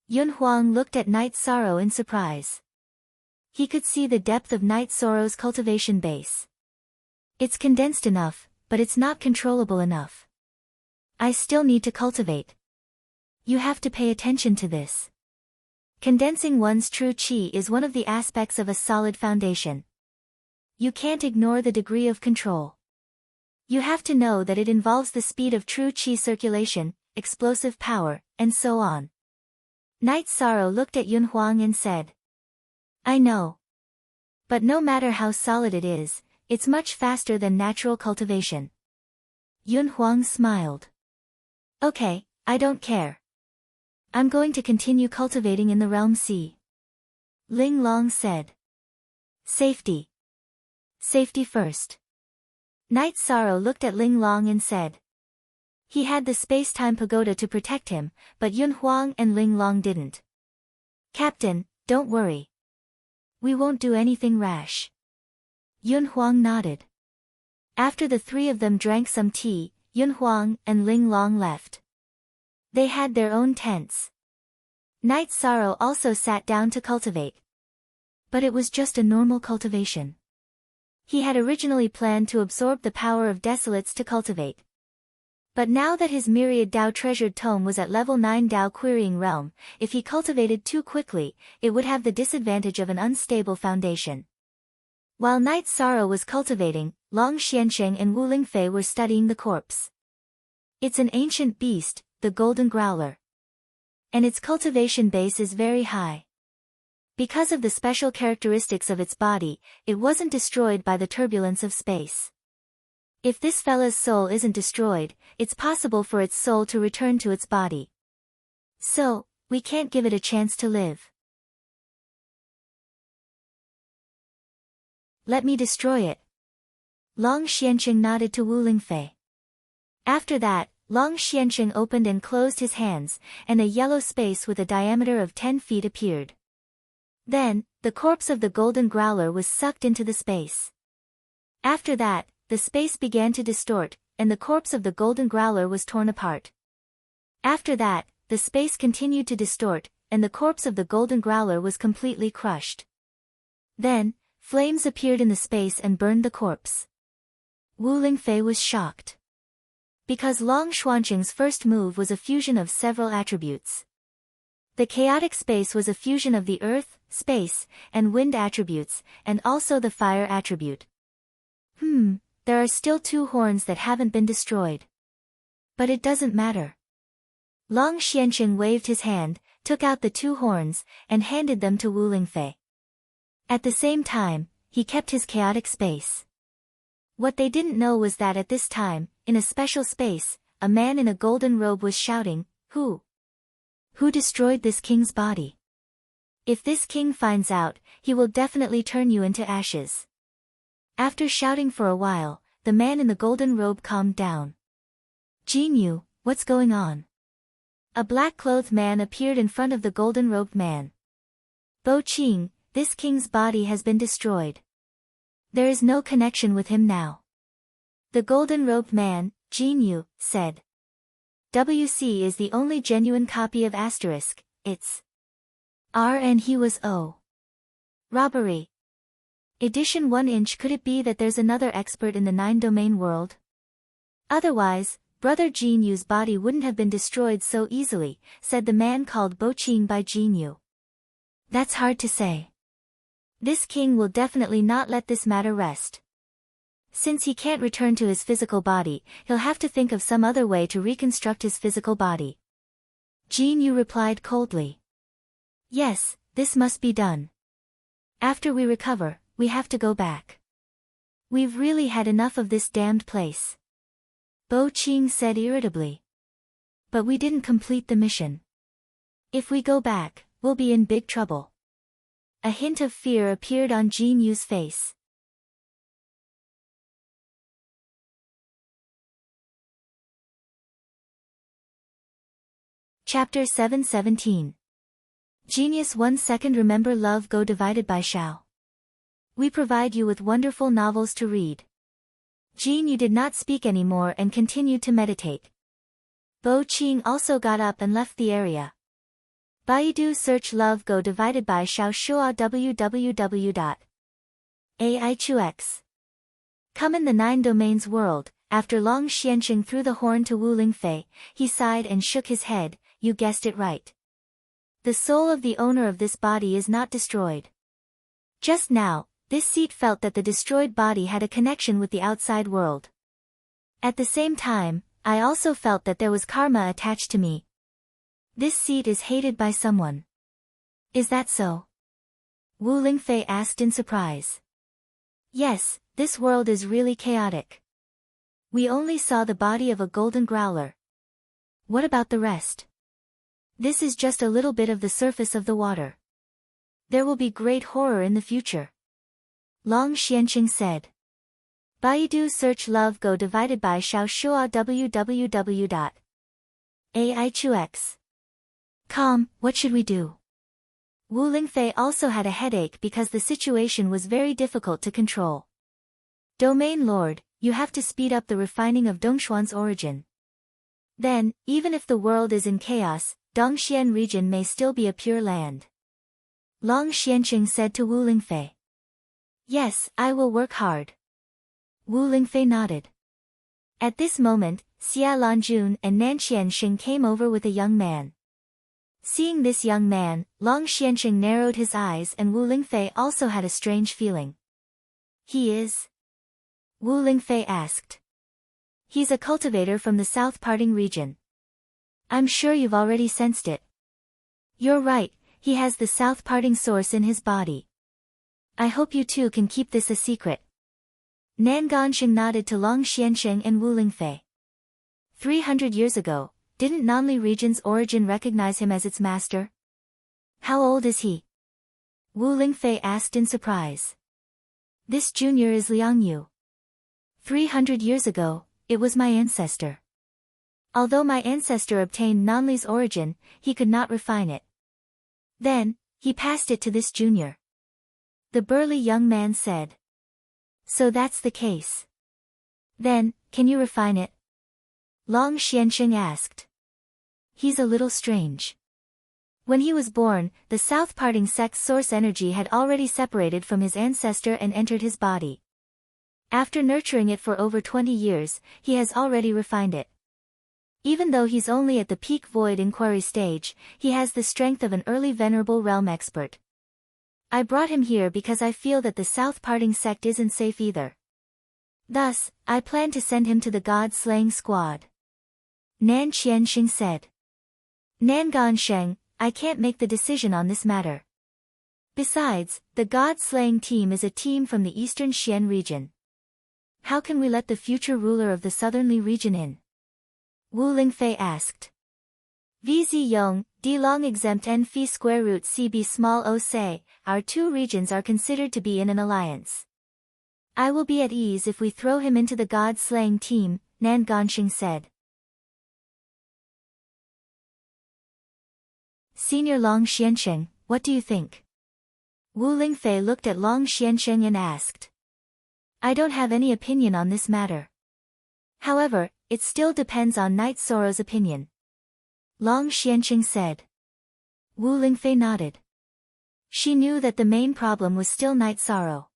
Yun Huang looked at Night Sorrow in surprise. He could see the depth of Night Sorrow's cultivation base. It's condensed enough, but it's not controllable enough. I still need to cultivate. You have to pay attention to this. Condensing one's true qi is one of the aspects of a solid foundation. You can't ignore the degree of control. You have to know that it involves the speed of true qi circulation, explosive power, and so on. Night Sorrow looked at Yun Huang and said. I know. But no matter how solid it is, it's much faster than natural cultivation. Yun Huang smiled. Okay, I don't care. I'm going to continue cultivating in the realm C. Ling Long said. Safety. Safety first. Night Sorrow looked at Ling Long and said. He had the space-time pagoda to protect him, but Yun Huang and Ling Long didn't. Captain, don't worry. We won't do anything rash. Yun Huang nodded. After the three of them drank some tea, Yun Huang and Ling Long left. They had their own tents. Night Sorrow also sat down to cultivate. But it was just a normal cultivation. He had originally planned to absorb the power of desolates to cultivate. But now that his myriad Dao treasured tome was at level 9 Dao querying realm, if he cultivated too quickly, it would have the disadvantage of an unstable foundation. While Night Sorrow was cultivating, Long Xiansheng and Wu Lingfei were studying the corpse. It's an ancient beast, the golden growler. And its cultivation base is very high. Because of the special characteristics of its body, it wasn't destroyed by the turbulence of space. If this fella's soul isn't destroyed, it's possible for its soul to return to its body. So, we can't give it a chance to live. Let me destroy it. Long Xiansheng nodded to Wu Lingfei. After that, Long Xiansheng opened and closed his hands, and a yellow space with a diameter of 10 feet appeared. Then, the corpse of the golden growler was sucked into the space. After that, the space began to distort, and the corpse of the golden growler was torn apart. After that, the space continued to distort, and the corpse of the golden growler was completely crushed. Then, flames appeared in the space and burned the corpse. Wu Lingfei was shocked. Because Long Xuanqing's first move was a fusion of several attributes. The chaotic space was a fusion of the earth, space, and wind attributes, and also the fire attribute. There are still 2 horns that haven't been destroyed. But it doesn't matter. Long Xiansheng waved his hand, took out the 2 horns, and handed them to Wu Lingfei. At the same time, he kept his chaotic space. What they didn't know was that at this time, in a special space, a man in a golden robe was shouting, Who destroyed this king's body? If this king finds out, he will definitely turn you into ashes. After shouting for a while, the man in the golden robe calmed down. Jinyu, what's going on? A black-clothed man appeared in front of the golden-robed man. Bo Qing, this king's body has been destroyed. There is no connection with him now. The golden-robed man, Jinyu, said. WC is the only genuine copy of Asterisk, it's R and he was O. Robbery. Edition 1 inch. Could it be that there's another expert in the 9-domain world? Otherwise, Brother Jinyu's body wouldn't have been destroyed so easily, said the man called Bo Qing by Jinyu. That's hard to say. This king will definitely not let this matter rest. Since he can't return to his physical body, he'll have to think of some other way to reconstruct his physical body. Jinyu replied coldly. Yes, this must be done. After we recover, we have to go back. We've really had enough of this damned place. Bo Qing said irritably. But we didn't complete the mission. If we go back, we'll be in big trouble. A hint of fear appeared on Jinyu's face. Chapter 717. Genius 1 second. Remember love go divided by Shao. We provide you with wonderful novels to read. Jinyu did not speak anymore and continued to meditate. Bo Qing also got up and left the area. Baidu search love go divided by Shao Shua www.ai2x. Come in the 9 domains world. After Long Xiansheng threw the horn to Wu Lingfei, he sighed and shook his head. You guessed it right. The soul of the owner of this body is not destroyed. Just now, this seat felt that the destroyed body had a connection with the outside world. At the same time, I also felt that there was karma attached to me. This seat is hated by someone. Is that so? Wu Lingfei asked in surprise. Yes, this world is really chaotic. We only saw the body of a golden growler. What about the rest? This is just a little bit of the surface of the water. There will be great horror in the future. Long Xiansheng said. Baidu search love go divided by Xiaoshua www.aichux.com. What should we do? Wu Lingfei also had a headache because the situation was very difficult to control. Domain Lord, you have to speed up the refining of Dongshuan's origin. Then, even if the world is in chaos, Dongxian region may still be a pure land. Long Xianqing said to Wu Lingfei. Yes, I will work hard. Wu Lingfei nodded. At this moment, Xia Lanjun and Nan Qianxing came over with a young man. Seeing this young man, Long Xianqing narrowed his eyes and Wu Lingfei also had a strange feeling. He is? Wu Lingfei asked. He's a cultivator from the South Parting region. I'm sure you've already sensed it. You're right, he has the South Parting source in his body. I hope you two can keep this a secret. Nan Gansheng nodded to Long Xianqing and Wu Lingfei. 300 years ago, didn't Nanli region's origin recognize him as its master? How old is he? Wu Lingfei asked in surprise. This junior is Liang Yu. 300 years ago, it was my ancestor. Although my ancestor obtained Nanli's origin, he could not refine it. Then, he passed it to this junior. The burly young man said. So that's the case. Then, can you refine it? Long Xianqing asked. He's a little strange. When he was born, the South Parting sect's source energy had already separated from his ancestor and entered his body. After nurturing it for over 20 years, he has already refined it. Even though he's only at the peak void inquiry stage, he has the strength of an early venerable realm expert. I brought him here because I feel that the South Parting sect isn't safe either. Thus, I plan to send him to the God-slaying squad. Nan Qianxing said. Nan Gansheng, I can't make the decision on this matter. Besides, the God-slaying team is a team from the Eastern Xian region. How can we let the future ruler of the Southern Li region in? Wu Lingfei asked. VZ Yong, D long exempt N phi square root CB small o say, our two regions are considered to be in an alliance. I will be at ease if we throw him into the God-slaying team, Nan Gansheng said. Senior Long Xianqing, what do you think? Wu Lingfei looked at Long Xianqing and asked. I don't have any opinion on this matter. However, it still depends on Knight Soro's opinion. Long Xianqing said. Wu Lingfei nodded. She knew that the main problem was still Knight Soro.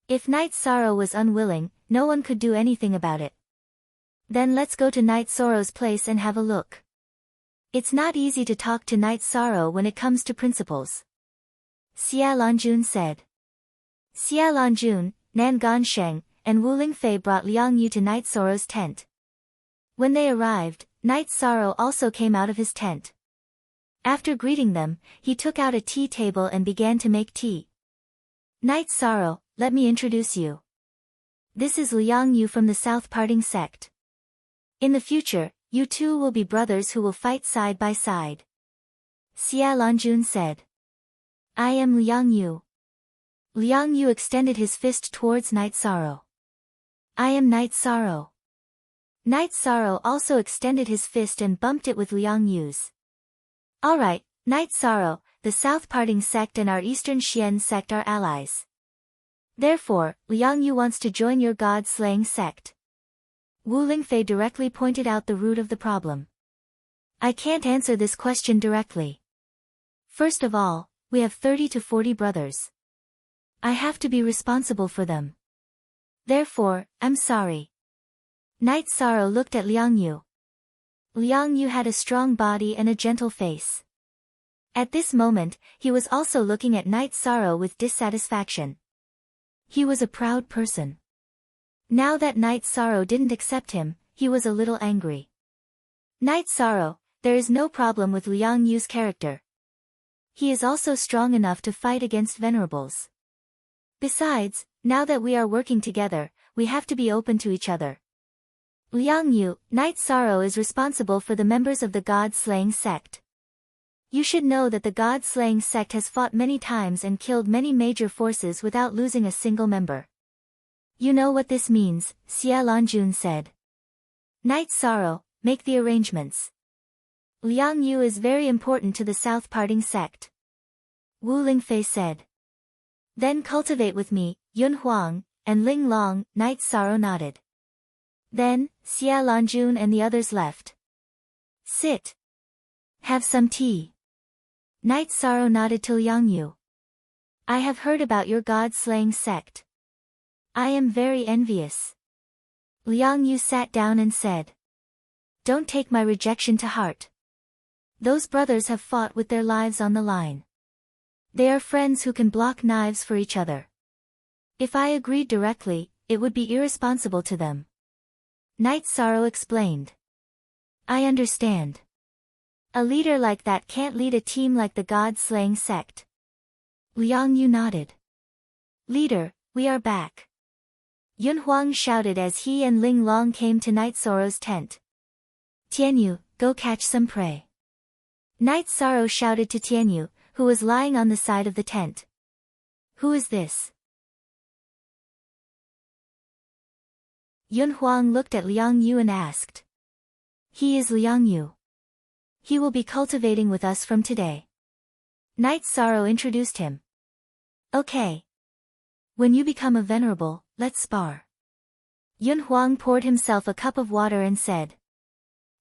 If Knight Soro was unwilling, no one could do anything about it. Then let's go to Knight Soro's place and have a look. It's not easy to talk to Knight Soro when it comes to principles. Xia Lanjun said. Xia Lanjun, Nan Gansheng, and Wu Lingfei brought Liang Yu to Knight Soro's tent. When they arrived, Knight Soro also came out of his tent. After greeting them, he took out a tea table and began to make tea. Knight Soro, let me introduce you. This is Liang Yu from the South Parting sect. In the future, you two will be brothers who will fight side by side. Xia Lanjun said. I am Liang Yu. Liang Yu extended his fist towards Knight Soro. I am Knight Soro. Knight Soro also extended his fist and bumped it with Liang Yu's. Alright, Knight Soro, the South Parting sect and our Eastern Xian sect are allies. Therefore, Liang Yu wants to join your God-slaying sect. Wu Lingfei directly pointed out the root of the problem. I can't answer this question directly. First of all, we have 30 to 40 brothers. I have to be responsible for them. Therefore, I'm sorry. Knight Soro looked at Liang Yu. Liang Yu had a strong body and a gentle face. At this moment, he was also looking at Knight Soro with dissatisfaction. He was a proud person. Now that Knight Soro didn't accept him, he was a little angry. Knight Soro, there is no problem with Liang Yu's character. He is also strong enough to fight against venerables. Besides, now that we are working together, we have to be open to each other. Liang Yu, Knight Soro is responsible for the members of the God-slaying sect. You should know that the God-slaying sect has fought many times and killed many major forces without losing a single member. You know what this means, Xia Lanjun said. Night sorrow, make the arrangements. Liang Yu is very important to the South Parting sect. Wu Lingfei said. Then cultivate with me, Yun Huang, and Ling Long. Night sorrow nodded. Then, Xia Lanjun and the others left. Sit. Have some tea. Night sorrow nodded to Liang Yu. I have heard about your god-slaying sect. I am very envious. Liang Yu sat down and said. Don't take my rejection to heart. Those brothers have fought with their lives on the line. They are friends who can block knives for each other. If I agreed directly, it would be irresponsible to them. Night sorrow explained. I understand. A leader like that can't lead a team like the god-slaying sect. Liang Yu nodded. Leader, we are back. Yun Huang shouted as he and Ling Long came to Night Sorrow's tent. Tianyu, go catch some prey. Night Sorrow shouted to Tianyu, who was lying on the side of the tent. Who is this? Yun Huang looked at Liang Yu and asked. He is Liang Yu. He will be cultivating with us from today. Night Sorrow introduced him. Okay. When you become a venerable, let's spar. Yun Huang poured himself a cup of water and said.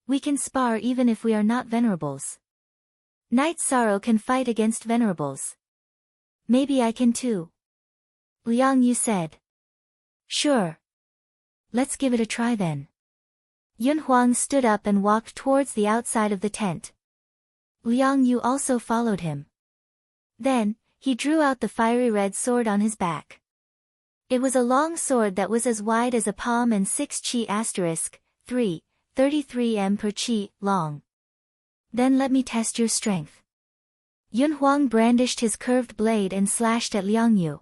We can spar even if we are not venerables. Night Sorrow can fight against venerables. Maybe I can too. Liang Yu said. Sure. Let's give it a try then. Yun Huang stood up and walked towards the outside of the tent. Liang Yu also followed him. Then, he drew out the fiery red sword on his back. It was a long sword that was as wide as a palm and 6 chi*3, 33 m per chi, long. Then let me test your strength. Yun Huang brandished his curved blade and slashed at Liang Yu.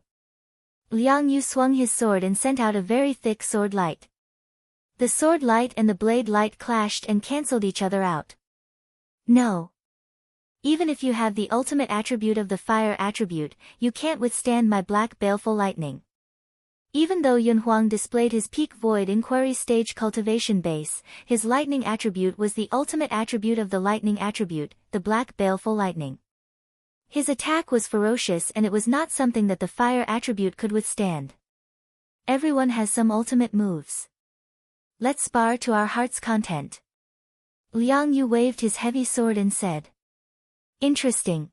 Liang Yu swung his sword and sent out a very thick sword light. The sword light and the blade light clashed and cancelled each other out. No. Even if you have the ultimate attribute of the fire attribute, you can't withstand my black baleful lightning. Even though Yun Huang displayed his peak void inquiry stage cultivation base, his lightning attribute was the ultimate attribute of the lightning attribute, the black baleful lightning. His attack was ferocious and it was not something that the fire attribute could withstand. Everyone has some ultimate moves. Let's spar to our heart's content. Liang Yu waved his heavy sword and said. Interesting.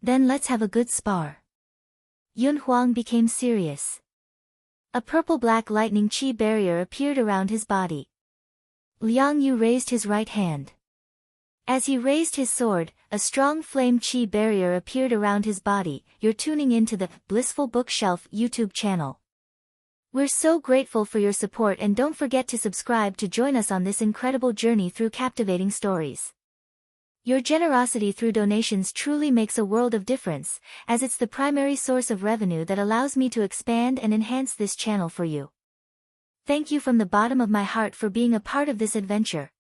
Then let's have a good spar. Yun Huang became serious. A purple-black lightning chi barrier appeared around his body. Liang Yu raised his right hand. As he raised his sword, a strong flame chi barrier appeared around his body. You're tuning into the Blissful Bookshelf YouTube channel. We're so grateful for your support and don't forget to subscribe to join us on this incredible journey through captivating stories. Your generosity through donations truly makes a world of difference, as it's the primary source of revenue that allows me to expand and enhance this channel for you. Thank you from the bottom of my heart for being a part of this adventure.